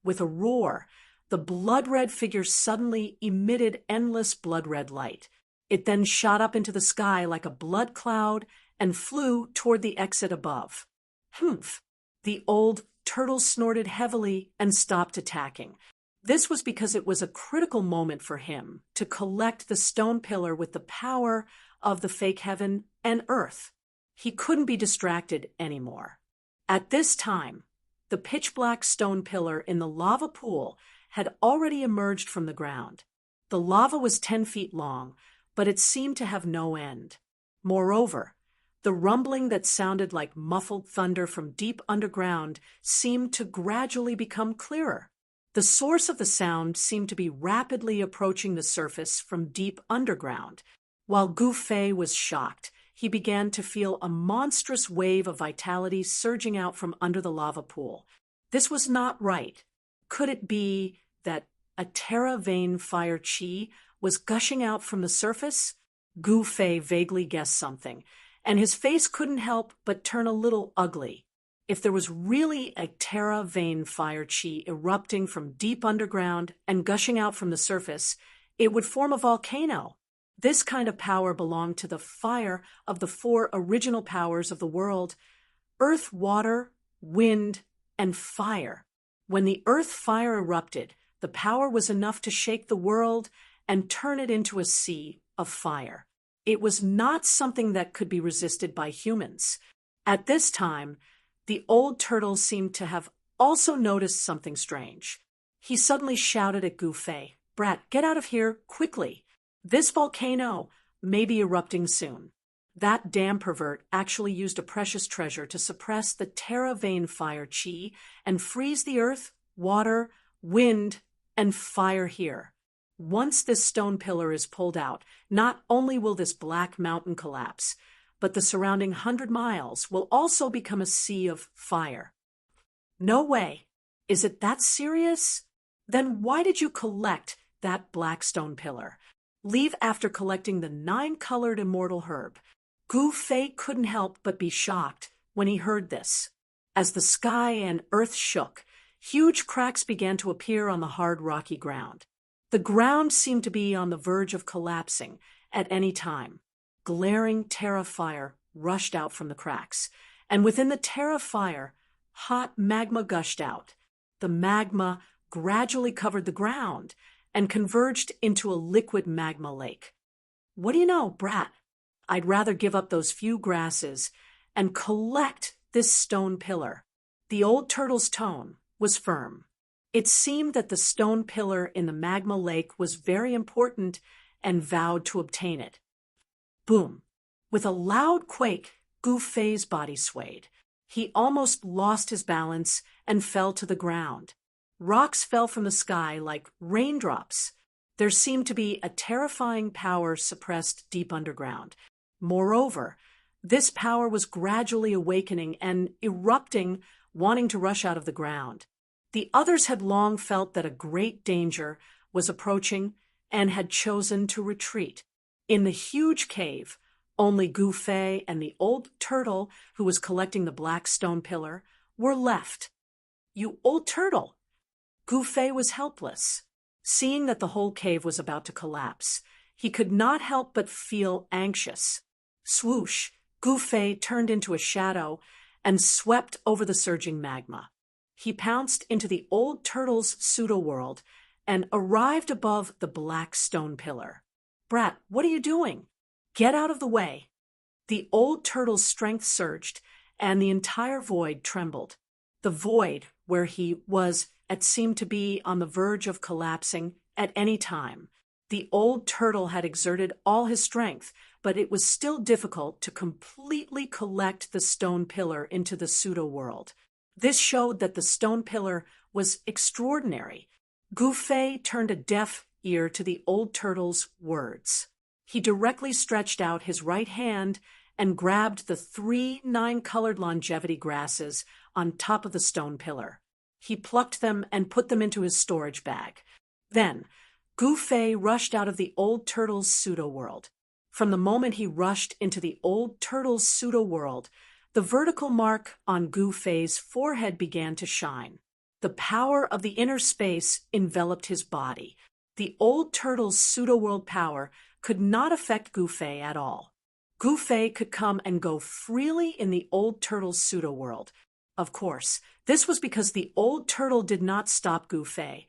With a roar, the blood-red figure suddenly emitted endless blood-red light. It then shot up into the sky like a blood cloud and flew toward the exit above. Humph! The old turtle snorted heavily and stopped attacking. This was because it was a critical moment for him to collect the stone pillar with the power of the fake heaven and earth. He couldn't be distracted anymore. At this time, the pitch-black stone pillar in the lava pool had already emerged from the ground. The lava was 10 feet long, but it seemed to have no end. Moreover, the rumbling that sounded like muffled thunder from deep underground seemed to gradually become clearer. The source of the sound seemed to be rapidly approaching the surface from deep underground. While Gu Fei was shocked, he began to feel a monstrous wave of vitality surging out from under the lava pool. This was not right. Could it be that a Terra vein fire chi was gushing out from the surface? Gu Fei vaguely guessed something, and his face couldn't help but turn a little ugly. If there was really a Terra vein fire chi erupting from deep underground and gushing out from the surface, it would form a volcano. This kind of power belonged to the fire of the four original powers of the world: earth, water, wind, and fire. When the earth fire erupted, the power was enough to shake the world and turn it into a sea of fire. It was not something that could be resisted by humans. At this time, the old turtle seemed to have also noticed something strange. He suddenly shouted at Gu Fei, "Brat, get out of here, quickly. This volcano may be erupting soon." That damn pervert actually used a precious treasure to suppress the Terra vein fire chi and freeze the earth, water, wind, and fire here. Once this stone pillar is pulled out, not only will this black mountain collapse, but the surrounding 100 miles will also become a sea of fire. No way. Is it that serious? Then why did you collect that black stone pillar? Leave after collecting the 9-colored immortal herb. Gu Fei couldn't help but be shocked when he heard this. As the sky and earth shook, huge cracks began to appear on the hard rocky ground. The ground seemed to be on the verge of collapsing at any time. Glaring Terra fire rushed out from the cracks, and within the Terra fire, hot magma gushed out. The magma gradually covered the ground and converged into a liquid magma lake. What do you know, Brat? I'd rather give up those few grasses and collect this stone pillar. The old turtle's tone was firm. It seemed that the stone pillar in the magma lake was very important and vowed to obtain it. Boom! With a loud quake, Gu Fei's body swayed. He almost lost his balance and fell to the ground. Rocks fell from the sky like raindrops. There seemed to be a terrifying power suppressed deep underground. Moreover, this power was gradually awakening and erupting, wanting to rush out of the ground. The others had long felt that a great danger was approaching and had chosen to retreat. In the huge cave, only Gu Fei and the old turtle, who was collecting the black stone pillar, were left. "You old turtle!" Gu Fei was helpless. Seeing that the whole cave was about to collapse, he could not help but feel anxious. Swoosh! Gu Fei turned into a shadow and swept over the surging magma. He pounced into the old turtle's pseudo-world and arrived above the black stone pillar. "Brat, what are you doing? Get out of the way." The old turtle's strength surged, and the entire void trembled. The void, where he was, it seemed to be on the verge of collapsing at any time. The old turtle had exerted all his strength, but it was still difficult to completely collect the stone pillar into the pseudo-world. This showed that the stone pillar was extraordinary. Gu Fei turned a deaf ear to the old turtle's words. He directly stretched out his right hand and grabbed the 3 9-colored longevity grasses on top of the stone pillar. He plucked them and put them into his storage bag. Then, Gu Fei rushed out of the old turtle's pseudo-world. From the moment he rushed into the old turtle's pseudo-world, the vertical mark on Gu Fei's forehead began to shine. The power of the inner space enveloped his body. The old turtle's pseudo-world power could not affect Gu Fei at all. Gu Fei could come and go freely in the old turtle's pseudo-world. Of course, this was because the old turtle did not stop Gu Fei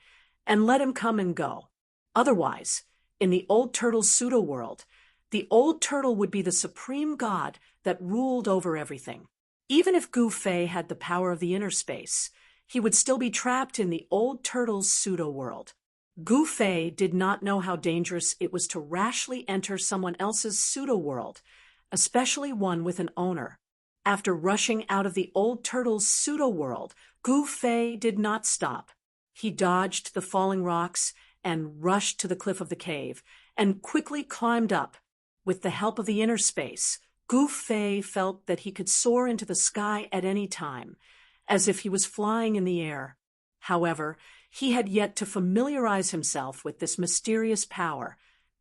and let him come and go. Otherwise, in the old turtle's pseudo-world, the old turtle would be the supreme god that ruled over everything. Even if Gu Fei had the power of the inner space, he would still be trapped in the old turtle's pseudo-world. Gu Fei did not know how dangerous it was to rashly enter someone else's pseudo-world, especially one with an owner. After rushing out of the old turtle's pseudo-world, Gu Fei did not stop. He dodged the falling rocks and rushed to the cliff of the cave, and quickly climbed up. With the help of the inner space, Gu Fei felt that he could soar into the sky at any time, as if he was flying in the air. However, he had yet to familiarize himself with this mysterious power,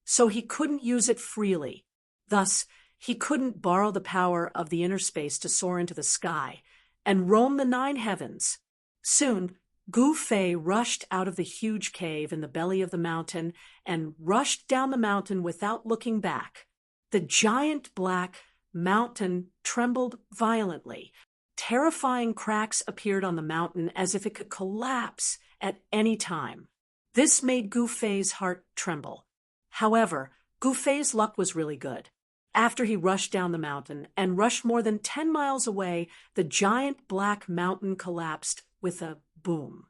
so he couldn't use it freely. Thus, he couldn't borrow the power of the inner space to soar into the sky and roam the 9 heavens. Soon, Gu Fei rushed out of the huge cave in the belly of the mountain and rushed down the mountain without looking back. The giant black mountain trembled violently. Terrifying cracks appeared on the mountain as if it could collapse at any time. This made Gu Fei's heart tremble. However, Gu Fei's luck was really good. After he rushed down the mountain and rushed more than 10 miles away, the giant black mountain collapsed with a boom.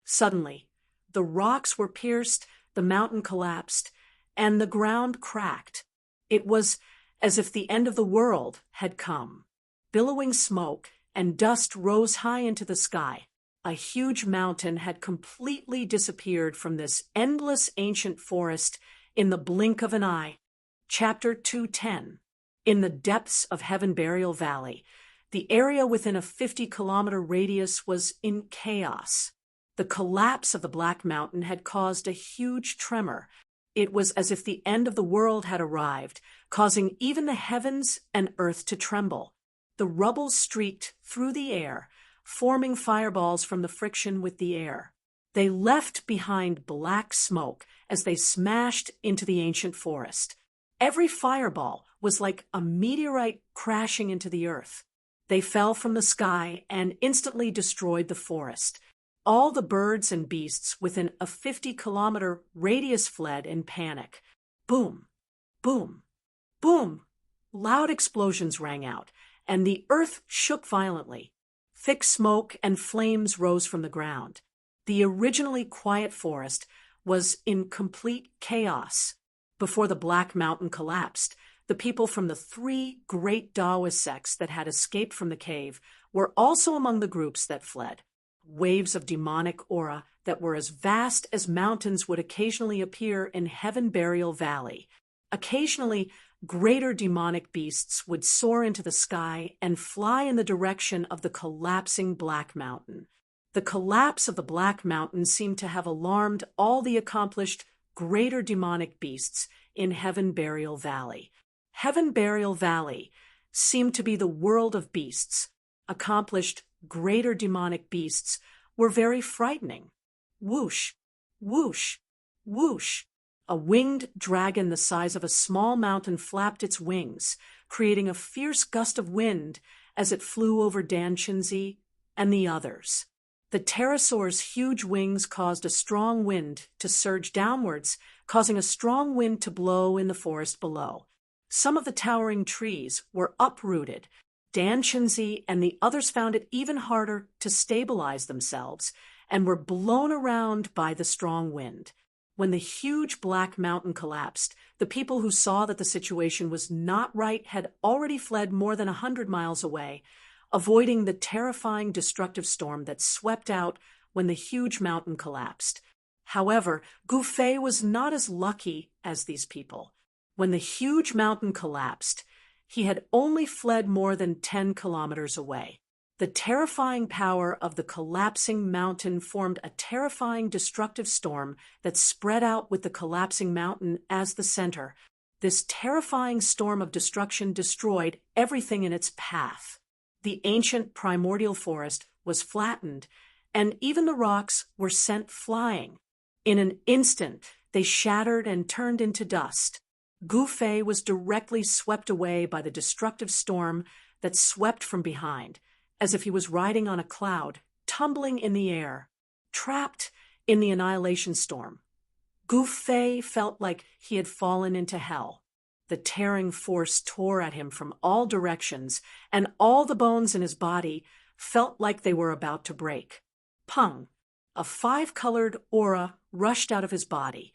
Suddenly, the rocks were pierced, the mountain collapsed, and the ground cracked. It was as if the end of the world had come. Billowing smoke and dust rose high into the sky. A huge mountain had completely disappeared from this endless ancient forest in the blink of an eye. Chapter 210. In the depths of Heaven Burial Valley, the area within a 50-kilometer radius was in chaos. The collapse of the Black Mountain had caused a huge tremor. It was as if the end of the world had arrived, causing even the heavens and earth to tremble. The rubble streaked through the air, forming fireballs from the friction with the air. They left behind black smoke as they smashed into the ancient forest. Every fireball was like a meteorite crashing into the earth. They fell from the sky and instantly destroyed the forest. All the birds and beasts within a 50-kilometer radius fled in panic. Boom, boom, boom. Loud explosions rang out, and the earth shook violently. Thick smoke and flames rose from the ground. The originally quiet forest was in complete chaos. Before the Black Mountain collapsed, the people from the 3 great Taoist sects that had escaped from the cave were also among the groups that fled. Waves of demonic aura that were as vast as mountains would occasionally appear in Heaven Burial Valley. Occasionally, greater demonic beasts would soar into the sky and fly in the direction of the collapsing Black Mountain. The collapse of the Black Mountain seemed to have alarmed all the accomplished greater demonic beasts in Heaven Burial Valley. Heaven Burial Valley seemed to be the world of beasts. Accomplished greater demonic beasts were very frightening. Whoosh, whoosh, whoosh. A winged dragon the size of a small mountain flapped its wings, creating a fierce gust of wind as it flew over Danchinzi and the others. The pterosaur's huge wings caused a strong wind to surge downwards, causing a strong wind to blow in the forest below. Some of the towering trees were uprooted. Danchinzi and the others found it even harder to stabilize themselves and were blown around by the strong wind. When the huge Black Mountain collapsed, the people who saw that the situation was not right had already fled more than 100 miles away, avoiding the terrifying destructive storm that swept out when the huge mountain collapsed. However, Gu Fei was not as lucky as these people. When the huge mountain collapsed, he had only fled more than 10 kilometers away. The terrifying power of the collapsing mountain formed a terrifying destructive storm that spread out with the collapsing mountain as the center. This terrifying storm of destruction destroyed everything in its path. The ancient primordial forest was flattened, and even the rocks were sent flying. In an instant, they shattered and turned into dust. Gu Fei was directly swept away by the destructive storm that swept from behind, as if he was riding on a cloud, tumbling in the air. Trapped in the annihilation storm, Gu Fei felt like he had fallen into hell. The tearing force tore at him from all directions, and all the bones in his body felt like they were about to break. Pung! A 5-colored aura rushed out of his body.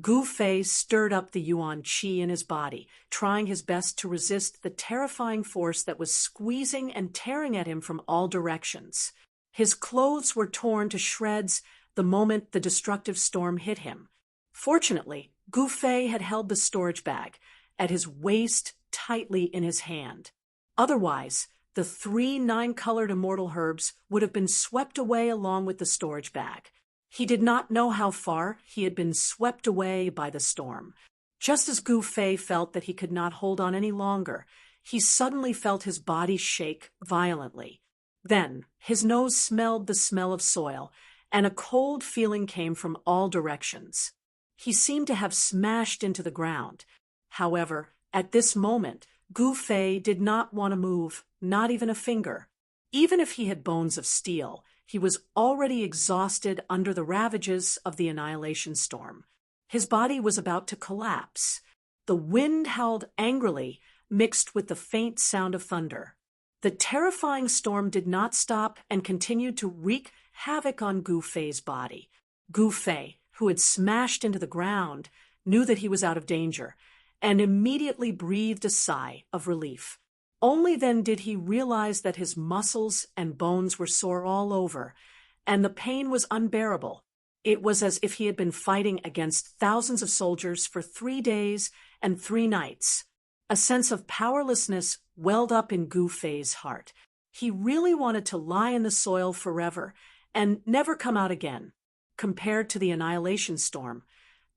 Gu Fei stirred up the Yuan Qi in his body, trying his best to resist the terrifying force that was squeezing and tearing at him from all directions. His clothes were torn to shreds the moment the destructive storm hit him. Fortunately, Gu Fei had held the storage bag. At his waist, tightly in his hand. Otherwise, the 3 9-colored immortal herbs would have been swept away along with the storage bag. He did not know how far he had been swept away by the storm. Just as Gu Fei felt that he could not hold on any longer, he suddenly felt his body shake violently. Then, his nose smelled the smell of soil, and a cold feeling came from all directions. He seemed to have smashed into the ground. However, at this moment, Gu Fei did not want to move, not even a finger. Even if he had bones of steel, he was already exhausted under the ravages of the annihilation storm. His body was about to collapse. The wind howled angrily, mixed with the faint sound of thunder. The terrifying storm did not stop and continued to wreak havoc on Gu Fei's body. Gu Fei, who had smashed into the ground, knew that he was out of danger, and immediately breathed a sigh of relief. Only then did he realize that his muscles and bones were sore all over, and the pain was unbearable. It was as if he had been fighting against thousands of soldiers for 3 days and 3 nights. A sense of powerlessness welled up in Gu Fei's heart. He really wanted to lie in the soil forever and never come out again. Compared to the annihilation storm,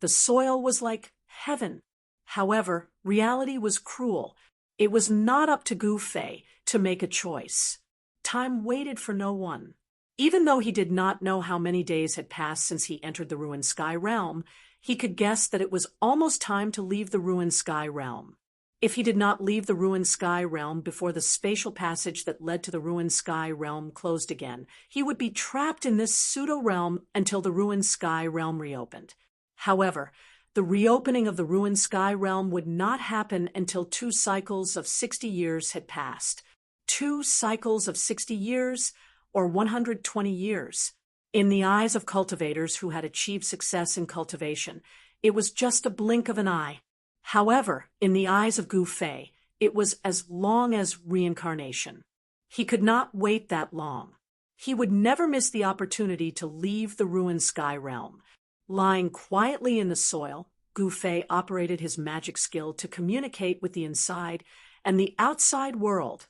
the soil was like heaven. However, reality was cruel. It was not up to Gu Fei to make a choice. Time waited for no one. Even though he did not know how many days had passed since he entered the ruined sky realm, he could guess that it was almost time to leave the ruined sky realm. If he did not leave the ruined sky realm before the spatial passage that led to the ruined sky realm closed again, he would be trapped in this pseudo-realm until the ruined sky realm reopened. However, the reopening of the ruined sky realm would not happen until 2 cycles of 60 years had passed. 2 cycles of 60 years, or 120 years. In the eyes of cultivators who had achieved success in cultivation, it was just a blink of an eye. However, in the eyes of Gu Fei, it was as long as reincarnation. He could not wait that long. He would never miss the opportunity to leave the ruined sky realm. Lying quietly in the soil, Gu Fei operated his magic skill to communicate with the inside and the outside world,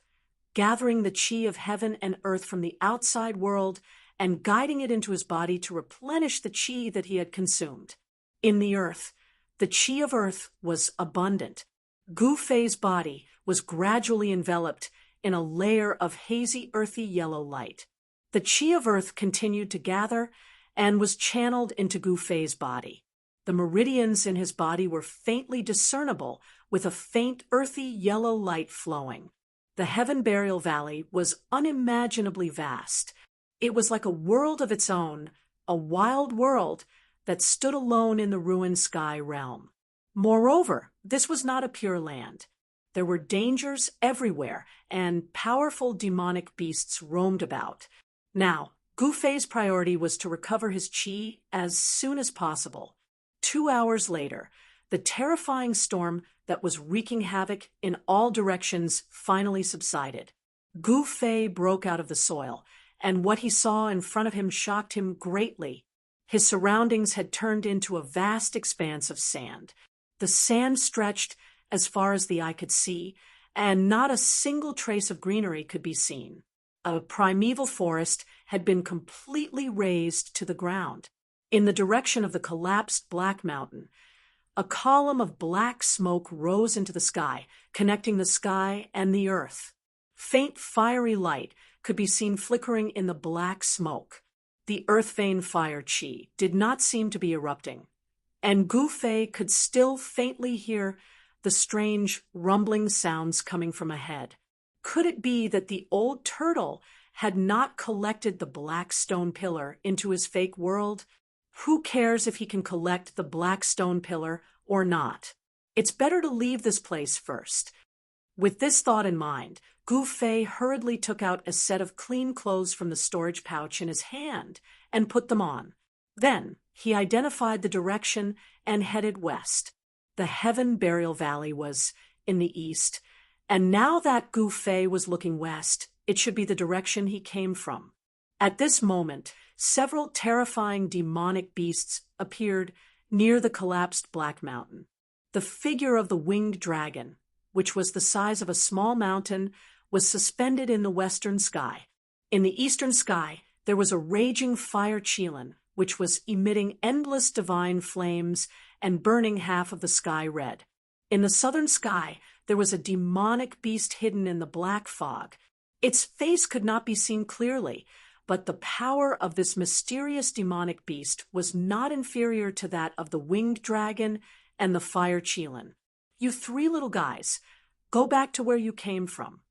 gathering the qi of heaven and earth from the outside world and guiding it into his body to replenish the qi that he had consumed. In the earth, the qi of earth was abundant. Gu Fei's body was gradually enveloped in a layer of hazy, earthy yellow light. The qi of earth continued to gather and was channeled into Gu Fei's body. The meridians in his body were faintly discernible, with a faint, earthy yellow light flowing. The Heaven Burial Valley was unimaginably vast. It was like a world of its own, a wild world that stood alone in the ruined sky realm. Moreover, this was not a pure land. There were dangers everywhere, and powerful demonic beasts roamed about. Now, Gu Fei's priority was to recover his qi as soon as possible. 2 hours later, the terrifying storm that was wreaking havoc in all directions finally subsided. Gu Fei broke out of the soil, and what he saw in front of him shocked him greatly. His surroundings had turned into a vast expanse of sand. The sand stretched as far as the eye could see, and not a single trace of greenery could be seen. A primeval forest had been completely razed to the ground. In the direction of the collapsed Black Mountain, a column of black smoke rose into the sky, connecting the sky and the earth. Faint fiery light could be seen flickering in the black smoke. The earth vein fire qi did not seem to be erupting, and Gu Fei could still faintly hear the strange rumbling sounds coming from ahead. Could it be that the old turtle had not collected the black stone pillar into his fake world? Who cares if he can collect the black stone pillar or not? It's better to leave this place first. With this thought in mind, Gu Fei hurriedly took out a set of clean clothes from the storage pouch in his hand and put them on. Then he identified the direction and headed west. The Heaven Burial Valley was in the east, and now that Gu Fei was looking west, it should be the direction he came from. At this moment, several terrifying demonic beasts appeared near the collapsed Black Mountain. The figure of the winged dragon, which was the size of a small mountain, was suspended in the western sky. In the eastern sky, there was a raging fire Qilin, which was emitting endless divine flames and burning half of the sky red. In the southern sky, there was a demonic beast hidden in the black fog. Its face could not be seen clearly, but the power of this mysterious demonic beast was not inferior to that of the winged dragon and the fire Qilin. You three little guys, go back to where you came from.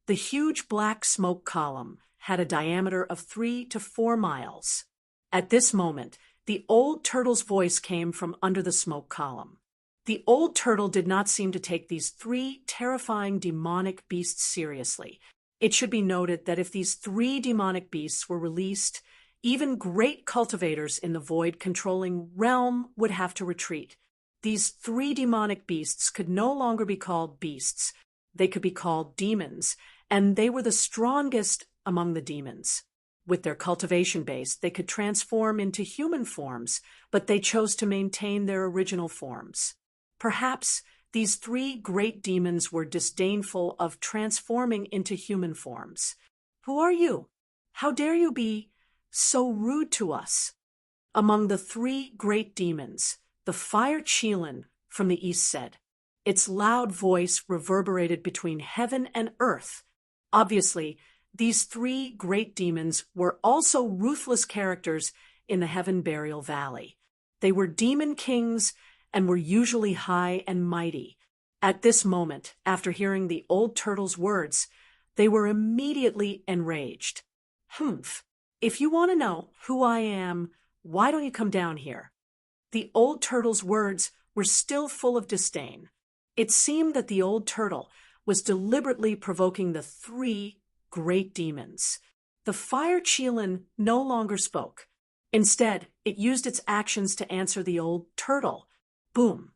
The huge black smoke column had a diameter of 3 to 4 miles. At this moment, the old turtle's voice came from under the smoke column. The old turtle did not seem to take these 3 terrifying demonic beasts seriously. It should be noted that if these 3 demonic beasts were released, even great cultivators in the void-controlling realm would have to retreat. These 3 demonic beasts could no longer be called beasts. They could be called demons, and they were the strongest among the demons. With their cultivation base, they could transform into human forms, but they chose to maintain their original forms. Perhaps these 3 great demons were disdainful of transforming into human forms. Who are you? How dare you be so rude to us? Among the 3 great demons, the fire Qilin from the east said. Its loud voice reverberated between heaven and earth. Obviously, these 3 great demons were also ruthless characters in the Heaven Burial Valley. They were demon kings and were usually high and mighty. At this moment, after hearing the old turtle's words, they were immediately enraged. Humph! If you want to know who I am, why don't you come down here? The old turtle's words were still full of disdain. It seemed that the old turtle was deliberately provoking the 3 great demons. The fire Qilin no longer spoke. Instead, it used its actions to answer the old turtle. Boom!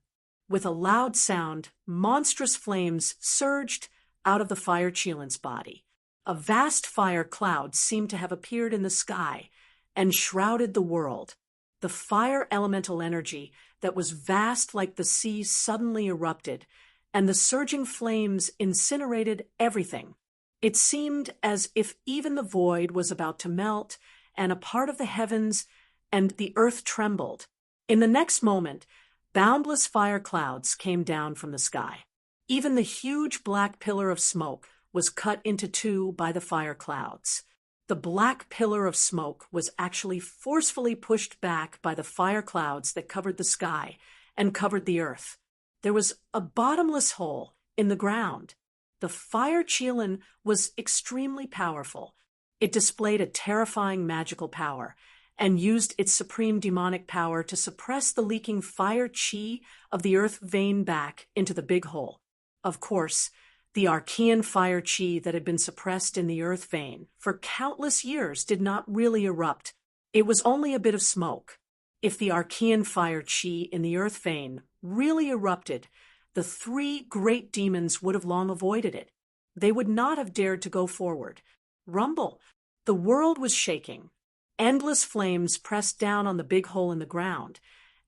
With a loud sound, monstrous flames surged out of the fire Qilin's body. A vast fire cloud seemed to have appeared in the sky and shrouded the world. The fire elemental energy that was vast like the sea suddenly erupted, and the surging flames incinerated everything. It seemed as if even the void was about to melt, and a part of the heavens and the earth trembled. In the next moment, boundless fire clouds came down from the sky. Even the huge black pillar of smoke was cut into 2 by the fire clouds. The black pillar of smoke was actually forcefully pushed back by the fire clouds that covered the sky and covered the earth. There was a bottomless hole in the ground. The fire Qilin was extremely powerful. It displayed a terrifying magical power and used its supreme demonic power to suppress the leaking fire chi of the earth vein back into the big hole. Of course, the Archean fire chi that had been suppressed in the earth vein for countless years did not really erupt. It was only a bit of smoke. If the Archean fire chi in the earth vein really erupted, the 3 great demons would have long avoided it. They would not have dared to go forward. Rumble! The world was shaking. Endless flames pressed down on the big hole in the ground,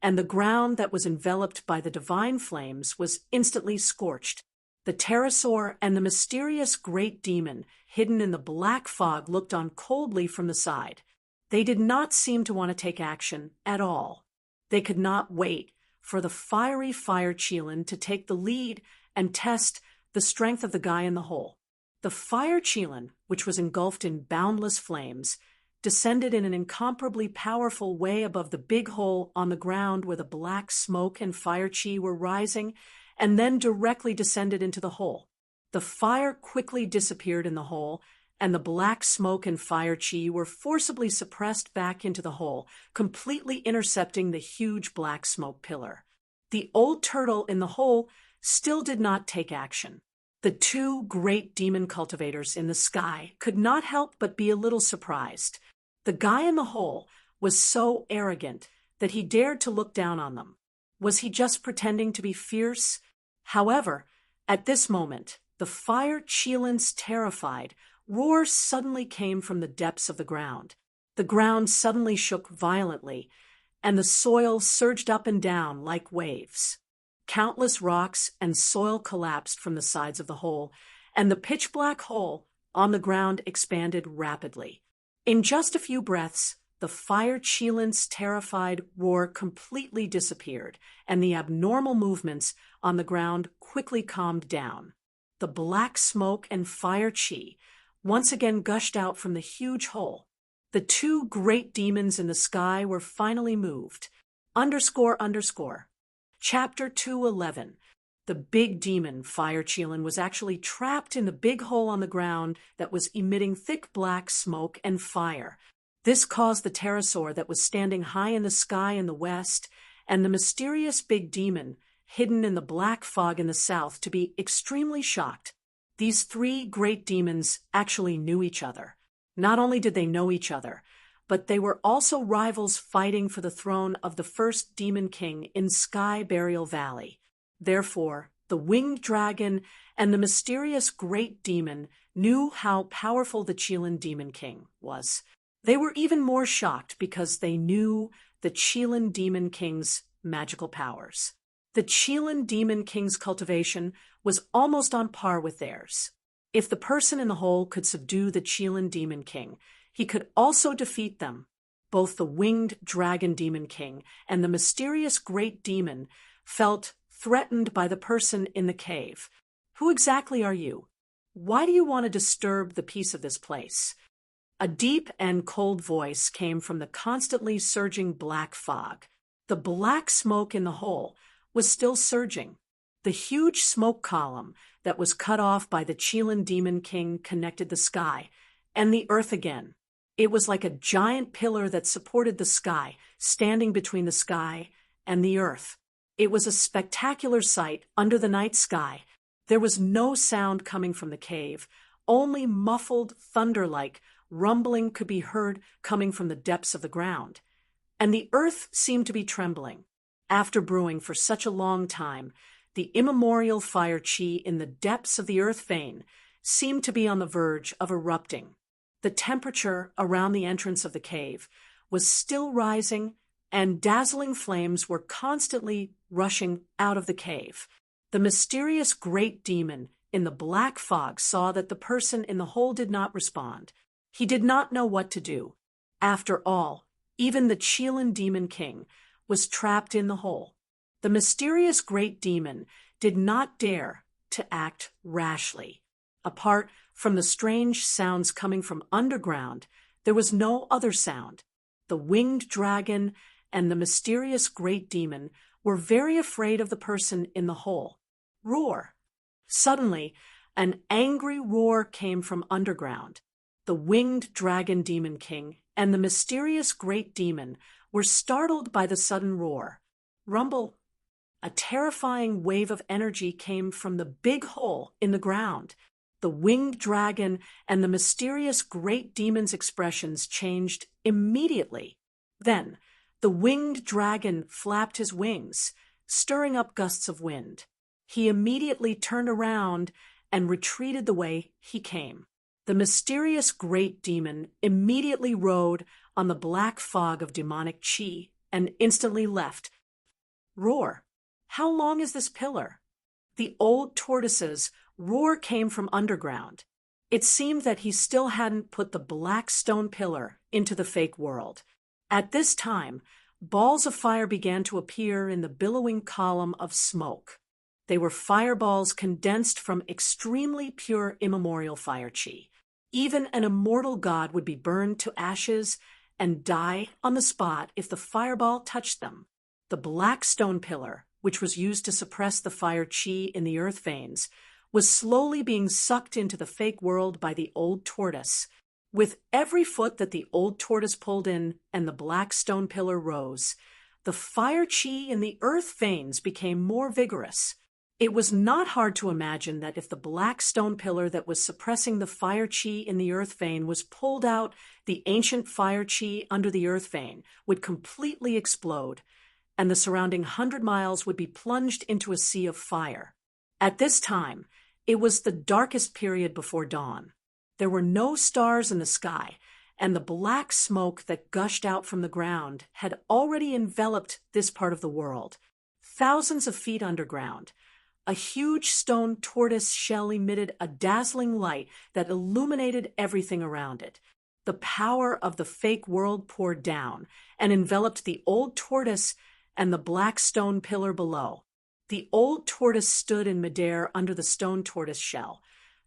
and the ground that was enveloped by the divine flames was instantly scorched. The pterosaur and the mysterious great demon hidden in the black fog looked on coldly from the side. They did not seem to want to take action at all. They could not wait for the fiery fire Qilin to take the lead and test the strength of the guy in the hole. The fire Qilin, which was engulfed in boundless flames, descended in an incomparably powerful way above the big hole on the ground where the black smoke and fire chi were rising, and then directly descended into the hole. The fire quickly disappeared in the hole, and the black smoke and fire chi were forcibly suppressed back into the hole, completely intercepting the huge black smoke pillar. The old turtle in the hole still did not take action. The 2 great demon cultivators in the sky could not help but be a little surprised. The guy in the hole was so arrogant that he dared to look down on them. Was he just pretending to be fierce? However, at this moment, the fire Qilin's terrified roar suddenly came from the depths of the ground. The ground suddenly shook violently, and the soil surged up and down like waves. Countless rocks and soil collapsed from the sides of the hole, and the pitch-black hole on the ground expanded rapidly. In just a few breaths, the fire cheelant's terrified roar completely disappeared, and the abnormal movements on the ground quickly calmed down. The black smoke and fire chi once again gushed out from the huge hole. The two great demons in the sky were finally moved. __. Chapter 211. The big demon, Fire Cheelan, was actually trapped in the big hole on the ground that was emitting thick black smoke and fire. This caused the pterosaur that was standing high in the sky in the west and the mysterious big demon hidden in the black fog in the south to be extremely shocked. These three great demons actually knew each other. Not only did they know each other, but they were also rivals fighting for the throne of the first demon king in Sky Burial Valley. Therefore, the winged dragon and the mysterious great demon knew how powerful the Cheelan demon king was. They were even more shocked because they knew the Cheelan demon king's magical powers. The Cheelan demon king's cultivation was almost on par with theirs. If the person in the hole could subdue the Cheelan demon king, he could also defeat them. Both the winged dragon demon king and the mysterious great demon felt threatened by the person in the cave. Who exactly are you? Why do you want to disturb the peace of this place? A deep and cold voice came from the constantly surging black fog. The black smoke in the hole was still surging. The huge smoke column that was cut off by the Cheelan demon king connected the sky and the earth again. It was like a giant pillar that supported the sky, standing between the sky and the earth. It was a spectacular sight under the night sky. There was no sound coming from the cave. Only muffled, thunder-like rumbling could be heard coming from the depths of the ground. And the earth seemed to be trembling. After brewing for such a long time, the immemorial fire chi in the depths of the earth vein seemed to be on the verge of erupting. The temperature around the entrance of the cave was still rising, and dazzling flames were constantly rushing out of the cave. The mysterious great demon in the black fog saw that the person in the hole did not respond. He did not know what to do. After all, even the Cheelan demon king was trapped in the hole. The mysterious great demon did not dare to act rashly. Apart from the strange sounds coming from underground, there was no other sound. The winged dragon and the mysterious great demon were very afraid of the person in the hole. Roar! Suddenly, an angry roar came from underground. The winged dragon demon king and the mysterious great demon were startled by the sudden roar. Rumble! A terrifying wave of energy came from the big hole in the ground. The winged dragon and the mysterious great demon's expressions changed immediately. Then, the winged dragon flapped his wings, stirring up gusts of wind. He immediately turned around and retreated the way he came. The mysterious great demon immediately rode on the black fog of demonic chi and instantly left. Roar! How long is this pillar? The old tortoise's roar came from underground. It seemed that he still hadn't put the black stone pillar into the fake world. At this time, balls of fire began to appear in the billowing column of smoke. They were fireballs condensed from extremely pure immemorial fire chi. Even an immortal god would be burned to ashes and die on the spot if the fireball touched them. The black stone pillar, which was used to suppress the fire chi in the earth veins, was slowly being sucked into the fake world by the old tortoise. With every foot that the old tortoise pulled in and the black stone pillar rose, the fire chi in the earth veins became more vigorous. It was not hard to imagine that if the black stone pillar that was suppressing the fire chi in the earth vein was pulled out, the ancient fire chi under the earth vein would completely explode, and the surrounding 100 miles would be plunged into a sea of fire. At this time, it was the darkest period before dawn. There were no stars in the sky, and the black smoke that gushed out from the ground had already enveloped this part of the world. thousands of feet underground. A huge stone tortoise shell emitted a dazzling light that illuminated everything around it. The power of the fake world poured down and enveloped the old tortoise and the black stone pillar below. The old tortoise stood in midair under the stone tortoise shell,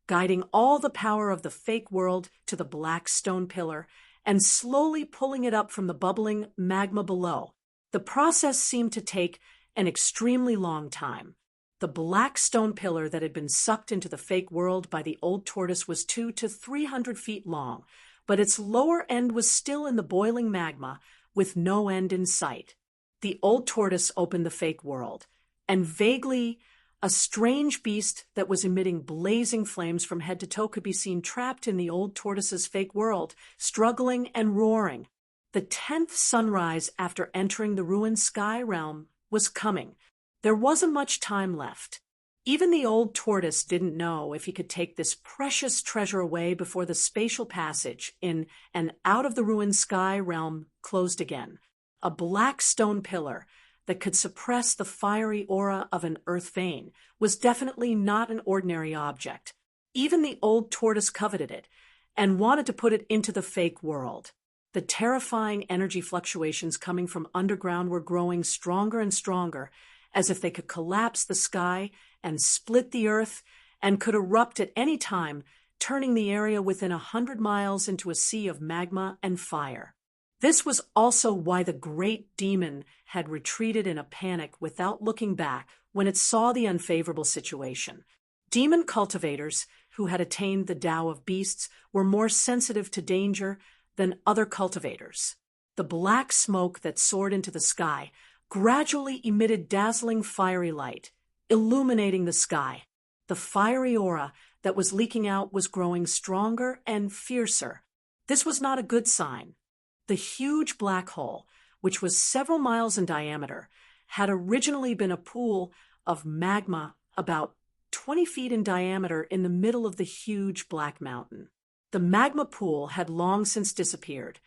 guiding all the power of the fake world to the black stone pillar and slowly pulling it up from the bubbling magma below. The process seemed to take an extremely long time. The black stone pillar that had been sucked into the fake world by the old tortoise was 200 to 300 feet long, but its lower end was still in the boiling magma with no end in sight. The old tortoise opened the fake world, and vaguely, a strange beast that was emitting blazing flames from head to toe could be seen trapped in the old tortoise's fake world, struggling and roaring. The 10th sunrise after entering the ruined sky realm was coming. There wasn't much time left. Even the old tortoise didn't know if he could take this precious treasure away before the spatial passage in and out of the ruined sky realm closed again. A black stone pillar that could suppress the fiery aura of an earth vein was definitely not an ordinary object. Even the old tortoise coveted it and wanted to put it into the fake world. The terrifying energy fluctuations coming from underground were growing stronger and stronger, as if they could collapse the sky and split the earth and could erupt at any time, turning the area within 100 miles into a sea of magma and fire. This was also why the great demon had retreated in a panic without looking back when it saw the unfavorable situation. Demon cultivators who had attained the Tao of beasts were more sensitive to danger than other cultivators. The black smoke that soared into the sky gradually emitted dazzling fiery light, illuminating the sky. The fiery aura that was leaking out was growing stronger and fiercer. This was not a good sign. The huge black hole, which was several miles in diameter, had originally been a pool of magma about 20 feet in diameter in the middle of the huge black mountain. The magma pool had long since disappeared,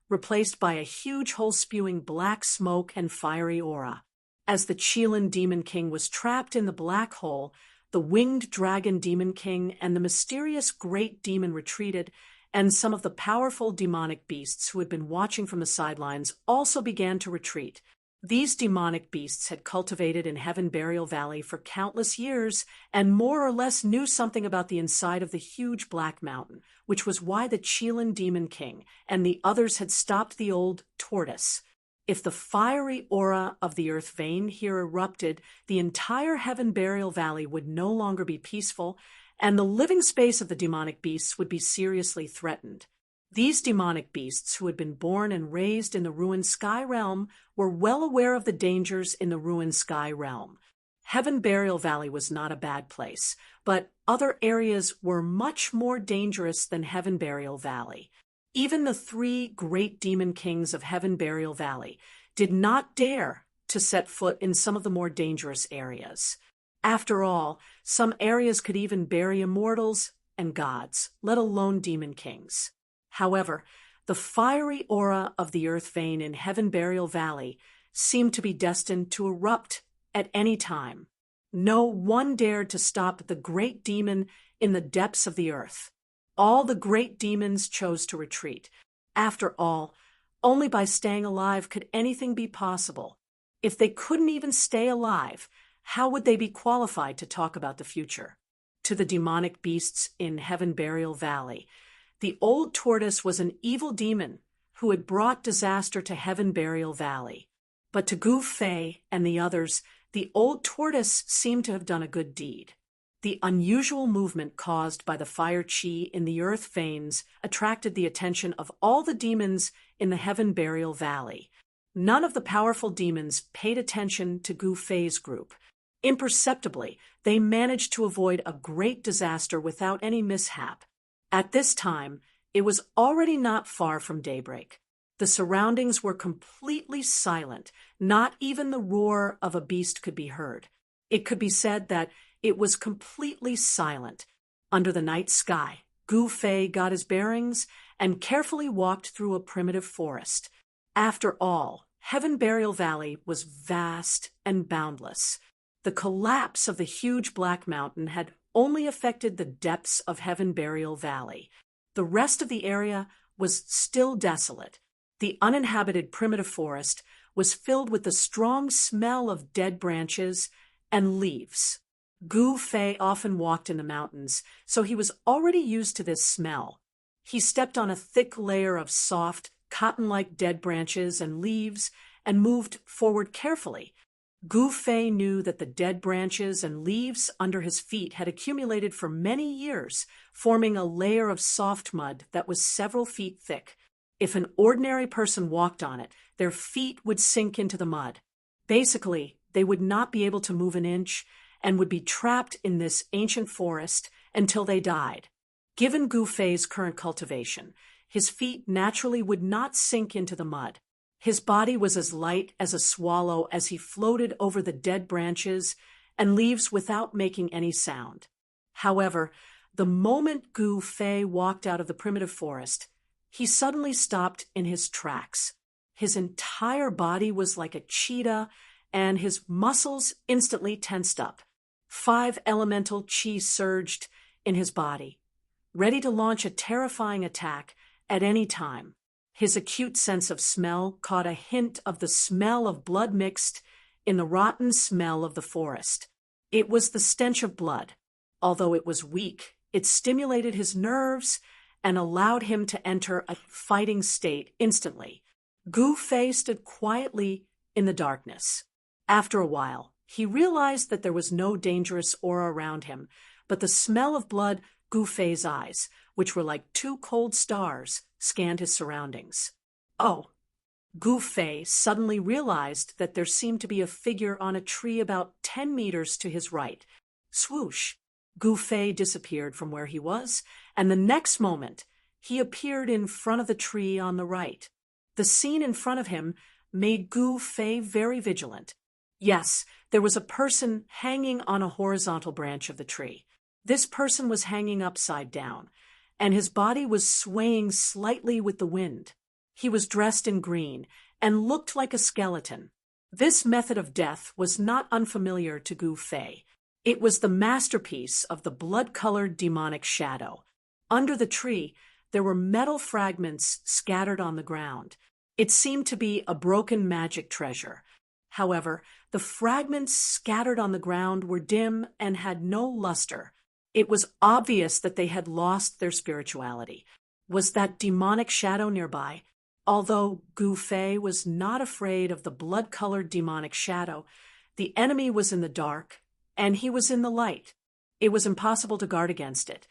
replaced by a huge hole spewing black smoke and fiery aura. As the Qilin Demon King was trapped in the black hole, the winged dragon Demon King and the mysterious great demon retreated, and some of the powerful demonic beasts who had been watching from the sidelines also began to retreat. These demonic beasts had cultivated in Heaven Burial Valley for countless years and more or less knew something about the inside of the huge black mountain, which was why the Qilin Demon King and the others had stopped the old tortoise. If the fiery aura of the earth vein here erupted, the entire Heaven Burial Valley would no longer be peaceful, and the living space of the demonic beasts would be seriously threatened. These demonic beasts, who had been born and raised in the ruined sky realm, were well aware of the dangers in the ruined sky realm. Heaven Burial Valley was not a bad place, but other areas were much more dangerous than Heaven Burial Valley. Even the 3 great demon kings of Heaven Burial Valley did not dare to set foot in some of the more dangerous areas. After all, some areas could even bury immortals and gods, let alone demon kings. However, the fiery aura of the earth vein in Heaven Burial Valley seemed to be destined to erupt at any time. No one dared to stop the great demon in the depths of the earth. All the great demons chose to retreat. After all, only by staying alive could anything be possible. If they couldn't even stay alive, how would they be qualified to talk about the future? To the demonic beasts in Heaven Burial Valley, the old tortoise was an evil demon who had brought disaster to Heaven Burial Valley. But to Gu Fei and the others, the old tortoise seemed to have done a good deed. The unusual movement caused by the fire chi in the earth veins attracted the attention of all the demons in the Heaven Burial Valley. None of the powerful demons paid attention to Gu Fei's group. Imperceptibly, they managed to avoid a great disaster without any mishap. At this time, it was already not far from daybreak. The surroundings were completely silent. Not even the roar of a beast could be heard. It could be said that it was completely silent. Under the night sky, Gu Fei got his bearings and carefully walked through a primitive forest. After all, Heaven Burial Valley was vast and boundless. The collapse of the huge Black Mountain had only affected the depths of Heaven Burial Valley. The rest of the area was still desolate. The uninhabited primitive forest was filled with the strong smell of dead branches and leaves. Gu Fei often walked in the mountains, so he was already used to this smell. He stepped on a thick layer of soft, cotton-like dead branches and leaves and moved forward carefully. Gu Fei knew that the dead branches and leaves under his feet had accumulated for many years, forming a layer of soft mud that was several feet thick. If an ordinary person walked on it, their feet would sink into the mud. Basically, they would not be able to move an inch and would be trapped in this ancient forest until they died. Given Gu Fei's current cultivation, his feet naturally would not sink into the mud. His body was as light as a swallow as he floated over the dead branches and leaves without making any sound. However, the moment Gu Fei walked out of the primitive forest, he suddenly stopped in his tracks. His entire body was like a cheetah, and his muscles instantly tensed up. 5 elemental chi surged in his body, ready to launch a terrifying attack at any time. His acute sense of smell caught a hint of the smell of blood mixed in the rotten smell of the forest. It was the stench of blood. Although it was weak, it stimulated his nerves and allowed him to enter a fighting state instantly. Gu Fei stood quietly in the darkness. After a while, he realized that there was no dangerous aura around him, but the smell of blood, Gu Fei's eyes, which were like 2 cold stars, scanned his surroundings. Oh! Gu Fei suddenly realized that there seemed to be a figure on a tree about 10 meters to his right. Swoosh! Gu Fei disappeared from where he was, and the next moment he appeared in front of the tree on the right. The scene in front of him made Gu Fei very vigilant. Yes, there was a person hanging on a horizontal branch of the tree. This person was hanging upside down, and his body was swaying slightly with the wind. He was dressed in green and looked like a skeleton. This method of death was not unfamiliar to Gu Fei. It was the masterpiece of the blood-colored demonic shadow. Under the tree, there were metal fragments scattered on the ground. It seemed to be a broken magic treasure. However, the fragments scattered on the ground were dim and had no luster. It was obvious that they had lost their spirituality. Was that demonic shadow nearby? Although Gu Fei was not afraid of the blood-colored demonic shadow, the enemy was in the dark, and he was in the light. It was impossible to guard against it.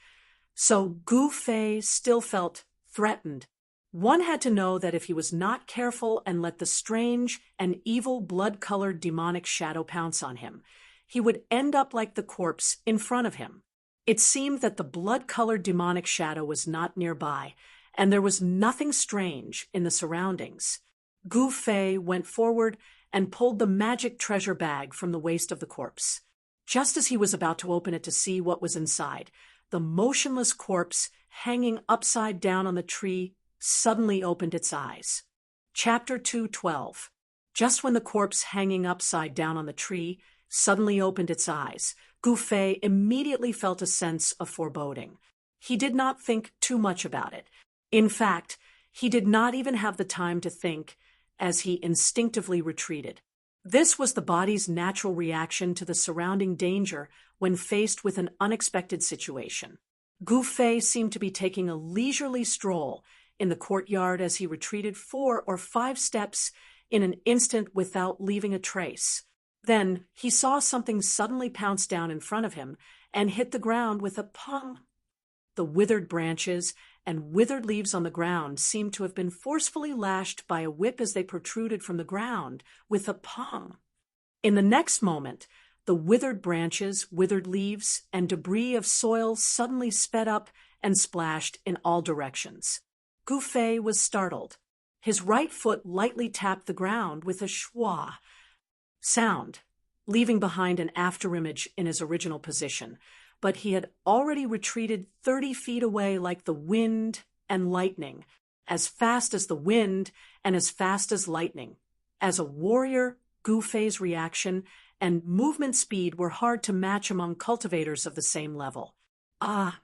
So Gu Fei still felt threatened. One had to know that if he was not careful and let the strange and evil blood-colored demonic shadow pounce on him, he would end up like the corpse in front of him. It seemed that the blood-colored demonic shadow was not nearby, and there was nothing strange in the surroundings. Gu Fei went forward and pulled the magic treasure bag from the waist of the corpse. Just as he was about to open it to see what was inside, the motionless corpse hanging upside down on the tree suddenly opened its eyes. Chapter 2:12. Just when the corpse hanging upside down on the tree suddenly opened its eyes, Gu Fei immediately felt a sense of foreboding. He did not think too much about it. In fact, he did not even have the time to think as he instinctively retreated. This was the body's natural reaction to the surrounding danger when faced with an unexpected situation. Gu Fei seemed to be taking a leisurely stroll in the courtyard as he retreated 4 or 5 steps in an instant without leaving a trace. Then he saw something suddenly pounce down in front of him and hit the ground with a pong. The withered branches and withered leaves on the ground seemed to have been forcefully lashed by a whip as they protruded from the ground with a pong. In the next moment, the withered branches, withered leaves, and debris of soil suddenly sped up and splashed in all directions. Gu Fei was startled. His right foot lightly tapped the ground with a schwa sound, leaving behind an afterimage in his original position, but he had already retreated 30 feet away like the wind and lightning, as fast as the wind and as fast as lightning. As a warrior, Gu Fei's reaction and movement speed were hard to match among cultivators of the same level. Ah,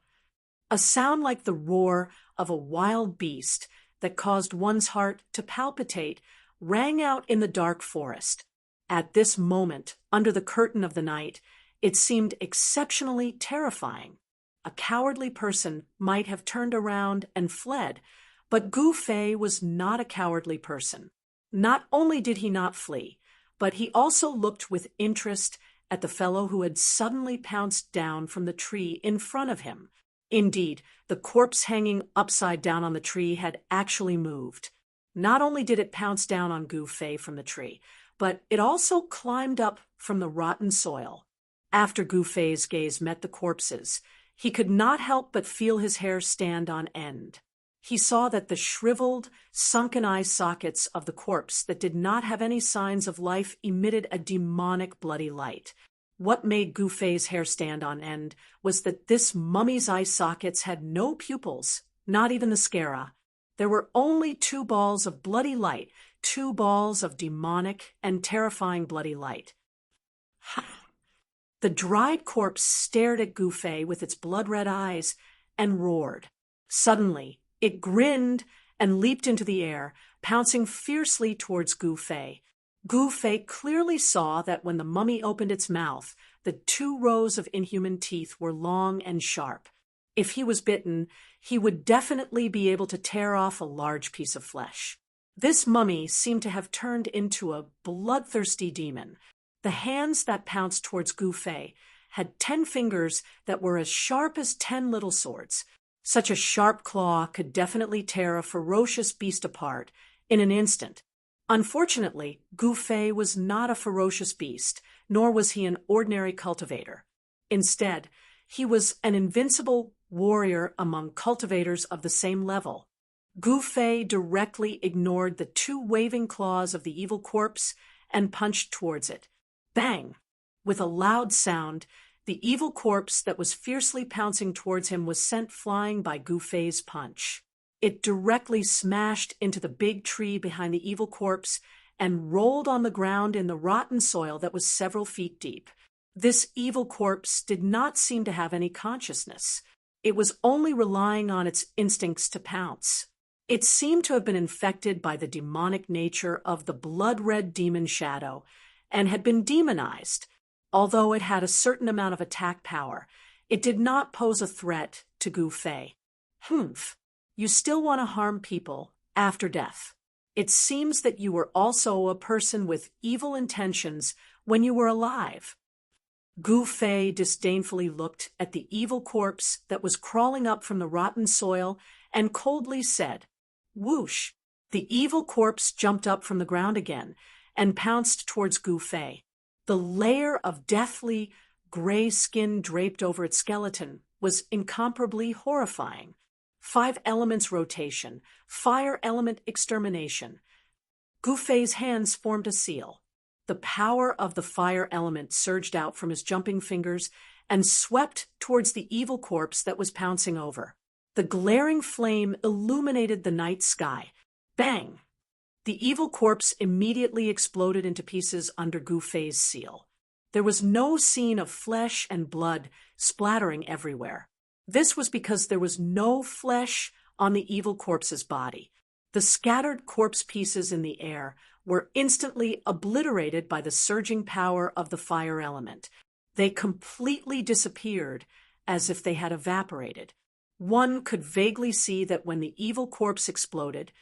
a sound like the roar of a wild beast that caused one's heart to palpitate rang out in the dark forest. At this moment, under the curtain of the night, it seemed exceptionally terrifying. A cowardly person might have turned around and fled, but Gu Fei was not a cowardly person. Not only did he not flee, but he also looked with interest at the fellow who had suddenly pounced down from the tree in front of him. Indeed, the corpse hanging upside down on the tree had actually moved. Not only did it pounce down on Gu Fei from the tree, but it also climbed up from the rotten soil. After Gu Fei's gaze met the corpse's, he could not help but feel his hair stand on end. He saw that the shriveled, sunken eye sockets of the corpse that did not have any signs of life emitted a demonic bloody light. What made Gu Fei's hair stand on end was that this mummy's eye sockets had no pupils, not even the sclera. There were only 2 balls of bloody light, 2 balls of demonic and terrifying bloody light. The dried corpse stared at Gu Fei with its blood-red eyes and roared. Suddenly, it grinned and leaped into the air, pouncing fiercely towards Gu Fei. Gu Fei clearly saw that when the mummy opened its mouth, the 2 rows of inhuman teeth were long and sharp. If he was bitten, he would definitely be able to tear off a large piece of flesh. This mummy seemed to have turned into a bloodthirsty demon. The hands that pounced towards Gu Fei had 10 fingers that were as sharp as 10 little swords. Such a sharp claw could definitely tear a ferocious beast apart in an instant. Unfortunately, Gu Fei was not a ferocious beast, nor was he an ordinary cultivator. Instead, he was an invincible warrior among cultivators of the same level. Gu Fei directly ignored the 2 waving claws of the evil corpse and punched towards it. Bang! With a loud sound, the evil corpse that was fiercely pouncing towards him was sent flying by Gu Fei's punch. It directly smashed into the big tree behind the evil corpse and rolled on the ground in the rotten soil that was several feet deep. This evil corpse did not seem to have any consciousness. It was only relying on its instincts to pounce. It seemed to have been infected by the demonic nature of the blood-red demon shadow and had been demonized. Although it had a certain amount of attack power, it did not pose a threat to Gu Fei. Humph, you still want to harm people after death. It seems that you were also a person with evil intentions when you were alive. Gu Fei disdainfully looked at the evil corpse that was crawling up from the rotten soil and coldly said, "Whoosh!" The evil corpse jumped up from the ground again and pounced towards Gu Fei. The layer of deathly, gray skin draped over its skeleton was incomparably horrifying. 5 elements rotation, fire element extermination. Gu Fei's hands formed a seal. The power of the fire element surged out from his jumping fingers and swept towards the evil corpse that was pouncing over. The glaring flame illuminated the night sky. Bang! The evil corpse immediately exploded into pieces under Gu Fei's seal. There was no scene of flesh and blood splattering everywhere. This was because there was no flesh on the evil corpse's body. The scattered corpse pieces in the air were instantly obliterated by the surging power of the fire element. They completely disappeared as if they had evaporated. One could vaguely see that when the evil corpse exploded,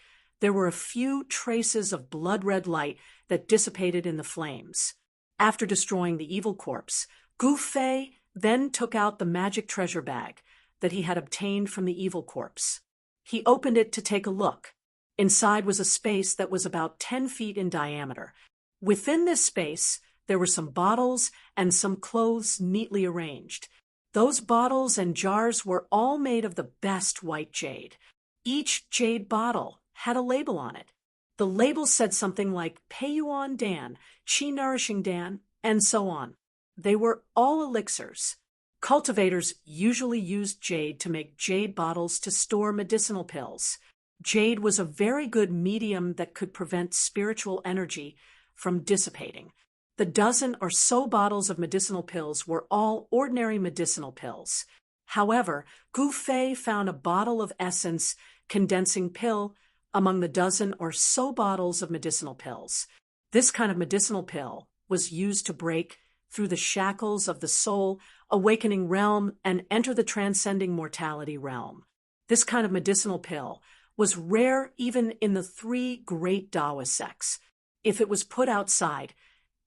there were a few traces of blood-red light that dissipated in the flames. After destroying the evil corpse, Gu Fei then took out the magic treasure bag that he had obtained from the evil corpse. He opened it to take a look. Inside was a space that was about 10 feet in diameter. Within this space, there were some bottles and some clothes neatly arranged. Those bottles and jars were all made of the best white jade. Each jade bottle had a label on it. The label said something like Pei-Yuan Dan, Qi-Nourishing Dan, and so on. They were all elixirs. Cultivators usually used jade to make jade bottles to store medicinal pills. Jade was a very good medium that could prevent spiritual energy from dissipating. The dozen or so bottles of medicinal pills were all ordinary medicinal pills. However, Gu Fei found a bottle of essence condensing pill among the dozen or so bottles of medicinal pills. This kind of medicinal pill was used to break through the shackles of the soul awakening realm and enter the transcending mortality realm. This kind of medicinal pill was rare even in the three great Dawa sects. If it was put outside,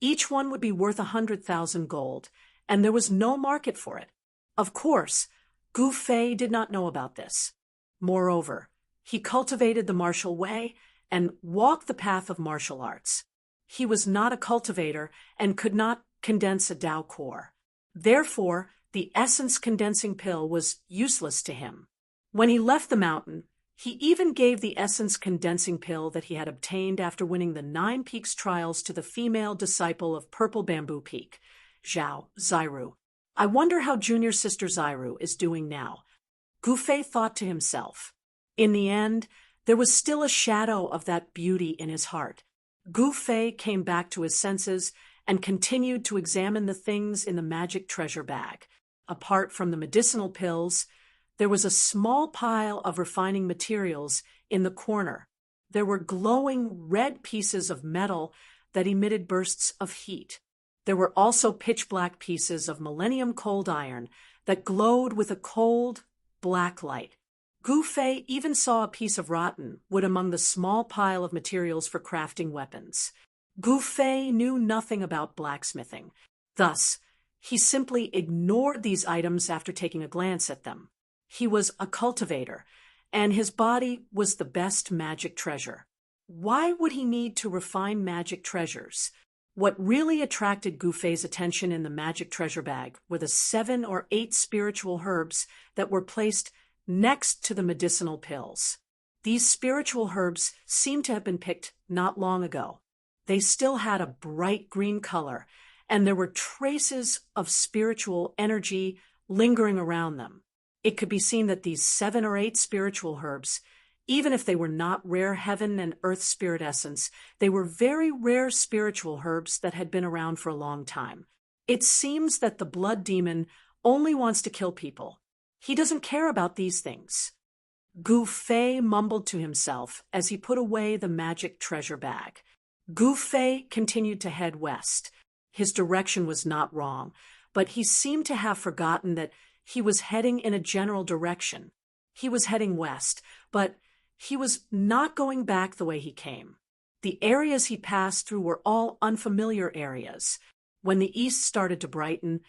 each one would be worth 100,000 gold, and there was no market for it. Of course, Gu Fei did not know about this. Moreover, he cultivated the martial way and walked the path of martial arts. He was not a cultivator and could not condense a Dao core. Therefore, the essence condensing pill was useless to him. When he left the mountain, he even gave the essence condensing pill that he had obtained after winning the 9 Peaks trials to the female disciple of Purple Bamboo Peak, Zhao Zairu. I wonder how junior sister Zairu is doing now. Gu Fei thought to himself. In the end, there was still a shadow of that beauty in his heart. Gu Fei came back to his senses and continued to examine the things in the magic treasure bag. Apart from the medicinal pills, there was a small pile of refining materials in the corner. There were glowing red pieces of metal that emitted bursts of heat. There were also pitch-black pieces of millennium cold iron that glowed with a cold, black light. Gu Fei even saw a piece of rotten wood among the small pile of materials for crafting weapons. Gu Fei knew nothing about blacksmithing. Thus, he simply ignored these items after taking a glance at them. He was a cultivator, and his body was the best magic treasure. Why would he need to refine magic treasures? What really attracted Gu Fei's attention in the magic treasure bag were the 7 or 8 spiritual herbs that were placed next to the medicinal pills. These spiritual herbs seemed to have been picked not long ago. They still had a bright green color, and there were traces of spiritual energy lingering around them. It could be seen that these 7 or 8 spiritual herbs, even if they were not rare heaven and earth spirit essence, they were very rare spiritual herbs that had been around for a long time. It seems that the blood demon only wants to kill people. He doesn't care about these things. Gu Fei mumbled to himself as he put away the magic treasure bag. Gu Fei continued to head west. His direction was not wrong, but he seemed to have forgotten that he was heading in a general direction. He was heading west, but he was not going back the way he came. The areas he passed through were all unfamiliar areas. When the east started to brighten,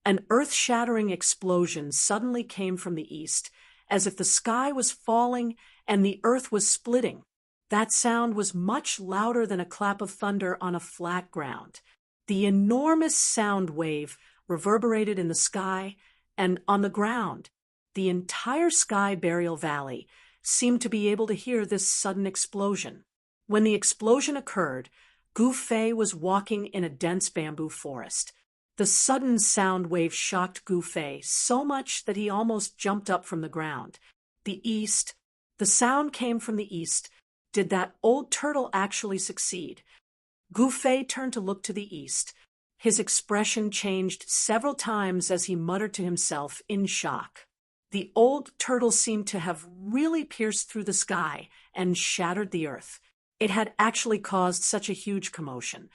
an earth-shattering explosion suddenly came from the east, as if the sky was falling and the earth was splitting. That sound was much louder than a clap of thunder on a flat ground. The enormous sound wave reverberated in the sky and on the ground. The entire Sky Burial Valley seemed to be able to hear this sudden explosion. When the explosion occurred, Gu Fei was walking in a dense bamboo forest. The sudden sound wave shocked Gu Fei so much that he almost jumped up from the ground. The sound came from the east. Did that old turtle actually succeed? Gu Fei turned to look to the east. His expression changed several times as he muttered to himself in shock. The old turtle seemed to have really pierced through the sky and shattered the earth. It had actually caused such a huge commotion.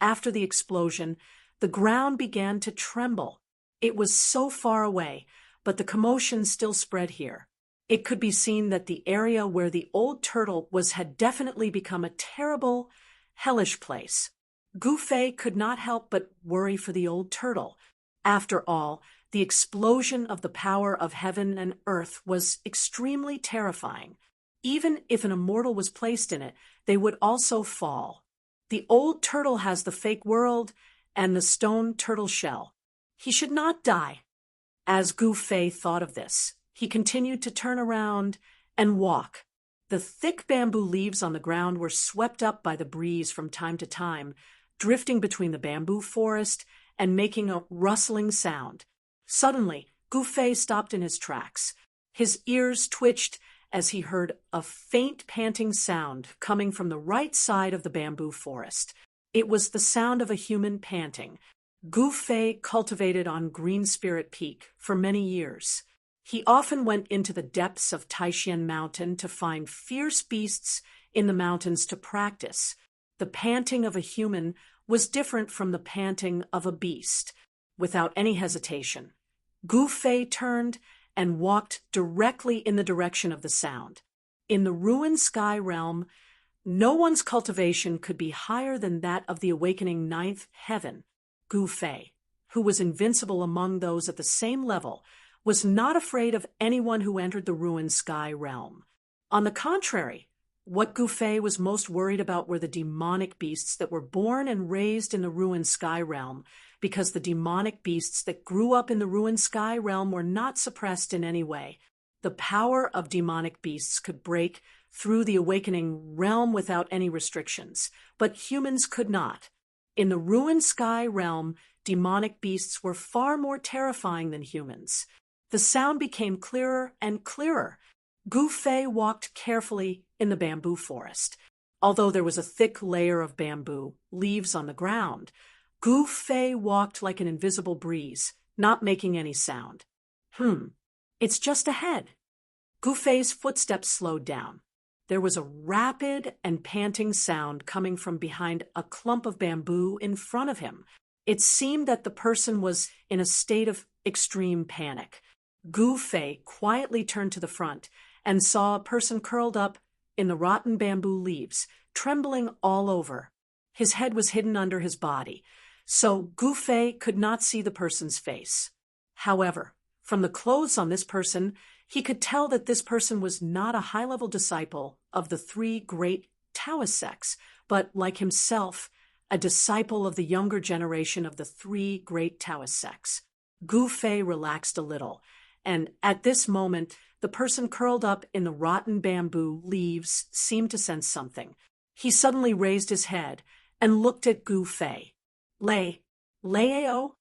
After the explosion, the ground began to tremble. It was so far away, but the commotion still spread here. It could be seen that the area where the old turtle was had definitely become a terrible, hellish place. Gu Fei could not help but worry for the old turtle. After all, the explosion of the power of heaven and earth was extremely terrifying. Even if an immortal was placed in it, they would also fall. The old turtle has the fake world and the stone turtle shell. He should not die. As Gu Fei thought of this, he continued to turn around and walk. The thick bamboo leaves on the ground were swept up by the breeze from time to time, drifting between the bamboo forest and making a rustling sound. Suddenly, Gu Fei stopped in his tracks. His ears twitched as he heard a faint panting sound coming from the right side of the bamboo forest. It was the sound of a human panting. Gu Fei cultivated on Green Spirit Peak for many years. He often went into the depths of Taishan Mountain to find fierce beasts in the mountains to practice. The panting of a human was different from the panting of a beast. Without any hesitation, Gu Fei turned and walked directly in the direction of the sound. In the ruined sky realm, no one's cultivation could be higher than that of the awakening ninth heaven. Gu Fei, who was invincible among those at the same level, was not afraid of anyone who entered the ruined sky realm. On the contrary, what Gu Fei was most worried about were the demonic beasts that were born and raised in the ruined sky realm, because the demonic beasts that grew up in the ruined sky realm were not suppressed in any way. The power of demonic beasts could break through the awakening realm without any restrictions, but humans could not. In the ruined sky realm, demonic beasts were far more terrifying than humans. The sound became clearer and clearer. Gu Fei walked carefully in the bamboo forest. Although there was a thick layer of bamboo leaves on the ground, Gu Fei walked like an invisible breeze, not making any sound. It's just ahead. Gu Fei's footsteps slowed down. There was a rapid and panting sound coming from behind a clump of bamboo in front of him. It seemed that the person was in a state of extreme panic. Gu Fei quietly turned to the front and saw a person curled up in the rotten bamboo leaves, trembling all over. His head was hidden under his body, so Gu Fei could not see the person's face. However, from the clothes on this person, he could tell that this person was not a high-level disciple of the three great Taoist sects, but, like himself, a disciple of the younger generation of the three great Taoist sects. Gu Fei relaxed a little, and at this moment, the person curled up in the rotten bamboo leaves seemed to sense something. He suddenly raised his head and looked at Gu Fei. Lei-ao?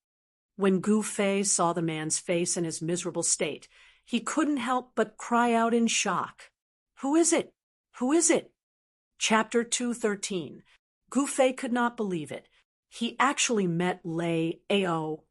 When Gu Fei saw the man's face in his miserable state, he couldn't help but cry out in shock. Who is it? Who is it? Chapter 213. Gu Fei could not believe it. He actually met Lei-ao,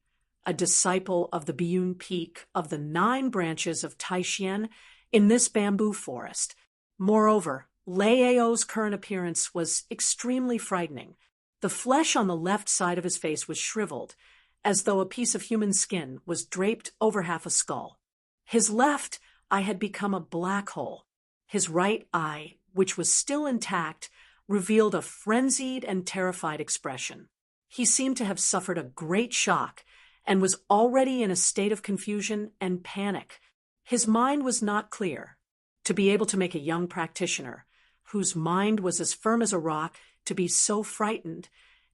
a disciple of the Biyun Peak of the 9 branches of Taishan, in this bamboo forest. Moreover, Lei-ao's current appearance was extremely frightening. The flesh on the left side of his face was shriveled, as though a piece of human skin was draped over half a skull. His left eye had become a black hole. His right eye, which was still intact, revealed a frenzied and terrified expression. He seemed to have suffered a great shock and was already in a state of confusion and panic. His mind was not clear. To be able to make a young practitioner, whose mind was as firm as a rock, to be so frightened,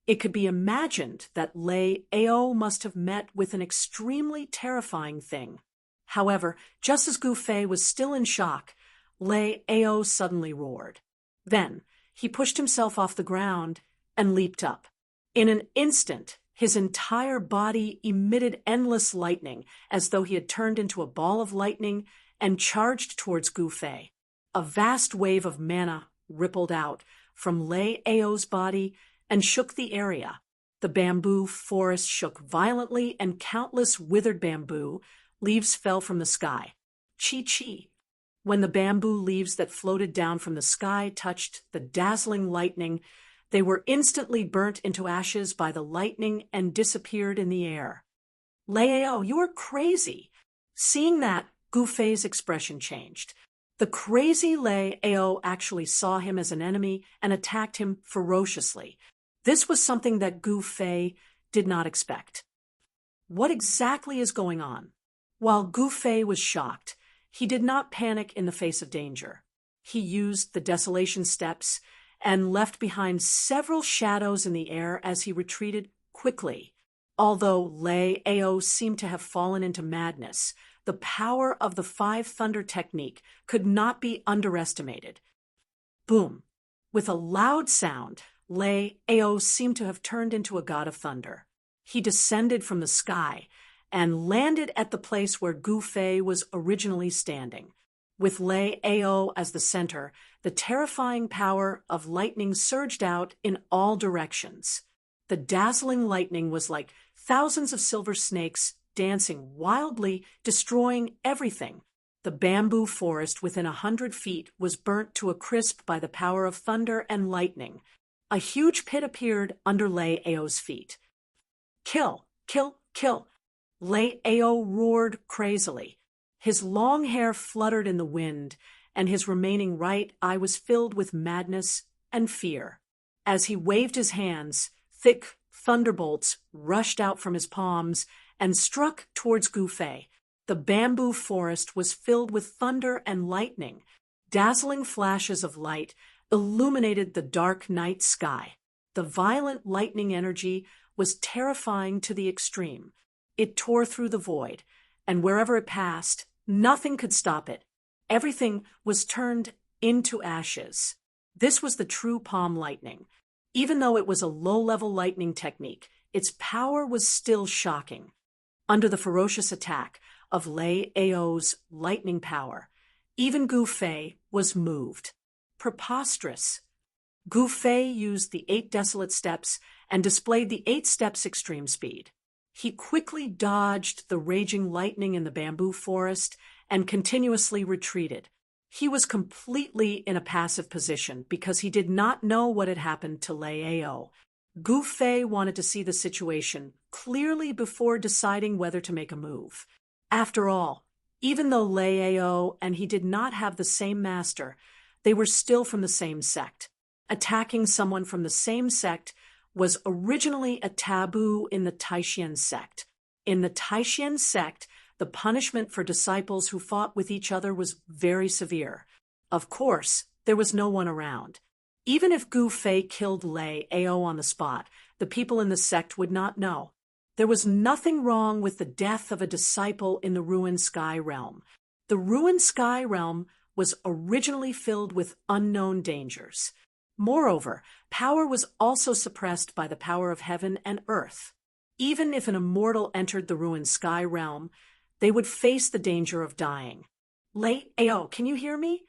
it could be imagined that Lei-ao must have met with an extremely terrifying thing. However, just as Gu Fei was still in shock, Lei-ao suddenly roared. Then he pushed himself off the ground and leaped up. In an instant, his entire body emitted endless lightning, as though he had turned into a ball of lightning and charged towards Gu Fei. A vast wave of mana rippled out from Lei-ao's body and shook the area. The bamboo forest shook violently, and countless withered bamboo leaves fell from the sky. Chi-chi. When the bamboo leaves that floated down from the sky touched the dazzling lightning, they were instantly burnt into ashes by the lightning and disappeared in the air. Lei-ao, you are crazy. Seeing that, Gu Fei's expression changed. The crazy Lei-ao actually saw him as an enemy and attacked him ferociously. This was something that Gu Fei did not expect. What exactly is going on? While Gu Fei was shocked, he did not panic in the face of danger. He used the desolation steps and left behind several shadows in the air as he retreated quickly. Although Lei-ao seemed to have fallen into madness, the power of the 5 thunder technique could not be underestimated. Boom! With a loud sound, Lei-ao seemed to have turned into a god of thunder. He descended from the sky and landed at the place where Gu Fei was originally standing. With Lei Ao as the center, the terrifying power of lightning surged out in all directions. The dazzling lightning was like thousands of silver snakes dancing wildly, destroying everything. The bamboo forest within 100 feet was burnt to a crisp by the power of thunder and lightning. A huge pit appeared under Lei Ao's feet. Kill! Kill! Kill! Lei Ao roared crazily. His long hair fluttered in the wind, and his remaining right eye was filled with madness and fear. As he waved his hands, thick thunderbolts rushed out from his palms and struck towards Gu Fei. The bamboo forest was filled with thunder and lightning. Dazzling flashes of light illuminated the dark night sky. The violent lightning energy was terrifying to the extreme. It tore through the void, and wherever it passed, nothing could stop it. Everything was turned into ashes. This was the true palm lightning. Even though it was a low-level lightning technique, its power was still shocking. Under the ferocious attack of Lei Ao's lightning power, even Gu Fei was moved. Preposterous. Gu Fei used the 8 desolate steps and displayed the 8 steps extreme speed. He quickly dodged the raging lightning in the bamboo forest and continuously retreated. He was completely in a passive position because he did not know what had happened to Lei Ao. Gu Fei wanted to see the situation clearly before deciding whether to make a move. After all, even though Lei Ao and he did not have the same master, they were still from the same sect. Attacking someone from the same sect was originally a taboo in the Taishan sect. In the Taishan sect, the punishment for disciples who fought with each other was very severe. Of course, there was no one around. Even if Gu Fei killed Lei Ao on the spot, the people in the sect would not know. There was nothing wrong with the death of a disciple in the ruined sky realm. The ruined sky realm was originally filled with unknown dangers. Moreover, power was also suppressed by the power of heaven and earth. Even if an immortal entered the ruined sky realm, they would face the danger of dying. Lei Ao, can you hear me?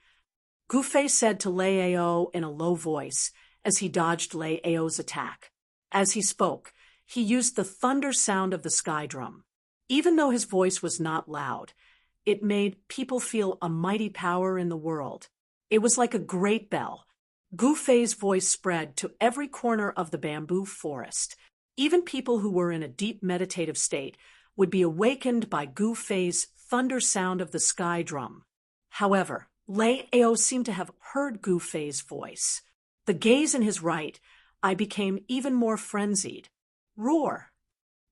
Gu Fei said to Lei Ao in a low voice as he dodged Lei Ao's attack. As he spoke, he used the thunder sound of the sky drum. Even though his voice was not loud, it made people feel a mighty power in the world. It was like a great bell. Gu Fei's voice spread to every corner of the bamboo forest. Even people who were in a deep meditative state would be awakened by Gu Fei's thunder sound of the sky drum. However, Lei Ao seemed to have heard Gu Fei's voice. The gaze in his right eye became even more frenzied. Roar!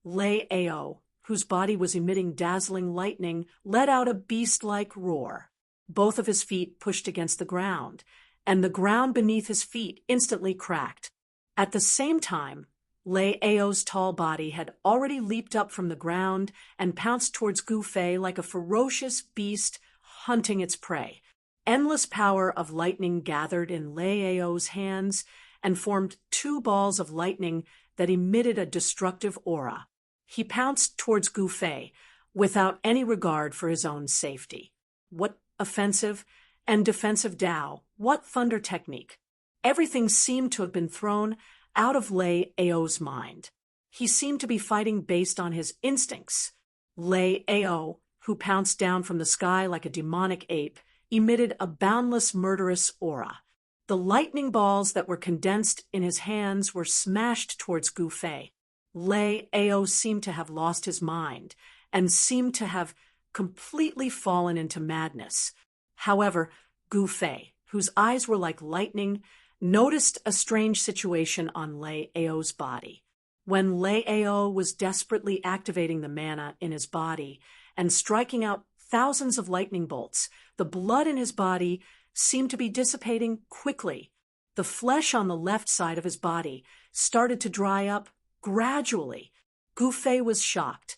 Lei Ao, whose body was emitting dazzling lightning, let out a beast-like roar. Both of his feet pushed against the ground, and the ground beneath his feet instantly cracked. At the same time, Lei Ao's tall body had already leaped up from the ground and pounced towards Gu Fei like a ferocious beast hunting its prey. Endless power of lightning gathered in Lei Ao's hands and formed 2 balls of lightning that emitted a destructive aura. He pounced towards Gu Fei without any regard for his own safety. What offensive and defensive Tao, what thunder technique. Everything seemed to have been thrown out of Lei Ao's mind. He seemed to be fighting based on his instincts. Lei Ao, who pounced down from the sky like a demonic ape, emitted a boundless murderous aura. The lightning balls that were condensed in his hands were smashed towards Gu Fei. Lei Ao seemed to have lost his mind and seemed to have completely fallen into madness. However, Gu Fei, whose eyes were like lightning, noticed a strange situation on Lei Ao's body. When Lei Ao was desperately activating the mana in his body and striking out thousands of lightning bolts, the blood in his body seemed to be dissipating quickly. The flesh on the left side of his body started to dry up gradually. Gu Fei was shocked.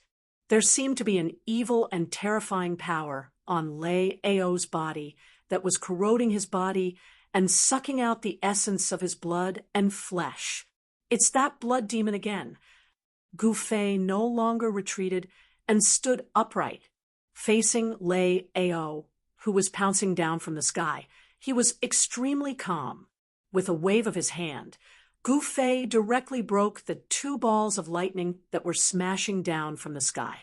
There seemed to be an evil and terrifying power on Lei Ao's body that was corroding his body and sucking out the essence of his blood and flesh. It's that blood demon again. Gu Fei no longer retreated and stood upright, facing Lei Ao, who was pouncing down from the sky, he was extremely calm. With a wave of his hand, Gu Fei directly broke the 2 balls of lightning that were smashing down from the sky.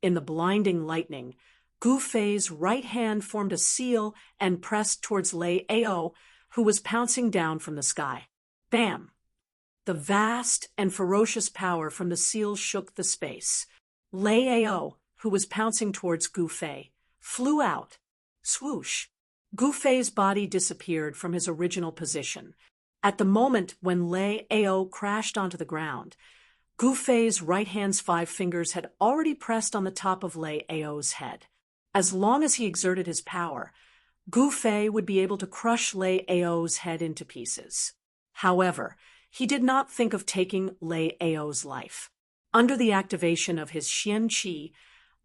In the blinding lightning, Gu Fei's right hand formed a seal and pressed towards Lei Ao, who was pouncing down from the sky. Bam! The vast and ferocious power from the seal shook the space. Lei Ao, who was pouncing towards Gu Fei, flew out. Swoosh! Gu Fei's body disappeared from his original position. At the moment when Lei Ao crashed onto the ground, Gu Fei's right hand's 5 fingers had already pressed on the top of Lei Ao's head. As long as he exerted his power, Gu Fei would be able to crush Lei Ao's head into pieces. However, he did not think of taking Lei Ao's life. Under the activation of his Xian Qi,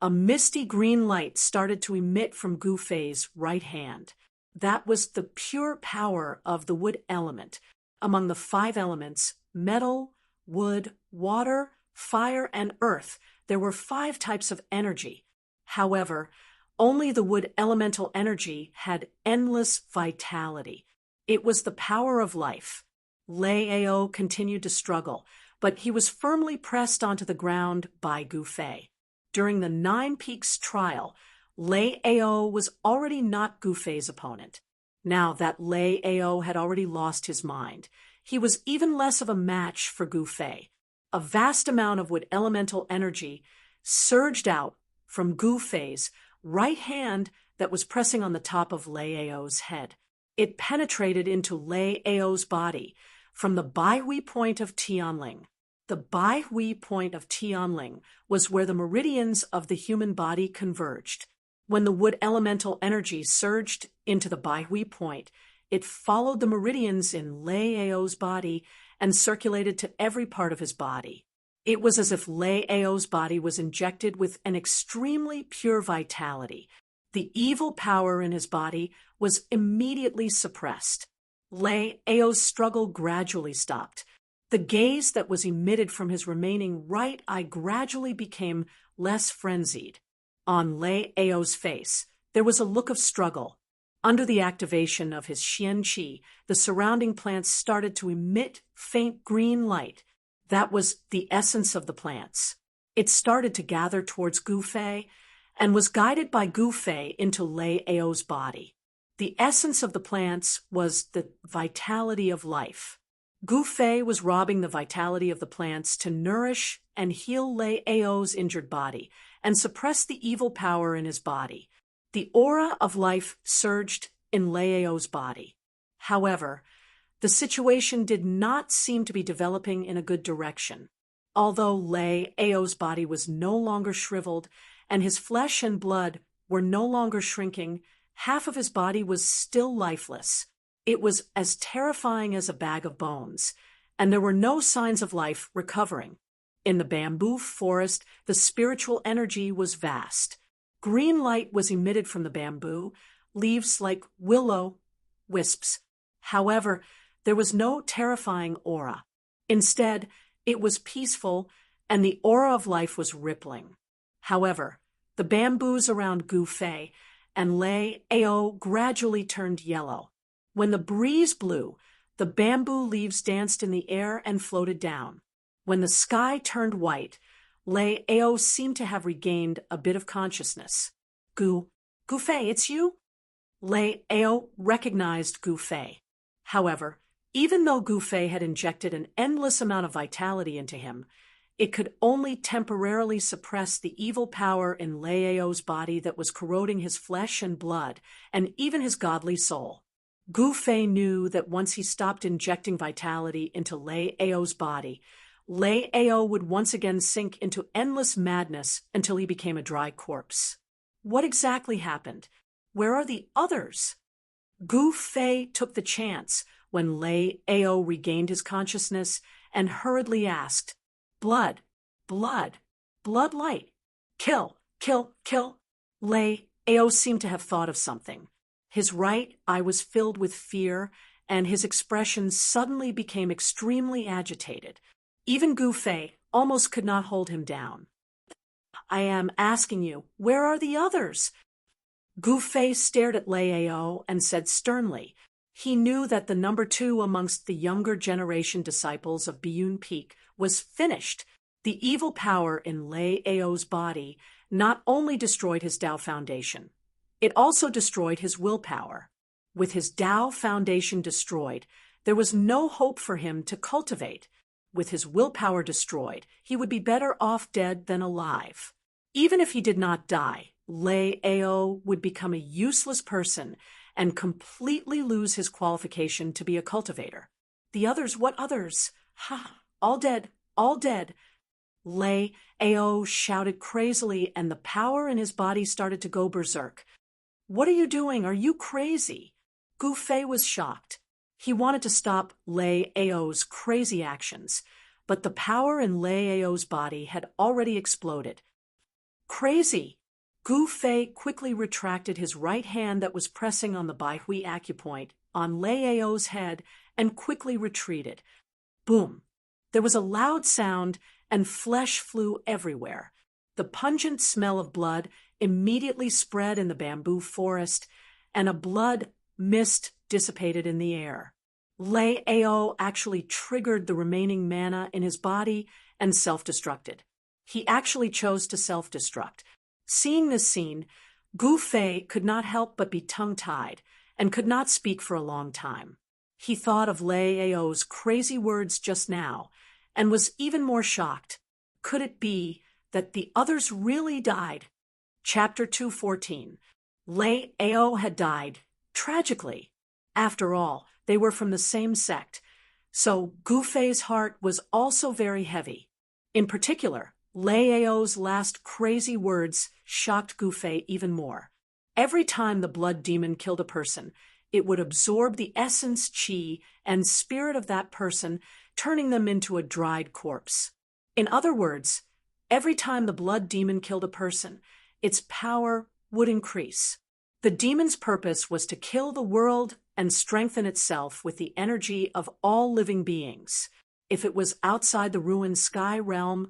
a misty green light started to emit from Gu Fei's right hand. That was the pure power of the wood element. Among the 5 elements, metal, wood, water, fire, and earth, there were 5 types of energy. However, only the wood elemental energy had endless vitality. It was the power of life. Lei Ao continued to struggle, but he was firmly pressed onto the ground by Gu Fei. During the 9 Peaks trial, Lei Ao was already not Gu Fei's opponent. Now that Lei Ao had already lost his mind, he was even less of a match for Gu Fei. A vast amount of wood elemental energy surged out from Gu Fei's right hand that was pressing on the top of Lei Ao's head. It penetrated into Lei Ao's body from the Baihui point of Tianling. The Baihui point of Tianling was where the meridians of the human body converged. When the wood elemental energy surged into the Baihui point, it followed the meridians in Lei Ao's body and circulated to every part of his body. It was as if Lei Ao's body was injected with an extremely pure vitality. The evil power in his body was immediately suppressed. Lei Ao's struggle gradually stopped. The gaze that was emitted from his remaining right eye gradually became less frenzied. On Lei Ao's face, there was a look of struggle. Under the activation of his Xian Qi, the surrounding plants started to emit faint green light. That was the essence of the plants. It started to gather towards Gu Fei and was guided by Gu Fei into Lei Ao's body. The essence of the plants was the vitality of life. Gu Fei was robbing the vitality of the plants to nourish and heal Lei Ao's injured body and suppress the evil power in his body. The aura of life surged in Lei Ao's body. However, the situation did not seem to be developing in a good direction. Although Lei Ao's body was no longer shriveled and his flesh and blood were no longer shrinking, half of his body was still lifeless. It was as terrifying as a bag of bones, and there were no signs of life recovering. In the bamboo forest, the spiritual energy was vast. Green light was emitted from the bamboo, leaves like willow wisps. However, there was no terrifying aura. Instead, it was peaceful, and the aura of life was rippling. However, the bamboos around Gu Fei and Lei Ao gradually turned yellow. When the breeze blew, the bamboo leaves danced in the air and floated down. When the sky turned white, Lei Ao seemed to have regained a bit of consciousness. Gu Fei, it's you? Lei Ao recognized Gu Fei. However, even though Gu Fei had injected an endless amount of vitality into him, it could only temporarily suppress the evil power in Lei Ao's body that was corroding his flesh and blood, and even his godly soul. Gu Fei knew that once he stopped injecting vitality into Lei Ao's body, Lei Ao would once again sink into endless madness until he became a dry corpse. What exactly happened? Where are the others? Gu Fei took the chance when Lei Ao regained his consciousness and hurriedly asked, "Blood, blood, blood light. Kill, kill, kill." Lei Ao seemed to have thought of something. His right eye was filled with fear, and his expression suddenly became extremely agitated. Even Gu Fei almost could not hold him down. "I am asking you, where are the others?" Gu Fei stared at Lei Ao and said sternly. He knew that the number 2 amongst the younger generation disciples of Biyun Peak was finished. The evil power in Lei Ao's body not only destroyed his Tao foundation, it also destroyed his willpower. With his Tao foundation destroyed, there was no hope for him to cultivate. With his willpower destroyed, he would be better off dead than alive. Even if he did not die, Lei Ao would become a useless person and completely lose his qualification to be a cultivator. The others, what others? Ha! All dead, all dead. Lei Ao shouted crazily, and the power in his body started to go berserk. What are you doing? Are you crazy? Gu Fei was shocked. He wanted to stop Lei Ao's crazy actions, but the power in Lei Ao's body had already exploded. Crazy! Gu Fei quickly retracted his right hand that was pressing on the Baihui acupoint on Lei Ao's head and quickly retreated. Boom! There was a loud sound and flesh flew everywhere. The pungent smell of blood immediately spread in the bamboo forest, and a blood mist dissipated in the air. Lei Ao actually triggered the remaining mana in his body and self-destructed. He actually chose to self-destruct. Seeing this scene, Gu Fei could not help but be tongue-tied and could not speak for a long time. He thought of Lei Ao's crazy words just now and was even more shocked. Could it be that the others really died? Chapter 214. Lei Ao had died, tragically. After all, they were from the same sect, so Gu Fei's heart was also very heavy. In particular, Lei Ao's last crazy words shocked Gu Fei even more. Every time the blood demon killed a person, it would absorb the essence, qi, and spirit of that person, turning them into a dried corpse. In other words, every time the blood demon killed a person, its power would increase. The demon's purpose was to kill the world and strengthen itself with the energy of all living beings. If it was outside the ruined sky realm,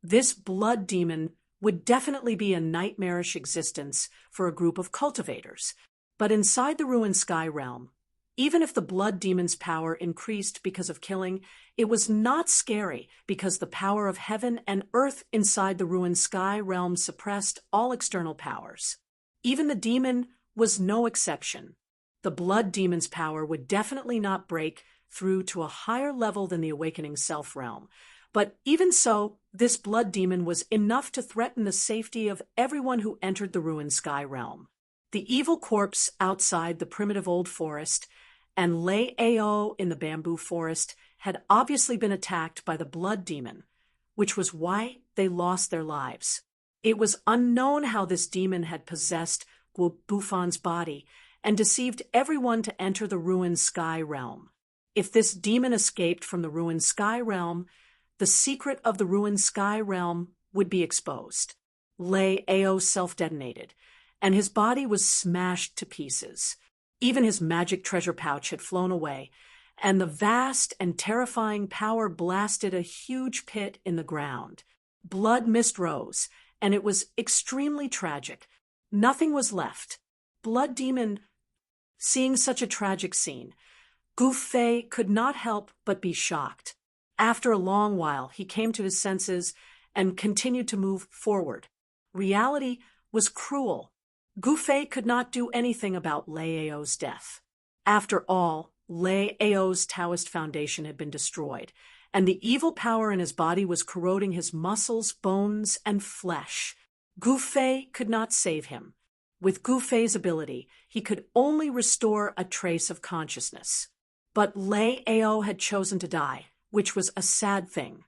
this blood demon would definitely be a nightmarish existence for a group of cultivators. But inside the ruined sky realm, even if the blood demon's power increased because of killing, it was not scary because the power of heaven and earth inside the ruined sky realm suppressed all external powers. Even the demon was no exception. The blood demon's power would definitely not break through to a higher level than the awakening self realm. But even so, this blood demon was enough to threaten the safety of everyone who entered the ruined sky realm. The evil corpse outside the primitive old forest and Lei Ao in the bamboo forest had obviously been attacked by the blood demon, which was why they lost their lives. It was unknown how this demon had possessed Guo Bufan's body and deceived everyone to enter the ruined sky realm. If this demon escaped from the ruined sky realm, the secret of the ruined sky realm would be exposed. Lei Ao self-detonated, and his body was smashed to pieces. Even his magic treasure pouch had flown away, and the vast and terrifying power blasted a huge pit in the ground. Blood mist rose, and it was extremely tragic. Nothing was left. Blood demon. Seeing such a tragic scene, Gu Fei could not help but be shocked. After a long while, he came to his senses and continued to move forward. Reality was cruel. Gu Fei could not do anything about Lei Ao's death. After all, Lei Ao's Taoist foundation had been destroyed, and the evil power in his body was corroding his muscles, bones, and flesh. Gu Fei could not save him. With Gu Fei's ability, he could only restore a trace of consciousness. But Lei Ao had chosen to die, which was a sad thing.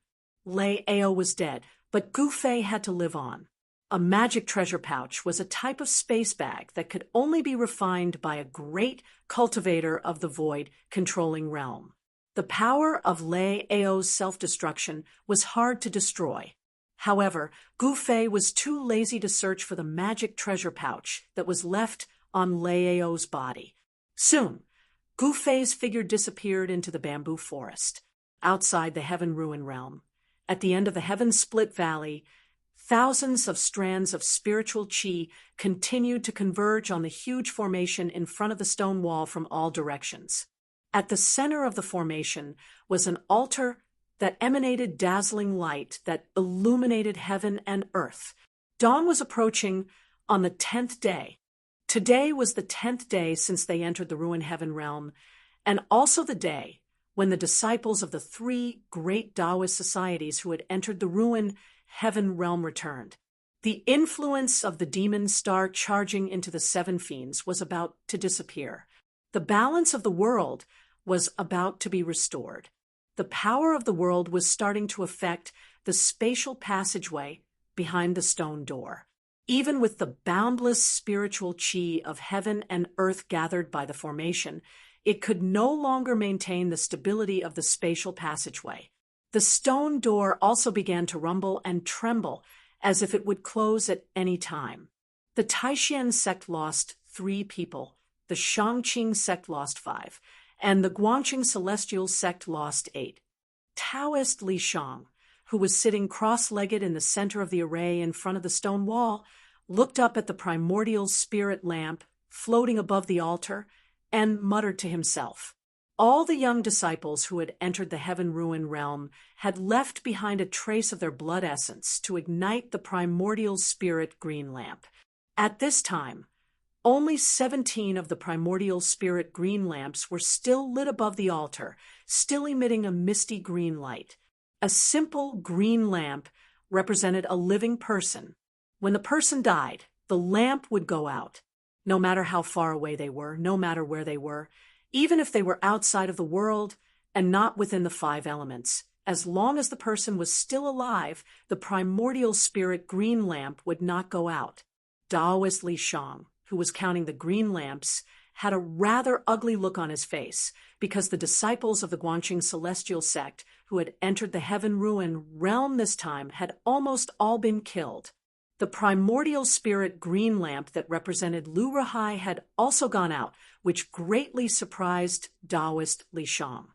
Lei Ao was dead, but Gu Fei had to live on. A magic treasure pouch was a type of space bag that could only be refined by a great cultivator of the void controlling realm. The power of Lei Ao's self-destruction was hard to destroy. However, Gu Fei was too lazy to search for the magic treasure pouch that was left on Lei Ao's body. Soon, Gu Fei's figure disappeared into the bamboo forest, outside the heaven ruin realm. At the end of the heaven split valley, Thousands of strands of spiritual qi continued to converge on the huge formation in front of the stone wall from all directions. At the center of the formation was an altar that emanated dazzling light that illuminated heaven and earth. Dawn was approaching on the 10th day. Today was the 10th day since they entered the ruined heaven realm, and also the day when the disciples of the three great Taoist societies who had entered the ruined heaven realm returned. The influence of the demon star charging into the seven fiends was about to disappear. The balance of the world was about to be restored. The power of the world was starting to affect the spatial passageway behind the stone door. Even with the boundless spiritual qi of heaven and earth gathered by the formation, it could no longer maintain the stability of the spatial passageway. The stone door also began to rumble and tremble as if it would close at any time. The Taishan sect lost 3 people, the Shangqing sect lost 5, and the Guangqing celestial sect lost 8. Taoist Li Shang, who was sitting cross-legged in the center of the array in front of the stone wall, looked up at the primordial spirit lamp floating above the altar and muttered to himself. All the young disciples who had entered the heaven-ruined realm had left behind a trace of their blood essence to ignite the primordial spirit green lamp. At this time, only 17 of the primordial spirit green lamps were still lit above the altar, still emitting a misty green light. A simple green lamp represented a living person. When the person died, the lamp would go out. No matter how far away they were, no matter where they were, even if they were outside of the world and not within the 5 elements, as long as the person was still alive, the primordial spirit green lamp would not go out. Taoist Li Shang, who was counting the green lamps, had a rather ugly look on his face because the disciples of the Guangqing celestial sect who had entered the heaven-ruined realm this time had almost all been killed. The primordial spirit green lamp that represented Lu Rahai had also gone out, which greatly surprised Taoist Li Shang.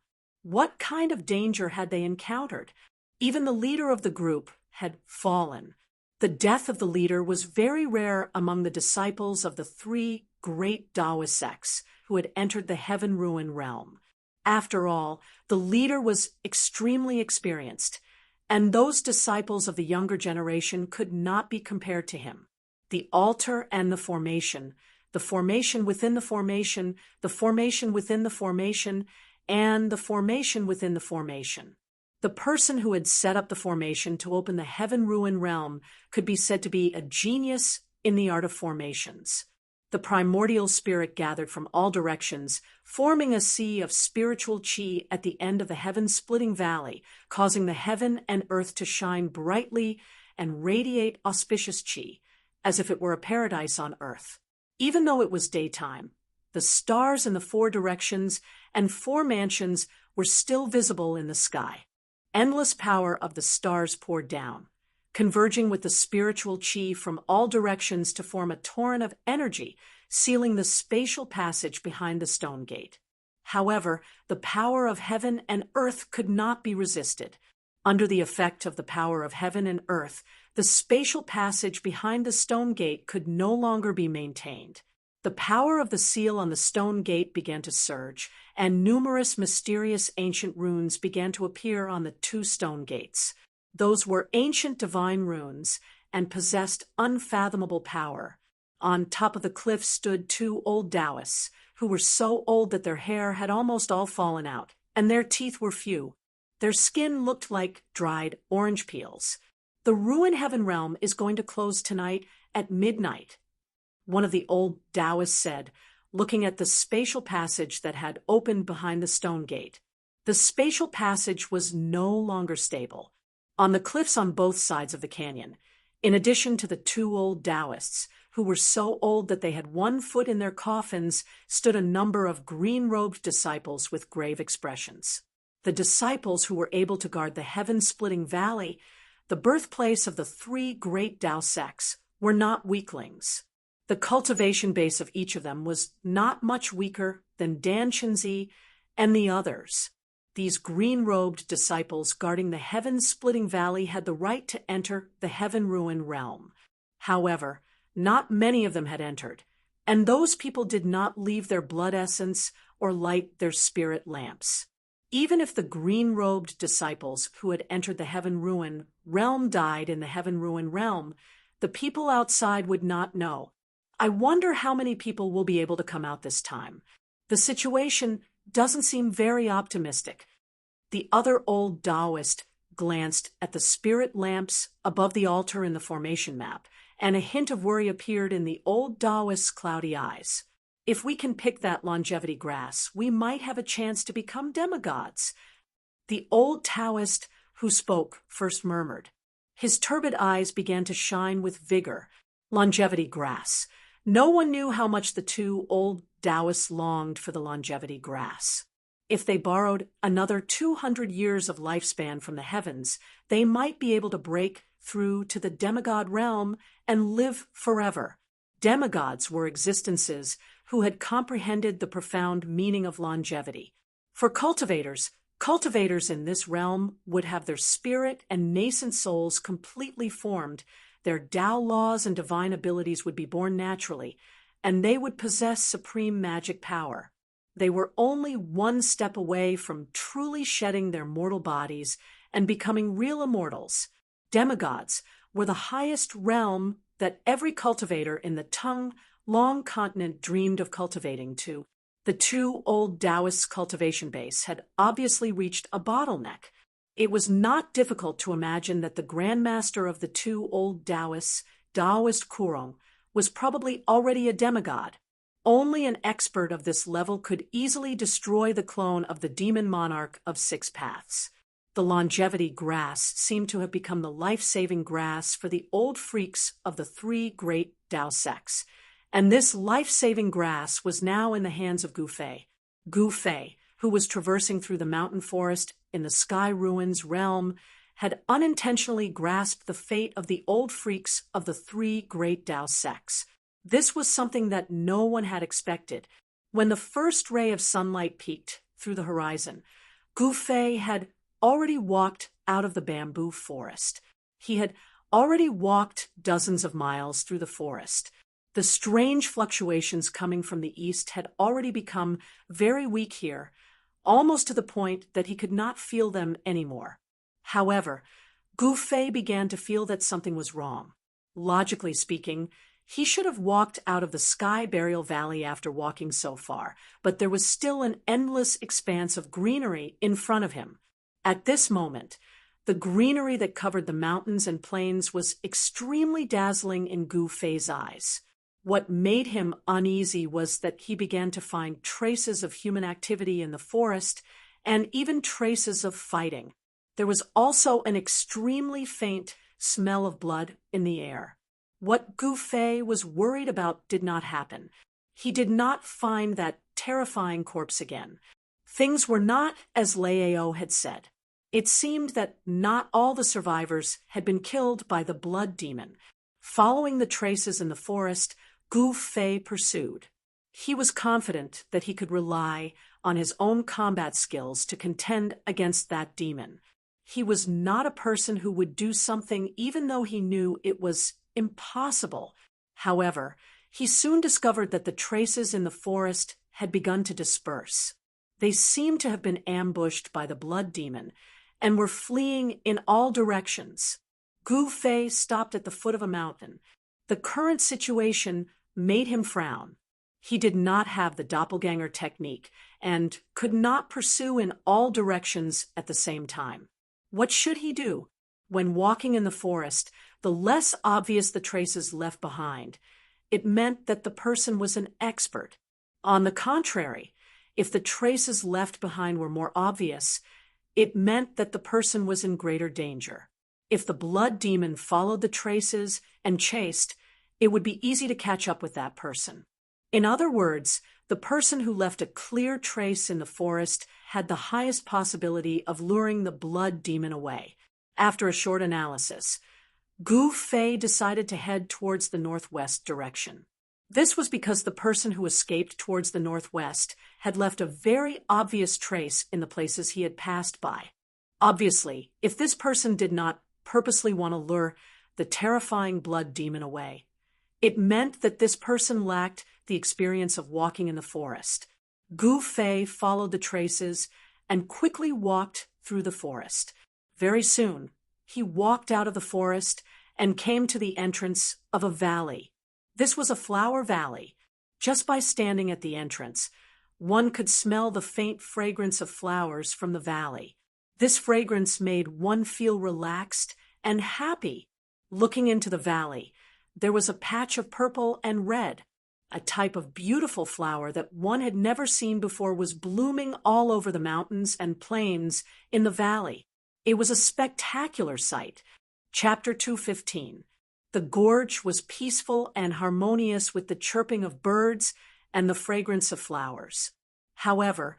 What kind of danger had they encountered? Even the leader of the group had fallen. The death of the leader was very rare among the disciples of the 3 great Taoist sects who had entered the heaven-ruined realm. After all, the leader was extremely experienced, and those disciples of the younger generation could not be compared to him. The altar and the formation within the formation, the formation within the formation, and the formation within the formation. The person who had set up the formation to open the heaven-ruined realm could be said to be a genius in the art of formations. The primordial spirit gathered from all directions, forming a sea of spiritual qi at the end of the heaven-splitting valley, causing the heaven and earth to shine brightly and radiate auspicious qi, as if it were a paradise on earth. Even though it was daytime, the stars in the 4 directions and 4 mansions were still visible in the sky. Endless power of the stars poured down, converging with the spiritual qi from all directions to form a torrent of energy, sealing the spatial passage behind the stone gate. However, the power of heaven and earth could not be resisted. Under the effect of the power of heaven and earth, the spatial passage behind the stone gate could no longer be maintained. The power of the seal on the stone gate began to surge, and numerous mysterious ancient runes began to appear on the 2 stone gates. Those were ancient divine runes and possessed unfathomable power. On top of the cliff stood 2 old Taoists, who were so old that their hair had almost all fallen out, and their teeth were few. Their skin looked like dried orange peels. The ruined heaven realm is going to close tonight at midnight, one of the old Taoists said, looking at the spatial passage that had opened behind the stone gate. The spatial passage was no longer stable. On the cliffs on both sides of the canyon, in addition to the 2 old Taoists, who were so old that they had 1 foot in their coffins, stood a number of green-robed disciples with grave expressions. The disciples who were able to guard the heaven-splitting valley, the birthplace of the 3 great Tao sects, were not weaklings. The cultivation base of each of them was not much weaker than Dan Chenzi and the others. these green-robed disciples guarding the heaven-splitting valley had the right to enter the heaven-ruin realm. However, not many of them had entered, and those people did not leave their blood essence or light their spirit lamps. Even if the green-robed disciples who had entered the heaven-ruin realm died in the heaven-ruin realm, the people outside would not know. I wonder how many people will be able to come out this time. The situation doesn't seem very optimistic. The other old Taoist glanced at the spirit lamps above the altar in the formation map, and a hint of worry appeared in the old Taoist's cloudy eyes. If we can pick that longevity grass, we might have a chance to become demigods. The old Taoist who spoke first murmured. His turbid eyes began to shine with vigor. Longevity grass. No one knew how much the two old Taoists longed for the longevity grass. If they borrowed another 200 years of lifespan from the heavens, they might be able to break through to the demigod realm and live forever. Demigods were existences who had comprehended the profound meaning of longevity. For cultivators in this realm would have their spirit and nascent souls completely formed, their Tao laws and divine abilities would be born naturally, and they would possess supreme magic power. They were only one step away from truly shedding their mortal bodies and becoming real immortals. Demigods were the highest realm that every cultivator in the Tung-Long continent dreamed of cultivating to. The two old Taoists' cultivation base had obviously reached a bottleneck. It was not difficult to imagine that the grandmaster of the two old Taoists, Taoist Kurong, was probably already a demigod. Only an expert of this level could easily destroy the clone of the demon monarch of six paths. The longevity grass seemed to have become the life-saving grass for the old freaks of the three great Tao sects, and this life-saving grass was now in the hands of Gu Fei. Gu Fei, who was traversing through the mountain forest in the Sky Ruins realm, had unintentionally grasped the fate of the old freaks of the three great Tao sects. This was something that no one had expected. When the first ray of sunlight peeked through the horizon, Gu Fei had already walked out of the bamboo forest. He had already walked dozens of miles through the forest. The strange fluctuations coming from the east had already become very weak here, almost to the point that he could not feel them anymore. However, Gu Fei began to feel that something was wrong. Logically speaking, he should have walked out of the Sky Burial Valley after walking so far, but there was still an endless expanse of greenery in front of him. At this moment, the greenery that covered the mountains and plains was extremely dazzling in Gu Fei's eyes. What made him uneasy was that he began to find traces of human activity in the forest and even traces of fighting. There was also an extremely faint smell of blood in the air. What Gu Fei was worried about did not happen. He did not find that terrifying corpse again. Things were not as Liao had said. It seemed that not all the survivors had been killed by the blood demon. Following the traces in the forest, Gu Fei pursued. He was confident that he could rely on his own combat skills to contend against that demon. He was not a person who would do something even though he knew it was impossible. However, he soon discovered that the traces in the forest had begun to disperse. They seemed to have been ambushed by the blood demon and were fleeing in all directions. Gu Fei stopped at the foot of a mountain. The current situation made him frown. He did not have the doppelganger technique and could not pursue in all directions at the same time. What should he do? When walking in the forest, the less obvious the traces left behind, it meant that the person was an expert. On the contrary, if the traces left behind were more obvious, it meant that the person was in greater danger. If the blood demon followed the traces and chased, it would be easy to catch up with that person. In other words, the person who left a clear trace in the forest had the highest possibility of luring the blood demon away. After a short analysis, Gu Fei decided to head towards the northwest direction. This was because the person who escaped towards the northwest had left a very obvious trace in the places he had passed by. Obviously, if this person did not purposely want to lure the terrifying blood demon away, it meant that this person lacked the experience of walking in the forest. Gu Fei followed the traces and quickly walked through the forest. Very soon, he walked out of the forest and came to the entrance of a valley. This was a flower valley. Just by standing at the entrance, one could smell the faint fragrance of flowers from the valley. This fragrance made one feel relaxed and happy. Looking into the valley, there was a patch of purple and red. A type of beautiful flower that one had never seen before was blooming all over the mountains and plains in the valley. It was a spectacular sight. Chapter 215. The gorge was peaceful and harmonious with the chirping of birds and the fragrance of flowers. However,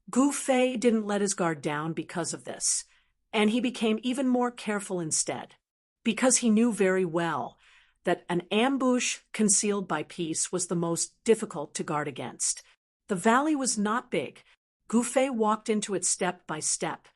Gu Fei didn't let his guard down because of this, and he became even more careful instead, because he knew very well that an ambush concealed by peace was the most difficult to guard against. The valley was not big. Gu Fei walked into it step by step.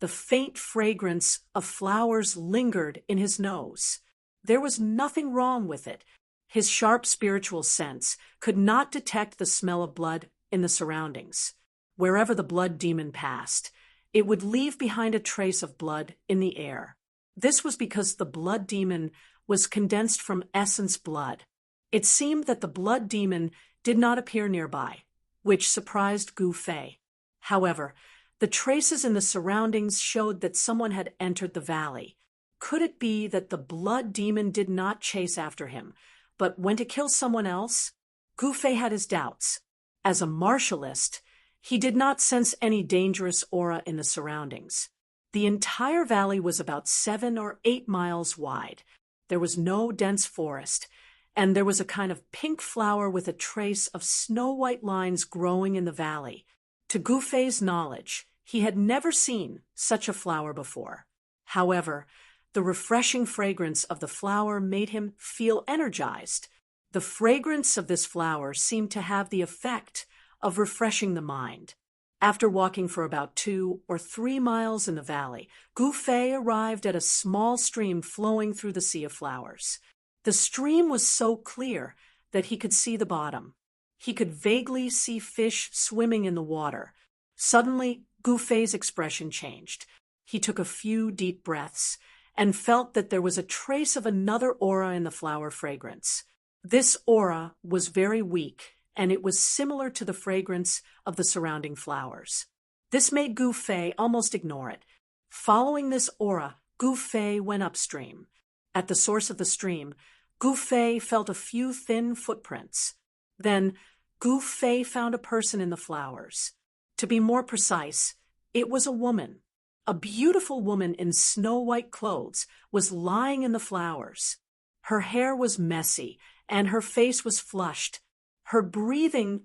The faint fragrance of flowers lingered in his nose. There was nothing wrong with it. His sharp spiritual sense could not detect the smell of blood in the surroundings. Wherever the blood demon passed, it would leave behind a trace of blood in the air. This was because the blood demon was condensed from essence blood. It seemed that the blood demon did not appear nearby, which surprised Gu Fei. However, the traces in the surroundings showed that someone had entered the valley. Could it be that the blood demon did not chase after him, but went to kill someone else? Gu Fei had his doubts. As a martialist, he did not sense any dangerous aura in the surroundings. The entire valley was about 7 or 8 miles wide. There was no dense forest, and there was a kind of pink flower with a trace of snow-white lines growing in the valley. To Gu Fei's knowledge, he had never seen such a flower before. However, the refreshing fragrance of the flower made him feel energized. The fragrance of this flower seemed to have the effect of refreshing the mind. After walking for about 2 or 3 miles in the valley, Gu Fei arrived at a small stream flowing through the sea of flowers. The stream was so clear that he could see the bottom. He could vaguely see fish swimming in the water. Suddenly, Gu Fei's expression changed. He took a few deep breaths and felt that there was a trace of another aura in the flower fragrance. This aura was very weak, and it was similar to the fragrance of the surrounding flowers. This made Gu Fei almost ignore it. Following this aura, Gu Fei went upstream. At the source of the stream, Gu Fei felt a few thin footprints. Then, Gu Fei found a person in the flowers. To be more precise, it was a woman. A beautiful woman in snow-white clothes was lying in the flowers. Her hair was messy, and her face was flushed. Her breathing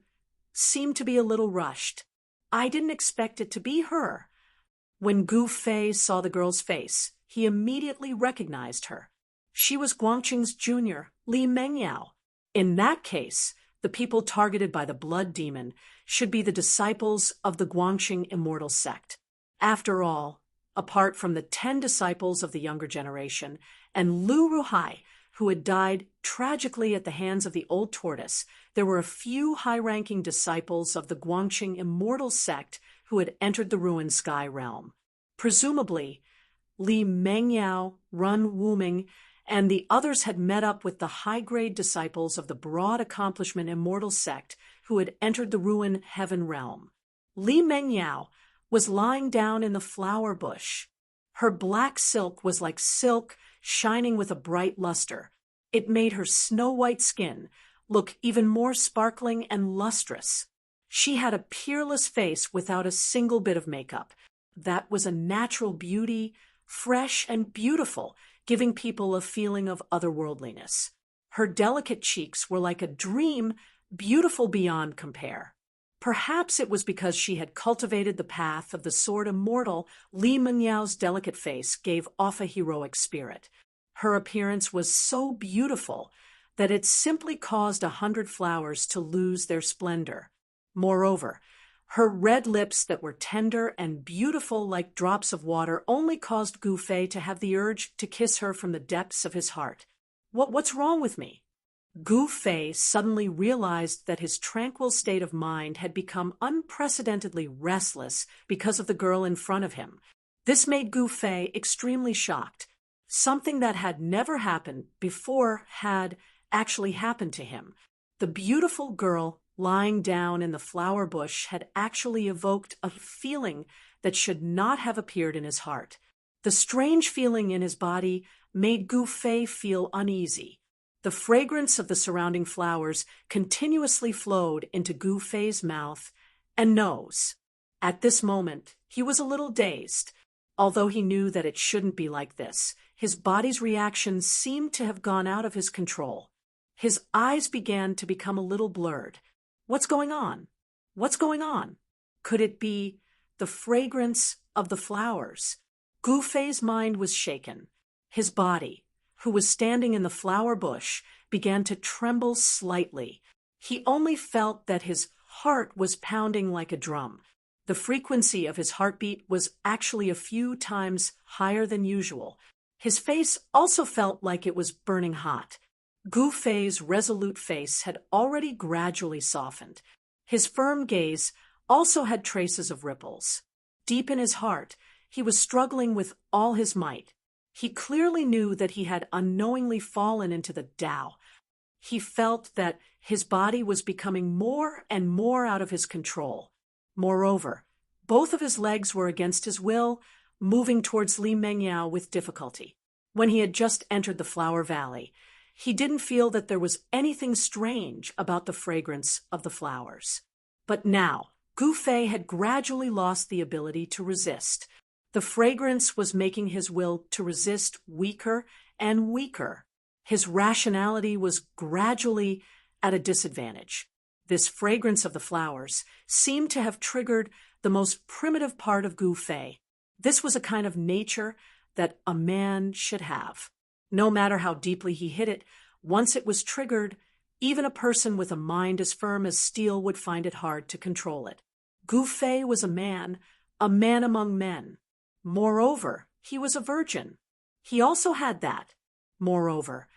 seemed to be a little rushed. I didn't expect it to be her. When Gu Fei saw the girl's face, he immediately recognized her. She was Guangqing's junior, Li Mengyao. In that case, the people targeted by the blood demon should be the disciples of the Guangqing immortal sect. After all, apart from the 10 disciples of the younger generation and Lu Ruhai, who had died tragically at the hands of the old tortoise, there were a few high-ranking disciples of the Guangqing immortal sect who had entered the ruined sky realm. Presumably, Li Mengyao, Run Wuming, and the others had met up with the high-grade disciples of the broad accomplishment immortal sect who had entered the ruined heaven realm. Li Mengyao was lying down in the flower bush. Her black silk was like silk shining with a bright luster. It made her snow-white skin look even more sparkling and lustrous. She had a peerless face without a single bit of makeup. That was a natural beauty, fresh and beautiful, giving people a feeling of otherworldliness. Her delicate cheeks were like a dream, beautiful beyond compare. Perhaps it was because she had cultivated the path of the sword immortal. Li Mengyao's delicate face gave off a heroic spirit. Her appearance was so beautiful that it simply caused 100 flowers to lose their splendor. Moreover, her red lips that were tender and beautiful like drops of water only caused Gu Fei to have the urge to kiss her from the depths of his heart. What's wrong with me? Gu Fei suddenly realized that his tranquil state of mind had become unprecedentedly restless because of the girl in front of him. This made Gu Fei extremely shocked. Something that had never happened before had actually happened to him. The beautiful girl lying down in the flower bush had actually evoked a feeling that should not have appeared in his heart. The strange feeling in his body made Gu Fei feel uneasy. The fragrance of the surrounding flowers continuously flowed into Gu Fei's mouth and nose. At this moment, he was a little dazed. Although he knew that it shouldn't be like this, his body's reactions seemed to have gone out of his control. His eyes began to become a little blurred. What's going on? What's going on? Could it be the fragrance of the flowers? Gu Fei's mind was shaken. His body, who was standing in the flower bush, began to tremble slightly. He only felt that his heart was pounding like a drum. The frequency of his heartbeat was actually a few times higher than usual. His face also felt like it was burning hot. Gu Fei's resolute face had already gradually softened. His firm gaze also had traces of ripples. Deep in his heart, he was struggling with all his might. He clearly knew that he had unknowingly fallen into the Tao. He felt that his body was becoming more and more out of his control. Moreover, both of his legs were against his will, moving towards Li Mengyao with difficulty. When he had just entered the flower valley, he didn't feel that there was anything strange about the fragrance of the flowers. But now, Gu Fei had gradually lost the ability to resist. The fragrance was making his will to resist weaker and weaker. His rationality was gradually at a disadvantage. This fragrance of the flowers seemed to have triggered the most primitive part of Gu Fei. This was a kind of nature that a man should have. No matter how deeply he hid it, once it was triggered, even a person with a mind as firm as steel would find it hard to control it. Gu Fei was a man among men. Moreover, he was a virgin. He also had that. Moreover,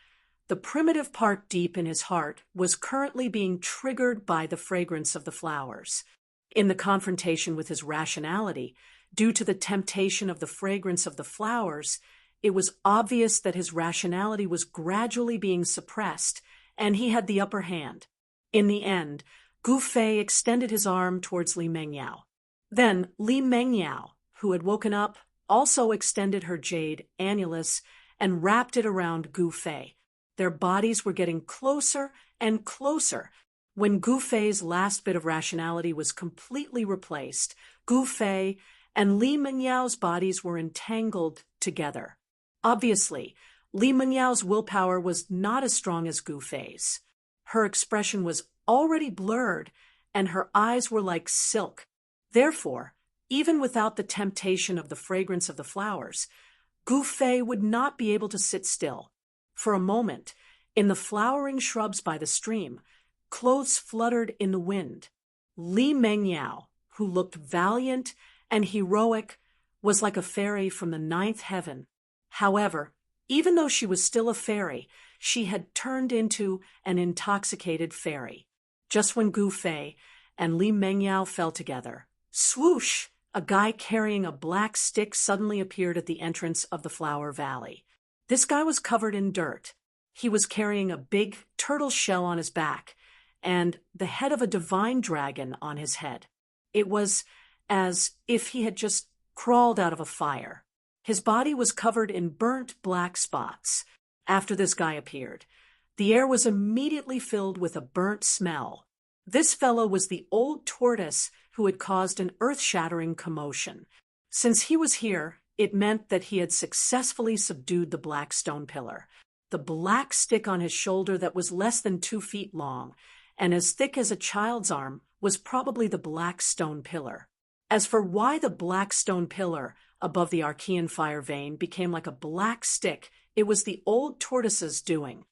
the primitive part deep in his heart was currently being triggered by the fragrance of the flowers. In the confrontation with his rationality, due to the temptation of the fragrance of the flowers, it was obvious that his rationality was gradually being suppressed, and he had the upper hand. In the end, Gu Fei extended his arm towards Li Mengyao. Then Li Mengyao, who had woken up, also extended her jade annulus and wrapped it around Gu Fei. Their bodies were getting closer and closer. When Gu Fei's last bit of rationality was completely replaced, Gu Fei and Li Mengyao's bodies were entangled together. Obviously, Li Mengyao's willpower was not as strong as Gu Fei's. Her expression was already blurred, and her eyes were like silk. Therefore, even without the temptation of the fragrance of the flowers, Gu Fei would not be able to sit still. For a moment, in the flowering shrubs by the stream, clothes fluttered in the wind. Li Mengyao, who looked valiant and heroic, was like a fairy from the ninth heaven. However, even though she was still a fairy, she had turned into an intoxicated fairy. Just when Gu Fei and Li Mengyao fell together, swoosh! A guy carrying a black stick suddenly appeared at the entrance of the flower valley. This guy was covered in dirt. He was carrying a big turtle shell on his back and the head of a divine dragon on his head. It was as if he had just crawled out of a fire. His body was covered in burnt black spots. After this guy appeared, the air was immediately filled with a burnt smell. This fellow was the old tortoise who had caused an earth-shattering commotion. Since he was here, it meant that he had successfully subdued the black stone pillar. The black stick on his shoulder that was less than 2 feet long and as thick as a child's arm was probably the black stone pillar. As for why the black stone pillar above the Archean fire vein became like a black stick, it was the old tortoise's doing.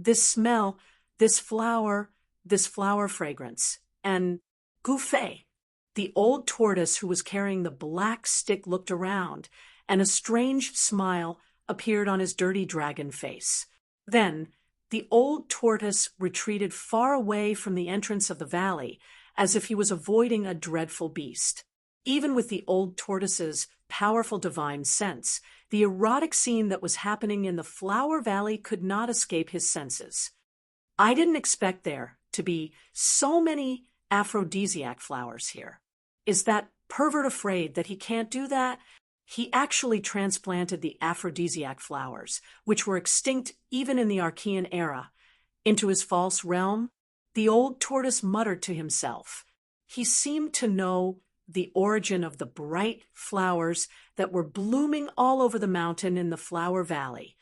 this smell, this flower fragrance. And Gu Fei, the old tortoise who was carrying the black stick, looked around, and a strange smile appeared on his dirty dragon face. Then the old tortoise retreated far away from the entrance of the valley, as if he was avoiding a dreadful beast. Even with the old tortoise's powerful divine sense, the erotic scene that was happening in the Flower Valley could not escape his senses. I didn't expect there to be so many aphrodisiac flowers here. Is that pervert afraid that he can't do that? He actually transplanted the aphrodisiac flowers, which were extinct even in the Archean era, into his false realm. The old tortoise muttered to himself. He seemed to know the origin of the bright flowers that were blooming all over the mountain in the Flower Valley.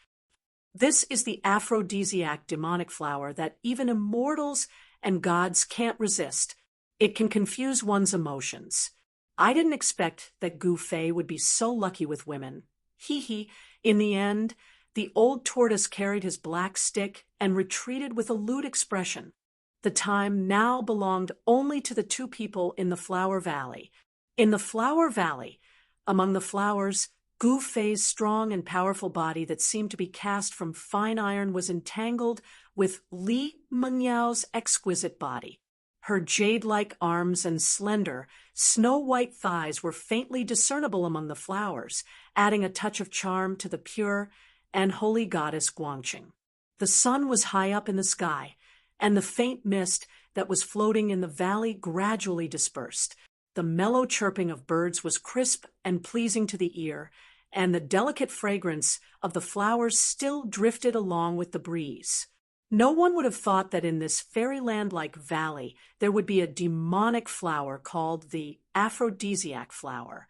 This is the aphrodisiac demonic flower that even immortals and gods can't resist. It can confuse one's emotions. I didn't expect that Gu Fei would be so lucky with women. In the end, the old tortoise carried his black stick and retreated with a lewd expression. The time now belonged only to the two people in the Flower Valley. In the Flower Valley, among the flowers, Gu Fei's strong and powerful body that seemed to be cast from fine iron was entangled with Li Menyao's exquisite body. Her jade-like arms and slender, snow-white thighs were faintly discernible among the flowers, adding a touch of charm to the pure and holy goddess Guangqing. The sun was high up in the sky, and the faint mist that was floating in the valley gradually dispersed. The mellow chirping of birds was crisp and pleasing to the ear, and the delicate fragrance of the flowers still drifted along with the breeze. No one would have thought that in this fairyland-like valley there would be a demonic flower called the aphrodisiac flower.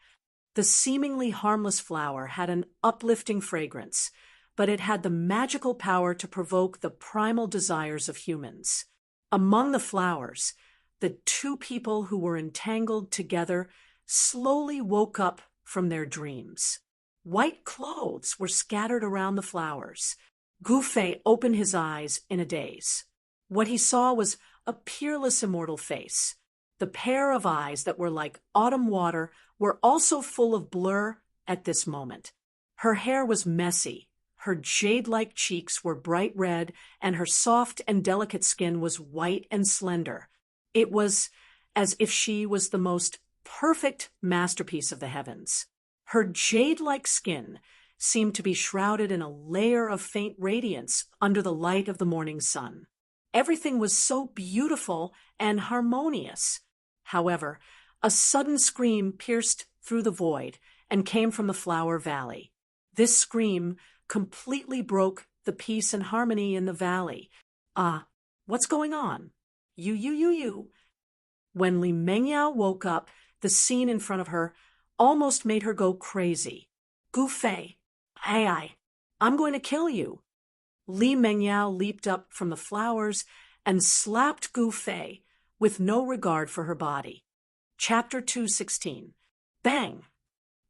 The seemingly harmless flower had an uplifting fragrance, but it had the magical power to provoke the primal desires of humans. Among the flowers, the two people who were entangled together slowly woke up from their dreams. White clothes were scattered around the flowers. Gu Fei opened his eyes in a daze. What he saw was a peerless immortal face. The pair of eyes that were like autumn water were also full of blur at this moment. Her hair was messy, her jade-like cheeks were bright red, and her soft and delicate skin was white and slender. It was as if she was the most perfect masterpiece of the heavens. Her jade-like skin seemed to be shrouded in a layer of faint radiance under the light of the morning sun. Everything was so beautiful and harmonious. However, a sudden scream pierced through the void and came from the Flower Valley. This scream completely broke the peace and harmony in the valley. What's going on? You. When Li Mengyao woke up, the scene in front of her almost made her go crazy. Gu Fei, I'm going to kill you. Li Mengyao leaped up from the flowers and slapped Gu Fei with no regard for her body. Chapter 216. Bang!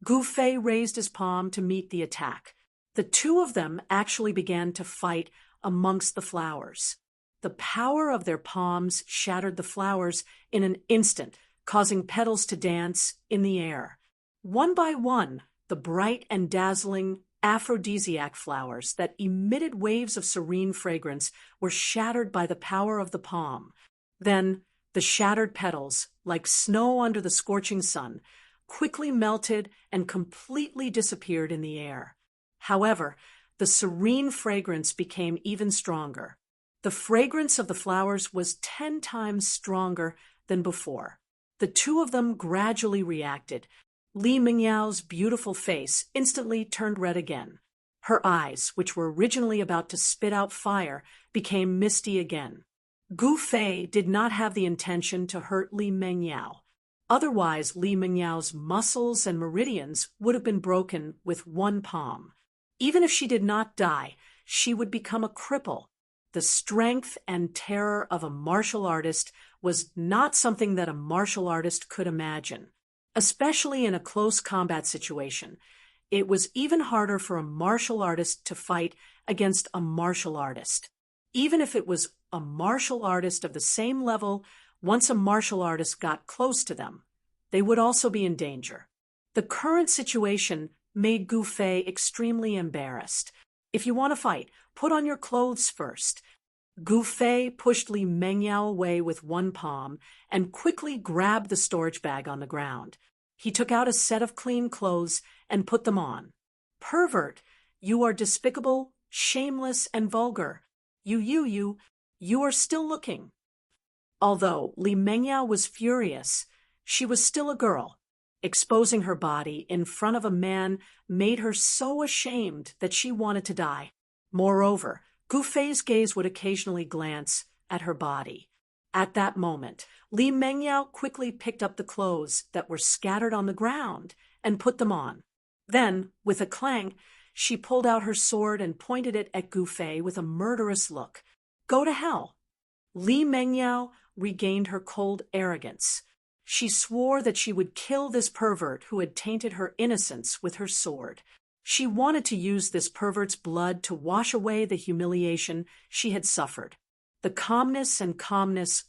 Gu Fei raised his palm to meet the attack. The two of them actually began to fight amongst the flowers. The power of their palms shattered the flowers in an instant, causing petals to dance in the air. One by one, the bright and dazzling aphrodisiac flowers that emitted waves of serene fragrance were shattered by the power of the palm. Then the shattered petals, like snow under the scorching sun, quickly melted and completely disappeared in the air. However, the serene fragrance became even stronger. The fragrance of the flowers was 10 times stronger than before. The two of them gradually reacted. Li Mingyao's beautiful face instantly turned red again. Her eyes, which were originally about to spit out fire, became misty again. Gu Fei did not have the intention to hurt Li Mengyao. Otherwise, Li Mingyao's muscles and meridians would have been broken with one palm. Even if she did not die, she would become a cripple. The strength and terror of a martial artist was not something that a martial artist could imagine. Especially in a close combat situation, it was even harder for a martial artist to fight against a martial artist. Even if it was a martial artist of the same level, once a martial artist got close to them, they would also be in danger. The current situation made Gu Fei extremely embarrassed. If you want to fight, put on your clothes first. Gu Fei pushed Li Mengyao away with one palm and quickly grabbed the storage bag on the ground. He took out a set of clean clothes and put them on. Pervert, you are despicable, shameless, and vulgar. You are still looking. Although Li Mengyao was furious, she was still a girl. Exposing her body in front of a man made her so ashamed that she wanted to die. Moreover, Gu Fei's gaze would occasionally glance at her body. At that moment, Li Mengyao quickly picked up the clothes that were scattered on the ground and put them on. Then, with a clang, she pulled out her sword and pointed it at Gu Fei with a murderous look. Go to hell. Li Mengyao regained her cold arrogance. She swore that she would kill this pervert who had tainted her innocence with her sword. She wanted to use this pervert's blood to wash away the humiliation she had suffered. The calmness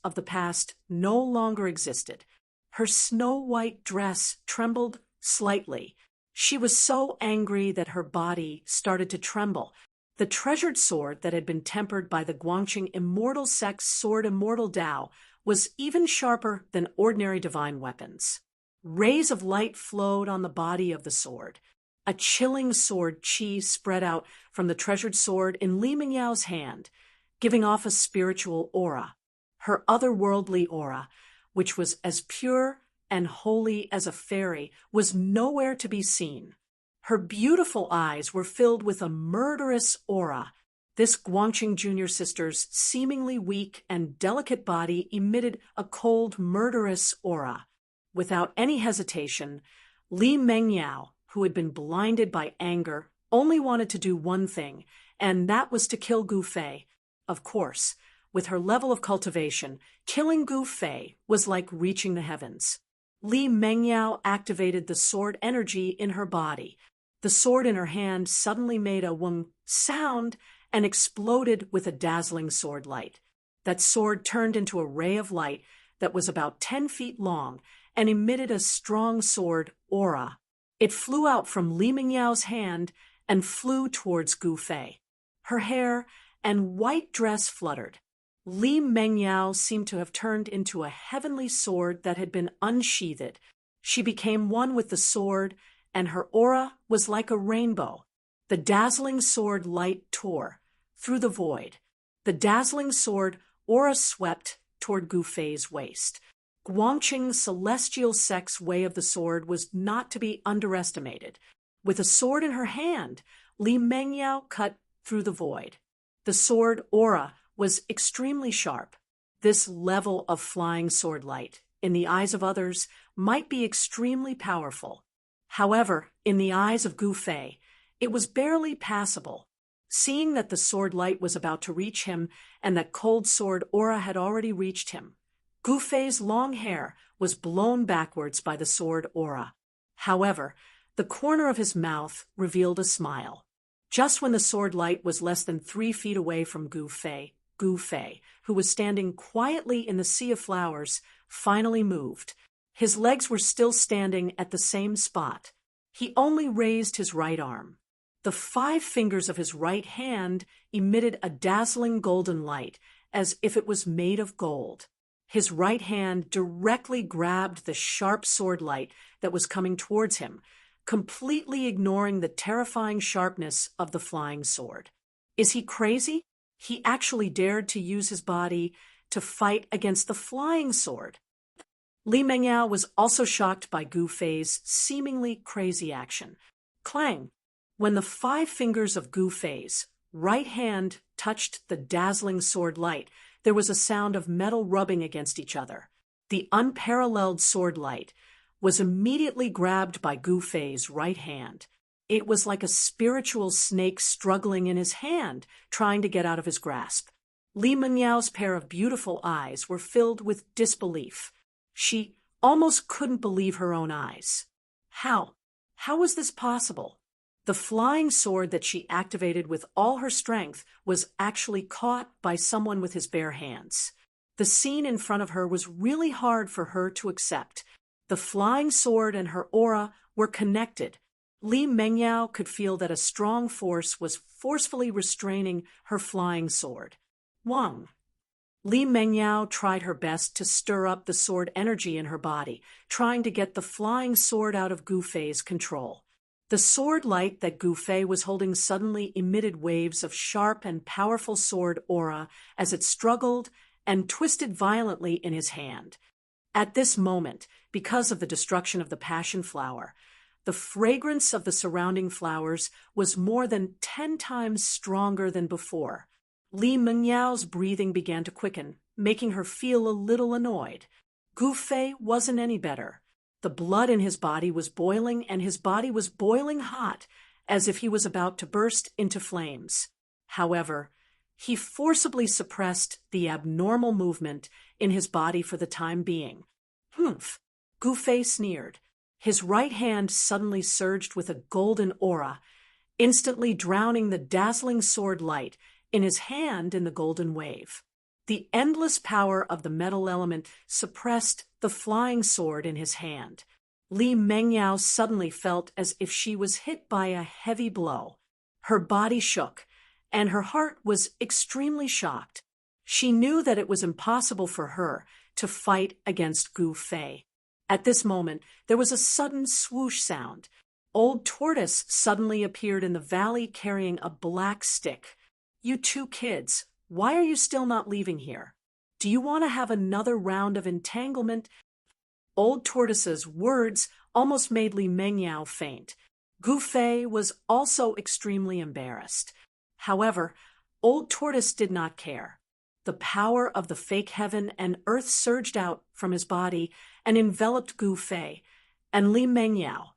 of the past no longer existed. Her snow-white dress trembled slightly. She was so angry that her body started to tremble. The treasured sword that had been tempered by the Guangqing immortal sect's sword Immortal Tao was even sharper than ordinary divine weapons. Rays of light flowed on the body of the sword. A chilling sword qi spread out from the treasured sword in Li Mengyao's hand, giving off a spiritual aura. Her otherworldly aura, which was as pure and holy as a fairy, was nowhere to be seen. Her beautiful eyes were filled with a murderous aura. This Guangqing junior sister's seemingly weak and delicate body emitted a cold, murderous aura. Without any hesitation, Li Mengyao, who had been blinded by anger, only wanted to do one thing, and that was to kill Gu Fei. Of course, with her level of cultivation, killing Gu Fei was like reaching the heavens. Li Mengyao activated the sword energy in her body. The sword in her hand suddenly made a wung sound and exploded with a dazzling sword light. That sword turned into a ray of light that was about 10 feet long and emitted a strong sword aura. It flew out from Li Mengyao's hand and flew towards Gu Fei. Her hair and white dress fluttered. Li Mengyao seemed to have turned into a heavenly sword that had been unsheathed. She became one with the sword, and her aura was like a rainbow. The dazzling sword light tore through the void. The dazzling sword aura swept toward Gu Fei's waist. Guangqing's celestial sect's way of the sword was not to be underestimated. With a sword in her hand, Li Mengyao cut through the void. The sword aura was extremely sharp. This level of flying sword light, in the eyes of others, might be extremely powerful. However, in the eyes of Gu Fei, it was barely passable. Seeing that the sword light was about to reach him and that cold sword aura had already reached him, Gu Fei's long hair was blown backwards by the sword aura. However, the corner of his mouth revealed a smile. Just when the sword light was less than 3 feet away from Gu Fei, who was standing quietly in the sea of flowers, finally moved. His legs were still standing at the same spot. He only raised his right arm. The 5 fingers of his right hand emitted a dazzling golden light, as if it was made of gold. His right hand directly grabbed the sharp sword light that was coming towards him, completely ignoring the terrifying sharpness of the flying sword. Is he crazy? He actually dared to use his body to fight against the flying sword. Li Mengyao was also shocked by Gu Fei's seemingly crazy action. Clang! When the 5 fingers of Gu Fei's right hand touched the dazzling sword light, there was a sound of metal rubbing against each other. The unparalleled sword light was immediately grabbed by Gu Fei's right hand. It was like a spiritual snake struggling in his hand, trying to get out of his grasp. Li Mengyao's pair of beautiful eyes were filled with disbelief. She almost couldn't believe her own eyes. How was this possible? The flying sword that she activated with all her strength was actually caught by someone with his bare hands. The scene in front of her was really hard for her to accept. The flying sword and her aura were connected. Li Mengyao could feel that a strong force was forcefully restraining her flying sword. Wang. Li Mengyao tried her best to stir up the sword energy in her body, trying to get the flying sword out of Gu Fei's control. The sword light that Gu Fei was holding suddenly emitted waves of sharp and powerful sword aura as it struggled and twisted violently in his hand. At this moment, because of the destruction of the passion flower, the fragrance of the surrounding flowers was more than 10 times stronger than before. Li Mengyao's breathing began to quicken, making her feel a little annoyed. Gu Fei wasn't any better. The blood in his body was boiling, and his body was boiling hot, as if he was about to burst into flames. However, he forcibly suppressed the abnormal movement in his body for the time being. Humph! Gu Fei sneered. His right hand suddenly surged with a golden aura, instantly drowning the dazzling sword light in his hand in the golden wave. The endless power of the metal element suppressed the flying sword in his hand. Li Mengyao suddenly felt as if she was hit by a heavy blow. Her body shook, and her heart was extremely shocked. She knew that it was impossible for her to fight against Gu Fei. At this moment, there was a sudden swoosh sound. Old Tortoise suddenly appeared in the valley carrying a black stick. "You two kids, why are you still not leaving here? Do you want to have another round of entanglement?" Old Tortoise's words almost made Li Mengyao faint. Gu Fei was also extremely embarrassed. However, Old Tortoise did not care. The power of the fake heaven and earth surged out from his body and enveloped Gu Fei and Li Mengyao.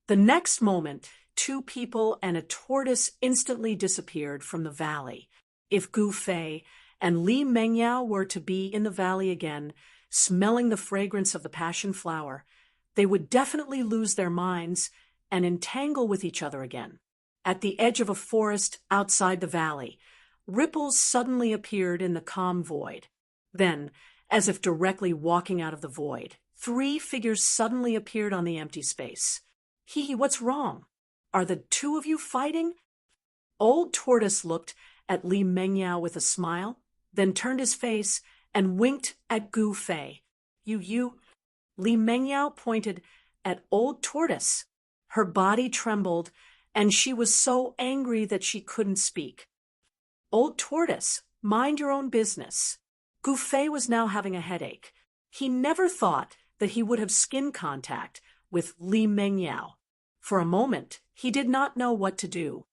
The next moment, 2 people and a tortoise instantly disappeared from the valley. If Gu Fei and Li Mengyao were to be in the valley again, smelling the fragrance of the passion flower, they would definitely lose their minds and entangle with each other again. At the edge of a forest outside the valley, ripples suddenly appeared in the calm void. Then, as if directly walking out of the void, 3 figures suddenly appeared on the empty space. "Hee, what's wrong? Are the 2 of you fighting?" Old Tortoise looked at Li Mengyao with a smile, then turned his face and winked at Gu Fei. You. Li Mengyao pointed at Old Tortoise. Her body trembled, and she was so angry that she couldn't speak. "Old Tortoise, mind your own business." Gu Fei was now having a headache. He never thought that he would have skin contact with Li Mengyao. For a moment, he did not know what to do.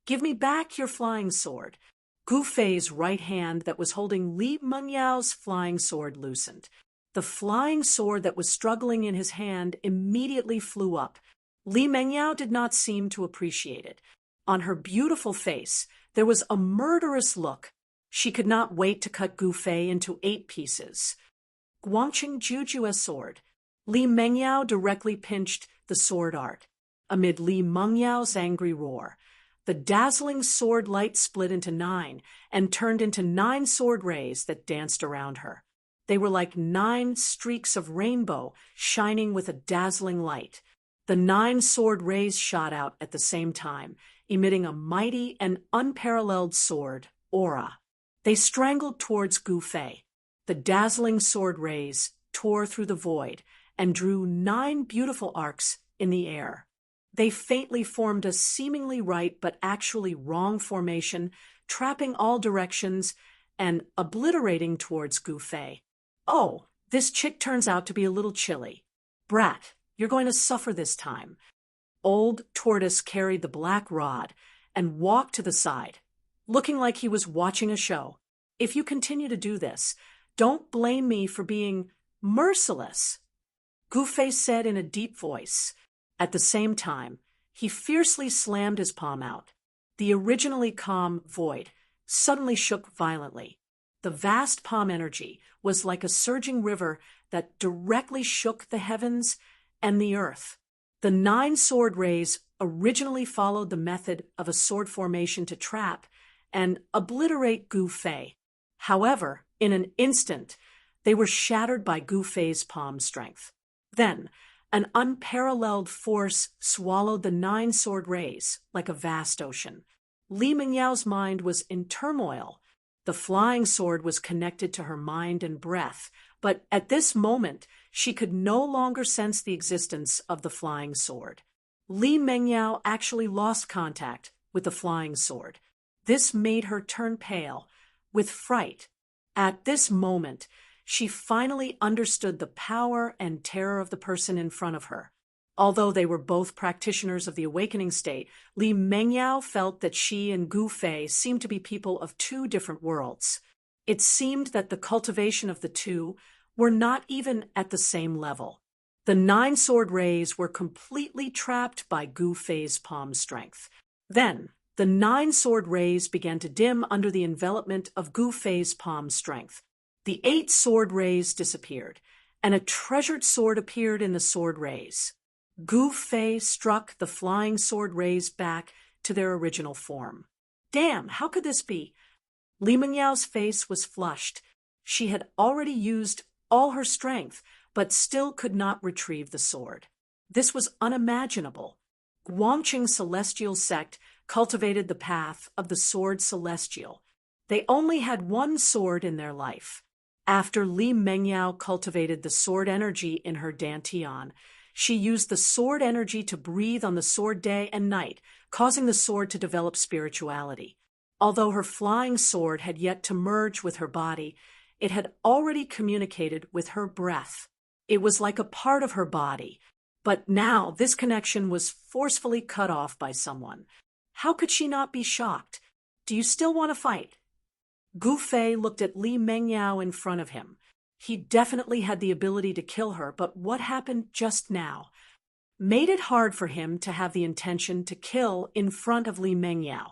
"Give me back your flying sword." Gu Fei's right hand that was holding Li Mengyao's flying sword loosened. The flying sword that was struggling in his hand immediately flew up. Li Mengyao did not seem to appreciate it. On her beautiful face, there was a murderous look. She could not wait to cut Gu Fei into 8 pieces. Guangqing Juju as sword. Li Mengyao directly pinched the sword art. Amid Li Mengyao's angry roar, the dazzling sword light split into 9 and turned into 9 sword rays that danced around her. They were like 9 streaks of rainbow shining with a dazzling light. The 9 sword rays shot out at the same time, emitting a mighty and unparalleled sword aura. They strangled towards Gu Fei. The dazzling sword rays tore through the void and drew 9 beautiful arcs in the air. They faintly formed a seemingly right but actually wrong formation, trapping all directions and obliterating towards Gu Fei. "Oh, this chick turns out to be a little chilly. Brat, you're going to suffer this time." Old Tortoise carried the black rod and walked to the side, looking like he was watching a show. "If you continue to do this, don't blame me for being merciless," Gu Fei said in a deep voice. At the same time, he fiercely slammed his palm out. The originally calm void suddenly shook violently. The vast palm energy was like a surging river that directly shook the heavens and the earth. The 9 sword rays originally followed the method of a sword formation to trap and obliterate Gu Fei. However, in an instant, they were shattered by Gu Fei's palm strength. Then, an unparalleled force swallowed the 9 sword rays like a vast ocean. Li Mingyao's mind was in turmoil. The flying sword was connected to her mind and breath, but at this moment, she could no longer sense the existence of the flying sword. Li Mengyao actually lost contact with the flying sword. This made her turn pale, with fright. At this moment, she finally understood the power and terror of the person in front of her. Although they were both practitioners of the awakening state, Li Mengyao felt that she and Gu Fei seemed to be people of 2 different worlds. It seemed that the cultivation of the two were not even at the same level. The 9 sword rays were completely trapped by Gu Fei's palm strength. Then, the 9 sword rays began to dim under the envelopment of Gu Fei's palm strength. The 8 sword rays disappeared, and a treasured sword appeared in the sword rays. Gu Fei struck the flying sword rays back to their original form. Damn, how could this be? Li Mingyao's face was flushed. She had already used all her strength, but still could not retrieve the sword. This was unimaginable. Guangqing Celestial Sect cultivated the path of the sword celestial. They only had 1 sword in their life. After Li Mengyao cultivated the sword energy in her dantian, she used the sword energy to breathe on the sword day and night, causing the sword to develop spirituality. Although her flying sword had yet to merge with her body, it had already communicated with her breath. It was like a part of her body. But now this connection was forcefully cut off by someone. How could she not be shocked? Do you still want to fight? Gu Fei looked at Li Mengyao in front of him. He definitely had the ability to kill her, but what happened just now made it hard for him to have the intention to kill in front of Li Mengyao.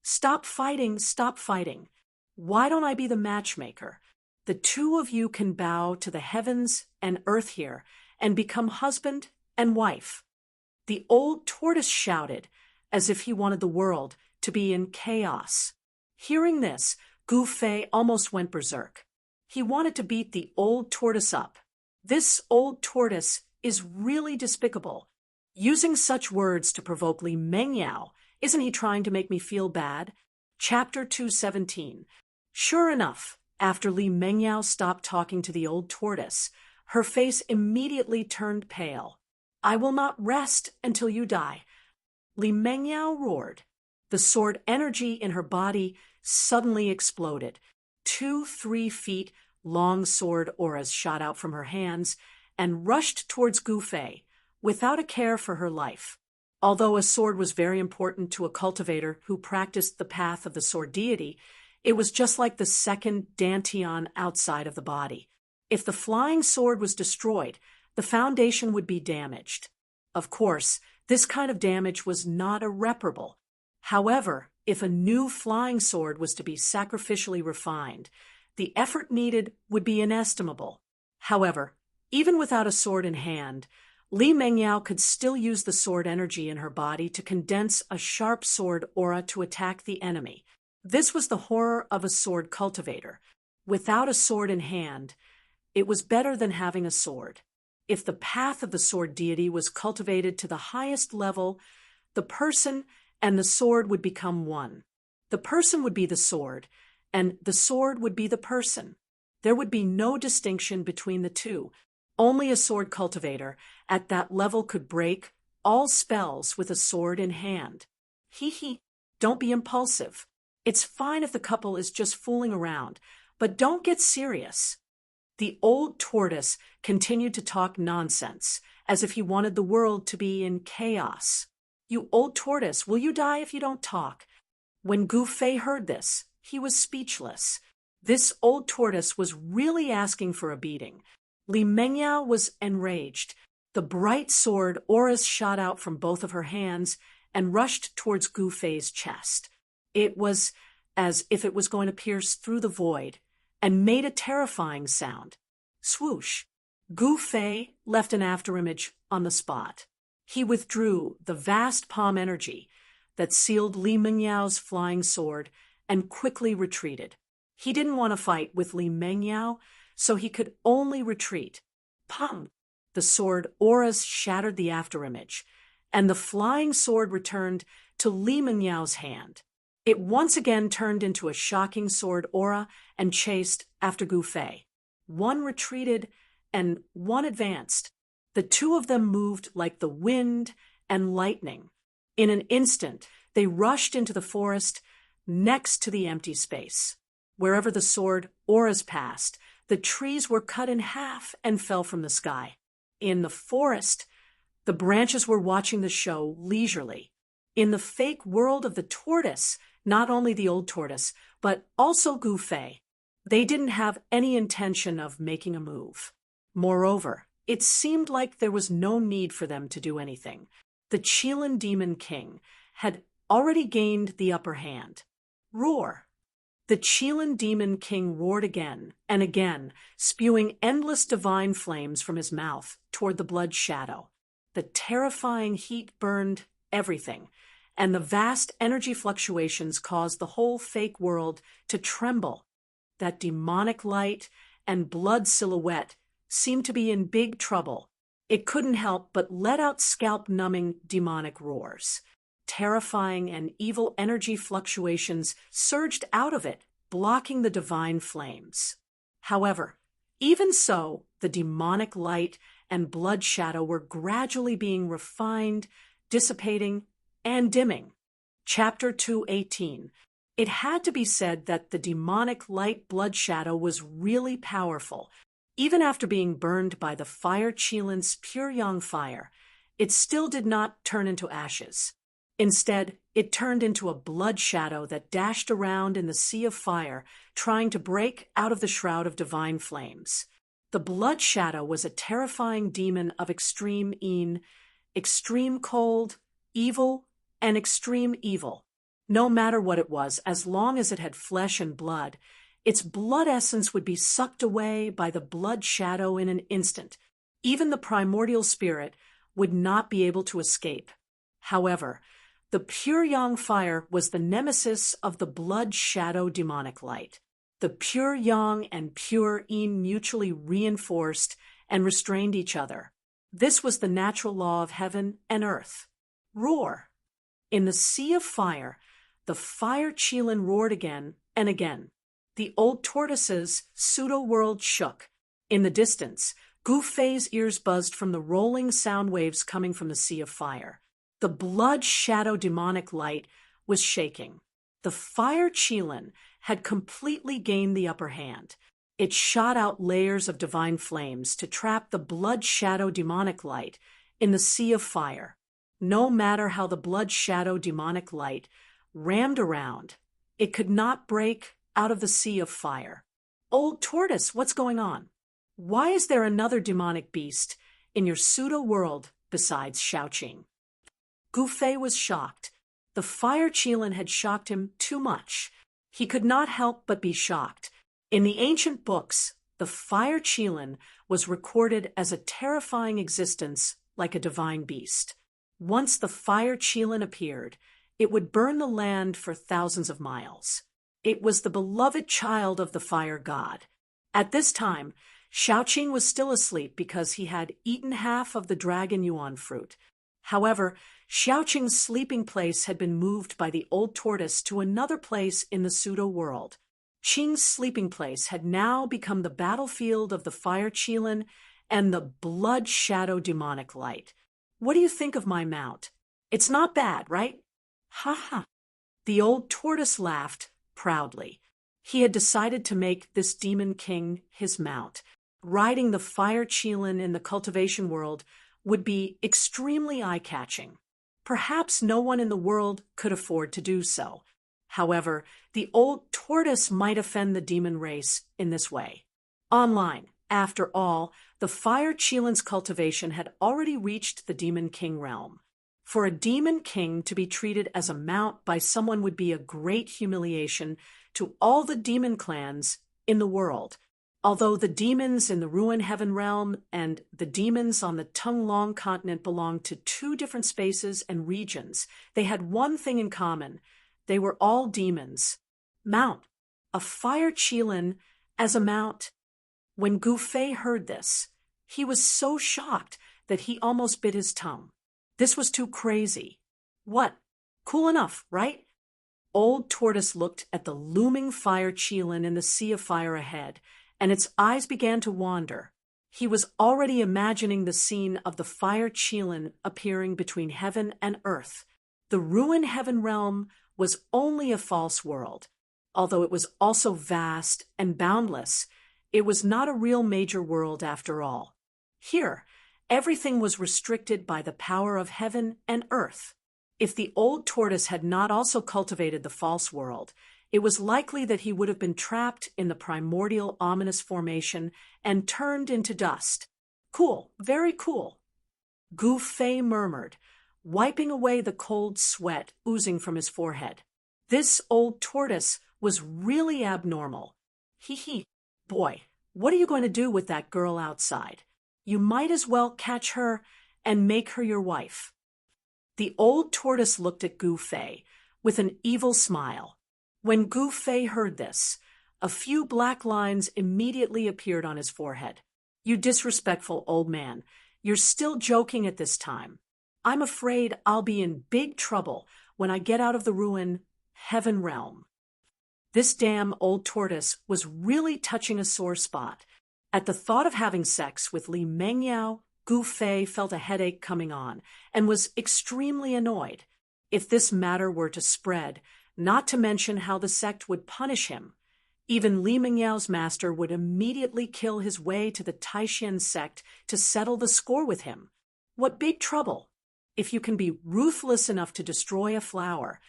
Stop fighting, stop fighting. Why don't I be the matchmaker? The 2 of you can bow to the heavens and earth here and become husband and wife. The old tortoise shouted, as if he wanted the world to be in chaos. Hearing this, Gu Fei almost went berserk. He wanted to beat the old tortoise up. This old tortoise is really despicable. Using such words to provoke Li Mengyao, isn't he trying to make me feel bad? Chapter 217. Sure enough, after Li Mengyao stopped talking to the old tortoise, her face immediately turned pale. I will not rest until you die. Li Mengyao roared. The sword energy in her body suddenly exploded. 2 3-feet long sword auras shot out from her hands and rushed towards Gu Fei, without a care for her life. Although a sword was very important to a cultivator who practiced the path of the sword deity, it was just like the second dantian outside of the body. If the flying sword was destroyed, the foundation would be damaged. Of course, this kind of damage was not irreparable. However, if a new flying sword was to be sacrificially refined, the effort needed would be inestimable. However, even without a sword in hand, Li Mengyao could still use the sword energy in her body to condense a sharp sword aura to attack the enemy. This was the horror of a sword cultivator. Without a sword in hand, it was better than having a sword. If the path of the sword deity was cultivated to the highest level, the person and the sword would become one. The person would be the sword, and the sword would be the person. There would be no distinction between the two. Only a sword cultivator at that level could break all spells with a sword in hand. Don't be impulsive. It's fine if the couple is just fooling around, but don't get serious. The old tortoise continued to talk nonsense, as if he wanted the world to be in chaos. You old tortoise, will you die if you don't talk? When Gu Fei heard this, he was speechless. This old tortoise was really asking for a beating. Li Mengyao was enraged. The bright sword auras shot out from both of her hands and rushed towards Gu Fei's chest. It was as if it was going to pierce through the void and made a terrifying sound. Swoosh! Gu Fei left an afterimage on the spot. He withdrew the vast palm energy that sealed Li Mengyao flying sword and quickly retreated. He didn't want to fight with Li Mengyao, so he could only retreat. Pum! The sword auras shattered the afterimage, and the flying sword returned to Li Mengyao's hand. It once again turned into a shocking sword aura and chased after Gu Fei. One retreated and one advanced. The two of them moved like the wind and lightning. In an instant, they rushed into the forest next to the empty space. Wherever the sword auras passed, the trees were cut in half and fell from the sky. In the forest, the branches were watching the show leisurely. In the fake world of the tortoise, not only the old tortoise, but also Gu Fei, they didn't have any intention of making a move. Moreover, it seemed like there was no need for them to do anything. The Qilin Demon King had already gained the upper hand. Roar! The Qilin Demon King roared again and again, spewing endless divine flames from his mouth toward the blood shadow. The terrifying heat burned everything, and the vast energy fluctuations caused the whole fake world to tremble. That demonic light and blood silhouette seemed to be in big trouble. It couldn't help but let out scalp-numbing demonic roars. Terrifying and evil energy fluctuations surged out of it, blocking the divine flames. However, even so, the demonic light and blood shadow were gradually being refined, dissipating, and dimming. Chapter 218. It had to be said that the demonic light blood shadow was really powerful. Even after being burned by the fire Qilin's pure yang fire, it still did not turn into ashes. Instead, it turned into a blood shadow that dashed around in the sea of fire, trying to break out of the shroud of divine flames. The blood shadow was a terrifying demon of extreme cold, evil, and extreme evil. No matter what it was, as long as it had flesh and blood, its blood essence would be sucked away by the blood shadow in an instant. Even the primordial spirit would not be able to escape. However, the pure yang fire was the nemesis of the blood shadow demonic light. The pure yang and pure yin mutually reinforced and restrained each other. This was the natural law of heaven and earth. Roar! In the sea of fire, the fire Qilin roared again and again. The old tortoise's pseudo-world shook. In the distance, Gu Fei's ears buzzed from the rolling sound waves coming from the sea of fire. The blood shadow demonic light was shaking. The fire Qilin had completely gained the upper hand. It shot out layers of divine flames to trap the blood shadow demonic light in the sea of fire. No matter how the blood shadow demonic light rammed around, it could not break out of the sea of fire. Old tortoise, what's going on? Why is there another demonic beast in your pseudo-world besides Shaoqing? Gu Fei was shocked. The fire Qilin had shocked him too much. He could not help but be shocked. In the ancient books, the fire Qilin was recorded as a terrifying existence like a divine beast. Once the fire Qilin appeared, it would burn the land for thousands of miles. It was the beloved child of the fire god. At this time, Shaoqing was still asleep because he had eaten half of the dragon yuan fruit. However, Shaoqing's sleeping place had been moved by the old tortoise to another place in the pseudo-world. Qing's sleeping place had now become the battlefield of the fire Qilin and the blood shadow demonic light. What do you think of my mount? It's not bad, right? Ha ha. The old tortoise laughed proudly. He had decided to make this demon king his mount. Riding the fire Qilin in the cultivation world would be extremely eye-catching. Perhaps no one in the world could afford to do so. However, the old tortoise might offend the demon race in this way. Online, after all, the fire Qilin's cultivation had already reached the demon king realm. For a demon king to be treated as a mount by someone would be a great humiliation to all the demon clans in the world. Although the demons in the Ruin Heaven realm and the demons on the Tung Long continent belonged to two different spaces and regions, they had one thing in common. They were all demons. Mount. A fire Qilin as a mount. When Gu Fei heard this, he was so shocked that he almost bit his tongue. This was too crazy. What? Cool enough, right? Old Tortoise looked at the looming fire Qilin in the sea of fire ahead, and its eyes began to wander. He was already imagining the scene of the fire Qilin appearing between heaven and earth. The Ruin Heaven realm was only a false world. Although it was also vast and boundless, it was not a real major world after all. Here, everything was restricted by the power of heaven and earth. If the old tortoise had not also cultivated the false world, it was likely that he would have been trapped in the primordial ominous formation and turned into dust. Cool, very cool. Gu Fei murmured, wiping away the cold sweat oozing from his forehead. This old tortoise was really abnormal. Hee. Boy, what are you going to do with that girl outside? You might as well catch her and make her your wife. The old tortoise looked at Gu Fei with an evil smile. When Gu Fei heard this, a few black lines immediately appeared on his forehead. You disrespectful old man, you're still joking at this time. I'm afraid I'll be in big trouble when I get out of the Ruin Heaven realm. This damn old tortoise was really touching a sore spot. At the thought of having sex with Li Mengyao, Gu Fei felt a headache coming on and was extremely annoyed. If this matter were to spread, not to mention how the sect would punish him, even Li Mengyao's master would immediately kill his way to the Taishan sect to settle the score with him. What big trouble! If you can be ruthless enough to destroy a flower,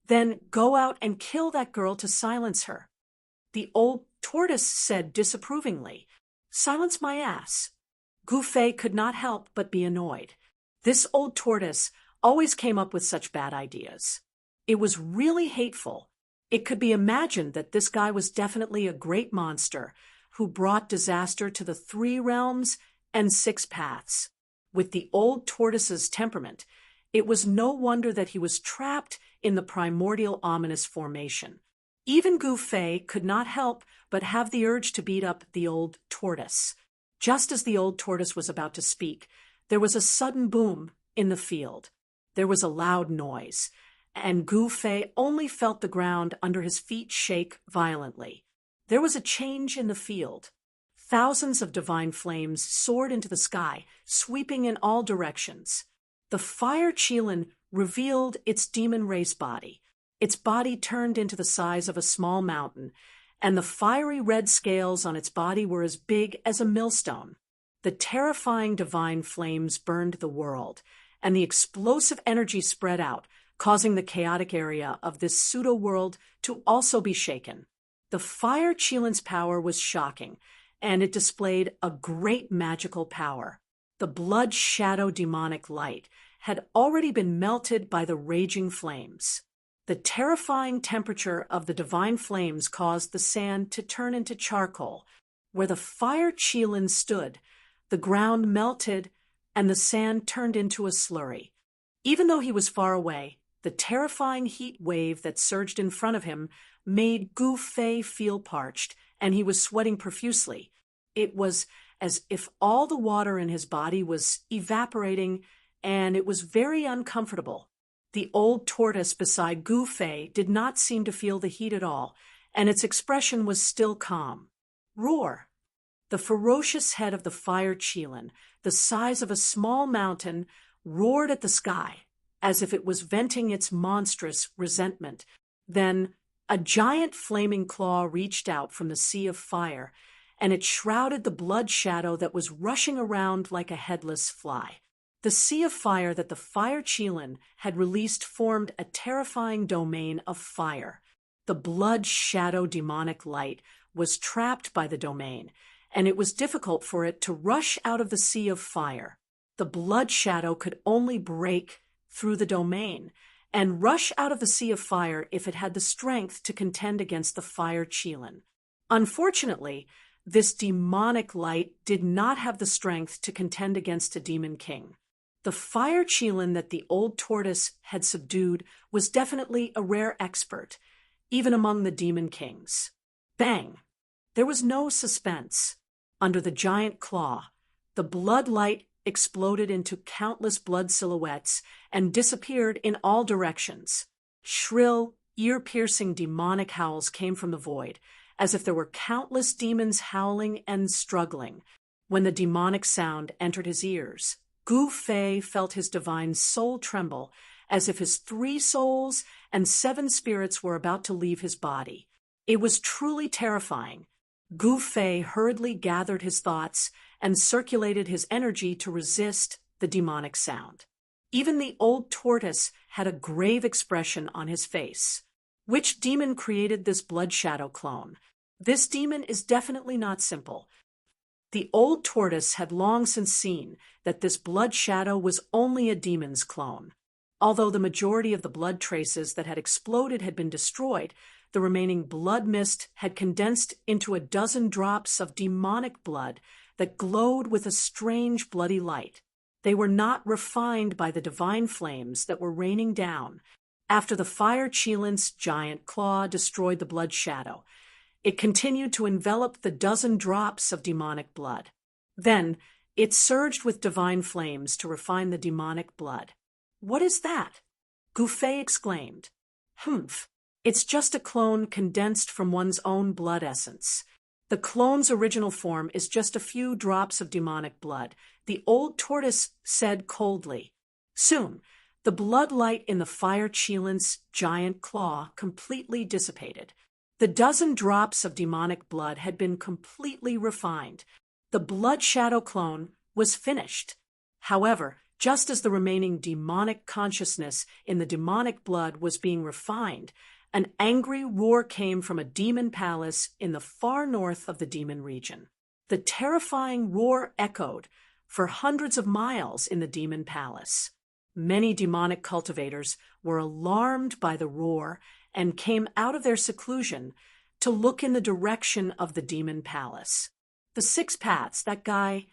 then go out and kill that girl to silence her. The old tortoise said disapprovingly, "Silence my ass." Gu Fei could not help but be annoyed. This old tortoise always came up with such bad ideas. It was really hateful. It could be imagined that this guy was definitely a great monster who brought disaster to the 3 realms and 6 paths. With the old tortoise's temperament, it was no wonder that he was trapped in the primordial ominous formation. Even Gu Fei could not help but have the urge to beat up the old tortoise. Just as the old tortoise was about to speak, there was a sudden boom in the field. There was a loud noise, and Gu Fei only felt the ground under his feet shake violently. There was a change in the field. Thousands of divine flames soared into the sky, sweeping in all directions. The fire Qilin revealed its demon race body. Its body turned into the size of a small mountain, and the fiery red scales on its body were as big as a millstone. The terrifying divine flames burned the world, and the explosive energy spread out, causing the chaotic area of this pseudo-world to also be shaken. The fire Qilin's power was shocking, and it displayed a great magical power. The blood shadow demonic light had already been melted by the raging flames. The terrifying temperature of the divine flames caused the sand to turn into charcoal. Where the fire Qilin stood, the ground melted and the sand turned into a slurry. Even though he was far away, the terrifying heat wave that surged in front of him made Gu Fei feel parched, and he was sweating profusely. It was as if all the water in his body was evaporating, and it was very uncomfortable. The old tortoise beside Gu Fei did not seem to feel the heat at all, and its expression was still calm. Roar! The ferocious head of the fire Qilin, the size of a small mountain, roared at the sky, as if it was venting its monstrous resentment. Then a giant flaming claw reached out from the sea of fire, and it shrouded the blood shadow that was rushing around like a headless fly. The sea of fire that the fire Qilin had released formed a terrifying domain of fire. The blood shadow demonic light was trapped by the domain, and it was difficult for it to rush out of the sea of fire. The blood shadow could only break through the domain and rush out of the sea of fire if it had the strength to contend against the fire Qilin. Unfortunately, this demonic light did not have the strength to contend against a demon king. The fire Qilin that the old tortoise had subdued was definitely a rare expert, even among the demon kings. Bang! There was no suspense. Under the giant claw, the blood light exploded into countless blood silhouettes and disappeared in all directions. Shrill, ear-piercing demonic howls came from the void, as if there were countless demons howling and struggling. When the demonic sound entered his ears, Gu Fei felt his divine soul tremble, as if his 3 souls and 7 spirits were about to leave his body. It was truly terrifying. Gu Fei hurriedly gathered his thoughts and circulated his energy to resist the demonic sound. Even the old tortoise had a grave expression on his face. Which demon created this blood shadow clone? This demon is definitely not simple. The old tortoise had long since seen that this blood shadow was only a demon's clone. Although the majority of the blood traces that had exploded had been destroyed, the remaining blood mist had condensed into a dozen drops of demonic blood that glowed with a strange bloody light. They were not refined by the divine flames that were raining down. After the fire Qilin's giant claw destroyed the blood shadow, it continued to envelop the dozen drops of demonic blood. Then, it surged with divine flames to refine the demonic blood. "What is that?" Gu Fei exclaimed. It's just a clone condensed from one's own blood essence. The clone's original form is just a few drops of demonic blood," the old tortoise said coldly. Soon, the blood light in the fire Qilin's giant claw completely dissipated. The dozen drops of demonic blood had been completely refined. The blood shadow clone was finished. However, just as the remaining demonic consciousness in the demonic blood was being refined, an angry roar came from a demon palace in the far north of the demon region. The terrifying roar echoed for hundreds of miles in the demon palace. Many demonic cultivators were alarmed by the roar and came out of their seclusion to look in the direction of the demon palace. The 6 paths, that guy,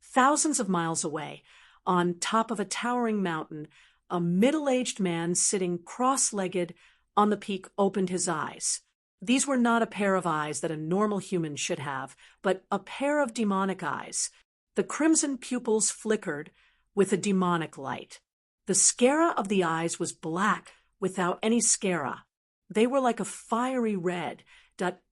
thousands of miles away, on top of a towering mountain, a middle-aged man sitting cross-legged on the peak opened his eyes. These were not a pair of eyes that a normal human should have, but a pair of demonic eyes. The crimson pupils flickered with a demonic light. The sclera of the eyes was black without any sclera. They were like a fiery red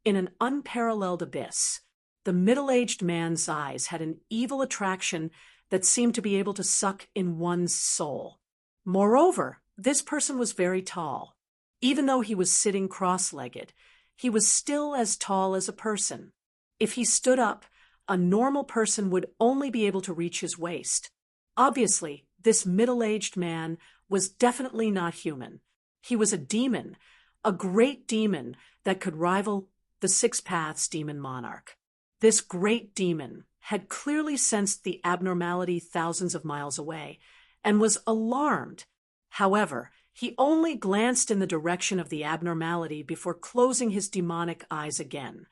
in an unparalleled abyss. The middle-aged man's eyes had an evil attraction that seemed to be able to suck in one's soul. Moreover, this person was very tall. Even though he was sitting cross-legged, he was still as tall as a person. If he stood up, a normal person would only be able to reach his waist. Obviously, this middle-aged man was definitely not human. He was a demon, a great demon that could rival the 6 Paths demon monarch. This great demon had clearly sensed the abnormality thousands of miles away and was alarmed. However, he only glanced in the direction of the abnormality before closing his demonic eyes again.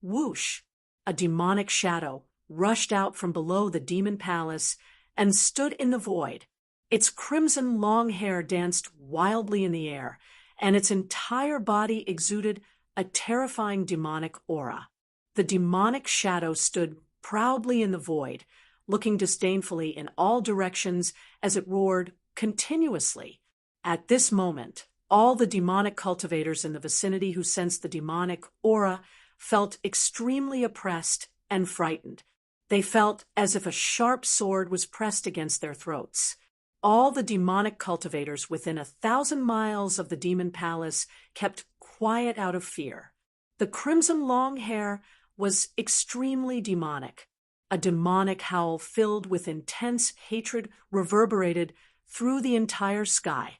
Whoosh! A demonic shadow rushed out from below the demon palace and stood in the void. Its crimson long hair danced wildly in the air, and its entire body exuded a terrifying demonic aura. The demonic shadow stood proudly in the void, looking disdainfully in all directions as it roared continuously. At this moment, all the demonic cultivators in the vicinity who sensed the demonic aura felt extremely oppressed and frightened. They felt as if a sharp sword was pressed against their throats. All the demonic cultivators within 1,000 miles of the demon palace kept quiet out of fear. The crimson long hair was extremely demonic. A demonic howl filled with intense hatred reverberated through the entire sky.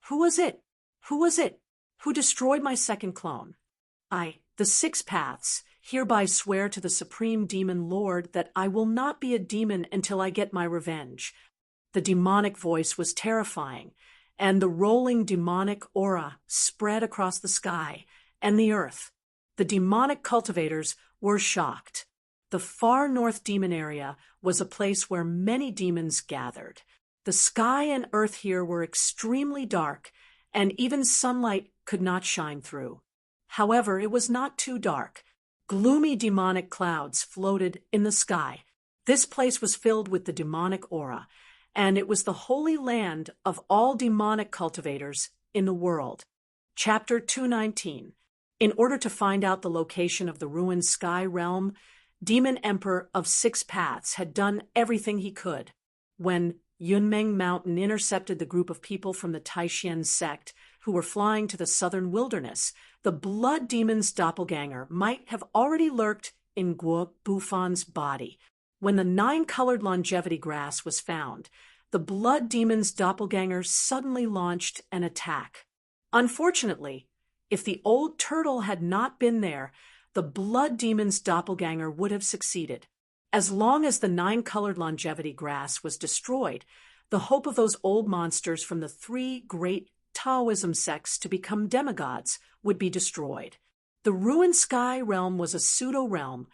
Who was it? Who was it? Who destroyed my second clone? The 6 Paths, hereby swear to the Supreme Demon Lord that I will not be a demon until I get my revenge. The demonic voice was terrifying, and the rolling demonic aura spread across the sky and the earth. The demonic cultivators were shocked. The far north demon area was a place where many demons gathered. The sky and earth here were extremely dark, and even sunlight could not shine through. However, it was not too dark. Gloomy demonic clouds floated in the sky. This place was filled with the demonic aura, and it was the holy land of all demonic cultivators in the world. Chapter 219. In order to find out the location of the ruined sky realm, Demon Emperor of Six Paths had done everything he could. When Yunmeng Mountain intercepted the group of people from the Taishan sect who were flying to the southern wilderness, the blood demon's doppelganger might have already lurked in Guo Bufan's body. When the 9-colored longevity grass was found, the blood demon's doppelganger suddenly launched an attack. Unfortunately, if the old turtle had not been there, the blood demon's doppelganger would have succeeded. As long as the 9-colored longevity grass was destroyed, the hope of those old monsters from the 3 great Taoism sects to become demigods would be destroyed. The ruined sky realm was a pseudo-realm,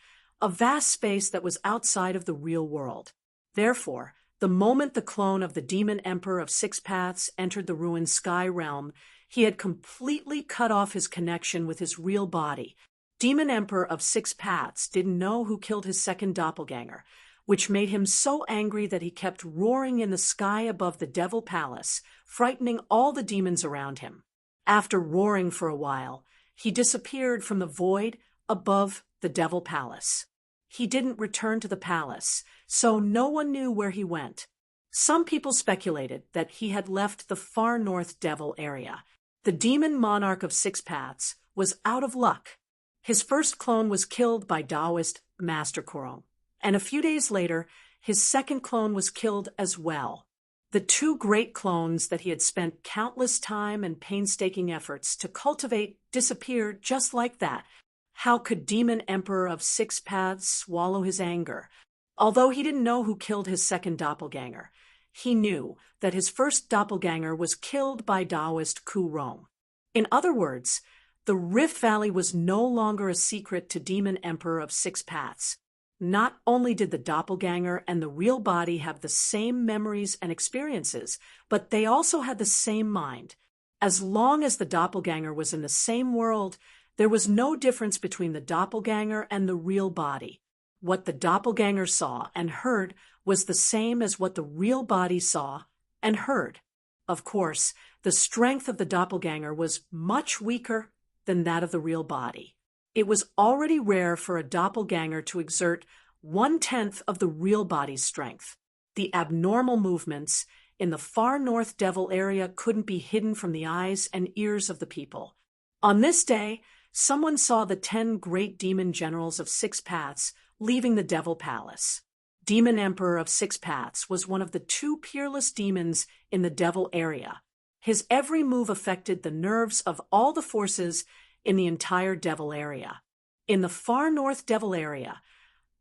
a vast space that was outside of the real world. Therefore, the moment the clone of the Demon Emperor of Six Paths entered the ruined sky realm, he had completely cut off his connection with his real body. Demon Emperor of Six Paths didn't know who killed his second doppelganger, which made him so angry that he kept roaring in the sky above the Devil Palace, frightening all the demons around him. After roaring for a while, he disappeared from the void above the Devil Palace. He didn't return to the palace, so no one knew where he went. Some people speculated that he had left the far north devil area. The demon monarch of Six Paths was out of luck. His first clone was killed by Taoist Master Korong, and a few days later, his second clone was killed as well. The 2 great clones that he had spent countless time and painstaking efforts to cultivate disappeared just like that. How could Demon Emperor of Six Paths swallow his anger? Although he didn't know who killed his second doppelganger, he knew that his first doppelganger was killed by Taoist Korong. In other words, the Rift Valley was no longer a secret to Demon Emperor of Six Paths. Not only did the doppelganger and the real body have the same memories and experiences, but they also had the same mind. As long as the doppelganger was in the same world, there was no difference between the doppelganger and the real body. What the doppelganger saw and heard was the same as what the real body saw and heard. Of course, the strength of the doppelganger was much weaker than that of the real body. It was already rare for a doppelganger to exert 1/10 of the real body's strength. The abnormal movements in the far north devil area couldn't be hidden from the eyes and ears of the people. On this day, someone saw the 10 great demon generals of Six Paths leaving the Devil Palace. Demon Emperor of Six Paths was one of the 2 peerless demons in the devil area. His every move affected the nerves of all the forces in the entire devil area. In the far north devil area,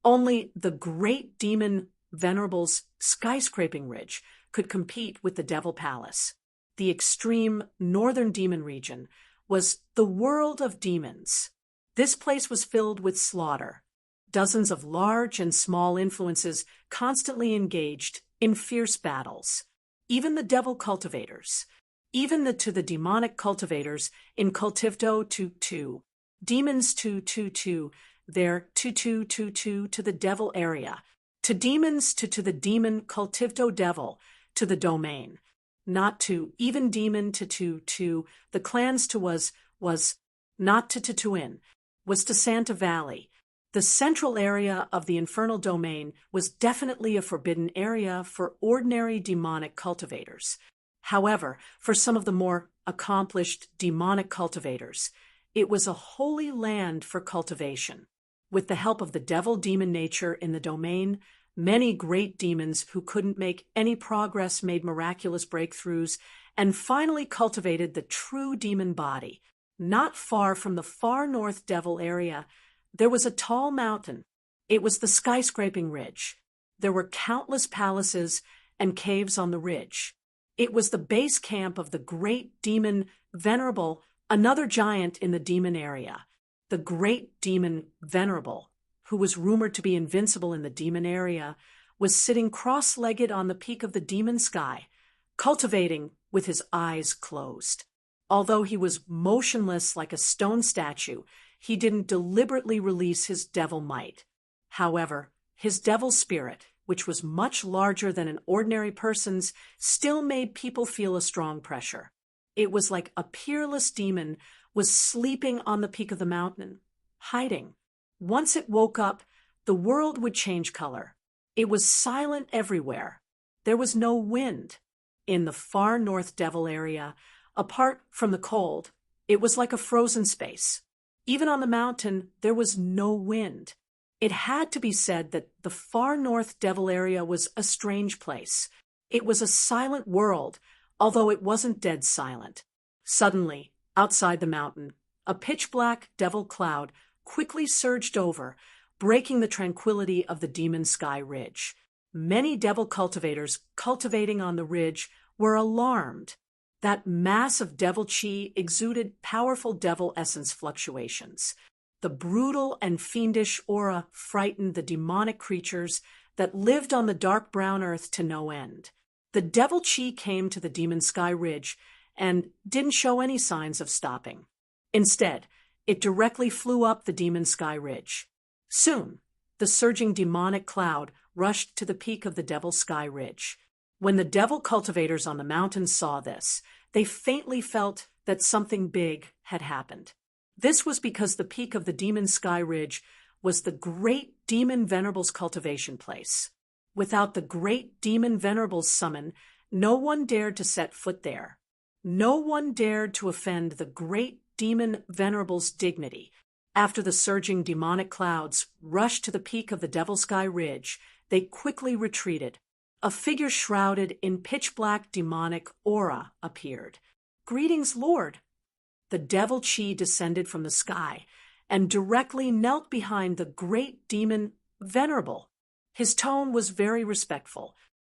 only the great demon Venerable's skyscraping ridge could compete with the Devil Palace. The extreme northern demon region was the world of demons. This place was filled with slaughter. Dozens of large and small influences constantly engaged in fierce battles. Even the devil cultivators, even to the demonic cultivators in Cultivdo 2-2, demons 2-2-2, their 2-2-2-2 to the devil area, to demons to the demon Cultivdo devil to the domain. Not to even demon to the clans to was not to in, was to Santa Valley. The central area of the infernal domain was definitely a forbidden area for ordinary demonic cultivators. However, for some of the more accomplished demonic cultivators, it was a holy land for cultivation. With the help of the devil-demon nature in the domain, many great demons who couldn't make any progress made miraculous breakthroughs and finally cultivated the true demon body. Not far from the far north devil area, there was a tall mountain. It was the skyscraping ridge. There were countless palaces and caves on the ridge. It was the base camp of the great demon Venerable, another giant in the demon area. The great demon Venerable, who was rumored to be invincible in the demon area, was sitting cross-legged on the peak of the demon sky, cultivating with his eyes closed. Although he was motionless like a stone statue, he didn't deliberately release his devil might. However, his devil spirit, which was much larger than an ordinary person's, still made people feel a strong pressure. It was like a peerless demon was sleeping on the peak of the mountain, hiding. Once it woke up, the world would change color. It was silent everywhere. There was no wind. In the far north devil area, apart from the cold, it was like a frozen space. Even on the mountain, there was no wind. It had to be said that the far north devil area was a strange place. It was a silent world, although it wasn't dead silent. Suddenly, outside the mountain, a pitch-black devil cloud quickly surged over, breaking the tranquility of the demon sky ridge. Many devil cultivators cultivating on the ridge were alarmed. That mass of devil chi exuded powerful devil essence fluctuations. The brutal and fiendish aura frightened the demonic creatures that lived on the dark brown earth to no end. The devil chi came to the demon sky ridge and didn't show any signs of stopping. Instead, it directly flew up the demon sky ridge. Soon, the surging demonic cloud rushed to the peak of the devil sky ridge. When the devil cultivators on the mountain saw this, they faintly felt that something big had happened. This was because the peak of the demon sky ridge was the great demon Venerable's cultivation place. Without the great demon Venerable's summon, no one dared to set foot there. No one dared to offend the great demon Venerable's dignity. After the surging demonic clouds rushed to the peak of the devil sky ridge, they quickly retreated. A figure shrouded in pitch-black demonic aura appeared. "Greetings, Lord." The devil chi descended from the sky and directly knelt behind the great demon Venerable. His tone was very respectful.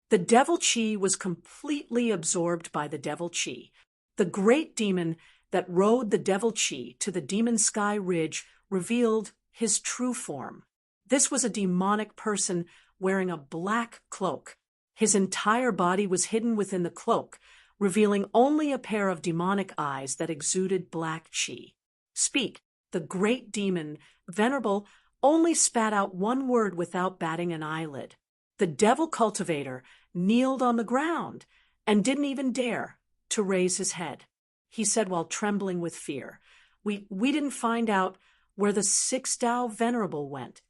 The devil chi was completely absorbed by the devil chi. The great demon that rode the devil chi to the demon sky ridge revealed his true form. This was a demonic person wearing a black cloak. His entire body was hidden within the cloak, revealing only a pair of demonic eyes that exuded black chi. "Speak." The great demon, Venerable, only spat out one word without batting an eyelid. The devil cultivator kneeled on the ground and didn't even dare to raise his head. He said while trembling with fear, We didn't find out where the sixth Tao Venerable went."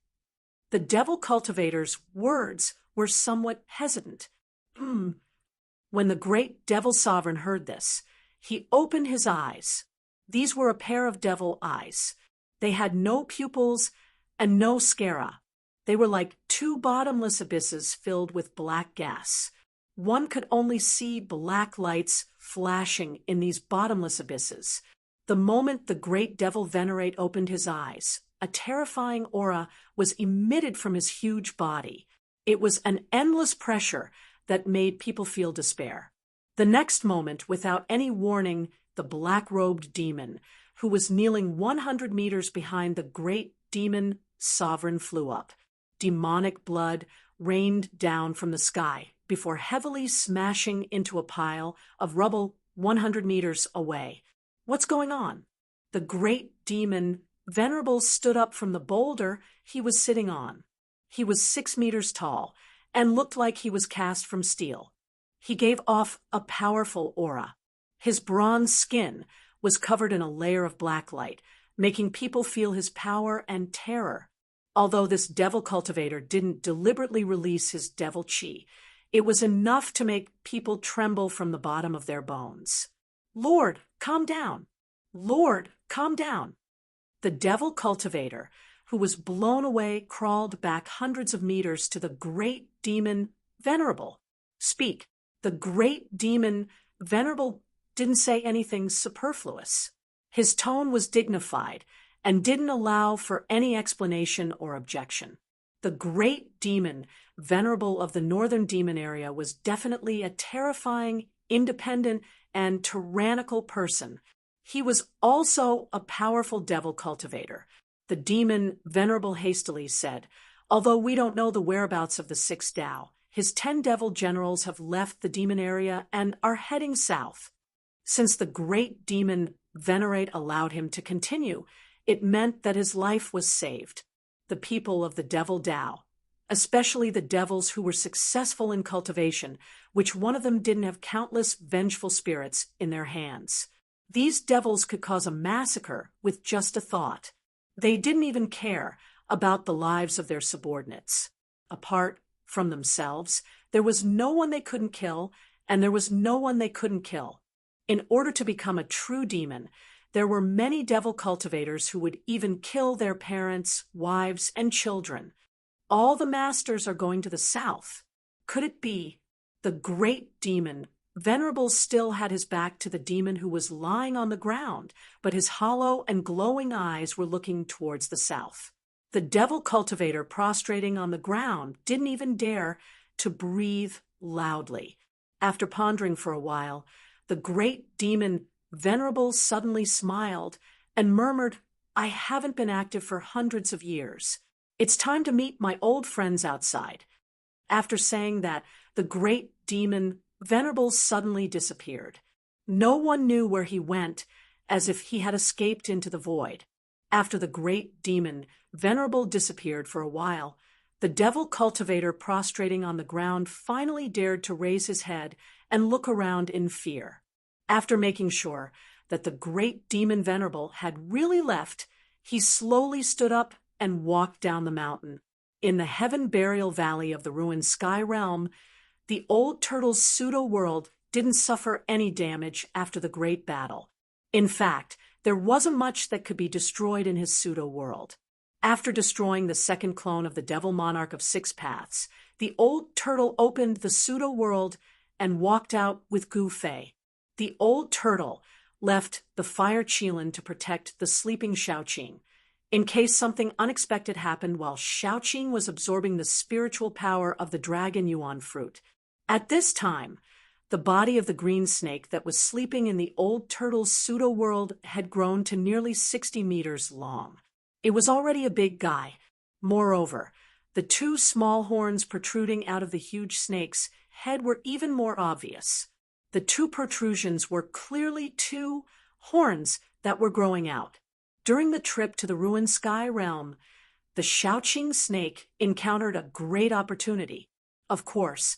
The devil cultivator's words were somewhat hesitant. When the great devil sovereign heard this, he opened his eyes. These were a pair of devil eyes. They had no pupils and no sclera. They were like two bottomless abysses filled with black gas. One could only see black lights flashing in these bottomless abysses. The moment the great devil venerate opened his eyes, a terrifying aura was emitted from his huge body. It was an endless pressure that made people feel despair. The next moment, without any warning, the black-robed demon, who was kneeling 100 meters behind the great demon sovereign, flew up. Demonic blood rained down from the sky before heavily smashing into a pile of rubble 100 meters away. "What's going on?" The great demon Venerable stood up from the boulder he was sitting on. He was 6 meters tall and looked like he was cast from steel. He gave off a powerful aura. His bronze skin was covered in a layer of black light, making people feel his power and terror. Although this devil cultivator didn't deliberately release his devil chi, it was enough to make people tremble from the bottom of their bones. "Lord, calm down. Lord, calm down." The devil cultivator, who was blown away, crawled back hundreds of meters to the great demon Venerable. "Speak." The great demon Venerable didn't say anything superfluous. His tone was dignified and didn't allow for any explanation or objection. The great demon Venerable of the northern demon area was definitely a terrifying, independent, and tyrannical person. he was also a powerful devil cultivator. The demon Venerable hastily said, "Although we don't know the whereabouts of the sixth Tao, his 10 devil generals have left the demon area and are heading south." Since the great demon Venerate allowed him to continue, it meant that his life was saved. The people of the devil Tao, especially the devils who were successful in cultivation, which one of them didn't have countless vengeful spirits in their hands. These devils could cause a massacre with just a thought. They didn't even care about the lives of their subordinates. Apart from themselves, there was no one they couldn't kill, and there was no one they couldn't kill. In order to become a true demon, there were many devil cultivators who would even kill their parents, wives, and children. All the masters are going to the south. Could it be the great demon Venerable still had his back to the demon who was lying on the ground, but his hollow and glowing eyes were looking towards the south? The devil cultivator prostrating on the ground didn't even dare to breathe loudly. After pondering for a while, the great demon Venerable suddenly smiled and murmured, "I haven't been active for hundreds of years. It's time to meet my old friends outside." After saying that, the great demon Venerable suddenly disappeared. No one knew where he went, as if he had escaped into the void. After the great demon Venerable disappeared for a while, the devil cultivator prostrating on the ground finally dared to raise his head and look around in fear. After making sure that the great demon Venerable had really left, he slowly stood up and walked down the mountain. In the heaven burial valley of the ruined sky realm, the old turtle's pseudo-world didn't suffer any damage after the great battle. In fact, there wasn't much that could be destroyed in his pseudo-world. After destroying the second clone of the devil monarch of six paths, the old turtle opened the pseudo-world and walked out with Gu Fei. The old turtle left the fire Qilin to protect the sleeping Shaoqing, in case something unexpected happened while Shaoqing was absorbing the spiritual power of the dragon yuan fruit. At this time, the body of the green snake that was sleeping in the old turtle's pseudo-world had grown to nearly 60 meters long. It was already a big guy. Moreover, the 2 small horns protruding out of the huge snake's head were even more obvious. The 2 protrusions were clearly 2 horns that were growing out. During the trip to the ruined sky realm, the Shaoqing snake encountered a great opportunity. Of course,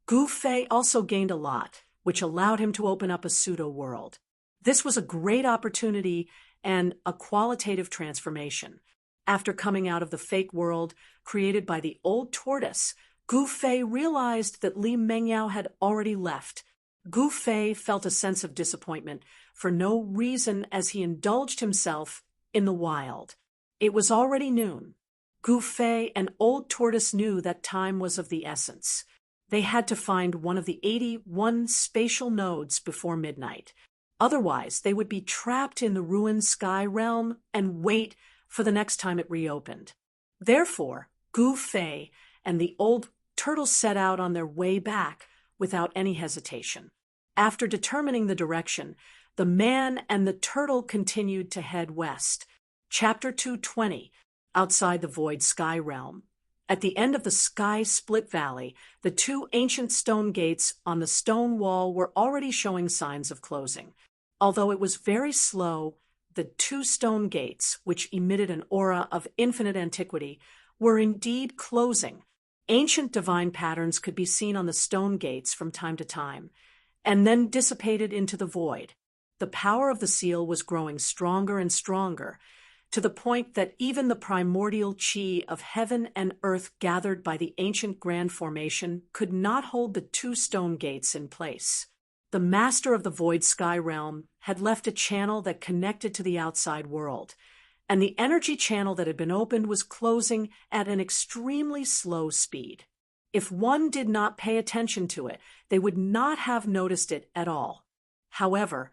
Gu Fei also gained a lot, which allowed him to open up a pseudo-world. This was a great opportunity and a qualitative transformation. After coming out of the fake world created by the old tortoise, Gu Fei realized that Li Mengyao had already left. Gu Fei felt a sense of disappointment for no reason as he indulged himself in the wild. It was already noon. Gu Fei and old tortoise knew that time was of the essence. They had to find one of the 81 spatial nodes before midnight. Otherwise, they would be trapped in the ruined sky realm and wait for the next time it reopened. Therefore, Gu Fei and the old turtle set out on their way back without any hesitation. After determining the direction, the man and the turtle continued to head west. Chapter 220, outside the void sky realm. At the end of the sky split valley, the 2 ancient stone gates on the stone wall were already showing signs of closing. Although it was very slow, the 2 stone gates, which emitted an aura of infinite antiquity, were indeed closing. Ancient divine patterns could be seen on the stone gates from time to time, and then dissipated into the void. The power of the seal was growing stronger and stronger, to the point that even the primordial chi of heaven and earth gathered by the ancient grand formation could not hold the 2 stone gates in place. The master of the void sky realm had left a channel that connected to the outside world, and the energy channel that had been opened was closing at an extremely slow speed. If one did not pay attention to it, they would not have noticed it at all. However,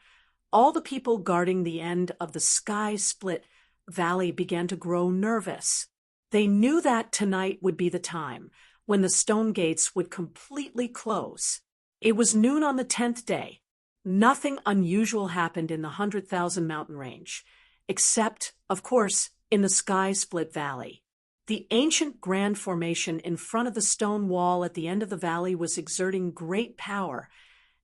all the people guarding the end of the sky split valley began to grow nervous. They knew that tonight would be the time when the stone gates would completely close. It was noon on the 10th day. Nothing unusual happened in the 100,000 mountain range, except, of course, in the sky-split valley. The ancient Grand Formation in front of the stone wall at the end of the valley was exerting great power,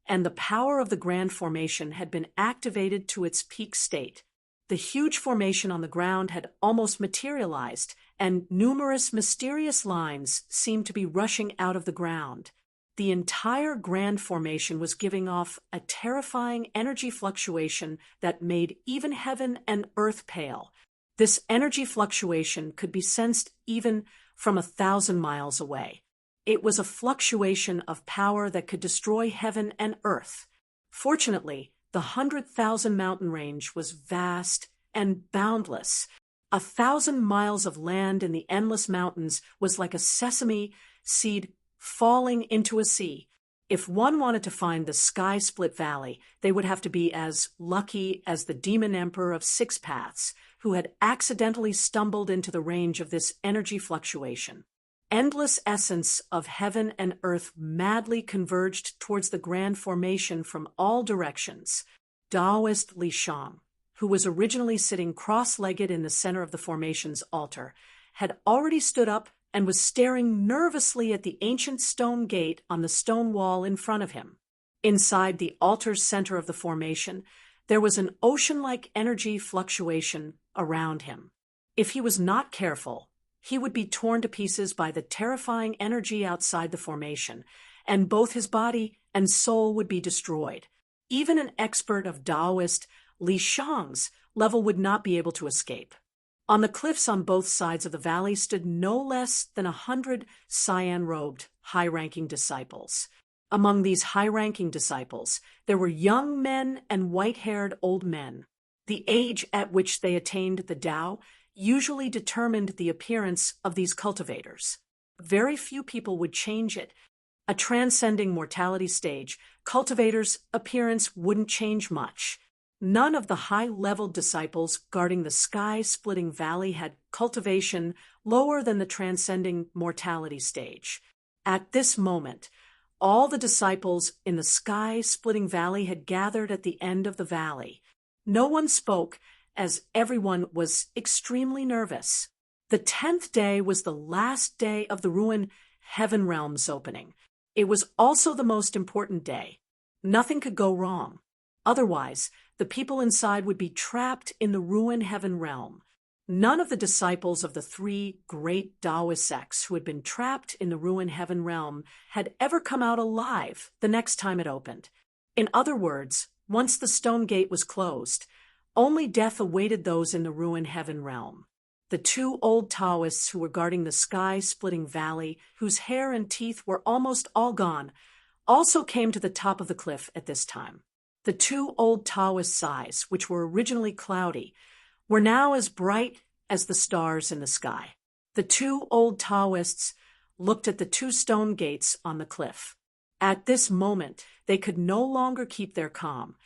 and the power of the Grand Formation had been activated to its peak state. The huge formation on the ground had almost materialized, and numerous mysterious lines seemed to be rushing out of the ground. The entire Grand Formation was giving off a terrifying energy fluctuation that made even heaven and earth pale. This energy fluctuation could be sensed even from 1,000 miles away. It was a fluctuation of power that could destroy heaven and earth. Fortunately, the 100,000 mountain range was vast and boundless. 1,000 miles of land in the endless mountains was like a sesame seed falling into a sea. If one wanted to find the sky-split valley, they would have to be as lucky as the demon emperor of Six Paths, who had accidentally stumbled into the range of this energy fluctuation. Endless essence of heaven and earth madly converged towards the Grand Formation from all directions. Taoist Li Shang, who was originally sitting cross-legged in the center of the formation's altar, had already stood up and was staring nervously at the ancient stone gate on the stone wall in front of him. Inside the altar's center of the formation, there was an ocean-like energy fluctuation around him. If he was not careful, he would be torn to pieces by the terrifying energy outside the formation, and both his body and soul would be destroyed. Even an expert of Taoist Li Shang's level would not be able to escape. On the cliffs on both sides of the valley stood no less than 100 cyan-robed, high-ranking disciples. Among these high-ranking disciples, there were young men and white-haired old men. The age at which they attained the Tao usually determined the appearance of these cultivators. Very few people would change it. A transcending mortality stage, cultivators' appearance wouldn't change much. None of the high-level disciples guarding the sky-splitting valley had cultivation lower than the transcending mortality stage. At this moment, all the disciples in the sky-splitting valley had gathered at the end of the valley. No one spoke, as everyone was extremely nervous. The 10th day was the last day of the ruin heaven realm's opening. It was also the most important day. Nothing could go wrong. Otherwise, the people inside would be trapped in the ruin heaven realm. None of the disciples of the three great Taoist sects who had been trapped in the ruin heaven realm had ever come out alive the next time it opened. In other words, once the stone gate was closed, only death awaited those in the ruin heaven realm. The two old Taoists who were guarding the sky-splitting valley, whose hair and teeth were almost all gone, also came to the top of the cliff at this time. The two old Taoists' eyes, which were originally cloudy, were now as bright as the stars in the sky. The two old Taoists looked at the two stone gates on the cliff. At this moment, they could no longer keep their calm,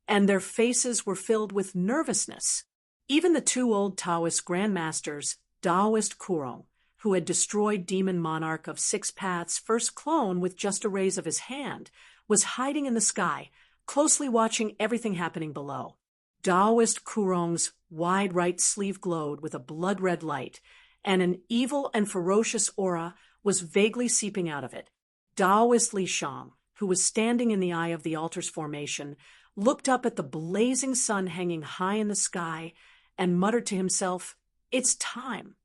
and their faces were filled with nervousness. Even the two old Taoist grandmasters, Taoist Kurong, who had destroyed Demon Monarch of Six Paths' first clone with just a raise of his hand, was hiding in the sky, closely watching everything happening below. Taoist Kurong's wide right sleeve glowed with a blood-red light, and an evil and ferocious aura was vaguely seeping out of it. Taoist Li Shang, who was standing in the eye of the altar's formation, looked up at the blazing sun hanging high in the sky and muttered to himself, "It's time."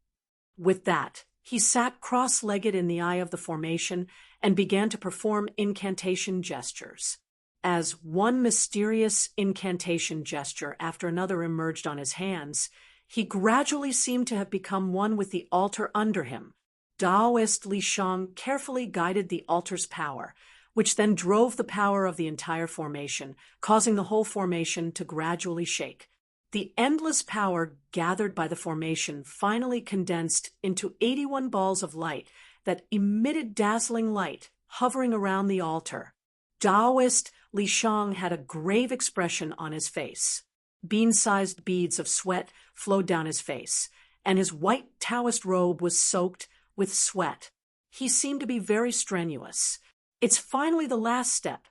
With that, he sat cross-legged in the eye of the formation and began to perform incantation gestures. As one mysterious incantation gesture after another emerged on his hands, he gradually seemed to have become one with the altar under him. Taoist Li Shang carefully guided the altar's power, which then drove the power of the entire formation, causing the whole formation to gradually shake. The endless power gathered by the formation finally condensed into 81 balls of light that emitted dazzling light, hovering around the altar. Taoist Li Shang had a grave expression on his face. Bean-sized beads of sweat flowed down his face, and his white Taoist robe was soaked with sweat. He seemed to be very strenuous. "It's finally the last step.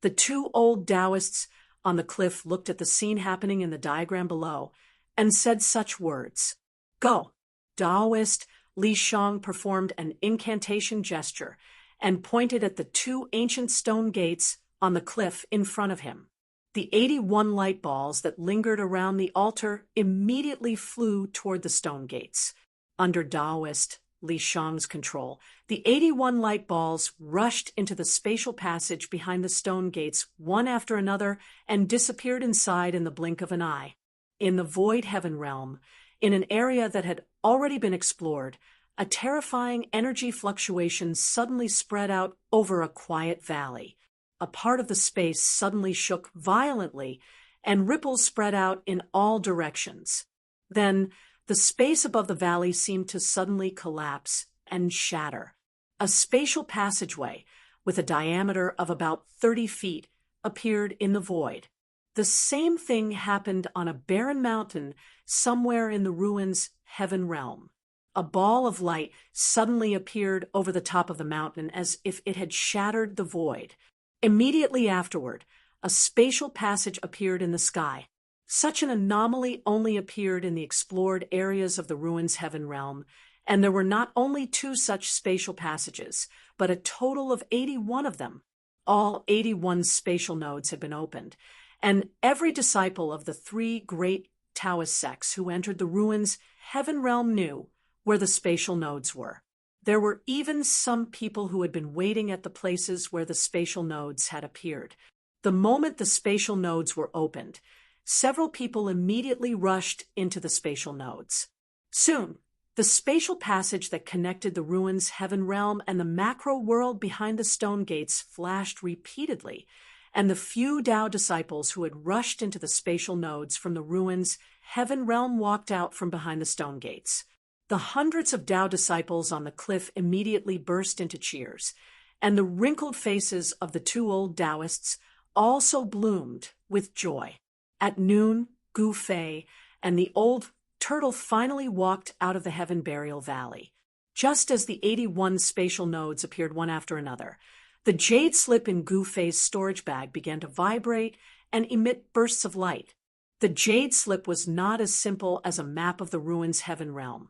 The two old Taoists on the cliff looked at the scene happening in the diagram below and said such words. Go! Taoist Li Shang performed an incantation gesture and pointed at the two ancient stone gates on the cliff in front of him. The 81 light balls that lingered around the altar immediately flew toward the stone gates. Under Taoist Li Shang's control, the 81 light balls rushed into the spatial passage behind the stone gates one after another and disappeared inside in the blink of an eye. In the void heaven realm, in an area that had already been explored, a terrifying energy fluctuation suddenly spread out over a quiet valley. A part of the space suddenly shook violently, and ripples spread out in all directions. Then, the space above the valley seemed to suddenly collapse and shatter. A spatial passageway, with a diameter of about 30 feet, appeared in the void. The same thing happened on a barren mountain somewhere in the ruins' heaven realm. A ball of light suddenly appeared over the top of the mountain as if it had shattered the void. Immediately afterward, a spatial passage appeared in the sky. Such an anomaly only appeared in the explored areas of the ruins' heaven realm, and there were not only 2 such spatial passages, but a total of 81 of them. All 81 spatial nodes had been opened, and every disciple of the 3 great Taoist sects who entered the ruins' heaven realm knew where the spatial nodes were. There were even some people who had been waiting at the places where the spatial nodes had appeared. The moment the spatial nodes were opened, several people immediately rushed into the spatial nodes. Soon, the spatial passage that connected the ruins' heaven realm and the macro world behind the stone gates flashed repeatedly, and the few Tao disciples who had rushed into the spatial nodes from the ruins' heaven realm walked out from behind the stone gates. The hundreds of Tao disciples on the cliff immediately burst into cheers, and the wrinkled faces of the 2 old Taoists also bloomed with joy. At noon, Gu Fei and the old turtle finally walked out of the heaven burial valley. Just as the 81 spatial nodes appeared one after another, the jade slip in Gu Fei's storage bag began to vibrate and emit bursts of light. The jade slip was not as simple as a map of the ruins' heaven realm,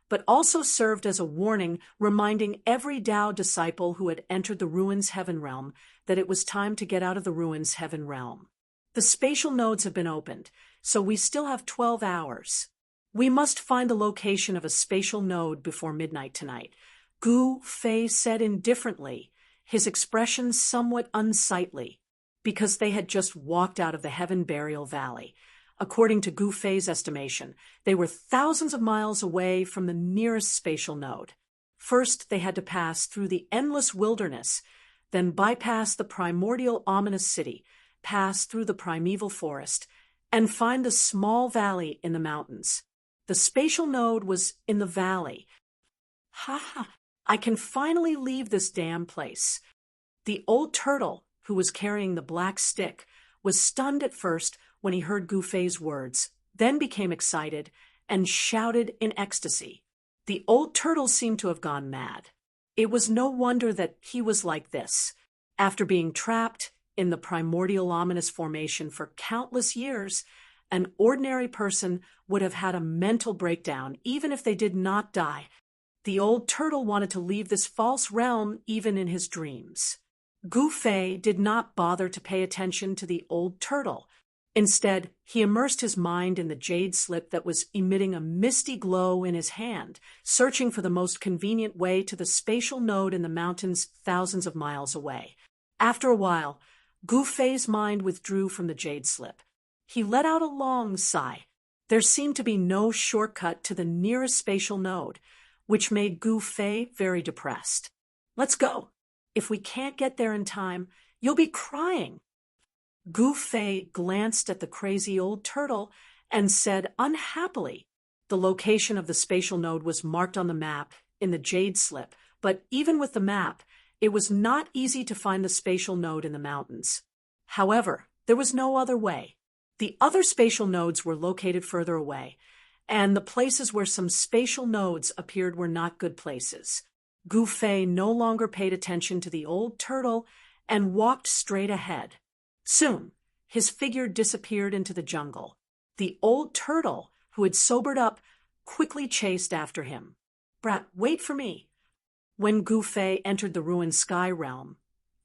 but also served as a warning reminding every Tao disciple who had entered the ruins' heaven realm that it was time to get out of the ruins' heaven realm. The spatial nodes have been opened, so we still have 12 hours. We must find the location of a spatial node before midnight tonight, Gu Fei said indifferently, his expression somewhat unsightly, because they had just walked out of the heaven burial valley. According to Gu Fei's estimation, they were thousands of miles away from the nearest spatial node. First, they had to pass through the endless wilderness, then bypass the primordial ominous city, pass through the primeval forest, and find the small valley in the mountains. The spatial node was in the valley. Ha ha! I can finally leave this damn place. The old turtle, who was carrying the black stick, was stunned at first when he heard Gu Fei's words, then became excited and shouted in ecstasy. The old turtle seemed to have gone mad. It was no wonder that he was like this. After being trapped in the primordial ominous formation for countless years, an ordinary person would have had a mental breakdown even if they did not die. The old turtle wanted to leave this false realm even in his dreams. Gu Fei did not bother to pay attention to the old turtle. Instead, he immersed his mind in the jade slip that was emitting a misty glow in his hand, searching for the most convenient way to the spatial node in the mountains thousands of miles away. After a while, Gu Fei's mind withdrew from the jade slip. He let out a long sigh. There seemed to be no shortcut to the nearest spatial node, which made Gu Fei very depressed. Let's go. If we can't get there in time, you'll be crying. Gu Fei glanced at the crazy old turtle and said unhappily. The location of the spatial node was marked on the map in the jade slip, but even with the map, it was not easy to find the spatial node in the mountains. However, there was no other way. The other spatial nodes were located further away, and the places where some spatial nodes appeared were not good places. Gu Fei no longer paid attention to the old turtle and walked straight ahead. Soon, his figure disappeared into the jungle. The old turtle, who had sobered up, quickly chased after him. "Brat, wait for me." When Gu Fei entered the ruined sky realm,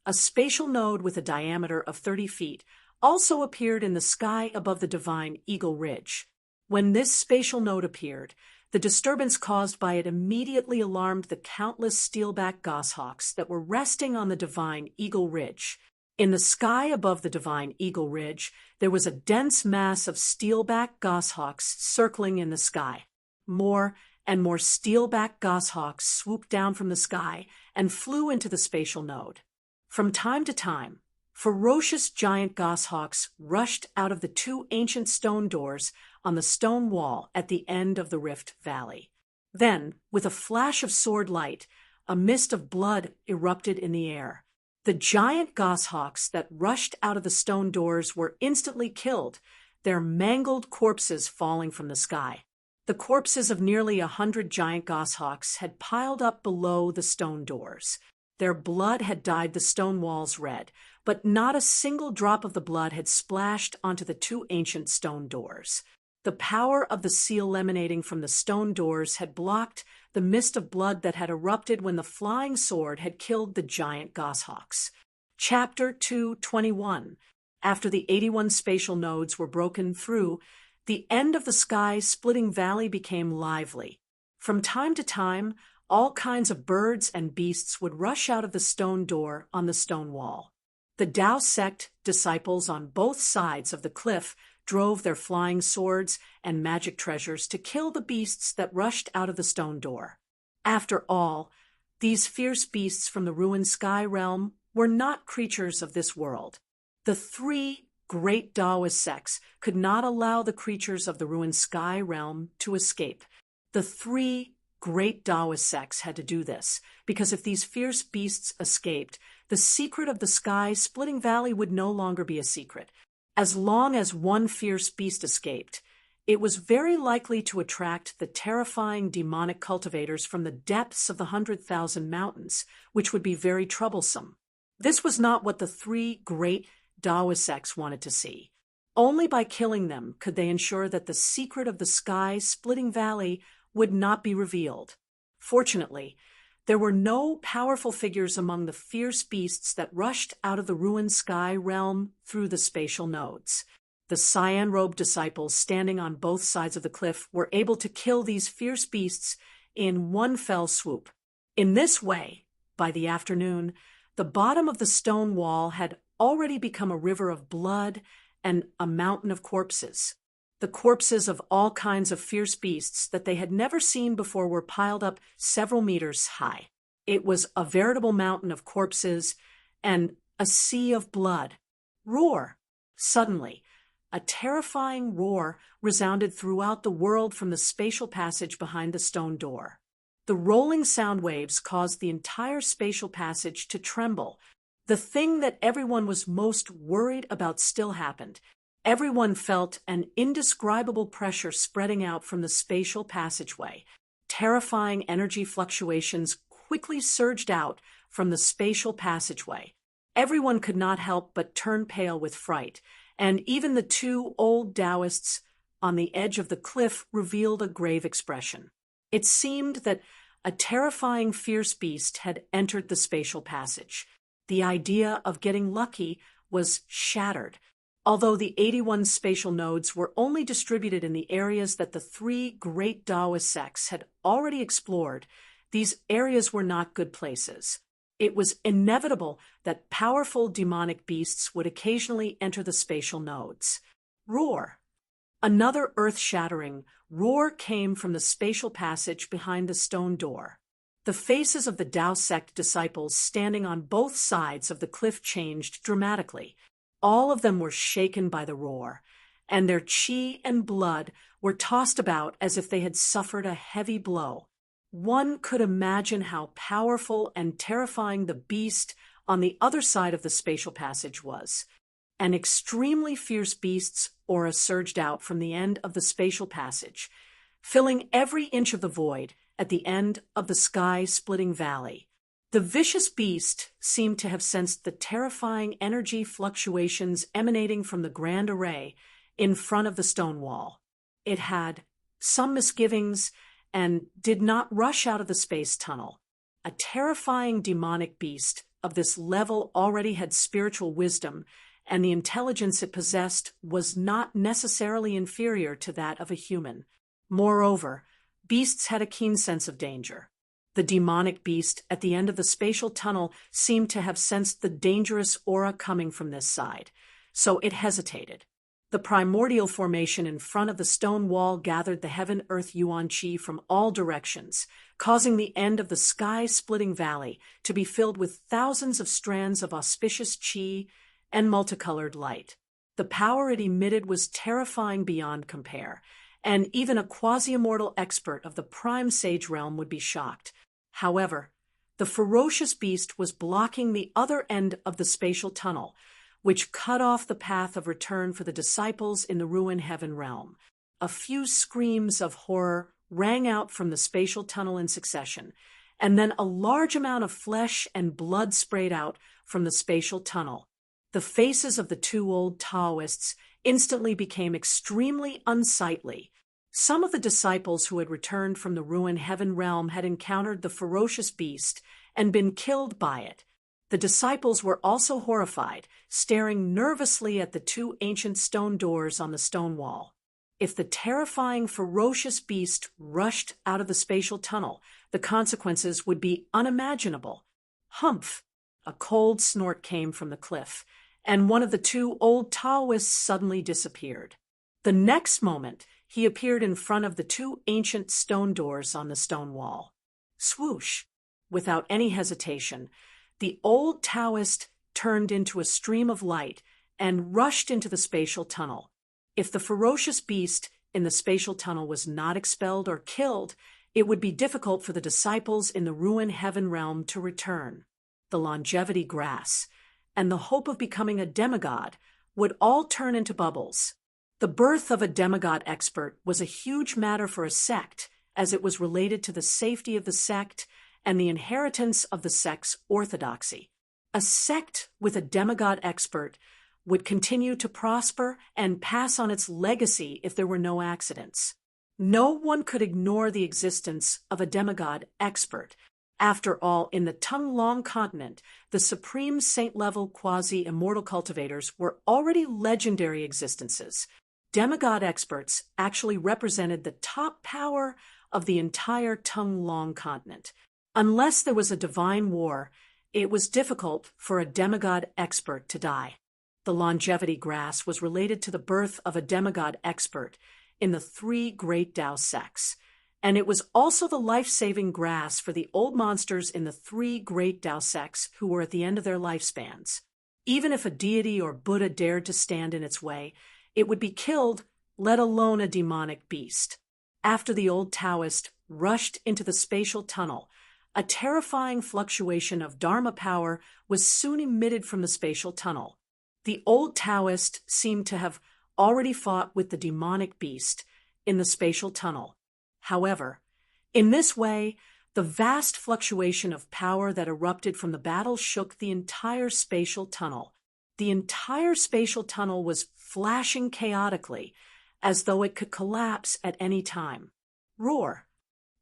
a spatial node with a diameter of 30 feet also appeared in the sky above the divine Eagle Ridge. When this spatial node appeared, the disturbance caused by it immediately alarmed the countless steelback goshawks that were resting on the divine Eagle Ridge. In the sky above the divine Eagle Ridge, there was a dense mass of steelback goshawks circling in the sky. More and more steelback goshawks swooped down from the sky and flew into the spatial node. From time to time, ferocious giant goshawks rushed out of the two ancient stone doors on the stone wall at the end of the Rift Valley. Then, with a flash of sword light, a mist of blood erupted in the air. The giant goshawks that rushed out of the stone doors were instantly killed, their mangled corpses falling from the sky. The corpses of nearly 100 giant goshawks had piled up below the stone doors. Their blood had dyed the stone walls red, but not a single drop of the blood had splashed onto the two ancient stone doors. The power of the seal emanating from the stone doors had blocked the mist of blood that had erupted when the flying sword had killed the giant goshawks. Chapter 221. After the 81 spatial nodes were broken through, the end of the sky-splitting valley became lively. From time to time, all kinds of birds and beasts would rush out of the stone door on the stone wall. The Tao sect disciples on both sides of the cliff drove their flying swords and magic treasures to kill the beasts that rushed out of the stone door. After all, these fierce beasts from the ruined sky realm were not creatures of this world. The three great Taoist sects could not allow the creatures of the ruined sky realm to escape. The three great Taoist sects had to do this, because if these fierce beasts escaped, the secret of the sky-splitting valley would no longer be a secret. As long as one fierce beast escaped, it was very likely to attract the terrifying demonic cultivators from the depths of the 100,000 mountains, which would be very troublesome. This was not what the three great Taoist sects wanted to see. Only by killing them could they ensure that the secret of the sky-splitting valley would not be revealed. Fortunately, there were no powerful figures among the fierce beasts that rushed out of the ruined sky realm through the spatial nodes. The cyan-robed disciples standing on both sides of the cliff were able to kill these fierce beasts in one fell swoop. In this way, by the afternoon, the bottom of the stone wall had already become a river of blood and a mountain of corpses. The corpses of all kinds of fierce beasts that they had never seen before were piled up several meters high. It was a veritable mountain of corpses and a sea of blood. Roar! Suddenly, a terrifying roar resounded throughout the world from the spatial passage behind the stone door. The rolling sound waves caused the entire spatial passage to tremble. The thing that everyone was most worried about still happened. Everyone felt an indescribable pressure spreading out from the spatial passageway. Terrifying energy fluctuations quickly surged out from the spatial passageway. Everyone could not help but turn pale with fright, and even the two old Taoists on the edge of the cliff revealed a grave expression. It seemed that a terrifying fierce beast had entered the spatial passage. The idea of getting lucky was shattered. Although the 81 spatial nodes were only distributed in the areas that the three great Taoist sects had already explored, these areas were not good places. It was inevitable that powerful demonic beasts would occasionally enter the spatial nodes. Roar! Another earth-shattering roar came from the spatial passage behind the stone door. The faces of the Tao sect disciples standing on both sides of the cliff changed dramatically. All of them were shaken by the roar, and their chi and blood were tossed about as if they had suffered a heavy blow. One could imagine how powerful and terrifying the beast on the other side of the spatial passage was. An extremely fierce beast's aura surged out from the end of the spatial passage, filling every inch of the void at the end of the sky-splitting valley. The vicious beast seemed to have sensed the terrifying energy fluctuations emanating from the grand array in front of the stone wall. It had some misgivings and did not rush out of the space tunnel. A terrifying demonic beast of this level already had spiritual wisdom, and the intelligence it possessed was not necessarily inferior to that of a human. Moreover, beasts had a keen sense of danger. The demonic beast at the end of the spatial tunnel seemed to have sensed the dangerous aura coming from this side, so it hesitated. The primordial formation in front of the stone wall gathered the heaven-earth yuan qi from all directions, causing the end of the sky-splitting valley to be filled with thousands of strands of auspicious qi and multicolored light. The power it emitted was terrifying beyond compare, and even a quasi-immortal expert of the prime sage realm would be shocked. However, the ferocious beast was blocking the other end of the spatial tunnel, which cut off the path of return for the disciples in the ruined heaven realm. A few screams of horror rang out from the spatial tunnel in succession, and then a large amount of flesh and blood sprayed out from the spatial tunnel. The faces of the two old Taoists instantly became extremely unsightly. Some of the disciples who had returned from the ruined heaven realm had encountered the ferocious beast and been killed by it. The disciples were also horrified, staring nervously at the two ancient stone doors on the stone wall. If the terrifying, ferocious beast rushed out of the spatial tunnel, the consequences would be unimaginable. Humph! A cold snort came from the cliff, and one of the two old Taoists suddenly disappeared. The next moment, he appeared in front of the two ancient stone doors on the stone wall. Swoosh! Without any hesitation, the old Taoist turned into a stream of light and rushed into the spatial tunnel. If the ferocious beast in the spatial tunnel was not expelled or killed, it would be difficult for the disciples in the ruined heaven realm to return. The longevity grass and the hope of becoming a demigod would all turn into bubbles. The birth of a demigod expert was a huge matter for a sect, as it was related to the safety of the sect and the inheritance of the sect's orthodoxy. A sect with a demigod expert would continue to prosper and pass on its legacy if there were no accidents. No one could ignore the existence of a demigod expert. After all, in the Tung-Long continent, the supreme saint-level quasi-immortal cultivators were already legendary existences. Demigod experts actually represented the top power of the entire Tung-Long continent. Unless there was a divine war, it was difficult for a demigod expert to die. The longevity grass was related to the birth of a demigod expert in the three great Tao sects, and it was also the life-saving grass for the old monsters in the three great Tao sects who were at the end of their lifespans. Even if a deity or Buddha dared to stand in its way, it would be killed, let alone a demonic beast. After the old Taoist rushed into the spatial tunnel, a terrifying fluctuation of Dharma power was soon emitted from the spatial tunnel. The old Taoist seemed to have already fought with the demonic beast in the spatial tunnel. However, in this way, the vast fluctuation of power that erupted from the battle shook the entire spatial tunnel. The entire spatial tunnel was flashing chaotically, as though it could collapse at any time. Roar!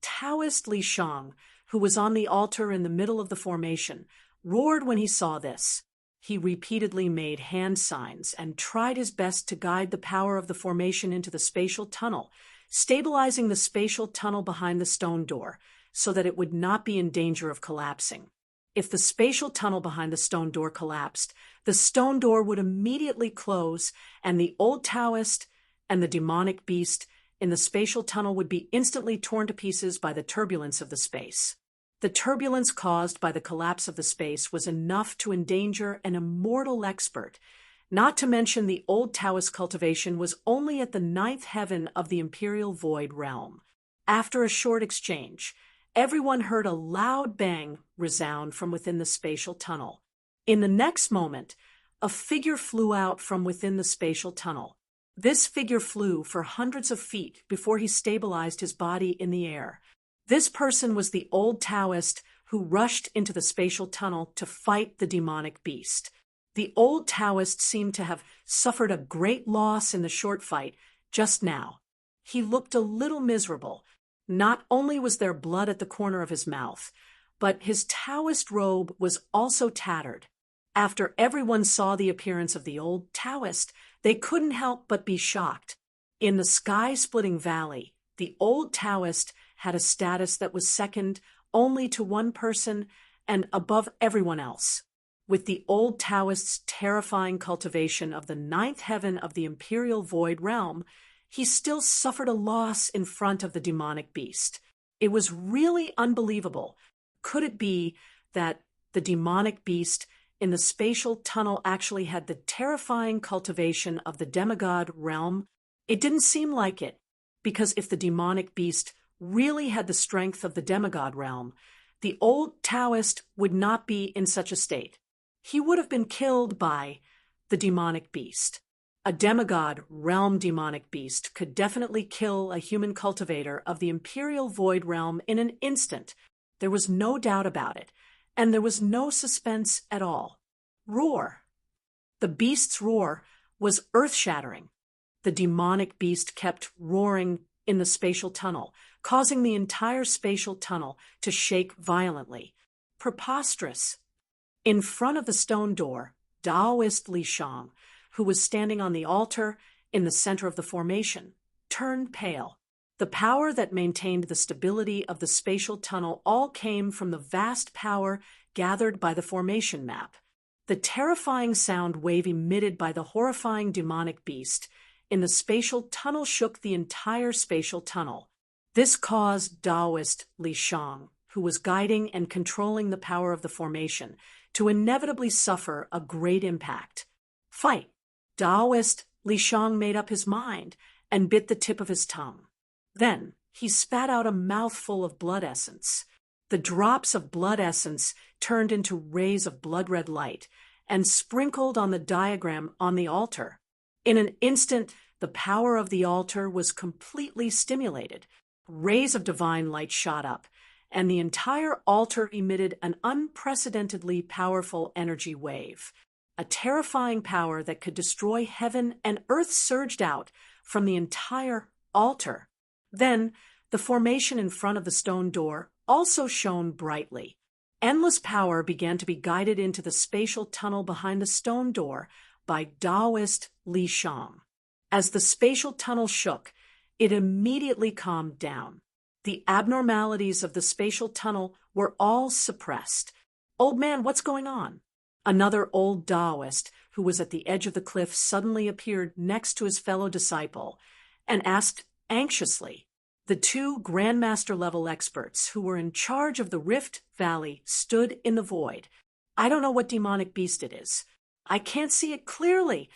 Taoist Li Shang, who was on the altar in the middle of the formation, roared when he saw this. He repeatedly made hand signs and tried his best to guide the power of the formation into the spatial tunnel, stabilizing the spatial tunnel behind the stone door so that it would not be in danger of collapsing. If the spatial tunnel behind the stone door collapsed, the stone door would immediately close, and the old Taoist and the demonic beast in the spatial tunnel would be instantly torn to pieces by the turbulence of the space. The turbulence caused by the collapse of the space was enough to endanger an immortal expert. Not to mention the old Taoist cultivation was only at the ninth heaven of the imperial void realm. After a short exchange, everyone heard a loud bang resound from within the spatial tunnel. In the next moment, a figure flew out from within the spatial tunnel. This figure flew for hundreds of feet before he stabilized his body in the air. This person was the old Taoist who rushed into the spatial tunnel to fight the demonic beast. The old Taoist seemed to have suffered a great loss in the short fight just now. He looked a little miserable. Not only was there blood at the corner of his mouth, but his Taoist robe was also tattered. After everyone saw the appearance of the old Taoist, they couldn't help but be shocked. In the sky-splitting valley, the old Taoist had a status that was second only to one person and above everyone else. With the old Taoist's terrifying cultivation of the ninth heaven of the imperial void realm, he still suffered a loss in front of the demonic beast. It was really unbelievable. Could it be that the demonic beast in the spatial tunnel actually had the terrifying cultivation of the demigod realm? It didn't seem like it, because if the demonic beast really had the strength of the demigod realm, the old Taoist would not be in such a state. He would have been killed by the demonic beast. A demigod realm demonic beast could definitely kill a human cultivator of the imperial void realm in an instant. There was no doubt about it, and there was no suspense at all. Roar. The beast's roar was earth-shattering. The demonic beast kept roaring in the spatial tunnel, causing the entire spatial tunnel to shake violently. Preposterous. In front of the stone door, Taoist Li Shang, who was standing on the altar in the center of the formation, turned pale. The power that maintained the stability of the spatial tunnel all came from the vast power gathered by the formation map. The terrifying sound wave emitted by the horrifying demonic beast in the spatial tunnel shook the entire spatial tunnel. This caused Taoist Li Shang, who was guiding and controlling the power of the formation, to inevitably suffer a great impact. Fight! Taoist Li Shang made up his mind and bit the tip of his tongue. Then he spat out a mouthful of blood essence. The drops of blood essence turned into rays of blood-red light and sprinkled on the diagram on the altar. In an instant, the power of the altar was completely stimulated. Rays of divine light shot up, and the entire altar emitted an unprecedentedly powerful energy wave. A terrifying power that could destroy heaven and earth surged out from the entire altar. Then, the formation in front of the stone door also shone brightly. Endless power began to be guided into the spatial tunnel behind the stone door by Taoist Li Shang. As the spatial tunnel shook, it immediately calmed down. The abnormalities of the spatial tunnel were all suppressed. "Old man, what's going on?" Another old Taoist, who was at the edge of the cliff, suddenly appeared next to his fellow disciple and asked anxiously. The two Grandmaster-level experts who were in charge of the Rift Valley stood in the void. "I don't know what demonic beast it is. I can't see it clearly."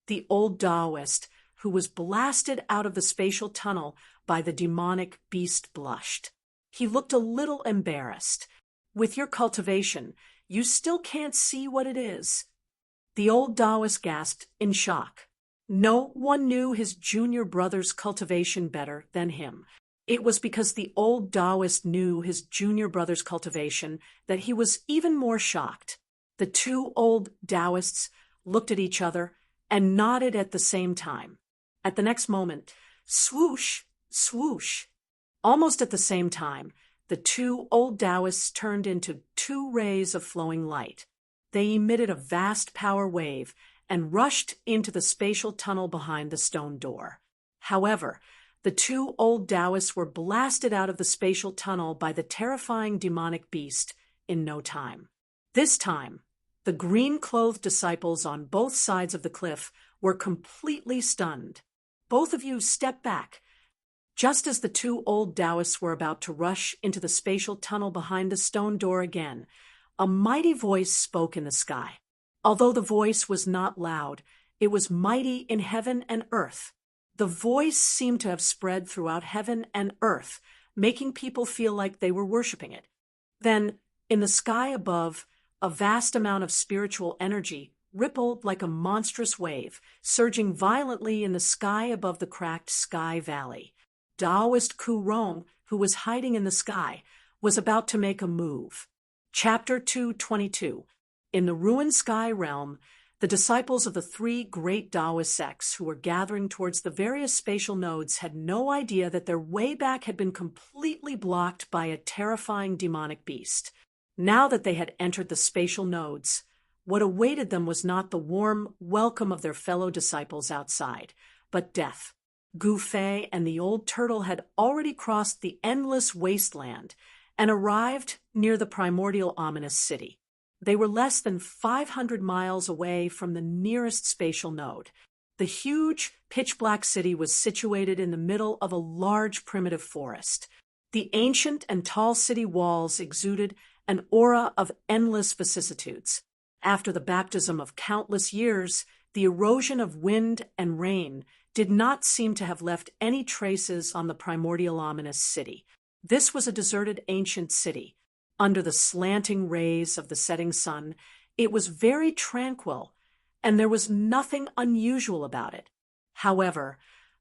The old Taoist, who was blasted out of the spatial tunnel by the demonic beast, blushed. He looked a little embarrassed. "With your cultivation, you still can't see what it is." The old Taoist gasped in shock. No one knew his junior brother's cultivation better than him. It was because the old Taoist knew his junior brother's cultivation that he was even more shocked. The two old Taoists looked at each other and nodded at the same time. At the next moment, swoosh, swoosh. Almost at the same time, the two old Taoists turned into two rays of flowing light. They emitted a vast power wave and rushed into the spatial tunnel behind the stone door. However, the two old Taoists were blasted out of the spatial tunnel by the terrifying demonic beast in no time. This time, the green-clothed disciples on both sides of the cliff were completely stunned. "Both of you step back." Just as the two old Taoists were about to rush into the spatial tunnel behind the stone door again, a mighty voice spoke in the sky. Although the voice was not loud, it was mighty in heaven and earth. The voice seemed to have spread throughout heaven and earth, making people feel like they were worshiping it. Then, in the sky above, a vast amount of spiritual energy rippled like a monstrous wave, surging violently in the sky above the cracked sky valley. Taoist Ku Rong, who was hiding in the sky, was about to make a move. Chapter 222. In the ruined sky realm, the disciples of the three great Taoist sects who were gathering towards the various spatial nodes had no idea that their way back had been completely blocked by a terrifying demonic beast. Now that they had entered the spatial nodes, what awaited them was not the warm welcome of their fellow disciples outside, but death. Gu Fei and the old turtle had already crossed the endless wasteland and arrived near the primordial ominous city. They were less than 500 miles away from the nearest spatial node. The huge, pitch-black city was situated in the middle of a large primitive forest. The ancient and tall city walls exuded an aura of endless vicissitudes. After the baptism of countless years, the erosion of wind and rain did not seem to have left any traces on the primordial ominous city. This was a deserted ancient city. Under the slanting rays of the setting sun, it was very tranquil, and there was nothing unusual about it. However,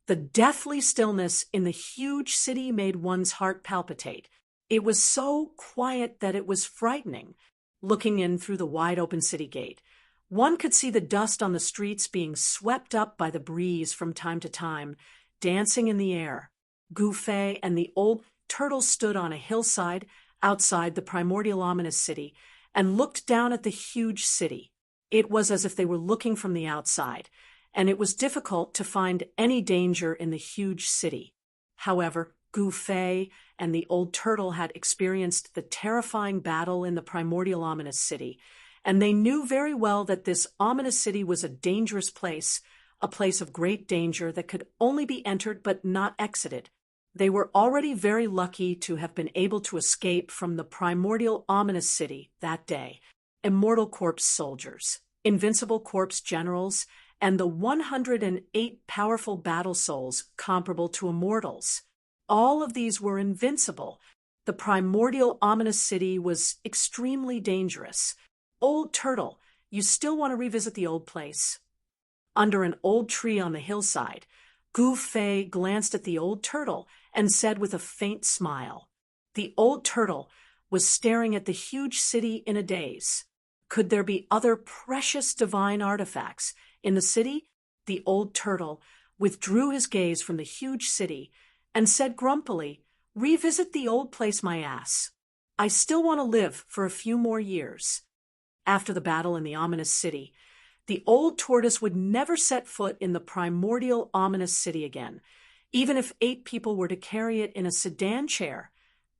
the deathly stillness in the huge city made one's heart palpitate. It was so quiet that it was frightening. Looking in through the wide-open city gate, one could see the dust on the streets being swept up by the breeze from time to time, dancing in the air. Gu Fei and the old turtle stood on a hillside outside the primordial ominous city and looked down at the huge city. It was as if they were looking from the outside, and it was difficult to find any danger in the huge city. However, Gu Fei and the old turtle had experienced the terrifying battle in the primordial ominous city, and they knew very well that this ominous city was a dangerous place, a place of great danger that could only be entered but not exited. They were already very lucky to have been able to escape from the primordial ominous city that day. Immortal corpse soldiers, invincible corpse generals, and the 108 powerful battle souls comparable to immortals. All of these were invincible. The primordial ominous city was extremely dangerous. Old turtle, you still want to revisit the old place? Under an old tree on the hillside, Gu Fei glanced at the old turtle and said with a faint smile. The old turtle was staring at the huge city in a daze. Could there be other precious divine artifacts in the city? The old turtle withdrew his gaze from the huge city and said grumpily, "Revisit the old place, my ass. I still want to live for a few more years." After the battle in the ominous city, the old tortoise would never set foot in the primordial ominous city again, even if 8 people were to carry it in a sedan chair,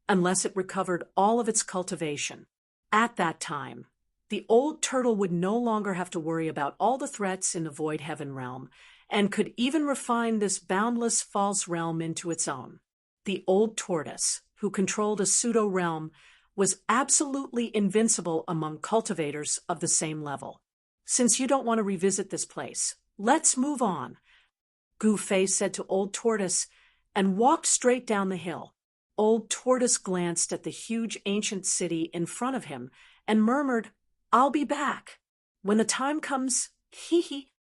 unless it recovered all of its cultivation. At that time, the old turtle would no longer have to worry about all the threats in the void heaven realm, and could even refine this boundless false realm into its own. The old tortoise, who controlled a pseudo-realm, was absolutely invincible among cultivators of the same level. Since you don't want to revisit this place, let's move on, Gu Fei said to Old Tortoise, and walked straight down the hill. Old Tortoise glanced at the huge ancient city in front of him and murmured, "I'll be back. When the time comes, hee."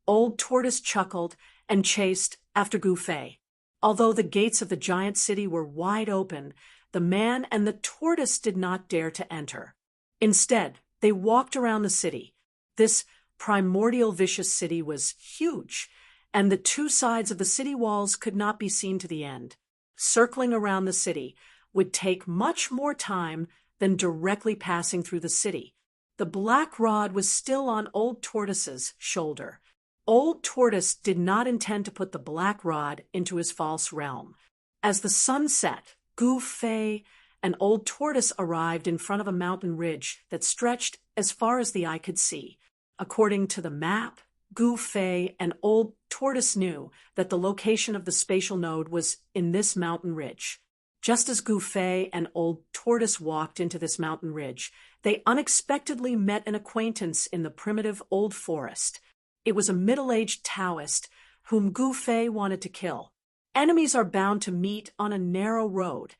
Old Tortoise chuckled and chased after Gu Fei. Although the gates of the giant city were wide open, the man and the tortoise did not dare to enter. Instead, they walked around the city. This primordial vicious city was huge, and the 2 sides of the city walls could not be seen to the end. Circling around the city would take much more time than directly passing through the city. The black rod was still on Old Tortoise's shoulder. Old Tortoise did not intend to put the black rod into his false realm. As the sun set, Gu Fei and Old Tortoise arrived in front of a mountain ridge that stretched as far as the eye could see. According to the map, Gu Fei and Old Tortoise knew that the location of the spatial node was in this mountain ridge. Just as Gu Fei and Old Tortoise walked into this mountain ridge, they unexpectedly met an acquaintance in the primitive old forest. It was a middle-aged Taoist whom Gu Fei wanted to kill. Enemies are bound to meet on a narrow road.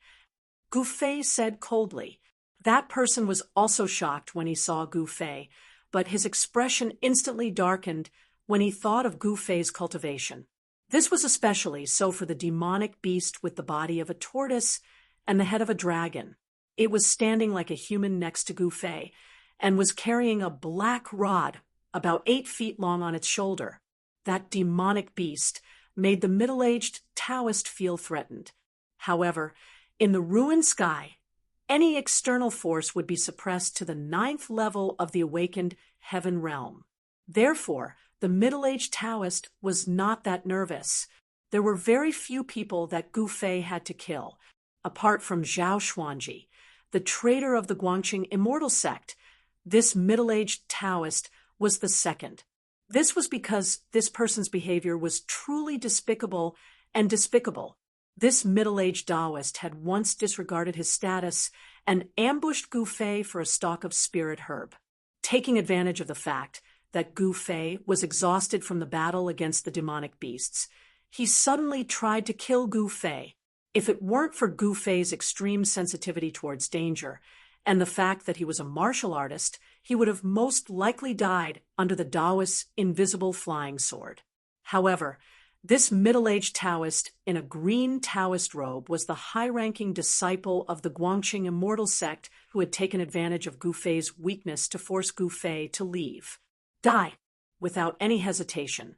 Gu Fei said coldly. That person was also shocked when he saw Gu Fei, but his expression instantly darkened when he thought of Gu Fei's cultivation. This was especially so for the demonic beast with the body of a tortoise and the head of a dragon. It was standing like a human next to Gu Fei and was carrying a black rod about 8 feet long on its shoulder. That demonic beast made the middle-aged Taoist feel threatened. However, in the ruined sky, any external force would be suppressed to the 9th level of the awakened heaven realm. Therefore, the middle-aged Taoist was not that nervous. There were very few people that Gu Fei had to kill, apart from Zhao Xuanji, the traitor of the Guangqing immortal sect. This middle-aged Taoist was the second. This was because this person's behavior was truly despicable and despicable. This middle-aged Taoist had once disregarded his status and ambushed Gu Fei for a stalk of spirit herb. Taking advantage of the fact that Gu Fei was exhausted from the battle against the demonic beasts, he suddenly tried to kill Gu Fei. If it weren't for Gu Fei's extreme sensitivity towards danger and the fact that he was a martial artist, he would have most likely died under the Taoist's invisible flying sword. However, this middle-aged Taoist in a green Taoist robe was the high-ranking disciple of the Guangqing immortal sect who had taken advantage of Gu Fei's weakness to force Gu Fei to leave. Die! Without any hesitation,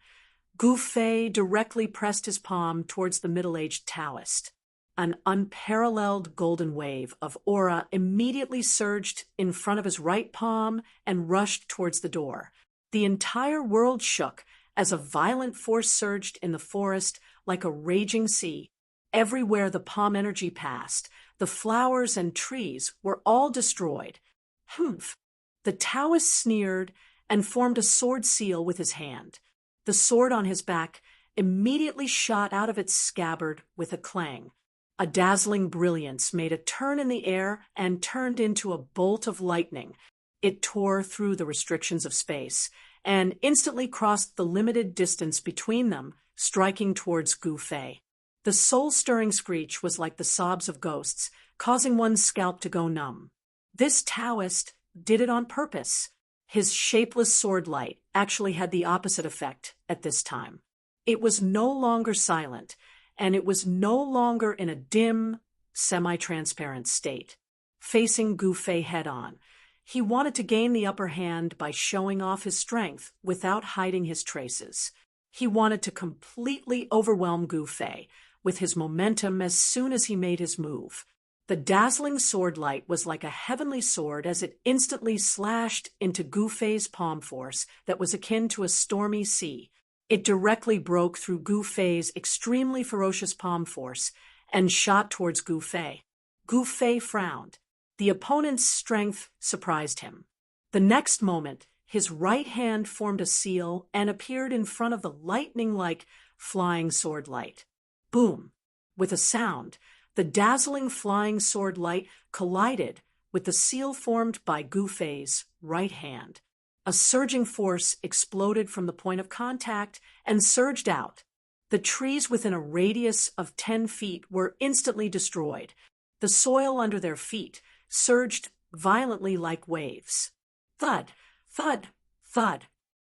Gu Fei directly pressed his palm towards the middle-aged Taoist. An unparalleled golden wave of aura immediately surged in front of his right palm and rushed towards the door. The entire world shook as a violent force surged in the forest like a raging sea. Everywhere the palm energy passed, the flowers and trees were all destroyed. Humph! The Taoist sneered and formed a sword seal with his hand. The sword on his back immediately shot out of its scabbard with a clang. A dazzling brilliance made a turn in the air and turned into a bolt of lightning. It tore through the restrictions of space and instantly crossed the limited distance between them, striking towards Gu Fei. The soul-stirring screech was like the sobs of ghosts, causing one's scalp to go numb. This Taoist did it on purpose. His shapeless sword light actually had the opposite effect at this time. It was no longer silent, and it was no longer in a dim, semi-transparent state. Facing Gu Fei head-on, he wanted to gain the upper hand by showing off his strength without hiding his traces. He wanted to completely overwhelm Gu Fei with his momentum as soon as he made his move. The dazzling sword light was like a heavenly sword as it instantly slashed into Gu Fei's palm force that was akin to a stormy sea. It directly broke through Gu Fei's extremely ferocious palm force and shot towards Gu Fei. Gu Fei frowned. The opponent's strength surprised him. The next moment, his right hand formed a seal and appeared in front of the lightning-like flying sword light. Boom! With a sound, the dazzling flying sword light collided with the seal formed by Gu Fei's right hand. A surging force exploded from the point of contact and surged out. The trees within a radius of 10 feet were instantly destroyed. The soil under their feet surged violently like waves. Thud, thud, thud.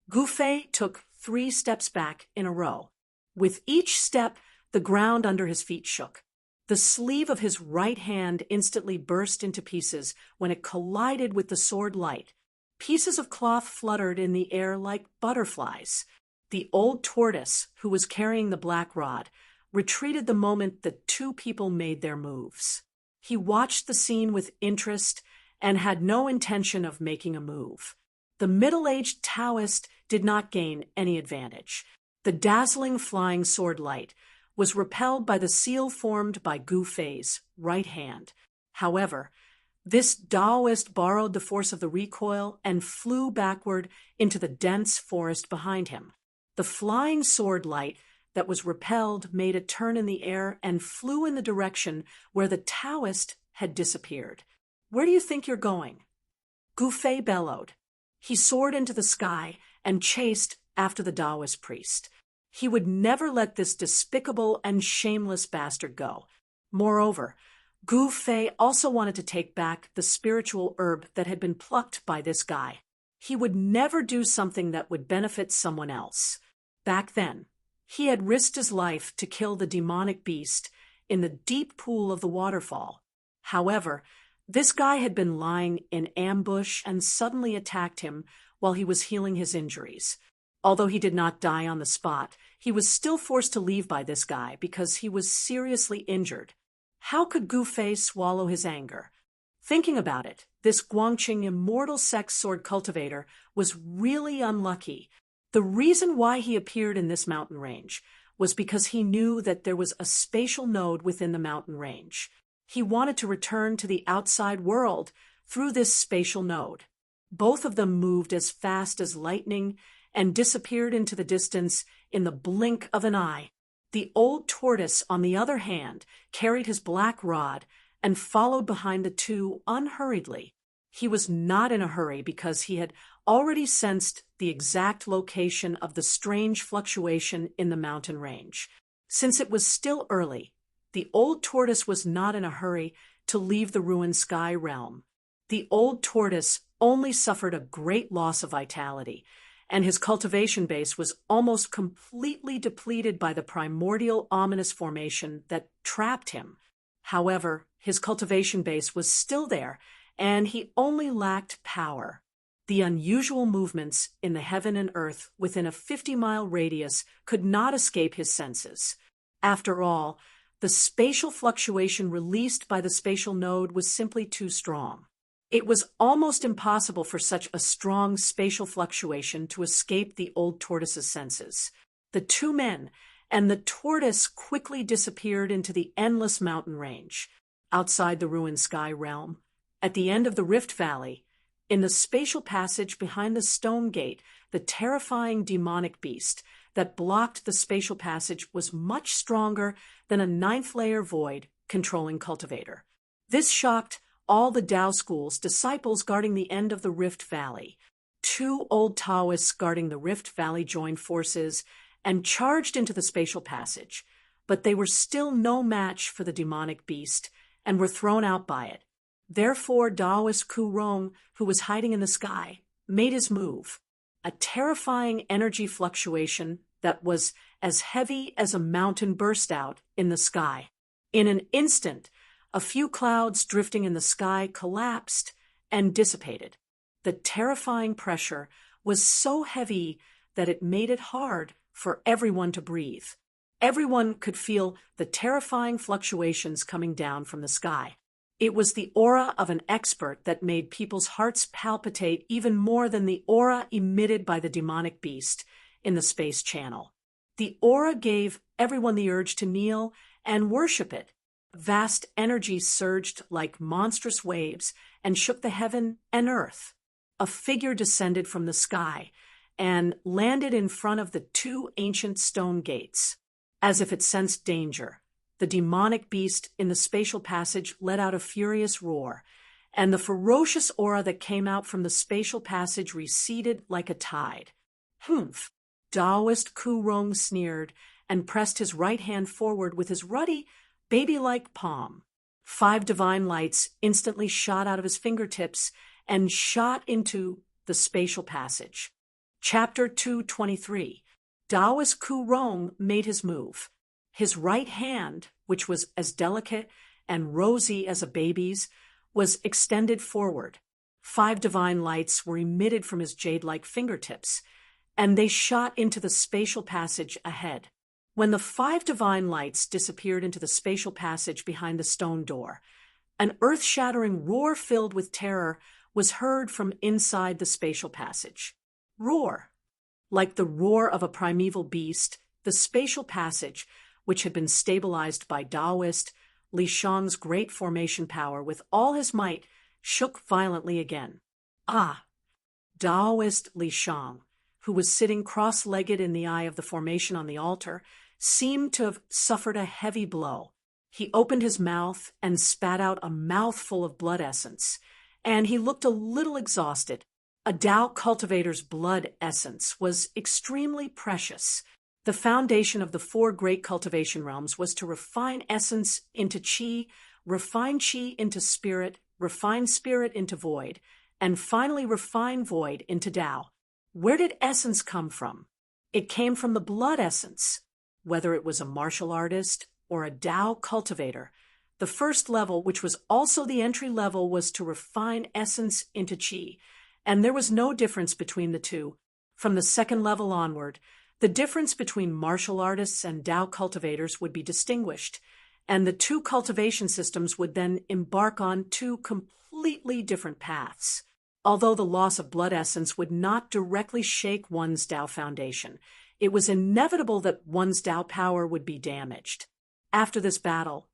Gu Fei took 3 steps back in a row. With each step, the ground under his feet shook. The sleeve of his right hand instantly burst into pieces when it collided with the sword light. Pieces of cloth fluttered in the air like butterflies. The old tortoise, who was carrying the black rod, retreated the moment the 2 people made their moves. He watched the scene with interest and had no intention of making a move. The middle-aged Taoist did not gain any advantage. The dazzling flying sword light was repelled by the seal formed by Gu Fei's right hand. However, this Taoist borrowed the force of the recoil and flew backward into the dense forest behind him. The flying sword light that was repelled made a turn in the air and flew in the direction where the Taoist had disappeared. "Where do you think you're going?" Gu Fei bellowed. He soared into the sky and chased after the Taoist priest. He would never let this despicable and shameless bastard go. Moreover, Gu Fei also wanted to take back the spiritual herb that had been plucked by this guy. He would never do something that would benefit someone else. Back then, he had risked his life to kill the demonic beast in the deep pool of the waterfall. However, This guy had been lying in ambush and suddenly attacked him while he was healing his injuries. Although he did not die on the spot, he was still forced to leave by this guy because he was seriously injured. How could Gu Fei swallow his anger? Thinking about it, this Guangqing immortal sex sword cultivator was really unlucky. The reason why he appeared in this mountain range was because he knew that there was a spatial node within the mountain range. He wanted to return to the outside world through this spatial node. Both of them moved as fast as lightning and disappeared into the distance in the blink of an eye. The old tortoise, on the other hand, carried his black rod and followed behind the two unhurriedly. He was not in a hurry because he had already sensed the exact location of the strange fluctuation in the mountain range. Since it was still early, the old tortoise was not in a hurry to leave the ruined sky realm. The old tortoise only suffered a great loss of vitality, and his cultivation base was almost completely depleted by the primordial ominous formation that trapped him. However, his cultivation base was still there, and he only lacked power. The unusual movements in the heaven and earth within a 50-mile radius could not escape his senses. After all, the spatial fluctuation released by the spatial node was simply too strong. It was almost impossible for such a strong spatial fluctuation to escape the old tortoise's senses. The two men and the tortoise quickly disappeared into the endless mountain range. Outside the ruined sky realm, at the end of the Rift Valley, in the spatial passage behind the stone gate, the terrifying demonic beast that blocked the spatial passage was much stronger than a ninth-layer void controlling cultivator. This shocked all the Tao School's disciples guarding the end of the Rift Valley. Two old Taoists guarding the Rift Valley joined forces and charged into the spatial passage, but they were still no match for the demonic beast and were thrown out by it. Therefore, Taoist Ku Rong, who was hiding in the sky, made his move. A terrifying energy fluctuation that was as heavy as a mountain burst out in the sky. In an instant, a few clouds drifting in the sky collapsed and dissipated. The terrifying pressure was so heavy that it made it hard for everyone to breathe. Everyone could feel the terrifying fluctuations coming down from the sky. It was the aura of an expert that made people's hearts palpitate even more than the aura emitted by the demonic beast in the space channel. The aura gave everyone the urge to kneel and worship it. Vast energy surged like monstrous waves and shook the heaven and earth. A figure descended from the sky and landed in front of the two ancient stone gates. As if it sensed danger, the demonic beast in the spatial passage let out a furious roar, and the ferocious aura that came out from the spatial passage receded like a tide. Humph! Taoist Ku Rong sneered and pressed his right hand forward with his ruddy, baby-like palm. 5 divine lights instantly shot out of his fingertips and shot into the spatial passage. Chapter 223. Taoist Ku Rong made his move. His right hand, which was as delicate and rosy as a baby's, was extended forward. 5 divine lights were emitted from his jade-like fingertips, and they shot into the spatial passage ahead. When the 5 divine lights disappeared into the spatial passage behind the stone door, an earth-shattering roar filled with terror was heard from inside the spatial passage. Roar! Like the roar of a primeval beast, the spatial passage, which had been stabilized by Taoist Li Shang's great formation power with all his might, shook violently again. Ah! Taoist Li Shang, who was sitting cross-legged in the eye of the formation on the altar, seemed to have suffered a heavy blow. He opened his mouth and spat out a mouthful of blood essence, and he looked a little exhausted. A Tao cultivator's blood essence was extremely precious. The foundation of the 4 great cultivation realms was to refine essence into qi, refine qi into spirit, refine spirit into void, and finally refine void into Tao. Where did essence come from? It came from the blood essence. Whether it was a martial artist or a Tao cultivator, The first level, which was also the entry level, was to refine essence into qi, and there was no difference between the two. From the second level onward, the difference between martial artists and Tao cultivators would be distinguished, and the two cultivation systems would then embark on two completely different paths. Although the loss of blood essence would not directly shake one's Tao foundation, it was inevitable that one's Tao power would be damaged. After this battle,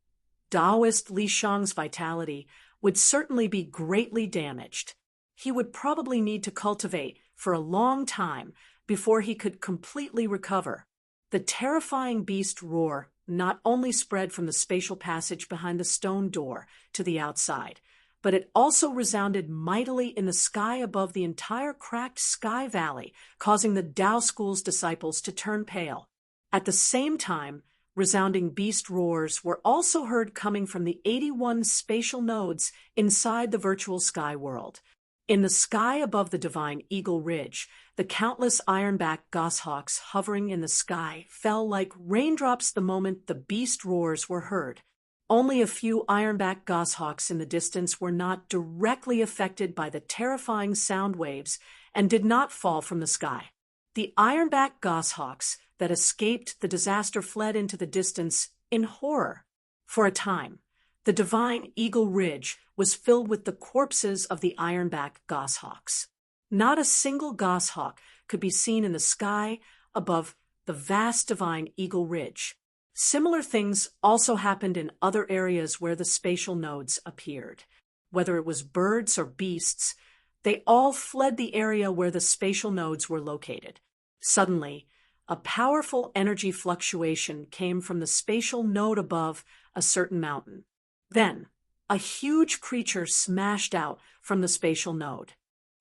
Taoist Li Shang's vitality would certainly be greatly damaged. He would probably need to cultivate for a long time before he could completely recover. The terrifying beast roar not only spread from the spatial passage behind the stone door to the outside, but it also resounded mightily in the sky above the entire cracked sky valley, causing the Tao School's disciples to turn pale. At the same time, resounding beast roars were also heard coming from the 81 spatial nodes inside the virtual sky world. In the sky above the divine Eagle Ridge, the countless ironback goshawks hovering in the sky fell like raindrops the moment the beast roars were heard. Only a few ironback goshawks in the distance were not directly affected by the terrifying sound waves and did not fall from the sky. The ironback goshawks that escaped the disaster fled into the distance in horror. For a time, the divine Eagle Ridge was filled with the corpses of the ironback goshawks. Not a single goshawk could be seen in the sky above the vast divine Eagle Ridge. Similar things also happened in other areas where the spatial nodes appeared. Whether it was birds or beasts, they all fled the area where the spatial nodes were located. Suddenly, a powerful energy fluctuation came from the spatial node above a certain mountain. Then, a huge creature smashed out from the spatial node.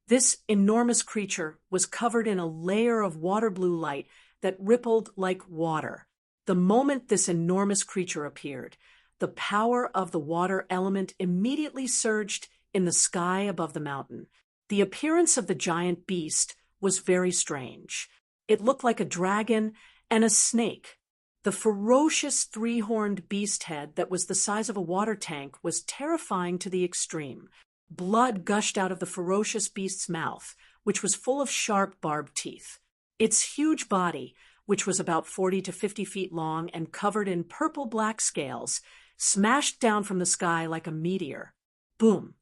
This enormous creature was covered in a layer of water blue light that rippled like water. The moment this enormous creature appeared, the power of the water element immediately surged in the sky above the mountain. The appearance of the giant beast was very strange. It looked like a dragon and a snake. The ferocious three-horned beast head that was the size of a water tank was terrifying to the extreme. Blood gushed out of the ferocious beast's mouth, which was full of sharp, barbed teeth. Its huge body, which was about 40 to 50 feet long and covered in purple-black scales, smashed down from the sky like a meteor. Boom!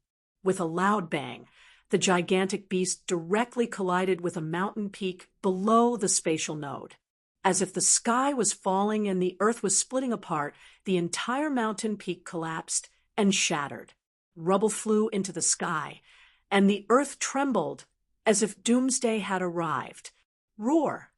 With a loud bang, the gigantic beast directly collided with a mountain peak below the spatial node. As if the sky was falling and the earth was splitting apart, the entire mountain peak collapsed and shattered. Rubble flew into the sky, and the earth trembled as if doomsday had arrived. Roar!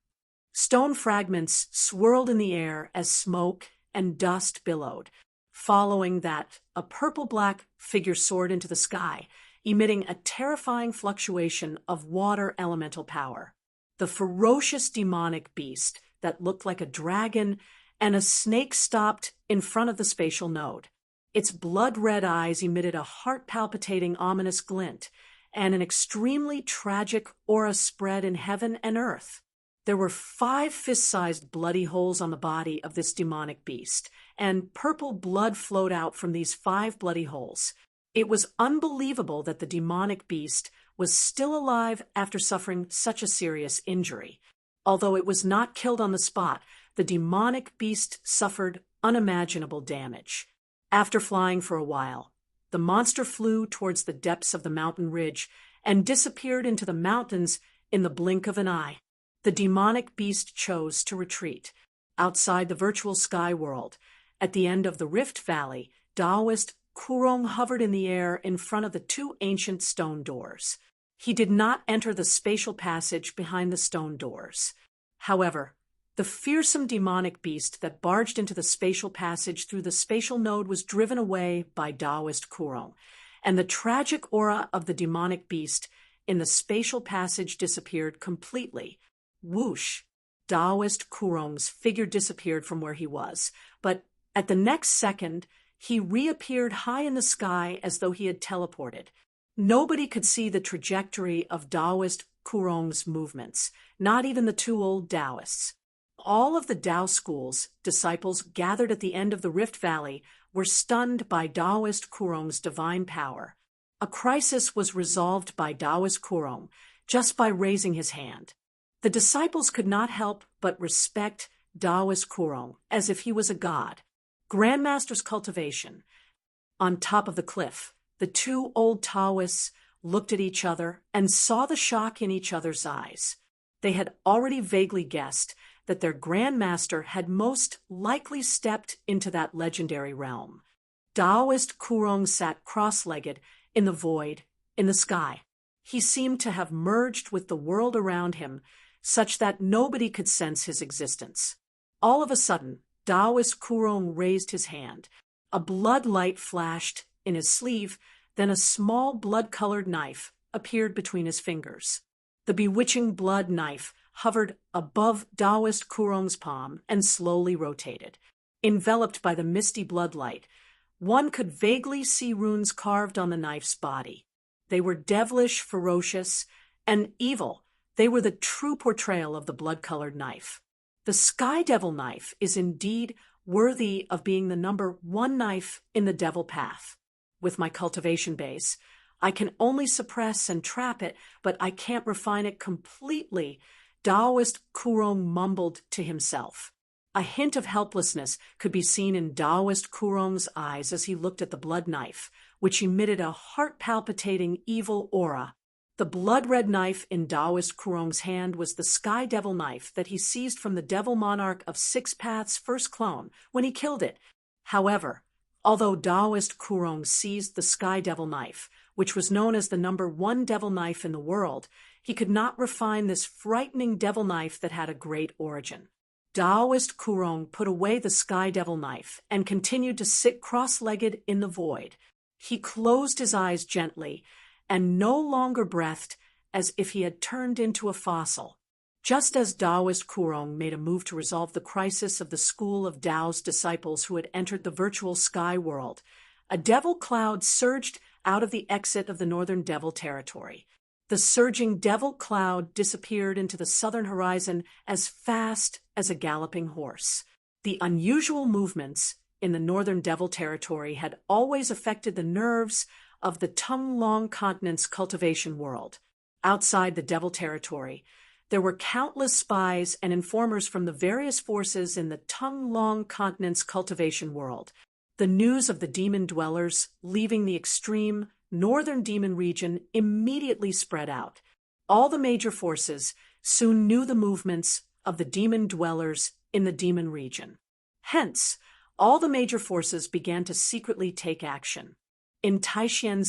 Stone fragments swirled in the air as smoke and dust billowed. Following that, a purple-black figure soared into the sky, emitting a terrifying fluctuation of water elemental power. The ferocious demonic beast that looked like a dragon and a snake stopped in front of the spatial node. Its blood-red eyes emitted a heart-palpitating ominous glint, and an extremely tragic aura spread in heaven and earth. There were 5 fist-sized bloody holes on the body of this demonic beast, and purple blood flowed out from these 5 bloody holes. It was unbelievable that the demonic beast was still alive after suffering such a serious injury. Although it was not killed on the spot, the demonic beast suffered unimaginable damage. After flying for a while, the monster flew towards the depths of the mountain ridge and disappeared into the mountains in the blink of an eye. The demonic beast chose to retreat. Outside the virtual sky world, at the end of the Rift Valley, Taoist Kurong hovered in the air in front of the 2 ancient stone doors. He did not enter the spatial passage behind the stone doors. However, the fearsome demonic beast that barged into the spatial passage through the spatial node was driven away by Taoist Kurong, and the tragic aura of the demonic beast in the spatial passage disappeared completely. Whoosh! Taoist Kurong's figure disappeared from where he was, but at the next second, he reappeared high in the sky as though he had teleported. Nobody could see the trajectory of Taoist Kurong's movements, not even the 2 old Taoists. All of the Tao School's disciples gathered at the end of the Rift Valley were stunned by Taoist Kurong's divine power. A crisis was resolved by Taoist Kurong just by raising his hand. The disciples could not help but respect Taoist Kurong as if he was a god. Grandmaster's cultivation. On top of the cliff, the two old Taoists looked at each other and saw the shock in each other's eyes. They had already vaguely guessed that their grandmaster had most likely stepped into that legendary realm. Taoist Kurong sat cross-legged in the void, in the sky. He seemed to have merged with the world around him, such that nobody could sense his existence. All of a sudden, Taoist Kurong raised his hand. A blood light flashed in his sleeve, then a small blood-colored knife appeared between his fingers. The bewitching blood knife hovered above Taoist Kurong's palm and slowly rotated. Enveloped by the misty bloodlight, one could vaguely see runes carved on the knife's body. They were devilish, ferocious, and evil. They were the true portrayal of the blood-colored knife. The Sky Devil knife is indeed worthy of being the number one knife in the devil path. With my cultivation base, I can only suppress and trap it, but I can't refine it completely, Taoist Kurong mumbled to himself. A hint of helplessness could be seen in Taoist Kurong's eyes as he looked at the blood knife, which emitted a heart-palpitating evil aura. The blood-red knife in Taoist Kurong's hand was the Sky Devil knife that he seized from the Devil Monarch of Six Path's first clone when he killed it. However, although Taoist Kurong seized the Sky Devil knife, which was known as the number one devil knife in the world, he could not refine this frightening devil knife that had a great origin. Taoist Kurong put away the Sky Devil knife and continued to sit cross-legged in the void. He closed his eyes gently and no longer breathed, as if he had turned into a fossil. Just as Taoist Kurong made a move to resolve the crisis of the school of Tao's disciples who had entered the virtual sky world, a devil cloud surged out of the exit of the northern devil territory. The surging devil cloud disappeared into the southern horizon as fast as a galloping horse. The unusual movements in the northern devil territory had always affected the nerves of the Tongue-Long continent's cultivation world. Outside the devil territory, there were countless spies and informers from the various forces in the Tongue-Long continent's cultivation world. The news of the demon dwellers leaving the extreme northern demon region immediately spread out. All the major forces soon knew the movements of the demon dwellers in the demon region. Hence, all the major forces began to secretly take action. In Taishan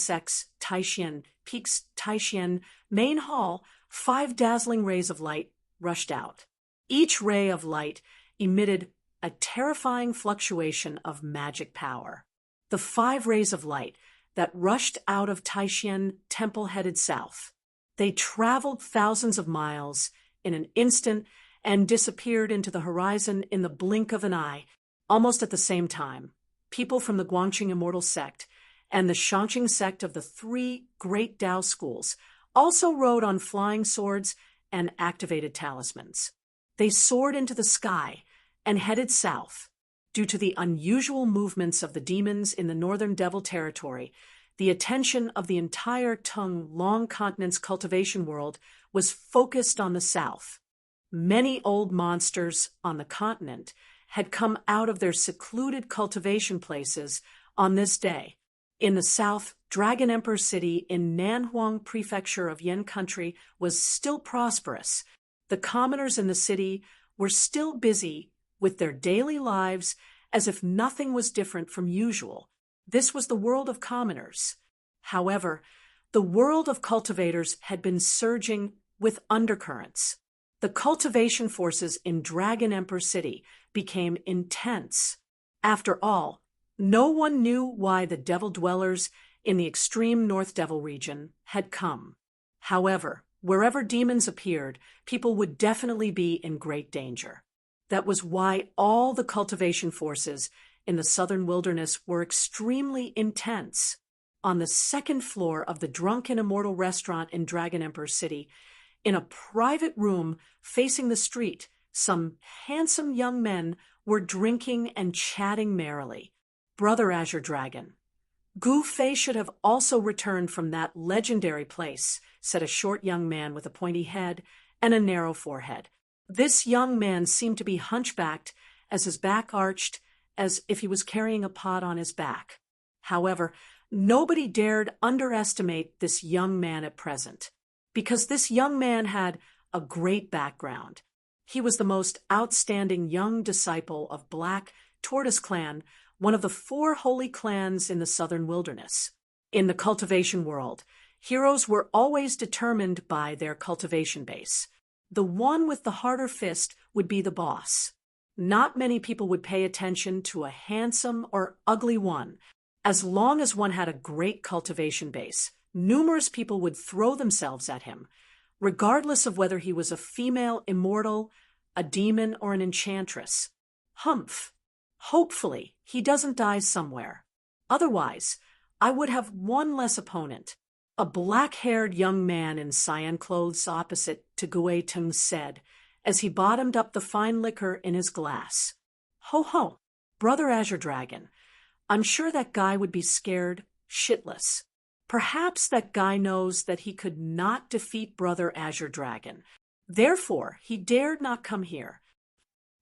Peak's Taishan main hall, 5 dazzling rays of light rushed out. Each ray of light emitted a terrifying fluctuation of magic power. The 5 rays of light that rushed out of Taishan Temple headed south. They traveled thousands of miles in an instant and disappeared into the horizon in the blink of an eye. Almost at the same time, people from the Guangqing Immortal Sect and the Shangqing Sect of the 3 great Tao schools also rode on flying swords and activated talismans. They soared into the sky and headed south. Due to the unusual movements of the demons in the northern devil territory, the attention of the entire Tongue-Long continent's cultivation world was focused on the south. Many old monsters on the continent had come out of their secluded cultivation places on this day. In the south, Dragon Emperor City in Nanhuang Prefecture of Yan Country was still prosperous. The commoners in the city were still busy with their daily lives as if nothing was different from usual. This was the world of commoners. However, the world of cultivators had been surging with undercurrents. The cultivation forces in Dragon Emperor City became intense. After all, no one knew why the devil dwellers in the extreme North Devil region had come. However, wherever demons appeared, people would definitely be in great danger. That was why all the cultivation forces in the southern wilderness were extremely intense. On the second floor of the Drunken Immortal restaurant in Dragon Emperor City, in a private room facing the street, some handsome young men were drinking and chatting merrily. Brother Azure Dragon. Gu Fei should have also returned from that legendary place, said a short young man with a pointy head and a narrow forehead. This young man seemed to be hunchbacked, as his back arched, as if he was carrying a pot on his back. However, nobody dared underestimate this young man at present, because this young man had a great background. He was the most outstanding young disciple of Black Tortoise Clan, one of the 4 holy clans in the southern wilderness. In the cultivation world, heroes were always determined by their cultivation base. The one with the harder fist would be the boss. Not many people would pay attention to a handsome or ugly one. As long as one had a great cultivation base, numerous people would throw themselves at him, regardless of whether he was a female immortal, a demon, or an enchantress. Humph! Hopefully, he doesn't die somewhere. Otherwise, I would have one less opponent. A black-haired young man in cyan clothes opposite to Gui Tung said, as he bottomed up the fine liquor in his glass. Ho ho, Brother Azure Dragon. I'm sure that guy would be scared shitless. Perhaps that guy knows that he could not defeat Brother Azure Dragon. Therefore, he dared not come here.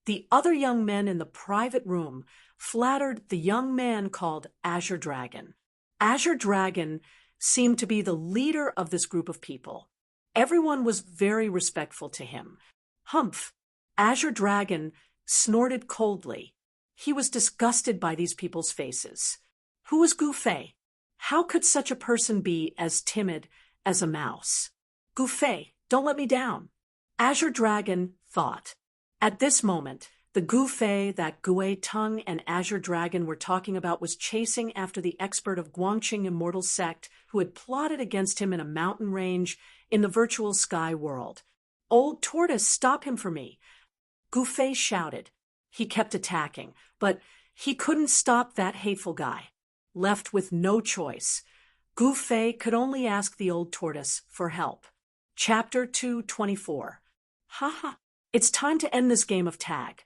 The other young men in the private room flattered the young man called Azure Dragon. Azure Dragon seemed to be the leader of this group of people. Everyone was very respectful to him. Humph! Azure Dragon snorted coldly. He was disgusted by these people's faces. Who was Gu Fei? How could such a person be as timid as a mouse? Gu Fei, don't let me down. Azure Dragon thought. At this moment, the Gu Fei that Gui Tung and Azure Dragon were talking about was chasing after the expert of Guangqing Immortal Sect who had plotted against him in a mountain range in the virtual sky world. Old Tortoise, stop him for me! Gu Fei shouted. He kept attacking, but he couldn't stop that hateful guy. Left with no choice, Gu Fei could only ask the old tortoise for help. Chapter 224. Ha! It's time to end this game of tag.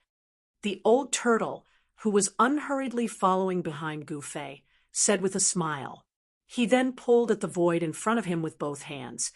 The old turtle, who was unhurriedly following behind Gu Fei, said with a smile. He then pulled at the void in front of him with both hands,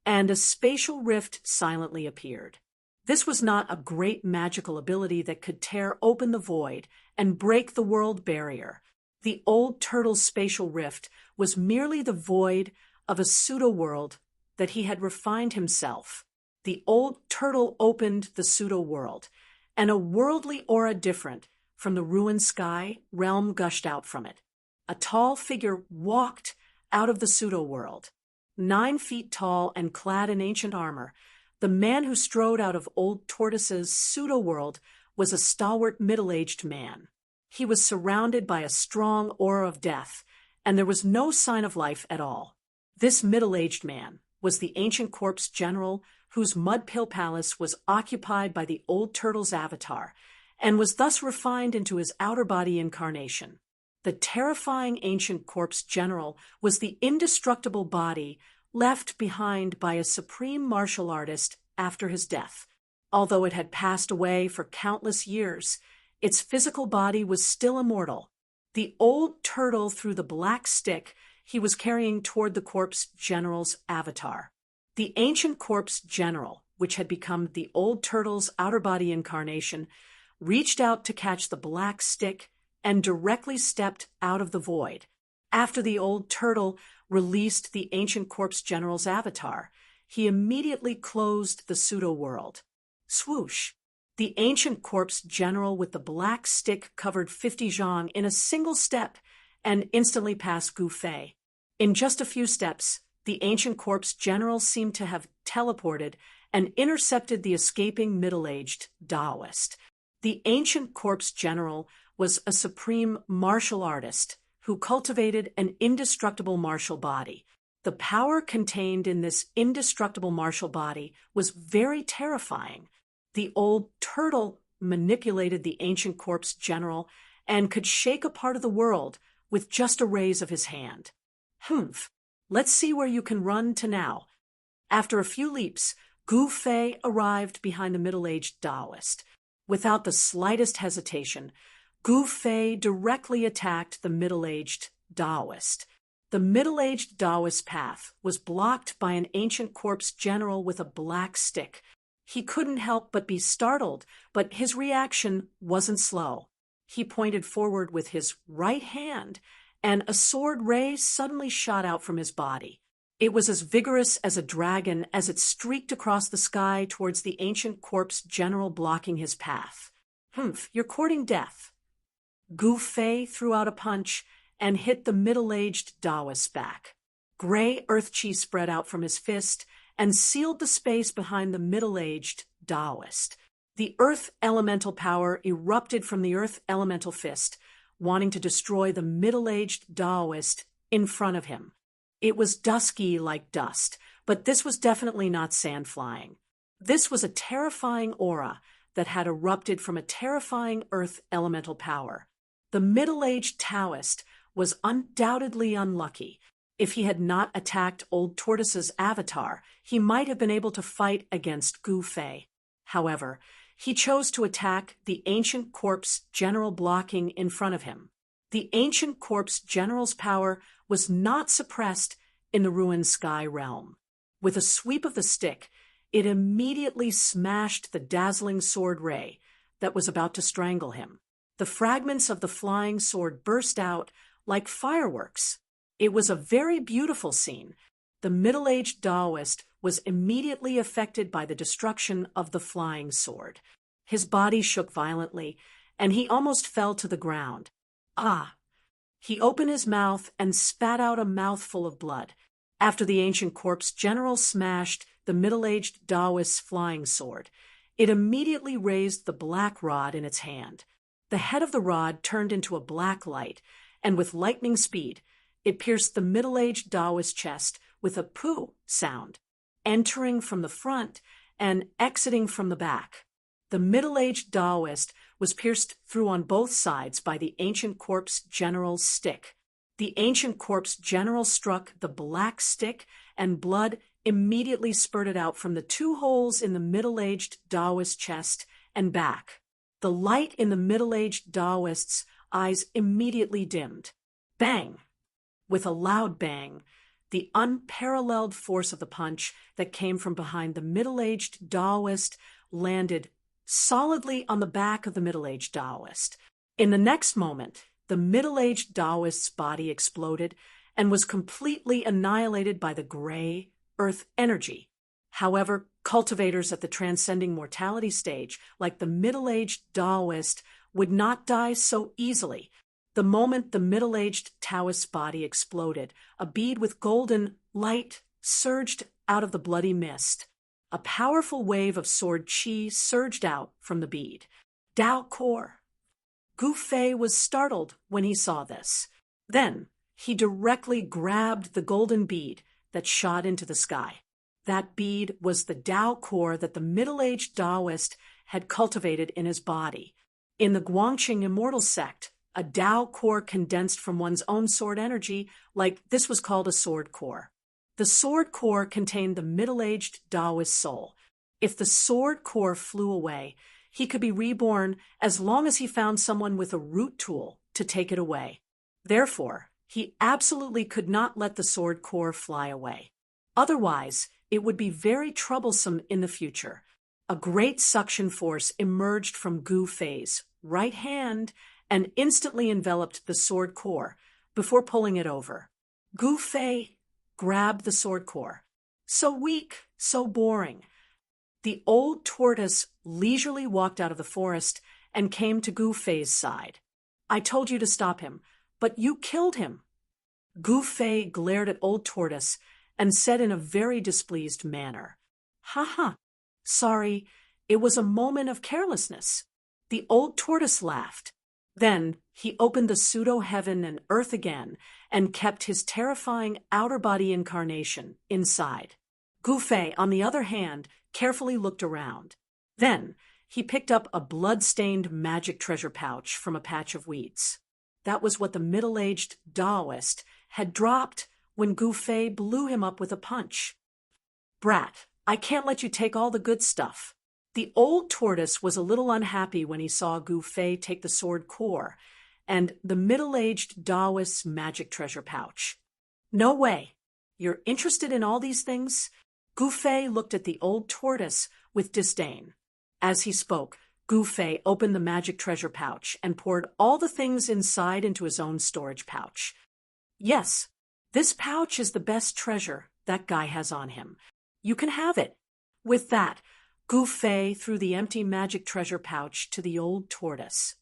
and a spatial rift silently appeared. This was not a great magical ability that could tear open the void and break the world barrier. The old turtle's spatial rift was merely the void of a pseudo-world that he had refined himself. The old turtle opened the pseudo-world, and a worldly aura different from the ruined sky realm gushed out from it. A tall figure walked out of the pseudo-world. 9 feet tall and clad in ancient armor, the man who strode out of old tortoise's pseudo-world was a stalwart middle-aged man. He was surrounded by a strong aura of death, and there was no sign of life at all. This middle-aged man was the ancient corpse general whose mud pill palace was occupied by the old turtle's avatar, and was thus refined into his outer body incarnation. The terrifying ancient corpse general was the indestructible body left behind by a supreme martial artist after his death. Although it had passed away for countless years, its physical body was still immortal. The old turtle threw the black stick he was carrying toward the corpse general's avatar. The ancient corpse general, which had become the old turtle's outer body incarnation, reached out to catch the black stick and directly stepped out of the void. After the old turtle released the ancient corpse general's avatar, he immediately closed the pseudo-world. Swoosh! The ancient corpse general with the black stick covered 50 zhang in a single step and instantly passed Gu Fei. In just a few steps, the ancient corpse general seemed to have teleported and intercepted the escaping middle-aged Taoist. The ancient corpse general was a supreme martial artist who cultivated an indestructible martial body. The power contained in this indestructible martial body was very terrifying. The old turtle manipulated the ancient corpse general and could shake a part of the world with just a raise of his hand. Humph! Let's see where you can run to now. After a few leaps, Gu Fei arrived behind the middle-aged Taoist. Without the slightest hesitation, Gu Fei directly attacked the middle-aged Taoist. The middle-aged Taoist path was blocked by an ancient corpse general with a black stick. He couldn't help but be startled, but his reaction wasn't slow. He pointed forward with his right hand, and a sword ray suddenly shot out from his body. It was as vigorous as a dragon as it streaked across the sky towards the ancient corpse general blocking his path. You're courting death. Gu Fei threw out a punch and hit the middle-aged Taoist back. Gray earth chi spread out from his fist and sealed the space behind the middle-aged Taoist. The earth elemental power erupted from the earth elemental fist, wanting to destroy the middle-aged Taoist in front of him. It was dusky like dust, but this was definitely not sand flying. This was a terrifying aura that had erupted from a terrifying earth elemental power. The middle-aged Taoist was undoubtedly unlucky. If he had not attacked Old Tortoise's avatar, he might have been able to fight against Gu Fei. However, he chose to attack the ancient corpse general blocking in front of him. The ancient corpse general's power was not suppressed in the ruined sky realm. With a sweep of the stick, it immediately smashed the dazzling sword ray that was about to strangle him. The fragments of the flying sword burst out like fireworks. It was a very beautiful scene. The middle-aged Taoist was immediately affected by the destruction of the flying sword. His body shook violently, and he almost fell to the ground. He opened his mouth and spat out a mouthful of blood. After the ancient corpse general smashed the middle-aged Taoist's flying sword, it immediately raised the black rod in its hand. The head of the rod turned into a black light, and with lightning speed, it pierced the middle-aged Taoist chest with a poo sound, entering from the front and exiting from the back. The middle-aged Taoist was pierced through on both sides by the ancient corpse general's stick. The ancient corpse general struck the black stick, and blood immediately spurted out from the two holes in the middle-aged Taoist chest and back. The light in the middle-aged Taoist's eyes immediately dimmed. Bang! With a loud bang, the unparalleled force of the punch that came from behind the middle-aged Taoist landed solidly on the back of the middle-aged Taoist. In the next moment, the middle-aged Taoist's body exploded and was completely annihilated by the gray earth energy. However, cultivators at the transcending mortality stage, like the middle-aged Taoist, would not die so easily. The moment the middle-aged Taoist's body exploded, a bead with golden light surged out of the bloody mist. A powerful wave of sword chi surged out from the bead. Tao Core. Gu Fei was startled when he saw this. Then he directly grabbed the golden bead that shot into the sky. That bead was the Tao Core that the middle-aged Taoist had cultivated in his body. In the Guangqing Immortal Sect, a Tao Core condensed from one's own sword energy, like this was called a sword core. The sword core contained the middle-aged Taoist soul. If the sword core flew away, he could be reborn as long as he found someone with a root tool to take it away. Therefore, he absolutely could not let the sword core fly away. Otherwise, it would be very troublesome in the future. A great suction force emerged from Gu Fei's right hand and instantly enveloped the sword core before pulling it over. Gu Fei grabbed the sword core. So weak, so boring. The old tortoise leisurely walked out of the forest and came to Gu Fei's side. I told you to stop him, but you killed him. Gu Fei glared at old tortoise and said in a very displeased manner, sorry, it was a moment of carelessness. The old tortoise laughed. Then he opened the pseudo-heaven and earth again and kept his terrifying outer body incarnation inside. Gu Fei, on the other hand, carefully looked around. Then he picked up a blood-stained magic treasure pouch from a patch of weeds. That was what the middle-aged Taoist had dropped when Gu Fei blew him up with a punch. Brat, I can't let you take all the good stuff. The old tortoise was a little unhappy when he saw Gu Fei take the sword core and the middle-aged Taoist's magic treasure pouch. No way. You're interested in all these things? Gu Fei looked at the old tortoise with disdain. As he spoke, Gu Fei opened the magic treasure pouch and poured all the things inside into his own storage pouch. Yes, this pouch is the best treasure that guy has on him. You can have it. With that, Gu Fei threw the empty magic treasure pouch to the old tortoise.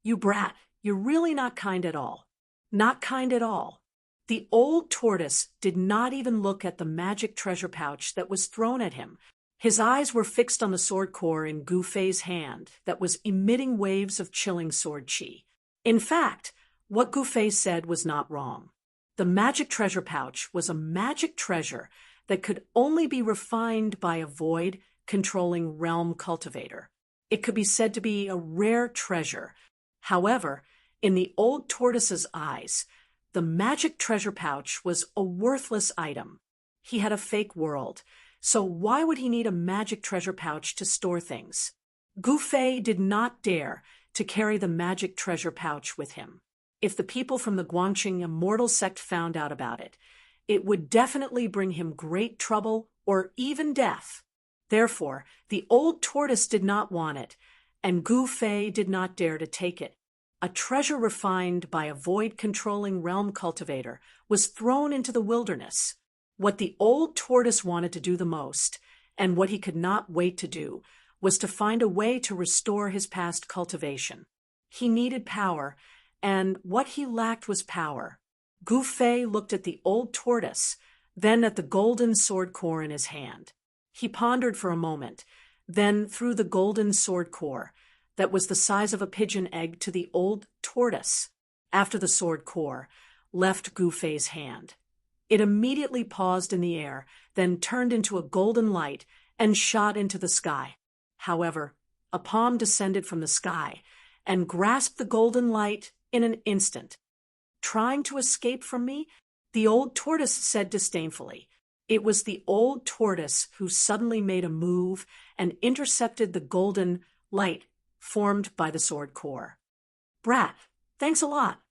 You brat, you're really not kind at all. Not kind at all. The old tortoise did not even look at the magic treasure pouch that was thrown at him. His eyes were fixed on the sword core in Gu Fei's hand that was emitting waves of chilling sword qi. In fact, what Gu Fei said was not wrong. The magic treasure pouch was a magic treasure that could only be refined by a void-controlling realm cultivator. It could be said to be a rare treasure. However, in the old tortoise's eyes, the magic treasure pouch was a worthless item. He had a fake world, so why would he need a magic treasure pouch to store things? Gu Fei did not dare to carry the magic treasure pouch with him. If the people from the Guangqing immortal sect found out about it, it would definitely bring him great trouble or even death. Therefore, the old tortoise did not want it, and Gu Fei did not dare to take it. A treasure refined by a void-controlling realm cultivator was thrown into the wilderness. What the old tortoise wanted to do the most, and what he could not wait to do, was to find a way to restore his past cultivation. He needed power, and what he lacked was power. Gu Fei looked at the old tortoise, then at the golden sword core in his hand. He pondered for a moment, then threw the golden sword core, that was the size of a pigeon egg, to the old tortoise. After the sword core left Gu Fei's hand, it immediately paused in the air, then turned into a golden light and shot into the sky. However, a palm descended from the sky and grasped the golden light in an instant. Trying to escape from me? The old tortoise said disdainfully. It was the old tortoise who suddenly made a move and intercepted the golden light formed by the sword core. Brat, thanks a lot,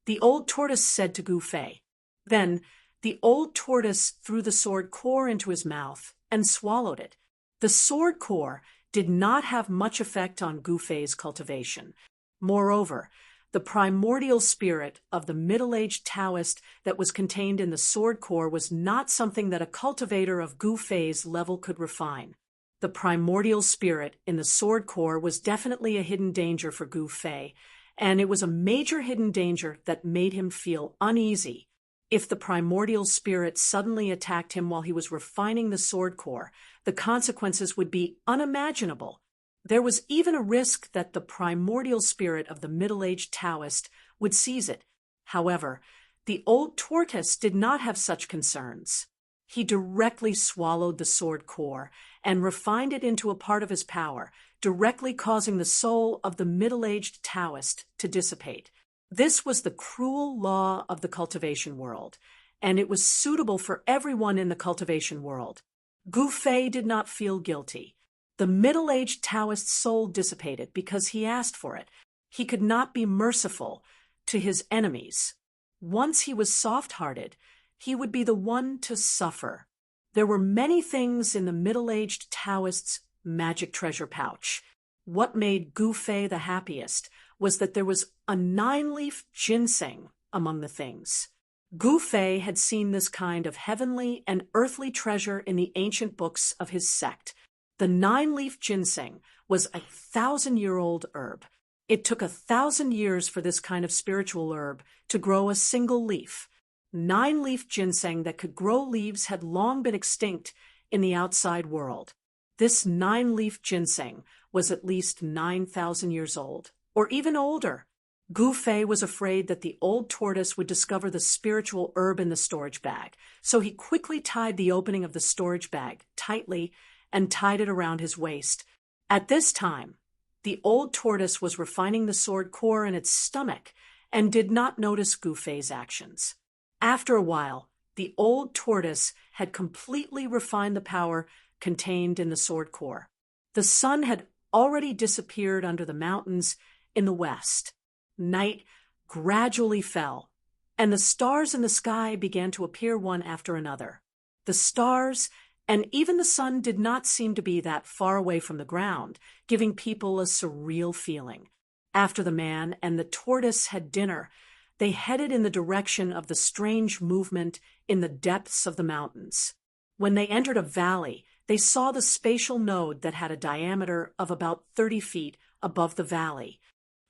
the old tortoise said to Gu Fei. Then, the old tortoise threw the sword core into his mouth and swallowed it. The sword core did not have much effect on Gu Fei's cultivation. Moreover, the primordial spirit of the middle-aged Taoist that was contained in the sword core was not something that a cultivator of Gu Fei's level could refine. The primordial spirit in the sword core was definitely a hidden danger for Gu Fei, and it was a major hidden danger that made him feel uneasy. If the primordial spirit suddenly attacked him while he was refining the sword core, the consequences would be unimaginable. There was even a risk that the primordial spirit of the middle-aged Taoist would seize it. However, the old tortoise did not have such concerns. He directly swallowed the sword core and refined it into a part of his power, directly causing the soul of the middle-aged Taoist to dissipate. This was the cruel law of the cultivation world, and it was suitable for everyone in the cultivation world. Gu Fei did not feel guilty. The middle-aged Taoist's soul dissipated because he asked for it. He could not be merciful to his enemies. Once he was soft-hearted, he would be the one to suffer. There were many things in the middle-aged Taoist's magic treasure pouch. What made Gu Fei the happiest was that there was a 9-leaf ginseng among the things. Gu Fei had seen this kind of heavenly and earthly treasure in the ancient books of his sect. The 9-leaf ginseng was a 1,000-year-old herb. It took 1,000 years for this kind of spiritual herb to grow a single leaf. 9-leaf ginseng that could grow leaves had long been extinct in the outside world. This 9-leaf ginseng was at least 9,000 years old, or even older. Gu Fei was afraid that the old tortoise would discover the spiritual herb in the storage bag, so he quickly tied the opening of the storage bag tightly and tied it around his waist. At this time, the old tortoise was refining the sword core in its stomach and did not notice Gu Fei's actions. After a while, the old tortoise had completely refined the power contained in the sword core. The sun had already disappeared under the mountains in the west. Night gradually fell, and the stars in the sky began to appear one after another. The stars and even the sun did not seem to be that far away from the ground, giving people a surreal feeling. After the man and the tortoise had dinner, they headed in the direction of the strange movement in the depths of the mountains. When they entered a valley, they saw the spatial node that had a diameter of about 30 feet above the valley.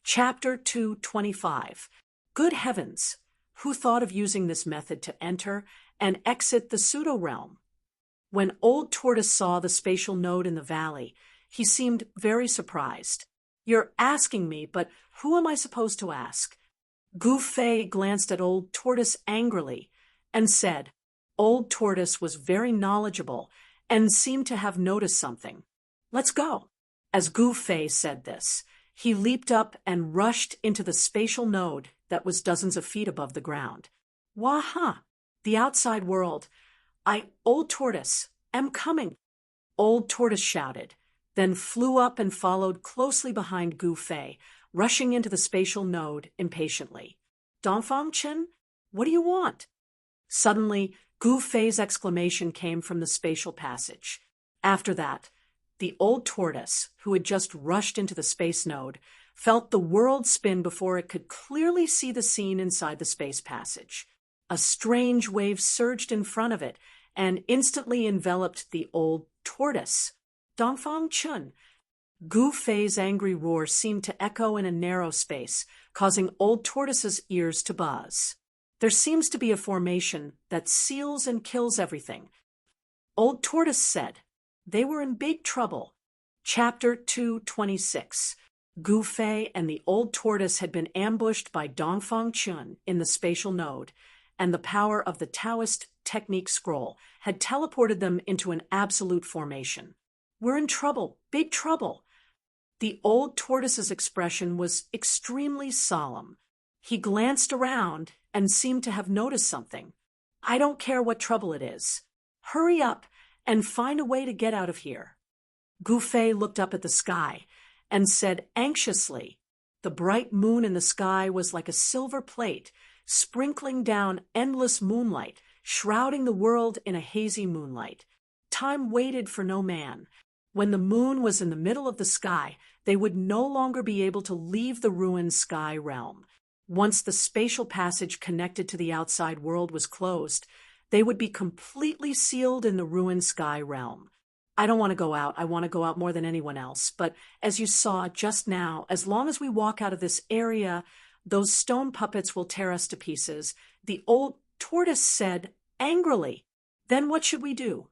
Chapter 225. Good heavens! Who thought of using this method to enter and exit the pseudo-realm? When Old Tortoise saw the spatial node in the valley, he seemed very surprised. "You're asking me, but who am I supposed to ask?" Gu Fei glanced at Old Tortoise angrily and said, Old Tortoise was very knowledgeable and seemed to have noticed something. "Let's go." As Gu Fei said this, he leaped up and rushed into the spatial node that was dozens of feet above the ground. "Wah-ha! The outside world. Old Tortoise, am coming," Old Tortoise shouted, then flew up and followed closely behind Gu Fei, rushing into the spatial node impatiently. "Dongfang Chen, what do you want?" Suddenly, Gu Fei's exclamation came from the spatial passage. After that, the Old Tortoise, who had just rushed into the space node, felt the world spin before it could clearly see the scene inside the space passage. A strange wave surged in front of it and instantly enveloped the Old Tortoise. "Dongfang Chun!" Gu Fei's angry roar seemed to echo in a narrow space, causing Old Tortoise's ears to buzz. "There seems to be a formation that seals and kills everything," Old Tortoise said. They were in big trouble. Chapter 226. Gu Fei and the Old Tortoise had been ambushed by Dongfang Chun in the spatial node, and the power of the Taoist technique scroll had teleported them into an absolute formation. "We're in trouble, big trouble." The Old Tortoise's expression was extremely solemn. He glanced around and seemed to have noticed something. "I don't care what trouble it is. Hurry up and find a way to get out of here." Gu Fei looked up at the sky and said anxiously, the bright moon in the sky was like a silver plate, sprinkling down endless moonlight, shrouding the world in a hazy moonlight. Time waited for no man. When the moon was in the middle of the sky, they would no longer be able to leave the ruined sky realm. Once the spatial passage connected to the outside world was closed, they would be completely sealed in the ruined sky realm. "I don't want to go out. I want to go out more than anyone else. But as you saw just now, as long as we walk out of this area, those stone puppets will tear us to pieces," the Old Tortoise said angrily. "Then what should we do?"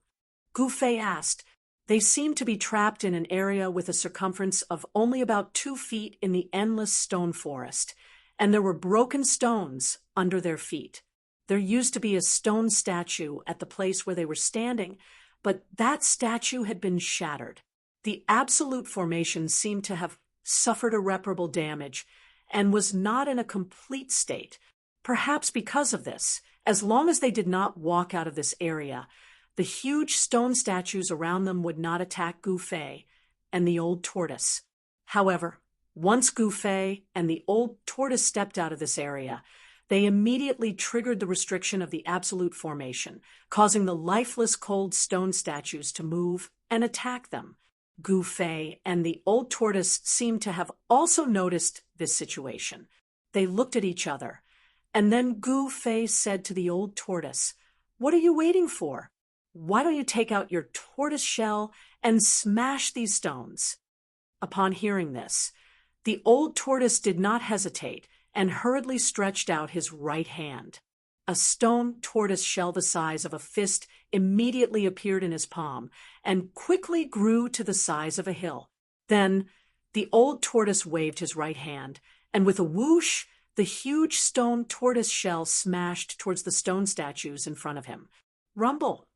Gu Fei asked. They seemed to be trapped in an area with a circumference of only about 2 feet in the endless stone forest, and there were broken stones under their feet. There used to be a stone statue at the place where they were standing, but that statue had been shattered. The absolute formation seemed to have suffered irreparable damage and was not in a complete state. Perhaps because of this, as long as they did not walk out of this area, the huge stone statues around them would not attack Gu Fei and the Old Tortoise. However, once Gu Fei and the Old Tortoise stepped out of this area, they immediately triggered the restriction of the absolute formation, causing the lifeless cold stone statues to move and attack them. Gu Fei and the Old Tortoise seemed to have also noticed this situation. They looked at each other, and then Gu Fei said to the Old Tortoise, "What are you waiting for? Why don't you take out your tortoise shell and smash these stones?" Upon hearing this, the Old Tortoise did not hesitate and hurriedly stretched out his right hand. A stone tortoise shell the size of a fist immediately appeared in his palm and quickly grew to the size of a hill. Then the Old Tortoise waved his right hand, and with a whoosh, the huge stone tortoise shell smashed towards the stone statues in front of him. Rumble!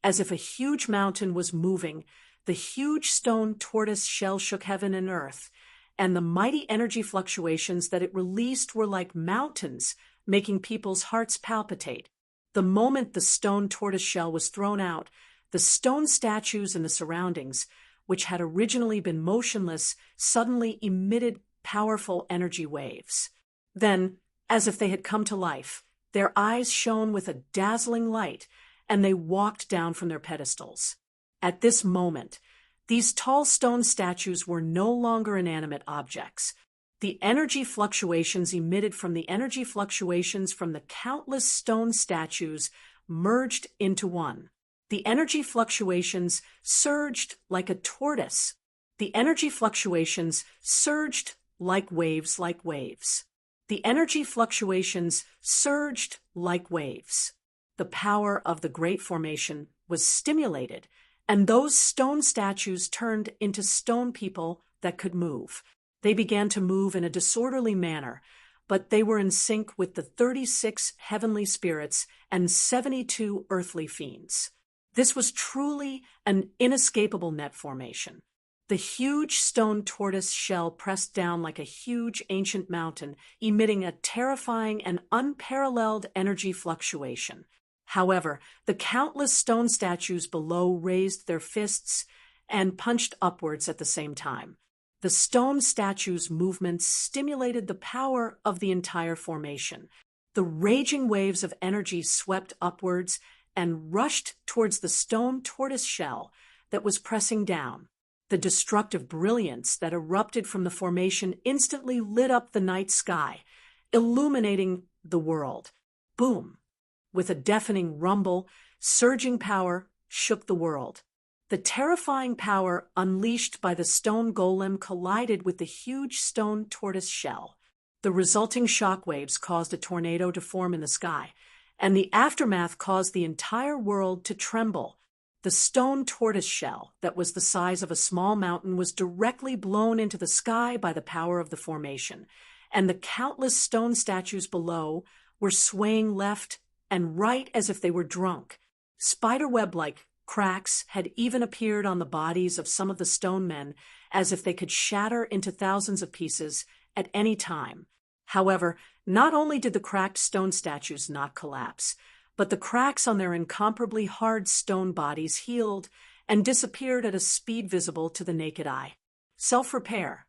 As if a huge mountain was moving, the huge stone tortoise shell shook heaven and earth, and the mighty energy fluctuations that it released were like mountains, making people's hearts palpitate. The moment the stone tortoise shell was thrown out, the stone statues and the surroundings which had originally been motionless, suddenly emitted powerful energy waves. Then, as if they had come to life, their eyes shone with a dazzling light, and they walked down from their pedestals. At this moment, these tall stone statues were no longer inanimate objects. The energy fluctuations emitted from the countless stone statues merged into one. The energy fluctuations surged like a tortoise. The energy fluctuations surged like waves, The energy fluctuations surged like waves. The power of the Great Formation was stimulated, and those stone statues turned into stone people that could move. They began to move in a disorderly manner, but they were in sync with the 36 heavenly spirits and 72 earthly fiends. This was truly an inescapable net formation. The huge stone tortoise shell pressed down like a huge ancient mountain, emitting a terrifying and unparalleled energy fluctuation. However, the countless stone statues below raised their fists and punched upwards at the same time. The stone statues' movements stimulated the power of the entire formation. The raging waves of energy swept upwards and rushed towards the stone tortoise shell that was pressing down. The destructive brilliance that erupted from the formation instantly lit up the night sky, illuminating the world. Boom! With a deafening rumble, surging power shook the world. The terrifying power unleashed by the stone golem collided with the huge stone tortoise shell. The resulting shockwaves caused a tornado to form in the sky, and the aftermath caused the entire world to tremble. The stone tortoise shell, that was the size of a small mountain, was directly blown into the sky by the power of the formation, and the countless stone statues below were swaying left and right as if they were drunk. Spiderweb-like cracks had even appeared on the bodies of some of the stone men, as if they could shatter into thousands of pieces at any time. However, not only did the cracked stone statues not collapse, but the cracks on their incomparably hard stone bodies healed and disappeared at a speed visible to the naked eye. Self-repair.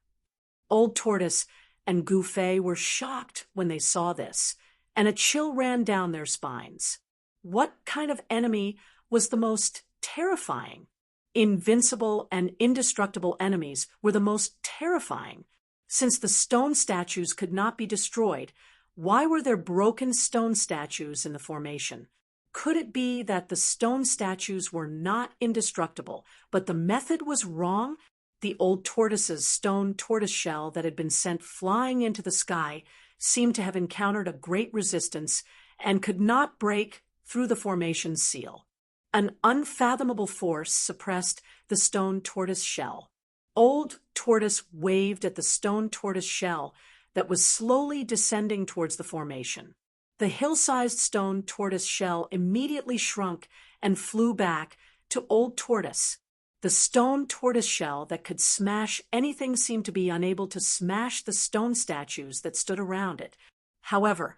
Old Tortoise and Gouffé were shocked when they saw this, and a chill ran down their spines. What kind of enemy was the most terrifying? Invincible and indestructible enemies were the most terrifying. Since the stone statues could not be destroyed, why were there broken stone statues in the formation? Could it be that the stone statues were not indestructible, but the method was wrong? The old tortoise's stone tortoise shell that had been sent flying into the sky seemed to have encountered a great resistance and could not break through the formation's seal. An unfathomable force suppressed the stone tortoise shell. Old Tortoise waved at the stone tortoise shell that was slowly descending towards the formation. The hill-sized stone tortoise shell immediately shrunk and flew back to Old Tortoise. The stone tortoise shell that could smash anything seemed to be unable to smash the stone statues that stood around it. However,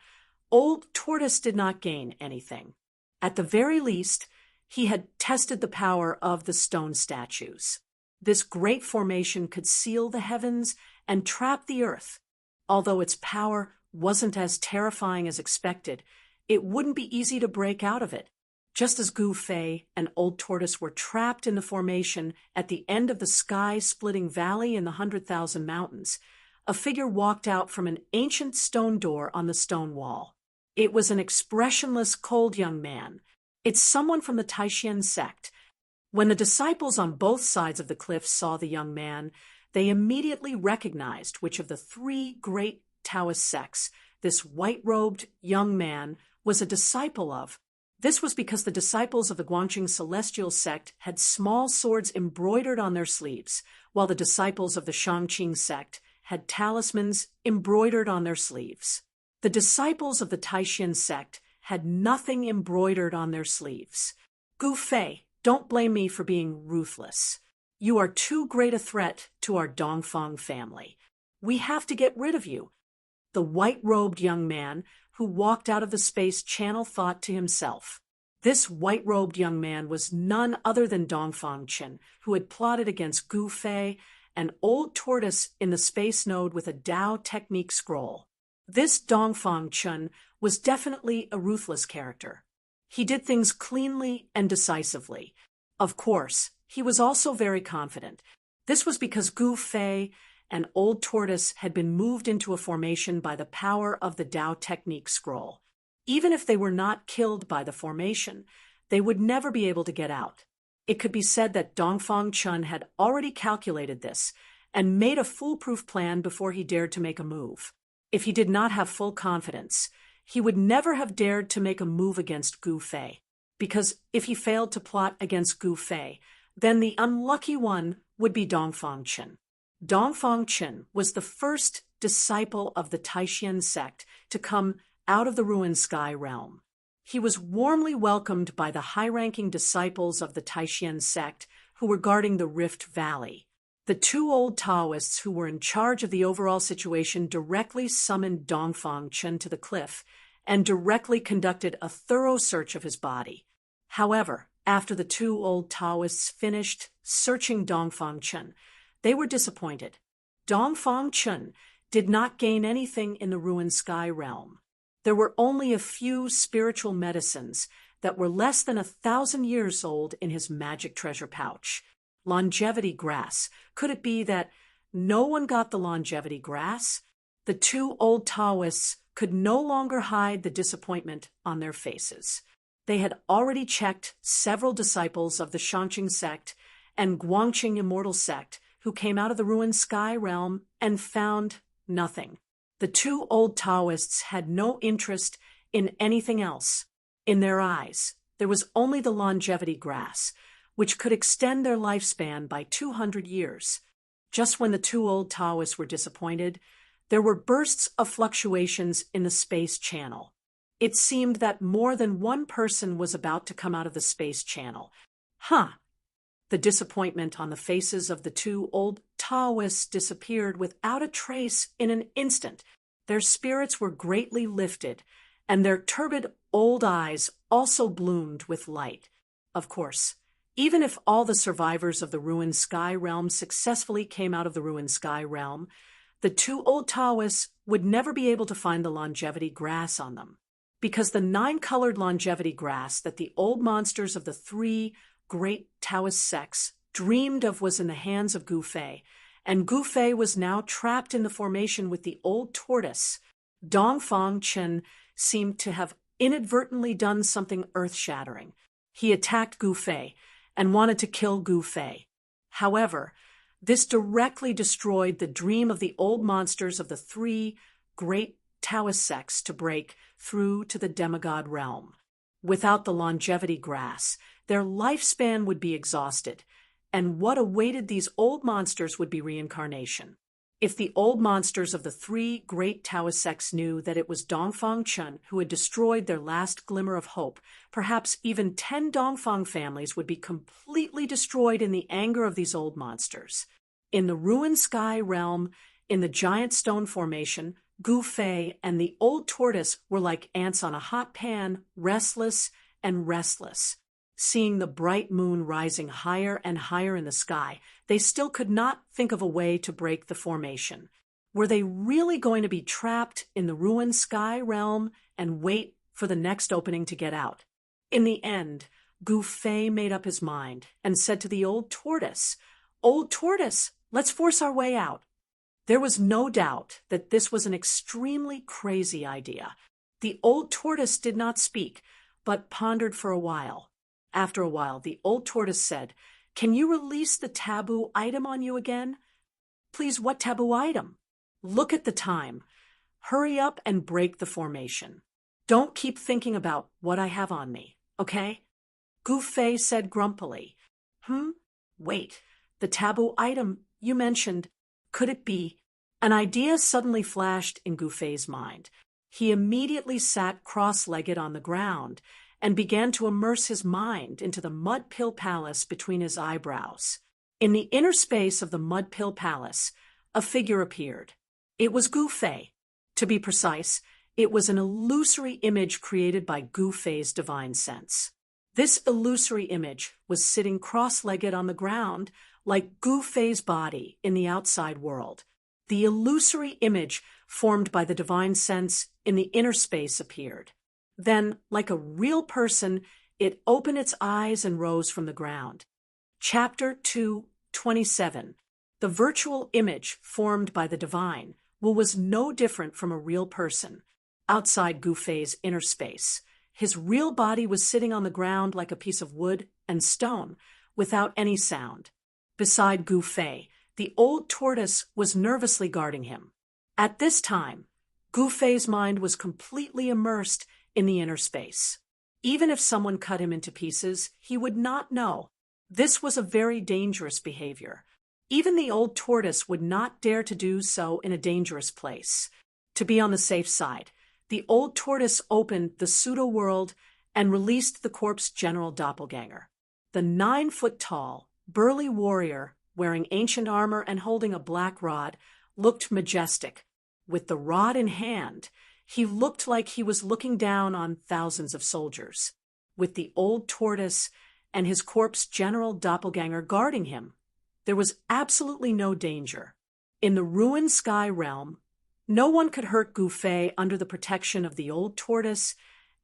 Old Tortoise did not gain anything. At the very least, he had tested the power of the stone statues. This great formation could seal the heavens and trap the earth. Although its power wasn't as terrifying as expected, it wouldn't be easy to break out of it. Just as Gouffé and Old Tortoise were trapped in the formation at the end of the sky-splitting valley in the 100,000 Mountains, a figure walked out from an ancient stone door on the stone wall. It was an expressionless, cold young man. It's someone from the Taishan sect. When the disciples on both sides of the cliff saw the young man, they immediately recognized which of the three great Taoist sects this white-robed young man was a disciple of. This was because the disciples of the Guanqing Celestial sect had small swords embroidered on their sleeves, while the disciples of the Shangqing sect had talismans embroidered on their sleeves. The disciples of the Taishan sect had nothing embroidered on their sleeves. Gouffé, don't blame me for being ruthless. You are too great a threat to our Dongfang family. We have to get rid of you. The white-robed young man who walked out of the space channel thought to himself. This white-robed young man was none other than Dongfang Chen, who had plotted against Gu Fei, an old tortoise in the space node with a Dao technique scroll. This Dongfang Chen was definitely a ruthless character. He did things cleanly and decisively. Of course, he was also very confident. This was because Gu Fei, an old tortoise, had been moved into a formation by the power of the Dao technique scroll. Even if they were not killed by the formation, they would never be able to get out. It could be said that Dongfang Chen had already calculated this and made a foolproof plan before he dared to make a move. If he did not have full confidence, he would never have dared to make a move against Gu Fei, because if he failed to plot against Gu Fei, then the unlucky one would be Dongfang Chen. Dongfang Chen was the first disciple of the Taishan sect to come out of the ruined sky realm. He was warmly welcomed by the high-ranking disciples of the Taishan sect who were guarding the Rift Valley. The two old Taoists who were in charge of the overall situation directly summoned Dongfang Chen to the cliff and directly conducted a thorough search of his body. However, after the two old Taoists finished searching Dongfang Chen, they were disappointed. Dongfang Chen did not gain anything in the ruined sky realm. There were only a few spiritual medicines that were less than 1,000 years old in his magic treasure pouch. Longevity grass. Could it be that no one got the longevity grass? The two old Taoists could no longer hide the disappointment on their faces. They had already checked several disciples of the Shangqing sect and Guangqing immortal sect who came out of the ruined sky realm and found nothing. The two old Taoists had no interest in anything else. In their eyes, there was only the longevity grass, which could extend their lifespan by 200 years. Just when the two old Taoists were disappointed, there were bursts of fluctuations in the space channel. It seemed that more than one person was about to come out of the space channel. The disappointment on the faces of the two old Taoists disappeared without a trace in an instant. Their spirits were greatly lifted, and their turbid old eyes also bloomed with light. Of course, even if all the survivors of the ruined sky realm successfully came out of the ruined sky realm, the two old Taoists would never be able to find the longevity grass on them, because the 9-colored longevity grass that the old monsters of the 3 great Taoist sects dreamed of was in the hands of Gu Fei, and Gu Fei was now trapped in the formation with the old tortoise. Dongfang Chen seemed to have inadvertently done something earth-shattering. He attacked Gu Fei and wanted to kill Gu Fei. However, this directly destroyed the dream of the old monsters of the 3 great Taoist sects to break through to the demigod realm. Without the longevity grass, their lifespan would be exhausted, and what awaited these old monsters would be reincarnation. If the old monsters of the 3 great Taoist sects knew that it was Dongfang Chen who had destroyed their last glimmer of hope, perhaps even 10 Dongfang families would be completely destroyed in the anger of these old monsters. In the ruined sky realm, in the giant stone formation, Gu Fei and the old tortoise were like ants on a hot pan, restless and restless. Seeing the bright moon rising higher and higher in the sky, they still could not think of a way to break the formation. Were they really going to be trapped in the ruined sky realm and wait for the next opening to get out? In the end, Gu Fei made up his mind and said to the old tortoise, "Old tortoise, let's force our way out." There was no doubt that this was an extremely crazy idea. The old tortoise did not speak, but pondered for a while. After a while, the old tortoise said, "Can you release the taboo item on you again?" "Please, what taboo item?" "Look at the time. Hurry up and break the formation. Don't keep thinking about what I have on me, okay?" Gu Fei said grumpily, Wait, the taboo item you mentioned, could it be?" An idea suddenly flashed in Gu Fei's mind. He immediately sat cross-legged on the ground and began to immerse his mind into the mud pill palace between his eyebrows. In the inner space of the mud pill palace, a figure appeared. It was Gu Fei. To be precise, it was an illusory image created by Gu Fei's divine sense. This illusory image was sitting cross-legged on the ground like Gu Fei's body in the outside world. The illusory image formed by the divine sense in the inner space appeared. Then, like a real person, it opened its eyes and rose from the ground. Chapter 2:27. The virtual image formed by the divine was no different from a real person. Outside Gu Fei's inner space, his real body was sitting on the ground like a piece of wood and stone, without any sound. Beside Gu Fei, the old tortoise was nervously guarding him. At this time, Gu Fei's mind was completely immersed in the inner space. Even if someone cut him into pieces, he would not know. This was a very dangerous behavior. Even the old tortoise would not dare to do so in a dangerous place. To be on the safe side, the old tortoise opened the pseudo-world and released the corpse general doppelganger. The 9-foot-tall, burly warrior, wearing ancient armor and holding a black rod, looked majestic. With the rod in hand, he looked like he was looking down on thousands of soldiers. With the old tortoise and his corpse general doppelganger guarding him, there was absolutely no danger. In the ruined sky realm, no one could hurt Gu Fei under the protection of the old tortoise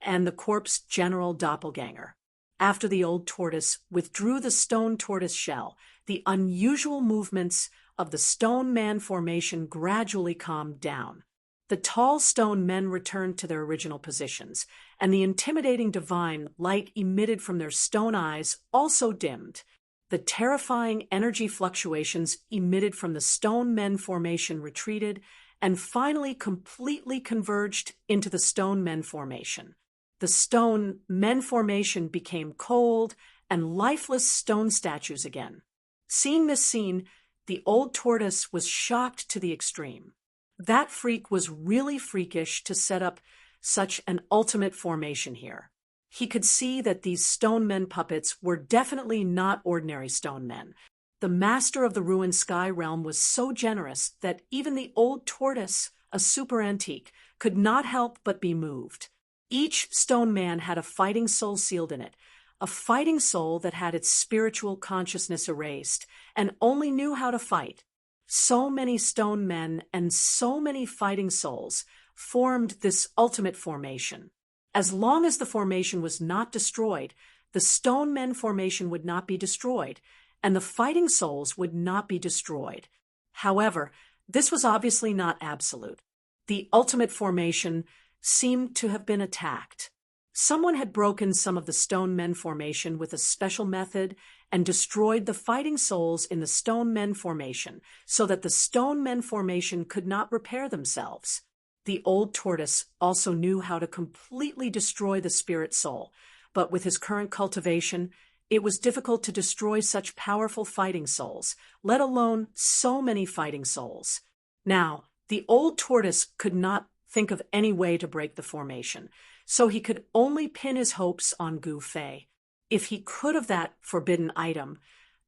and the corpse general doppelganger. After the old tortoise withdrew the stone tortoise shell, the unusual movements of the stone man formation gradually calmed down. The tall stone men returned to their original positions, and the intimidating divine light emitted from their stone eyes also dimmed. The terrifying energy fluctuations emitted from the stone men formation retreated and finally completely converged into the stone men formation. The stone men formation became cold and lifeless stone statues again. Seeing this scene, the old tortoise was shocked to the extreme. That freak was really freakish to set up such an ultimate formation here. He could see that these stone men puppets were definitely not ordinary stone men. The master of the ruined sky realm was so generous that even the old tortoise, a super antique, could not help but be moved. Each stone man had a fighting soul sealed in it, a fighting soul that had its spiritual consciousness erased and only knew how to fight. So many stone men and so many fighting souls formed this ultimate formation. As long as the formation was not destroyed, the stone men formation would not be destroyed, and the fighting souls would not be destroyed. However, this was obviously not absolute. The ultimate formation seemed to have been attacked. Someone had broken some of the stone men formation with a special method and destroyed the fighting souls in the stone men formation so that the stone men formation could not repair themselves. The old tortoise also knew how to completely destroy the spirit soul, but with his current cultivation, it was difficult to destroy such powerful fighting souls, let alone so many fighting souls. Now, the old tortoise could not think of any way to break the formation, so he could only pin his hopes on Gu Fei. If he could have that forbidden item,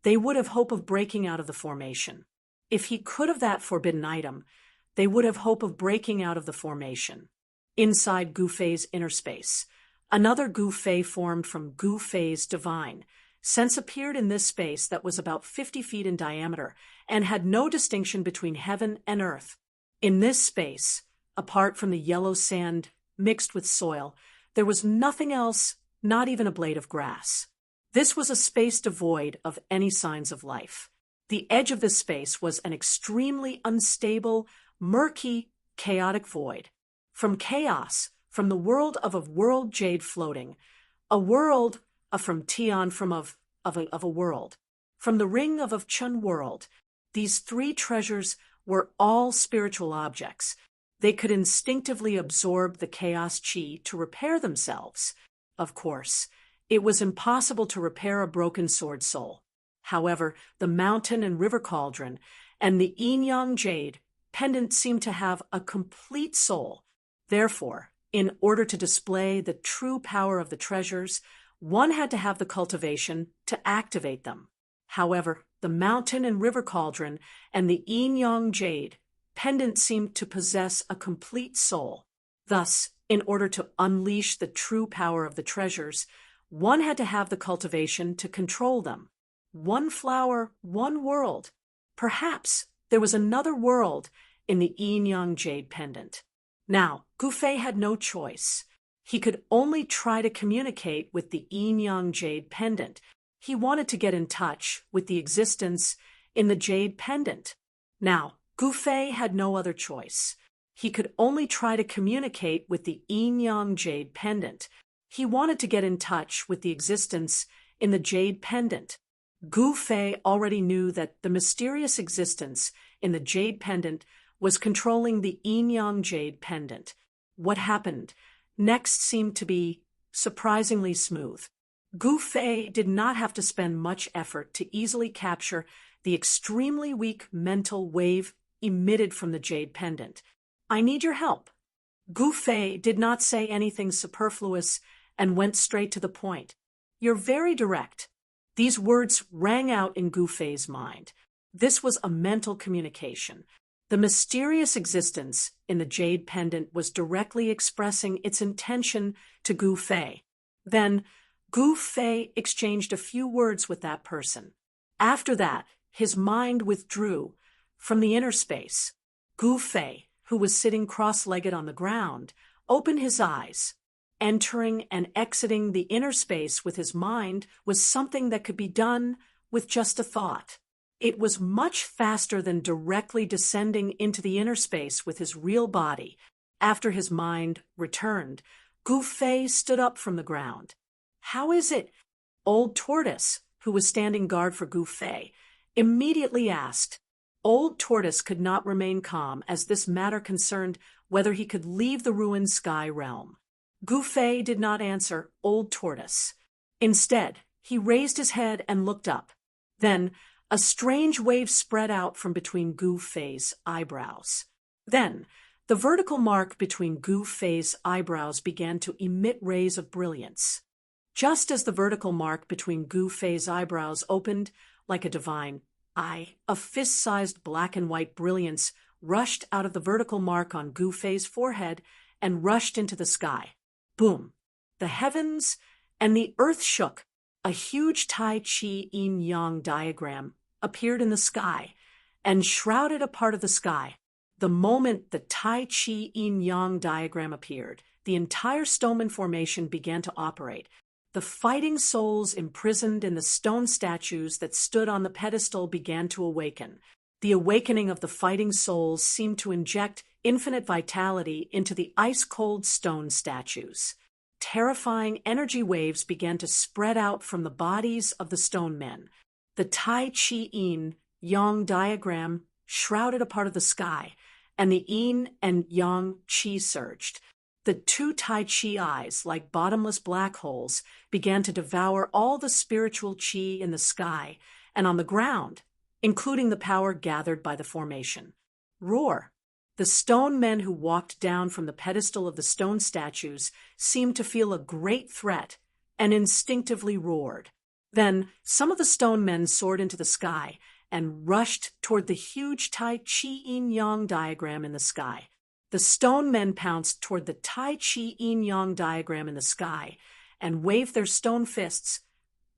they would have hope of breaking out of the formation. If he could have that forbidden item, they would have hope of breaking out of the formation. Inside Gu Fei's inner space, another Gu Fei formed from Gu Fei's divine sense appeared in this space that was about 50 feet in diameter and had no distinction between heaven and earth. In this space, apart from the yellow sand mixed with soil, there was nothing else, not even a blade of grass. This was a space devoid of any signs of life. The edge of this space was an extremely unstable, murky, chaotic void. From chaos, from the world of a world jade floating, a world from Tian from of a world, from the ring of Chun world, these three treasures were all spiritual objects. They could instinctively absorb the chaos chi to repair themselves. Of course, it was impossible to repair a broken sword soul. However, the mountain and river cauldron and the yin-yang jade pendant seemed to have a complete soul. Therefore, in order to display the true power of the treasures, one had to have the cultivation to activate them. However, the mountain and river cauldron and the yin-yang jade pendant seemed to possess a complete soul. Thus, in order to unleash the true power of the treasures, One had to have the cultivation to control them. One flower, one world. Perhaps there was another world in the yin-yang jade pendant. Now, Gufei had no choice. He could only try to communicate with the yin-yang jade pendant. He wanted to get in touch with the existence in the jade pendant. Now, Gufei had no other choice. He could only try to communicate with the yin-yang jade pendant. He wanted to get in touch with the existence in the jade pendant. Gufei already knew that the mysterious existence in the jade pendant was controlling the yin-yang jade pendant. What happened next seemed to be surprisingly smooth. Gufei did not have to spend much effort to easily capture the extremely weak mental wave emitted from the jade pendant. I need your help. Gufei did not say anything superfluous and went straight to the point. You're very direct. These words rang out in Gufei's mind. This was a mental communication. The mysterious existence in the jade pendant was directly expressing its intention to Gufei. Then, Gufei exchanged a few words with that person. After that, his mind withdrew from the inner space. Gufei, who was sitting cross-legged on the ground, opened his eyes. Entering and exiting the inner space with his mind was something that could be done with just a thought. It was much faster than directly descending into the inner space with his real body. After his mind returned, Gufei stood up from the ground. How is it? Old Tortoise, who was standing guard for Gufei, immediately asked. Old Tortoise could not remain calm as this matter concerned whether he could leave the ruined sky realm. Gufei did not answer Old Tortoise. Instead, he raised his head and looked up. Then, a strange wave spread out from between Gufei's eyebrows. Then, the vertical mark between Gufei's eyebrows began to emit rays of brilliance. Just as the vertical mark between Gufei's eyebrows opened like a divine eye, a fist-sized black and white brilliance rushed out of the vertical mark on Gufei's forehead and rushed into the sky. Boom! The heavens and the earth shook. A huge Tai Chi yin-yang diagram appeared in the sky and shrouded a part of the sky. The moment the Tai Chi yin-yang diagram appeared, the entire Stoneman formation began to operate. The fighting souls imprisoned in the stone statues that stood on the pedestal began to awaken. The awakening of the fighting souls seemed to inject infinite vitality into the ice-cold stone statues. Terrifying energy waves began to spread out from the bodies of the stone men. The Tai Chi yin-yang diagram shrouded a part of the sky, and the yin and yang chi surged. The two Tai Chi eyes, like bottomless black holes, began to devour all the spiritual chi in the sky and on the ground, including the power gathered by the formation. Roar! The stone men who walked down from the pedestal of the stone statues seemed to feel a great threat and instinctively roared. Then some of the stone men soared into the sky and rushed toward the huge Tai Chi yin-yang diagram in the sky. The stone men pounced toward the Tai Chi yin-yang diagram in the sky and waved their stone fists,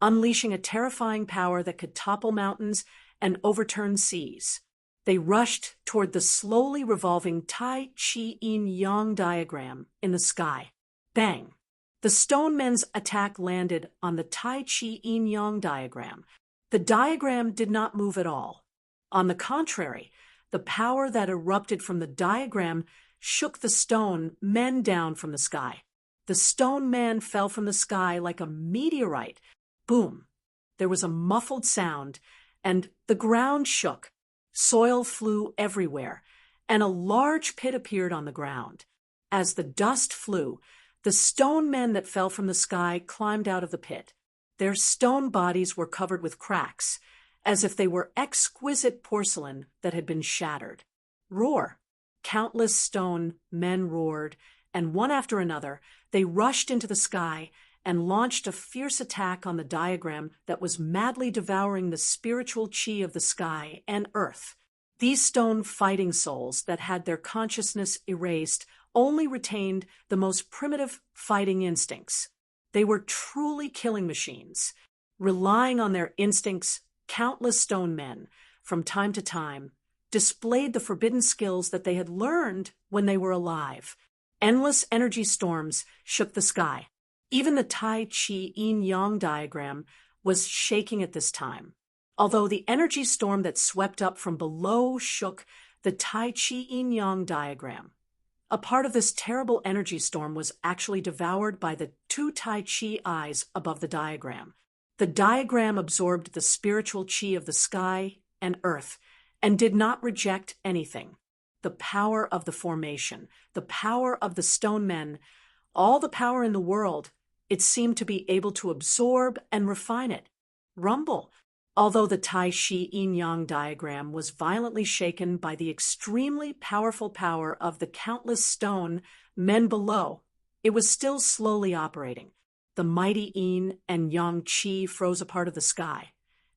unleashing a terrifying power that could topple mountains and overturn seas. They rushed toward the slowly revolving Tai Chi yin-yang diagram in the sky. Bang! The stone men's attack landed on the Tai Chi yin-yang diagram. The diagram did not move at all. On the contrary, the power that erupted from the diagram shook the stone men down from the sky. The stone man fell from the sky like a meteorite. Boom! There was a muffled sound, and the ground shook. Soil flew everywhere, and a large pit appeared on the ground. As the dust flew, the stone men that fell from the sky climbed out of the pit. Their stone bodies were covered with cracks, as if they were exquisite porcelain that had been shattered. Roar! Countless stone men roared, and one after another, they rushed into the sky and launched a fierce attack on the diagram that was madly devouring the spiritual chi of the sky and earth. These stone fighting souls that had their consciousness erased only retained the most primitive fighting instincts. They were truly killing machines. Relying on their instincts, countless stone men, from time to time, displayed the forbidden skills that they had learned when they were alive. Endless energy storms shook the sky. Even the Tai Chi yin-yang diagram was shaking at this time. Although the energy storm that swept up from below shook the Tai Chi yin-yang diagram. A part of this terrible energy storm was actually devoured by the two Tai Chi eyes above the diagram. The diagram absorbed the spiritual chi of the sky and earth and did not reject anything. The power of the formation, the power of the stone men, all the power in the world, it seemed to be able to absorb and refine it. Rumble. Although the Tai Chi yin-yang diagram was violently shaken by the extremely powerful power of the countless stone men below, it was still slowly operating. The mighty yin and yang chi froze a part of the sky,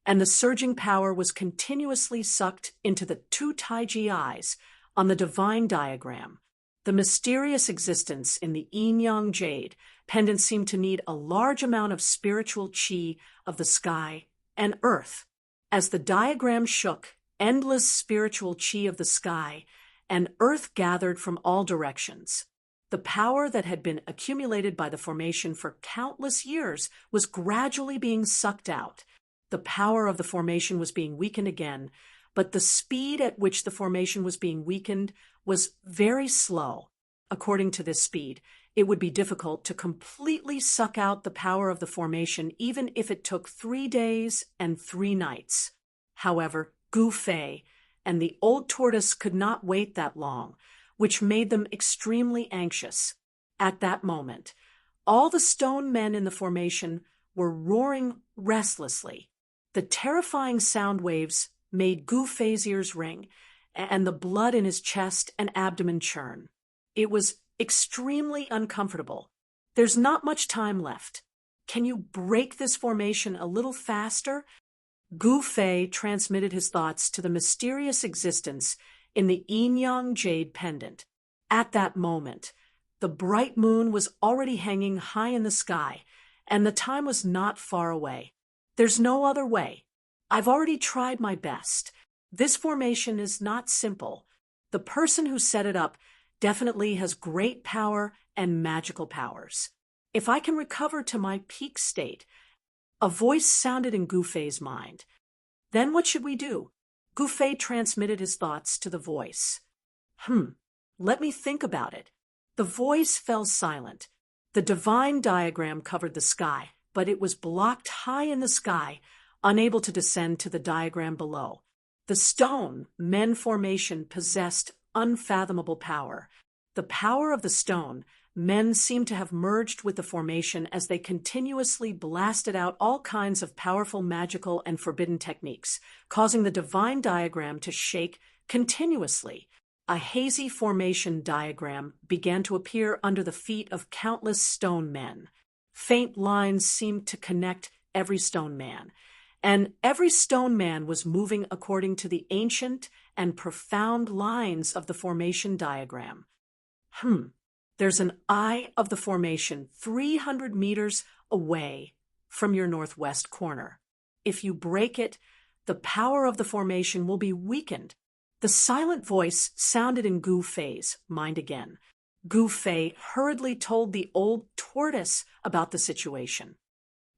and the surging power was continuously sucked into the two Taiji eyes on the divine diagram. The mysterious existence in the yin-yang jade pendant seemed to need a large amount of spiritual chi of the sky and earth. As the diagram shook, endless spiritual chi of the sky and earth gathered from all directions. The power that had been accumulated by the formation for countless years was gradually being sucked out. The power of the formation was being weakened again, but the speed at which the formation was being weakened was very slow. According to this speed, it would be difficult to completely suck out the power of the formation even if it took 3 days and 3 nights. However, Gu Fei and the old tortoise could not wait that long, which made them extremely anxious. At that moment, all the stone men in the formation were roaring restlessly. The terrifying sound waves made Gu Fei's ears ring and the blood in his chest and abdomen churn. It was extremely uncomfortable. There's not much time left. Can you break this formation a little faster? Gu Fei transmitted his thoughts to the mysterious existence in the yin-yang jade pendant. At that moment, the bright moon was already hanging high in the sky, and the time was not far away. There's no other way. I've already tried my best. This formation is not simple. The person who set it up definitely has great power and magical powers. If I can recover to my peak state, a voice sounded in Gu Fei's mind. Then what should we do? Gu Fei transmitted his thoughts to the voice. Let me think about it. The voice fell silent. The divine diagram covered the sky, but it was blocked high in the sky, unable to descend to the diagram below. The stone men formation possessed unfathomable power. The power of the stone men seemed to have merged with the formation as they continuously blasted out all kinds of powerful magical and forbidden techniques, causing the divine diagram to shake continuously. A hazy formation diagram began to appear under the feet of countless stone men. Faint lines seemed to connect every stone man, and every stone man was moving according to the ancient and profound lines of the formation diagram. There's an eye of the formation 300 meters away from your northwest corner. If you break it, the power of the formation will be weakened. The silent voice sounded in Gu Fei's mind again. Gu Fei hurriedly told the old tortoise about the situation.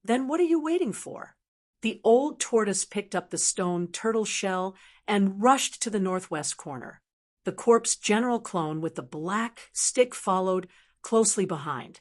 Then what are you waiting for? The old tortoise picked up the stone turtle shell and rushed to the northwest corner. The corpse general clone with the black stick followed closely behind.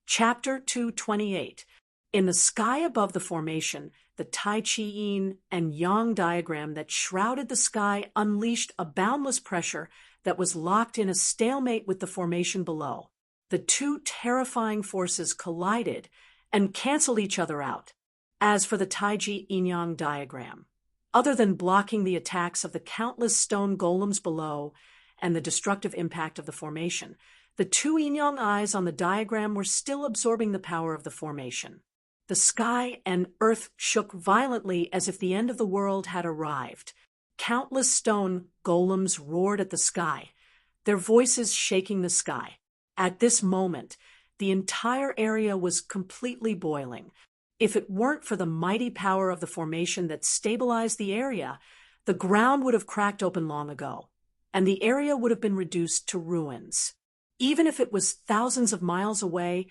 Chapter 228. In the sky above the formation, the Tai Chi yin and yang diagram that shrouded the sky unleashed a boundless pressure that was locked in a stalemate with the formation below. The two terrifying forces collided and canceled each other out. As for the Taiji yin-yang diagram, other than blocking the attacks of the countless stone golems below and the destructive impact of the formation, the two yin-yang eyes on the diagram were still absorbing the power of the formation. The sky and earth shook violently as if the end of the world had arrived. Countless stone golems roared at the sky, their voices shaking the sky. At this moment, The entire area was completely boiling. If it weren't for the mighty power of the formation that stabilized the area, the ground would have cracked open long ago, and the area would have been reduced to ruins. Even if it was thousands of miles away,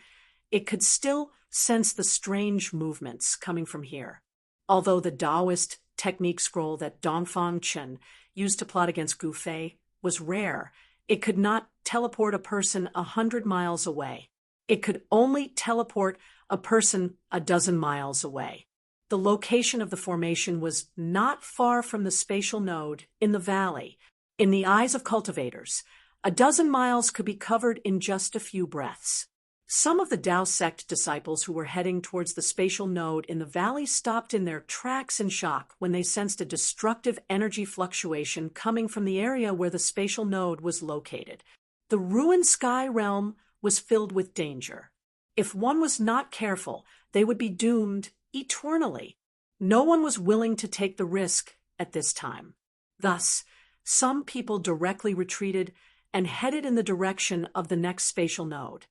it could still sense the strange movements coming from here. Although the Taoist technique scroll that Dongfang Chen used to plot against Gu Fei was rare, it could not teleport a person 100 miles away. It could only teleport a person a dozen miles away. The location of the formation was not far from the spatial node in the valley. In the eyes of cultivators, a dozen miles could be covered in just a few breaths. Some of the Tao sect disciples who were heading towards the spatial node in the valley stopped in their tracks in shock when they sensed a destructive energy fluctuation coming from the area where the spatial node was located. The ruined sky realm was filled with danger. If one was not careful, they would be doomed eternally. No one was willing to take the risk at this time. Thus, some people directly retreated and headed in the direction of the next spatial node.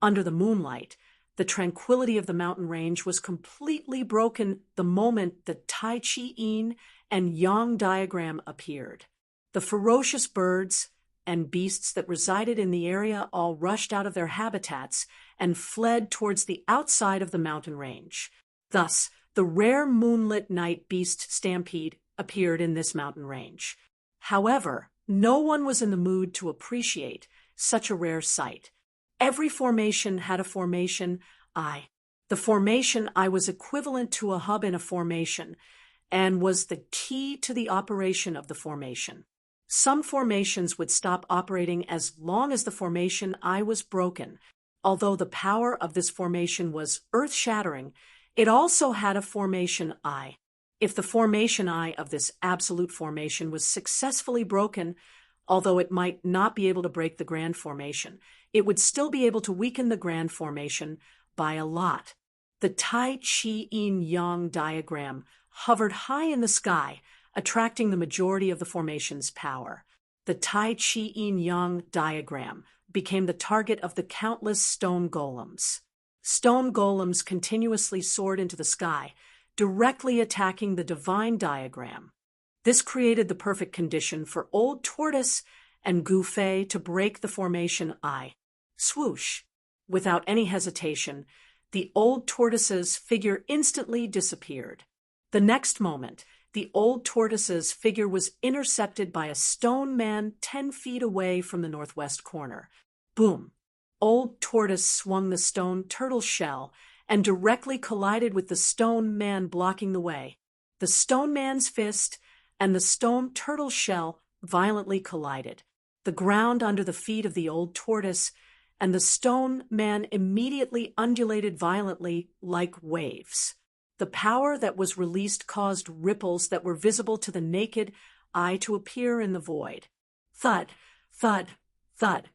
Under the moonlight, the tranquility of the mountain range was completely broken the moment the Tai Chi Yin and Yang diagram appeared. The ferocious birds and beasts that resided in the area all rushed out of their habitats and fled towards the outside of the mountain range. Thus, the rare moonlit night beast stampede appeared in this mountain range. However, no one was in the mood to appreciate such a rare sight. Every formation had a formation eye. The formation eye was equivalent to a hub in a formation and was the key to the operation of the formation. Some formations would stop operating as long as the formation eye was broken. Although the power of this formation was earth-shattering, it also had a formation eye. If the formation eye of this absolute formation was successfully broken, although it might not be able to break the grand formation, it would still be able to weaken the grand formation by a lot. The Tai Chi Yin Yang diagram hovered high in the sky, attracting the majority of the formation's power. The Tai Chi Yin Yang diagram became the target of the countless stone golems. Stone golems continuously soared into the sky, directly attacking the divine diagram. This created the perfect condition for Old Tortoise and Gu Fei to break the formation eye. Swoosh! Without any hesitation, the Old Tortoise's figure instantly disappeared. The next moment, the Old Tortoise's figure was intercepted by a stone man 10 feet away from the northwest corner. Boom! Old Tortoise swung the stone turtle shell and directly collided with the stone man blocking the way. The stone man's fist and the stone turtle shell violently collided. The ground under the feet of the Old Tortoise and the stone man immediately undulated violently like waves. The power that was released caused ripples that were visible to the naked eye to appear in the void. Thud, thud, thud.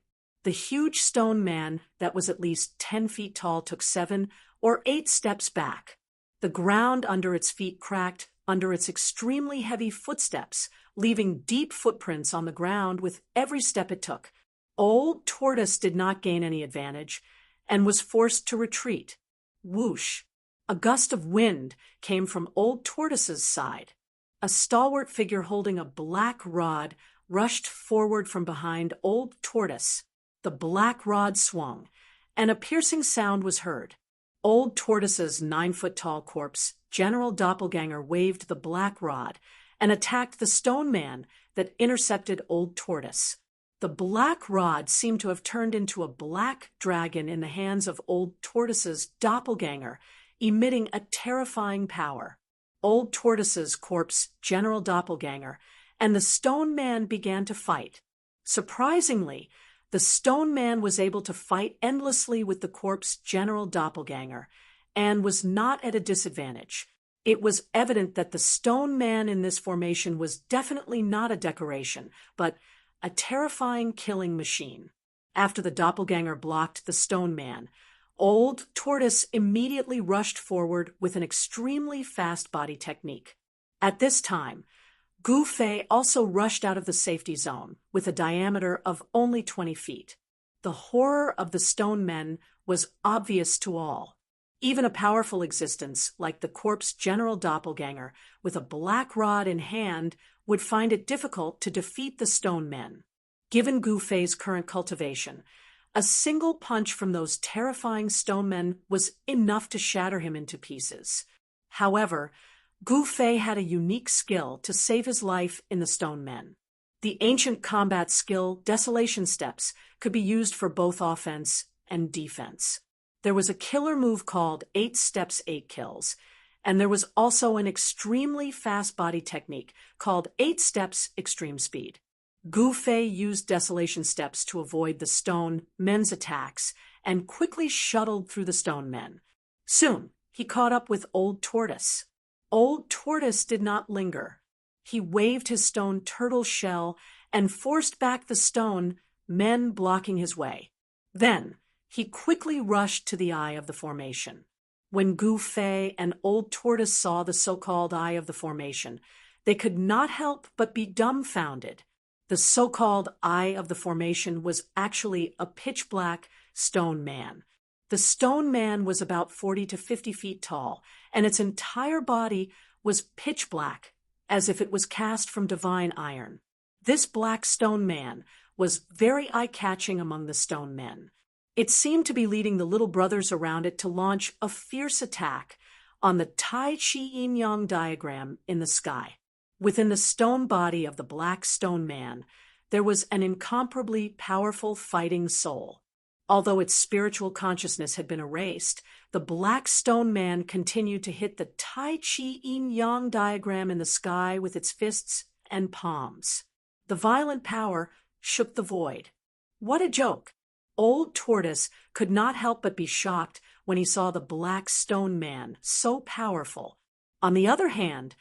The huge stone man that was at least 10 feet tall took 7 or 8 steps back. The ground under its feet cracked under its extremely heavy footsteps, leaving deep footprints on the ground with every step it took. Old Tortoise did not gain any advantage and was forced to retreat. Whoosh! A gust of wind came from Old Tortoise's side. A stalwart figure holding a black rod rushed forward from behind Old Tortoise. The black rod swung, and a piercing sound was heard. Old Tortoise's 9-foot-tall corpse, General Doppelganger, waved the black rod and attacked the stone man that intercepted Old Tortoise. The black rod seemed to have turned into a black dragon in the hands of Old Tortoise's doppelganger, emitting a terrifying power. Old Tortoise's corpse, General Doppelganger, and the stone man began to fight. Surprisingly, the stone man was able to fight endlessly with the corpse, General Doppelganger, and was not at a disadvantage. It was evident that the stone man in this formation was definitely not a decoration, but a terrifying killing machine. After the doppelganger blocked the stone man, Old Tortoise immediately rushed forward with an extremely fast body technique. At this time, Gu Fei also rushed out of the safety zone with a diameter of only 20 feet. The horror of the stone men was obvious to all. Even a powerful existence like the corpse general doppelganger with a black rod in hand would find it difficult to defeat the stone men. Given Gu Fei's current cultivation, a single punch from those terrifying stone men was enough to shatter him into pieces. However, Gu Fei had a unique skill to save his life in the stone men. The ancient combat skill Desolation Steps could be used for both offense and defense. There was a killer move called 8 Steps, 8 Kills, and there was also an extremely fast body technique called 8 Steps, Extreme Speed. Gu Fei used Desolation Steps to avoid the stone men's attacks and quickly shuttled through the stone men. Soon, he caught up with Old Tortoise. Old Tortoise did not linger. He waved his stone turtle shell and forced back the stone men blocking his way. Then, he quickly rushed to the eye of the formation. When Gu Fei and Old Tortoise saw the so-called eye of the formation, they could not help but be dumbfounded. The so-called eye of the formation was actually a pitch-black stone man. The stone man was about 40 to 50 feet tall, and its entire body was pitch black, as if it was cast from divine iron. This black stone man was very eye-catching among the stone men. It seemed to be leading the little brothers around it to launch a fierce attack on the Tai Chi Yin-Yang diagram in the sky. Within the stone body of the black stone man, there was an incomparably powerful fighting soul. Although its spiritual consciousness had been erased, the black stone man continued to hit the Tai Chi Yin-Yang diagram in the sky with its fists and palms. The violent power shook the void. What a joke! Old Tortoise could not help but be shocked when he saw the black stone man so powerful. On the other hand,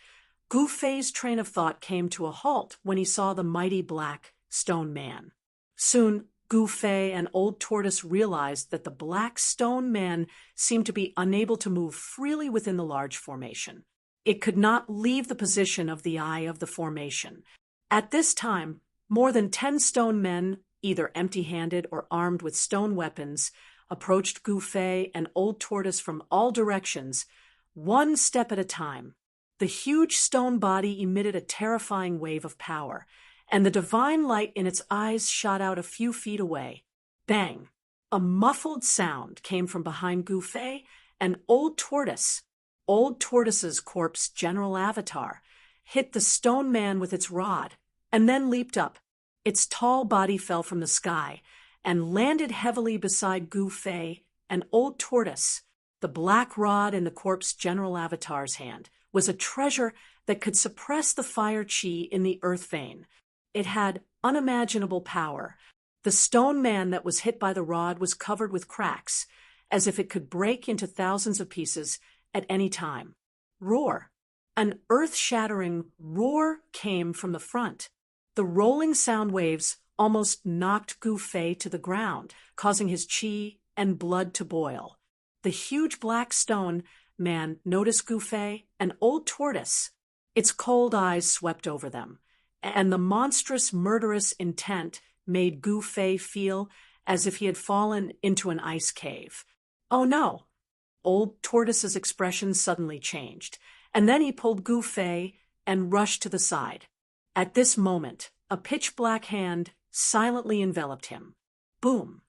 Gu Fei's train of thought came to a halt when he saw the mighty black stone man. Soon, Gu Fei and Old Tortoise realized that the black stone man seemed to be unable to move freely within the large formation. It could not leave the position of the eye of the formation. At this time, more than 10 stone men, either empty-handed or armed with stone weapons, approached Gu Fei and Old Tortoise from all directions, one step at a time. The huge stone body emitted a terrifying wave of power, and the divine light in its eyes shot out a few feet away. Bang! A muffled sound came from behind Gu Fei and Old Tortoise. Old Tortoise's corpse general avatar hit the stone man with its rod, and then leaped up. Its tall body fell from the sky and landed heavily beside Gu Fei and Old Tortoise. The black rod in the corpse general avatar's hand was a treasure that could suppress the fire chi in the earth vein. It had unimaginable power. The stone man that was hit by the rod was covered with cracks, as if it could break into thousands of pieces at any time. Roar! An earth-shattering roar came from the front. The rolling sound waves almost knocked Gu Fei to the ground, causing his chi and blood to boil. The huge black stone man noticed Gu Fei and Old Tortoise. Its cold eyes swept over them, and the monstrous, murderous intent made Gu Fei feel as if he had fallen into an ice cave. Oh no! Old Tortoise's expression suddenly changed, and then he pulled Gu Fei and rushed to the side. At this moment, a pitch-black hand silently enveloped him. Boom!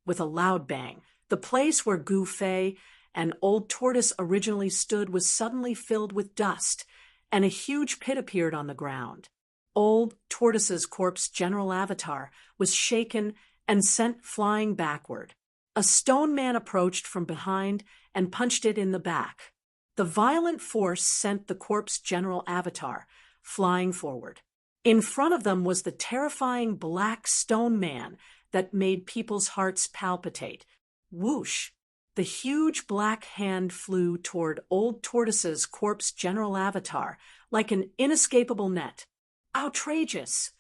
With a loud bang, the place where Gu Fei and Old Tortoise originally stood was suddenly filled with dust, and a huge pit appeared on the ground. Old Tortoise's corpse general avatar was shaken and sent flying backward. A stone man approached from behind and punched it in the back. The violent force sent the corpse general avatar flying forward. In front of them was the terrifying black stone man that made people's hearts palpitate. Whoosh! The huge black hand flew toward Old Tortoise's corpse general avatar like an inescapable net. Outrageous!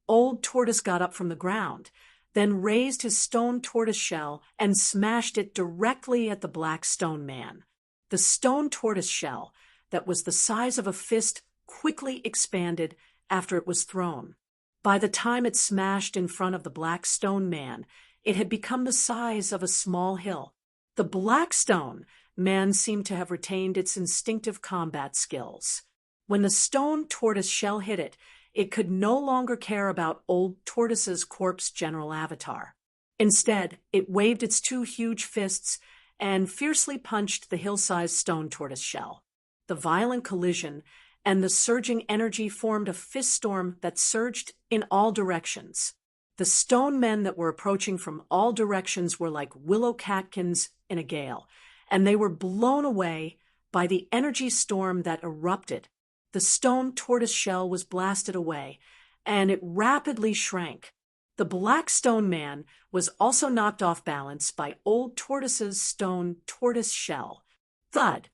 Old Tortoise got up from the ground, then raised his stone tortoise shell and smashed it directly at the black stone man. The stone tortoise shell, that was the size of a fist, quickly expanded after it was thrown. By the time it smashed in front of the black stone man, it had become the size of a small hill. The black stone man seemed to have retained its instinctive combat skills. When the stone tortoise shell hit it, it could no longer care about old tortoise's corpse general avatar. Instead, it waved its two huge fists and fiercely punched the hill-sized stone tortoise shell. The violent collision and the surging energy formed a fist storm that surged in all directions. The stone men that were approaching from all directions were like willow catkins in a gale, and they were blown away by the energy storm that erupted. The stone tortoise shell was blasted away, and it rapidly shrank. The black stone man was also knocked off balance by old tortoise's stone tortoise shell. Thud,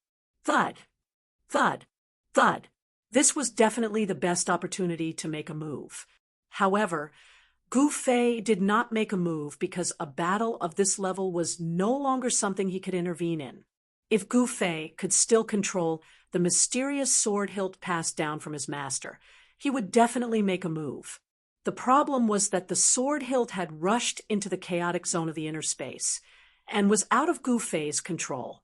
thud, thud, thud. This was definitely the best opportunity to make a move. However, Gu Fei did not make a move because a battle of this level was no longer something he could intervene in. If Gu Fei could still control the mysterious sword hilt passed down from his master, he would definitely make a move. The problem was that the sword hilt had rushed into the chaotic zone of the inner space and was out of Gu Fei's control.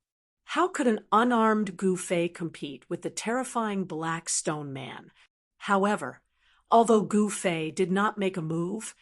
How could an unarmed Gu Fei compete with the terrifying black stone man? However, although Gu Fei did not make a move,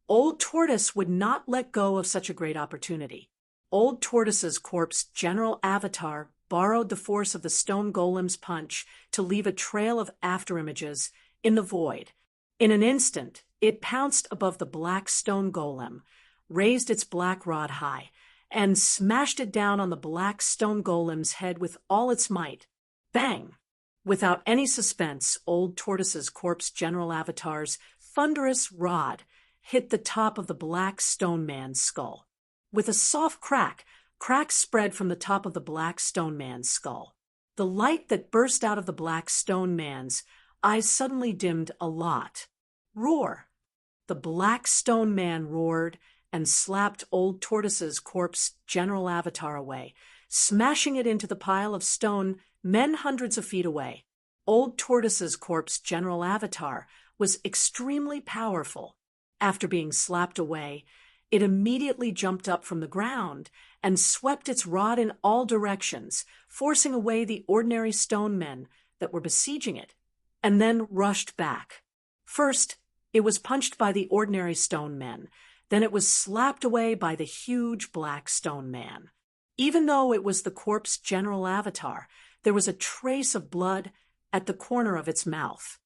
Old Tortoise would not let go of such a great opportunity. Old Tortoise's corpse general avatar borrowed the force of the stone golem's punch to leave a trail of afterimages in the void. In an instant, it pounced above the black stone golem, raised its black rod high, and smashed it down on the black stone golem's head with all its might. Bang! Without any suspense, Old Tortoise's corpse general avatar's thunderous rod hit the top of the black stone man's skull. With a soft crack, cracks spread from the top of the black stone man's skull. The light that burst out of the black stone man's eyes suddenly dimmed a lot. Roar! The black stone man roared and slapped Old Tortoise's corpse general avatar away, smashing it into the pile of stone men hundreds of feet away. Old Tortoise's corpse general avatar was extremely powerful. After being slapped away, it immediately jumped up from the ground and swept its rod in all directions, forcing away the ordinary stone men that were besieging it, and then rushed back. First, it was punched by the ordinary stone men, then it was slapped away by the huge black stone man. Even though it was the corpse general avatar, there was a trace of blood at the corner of its mouth.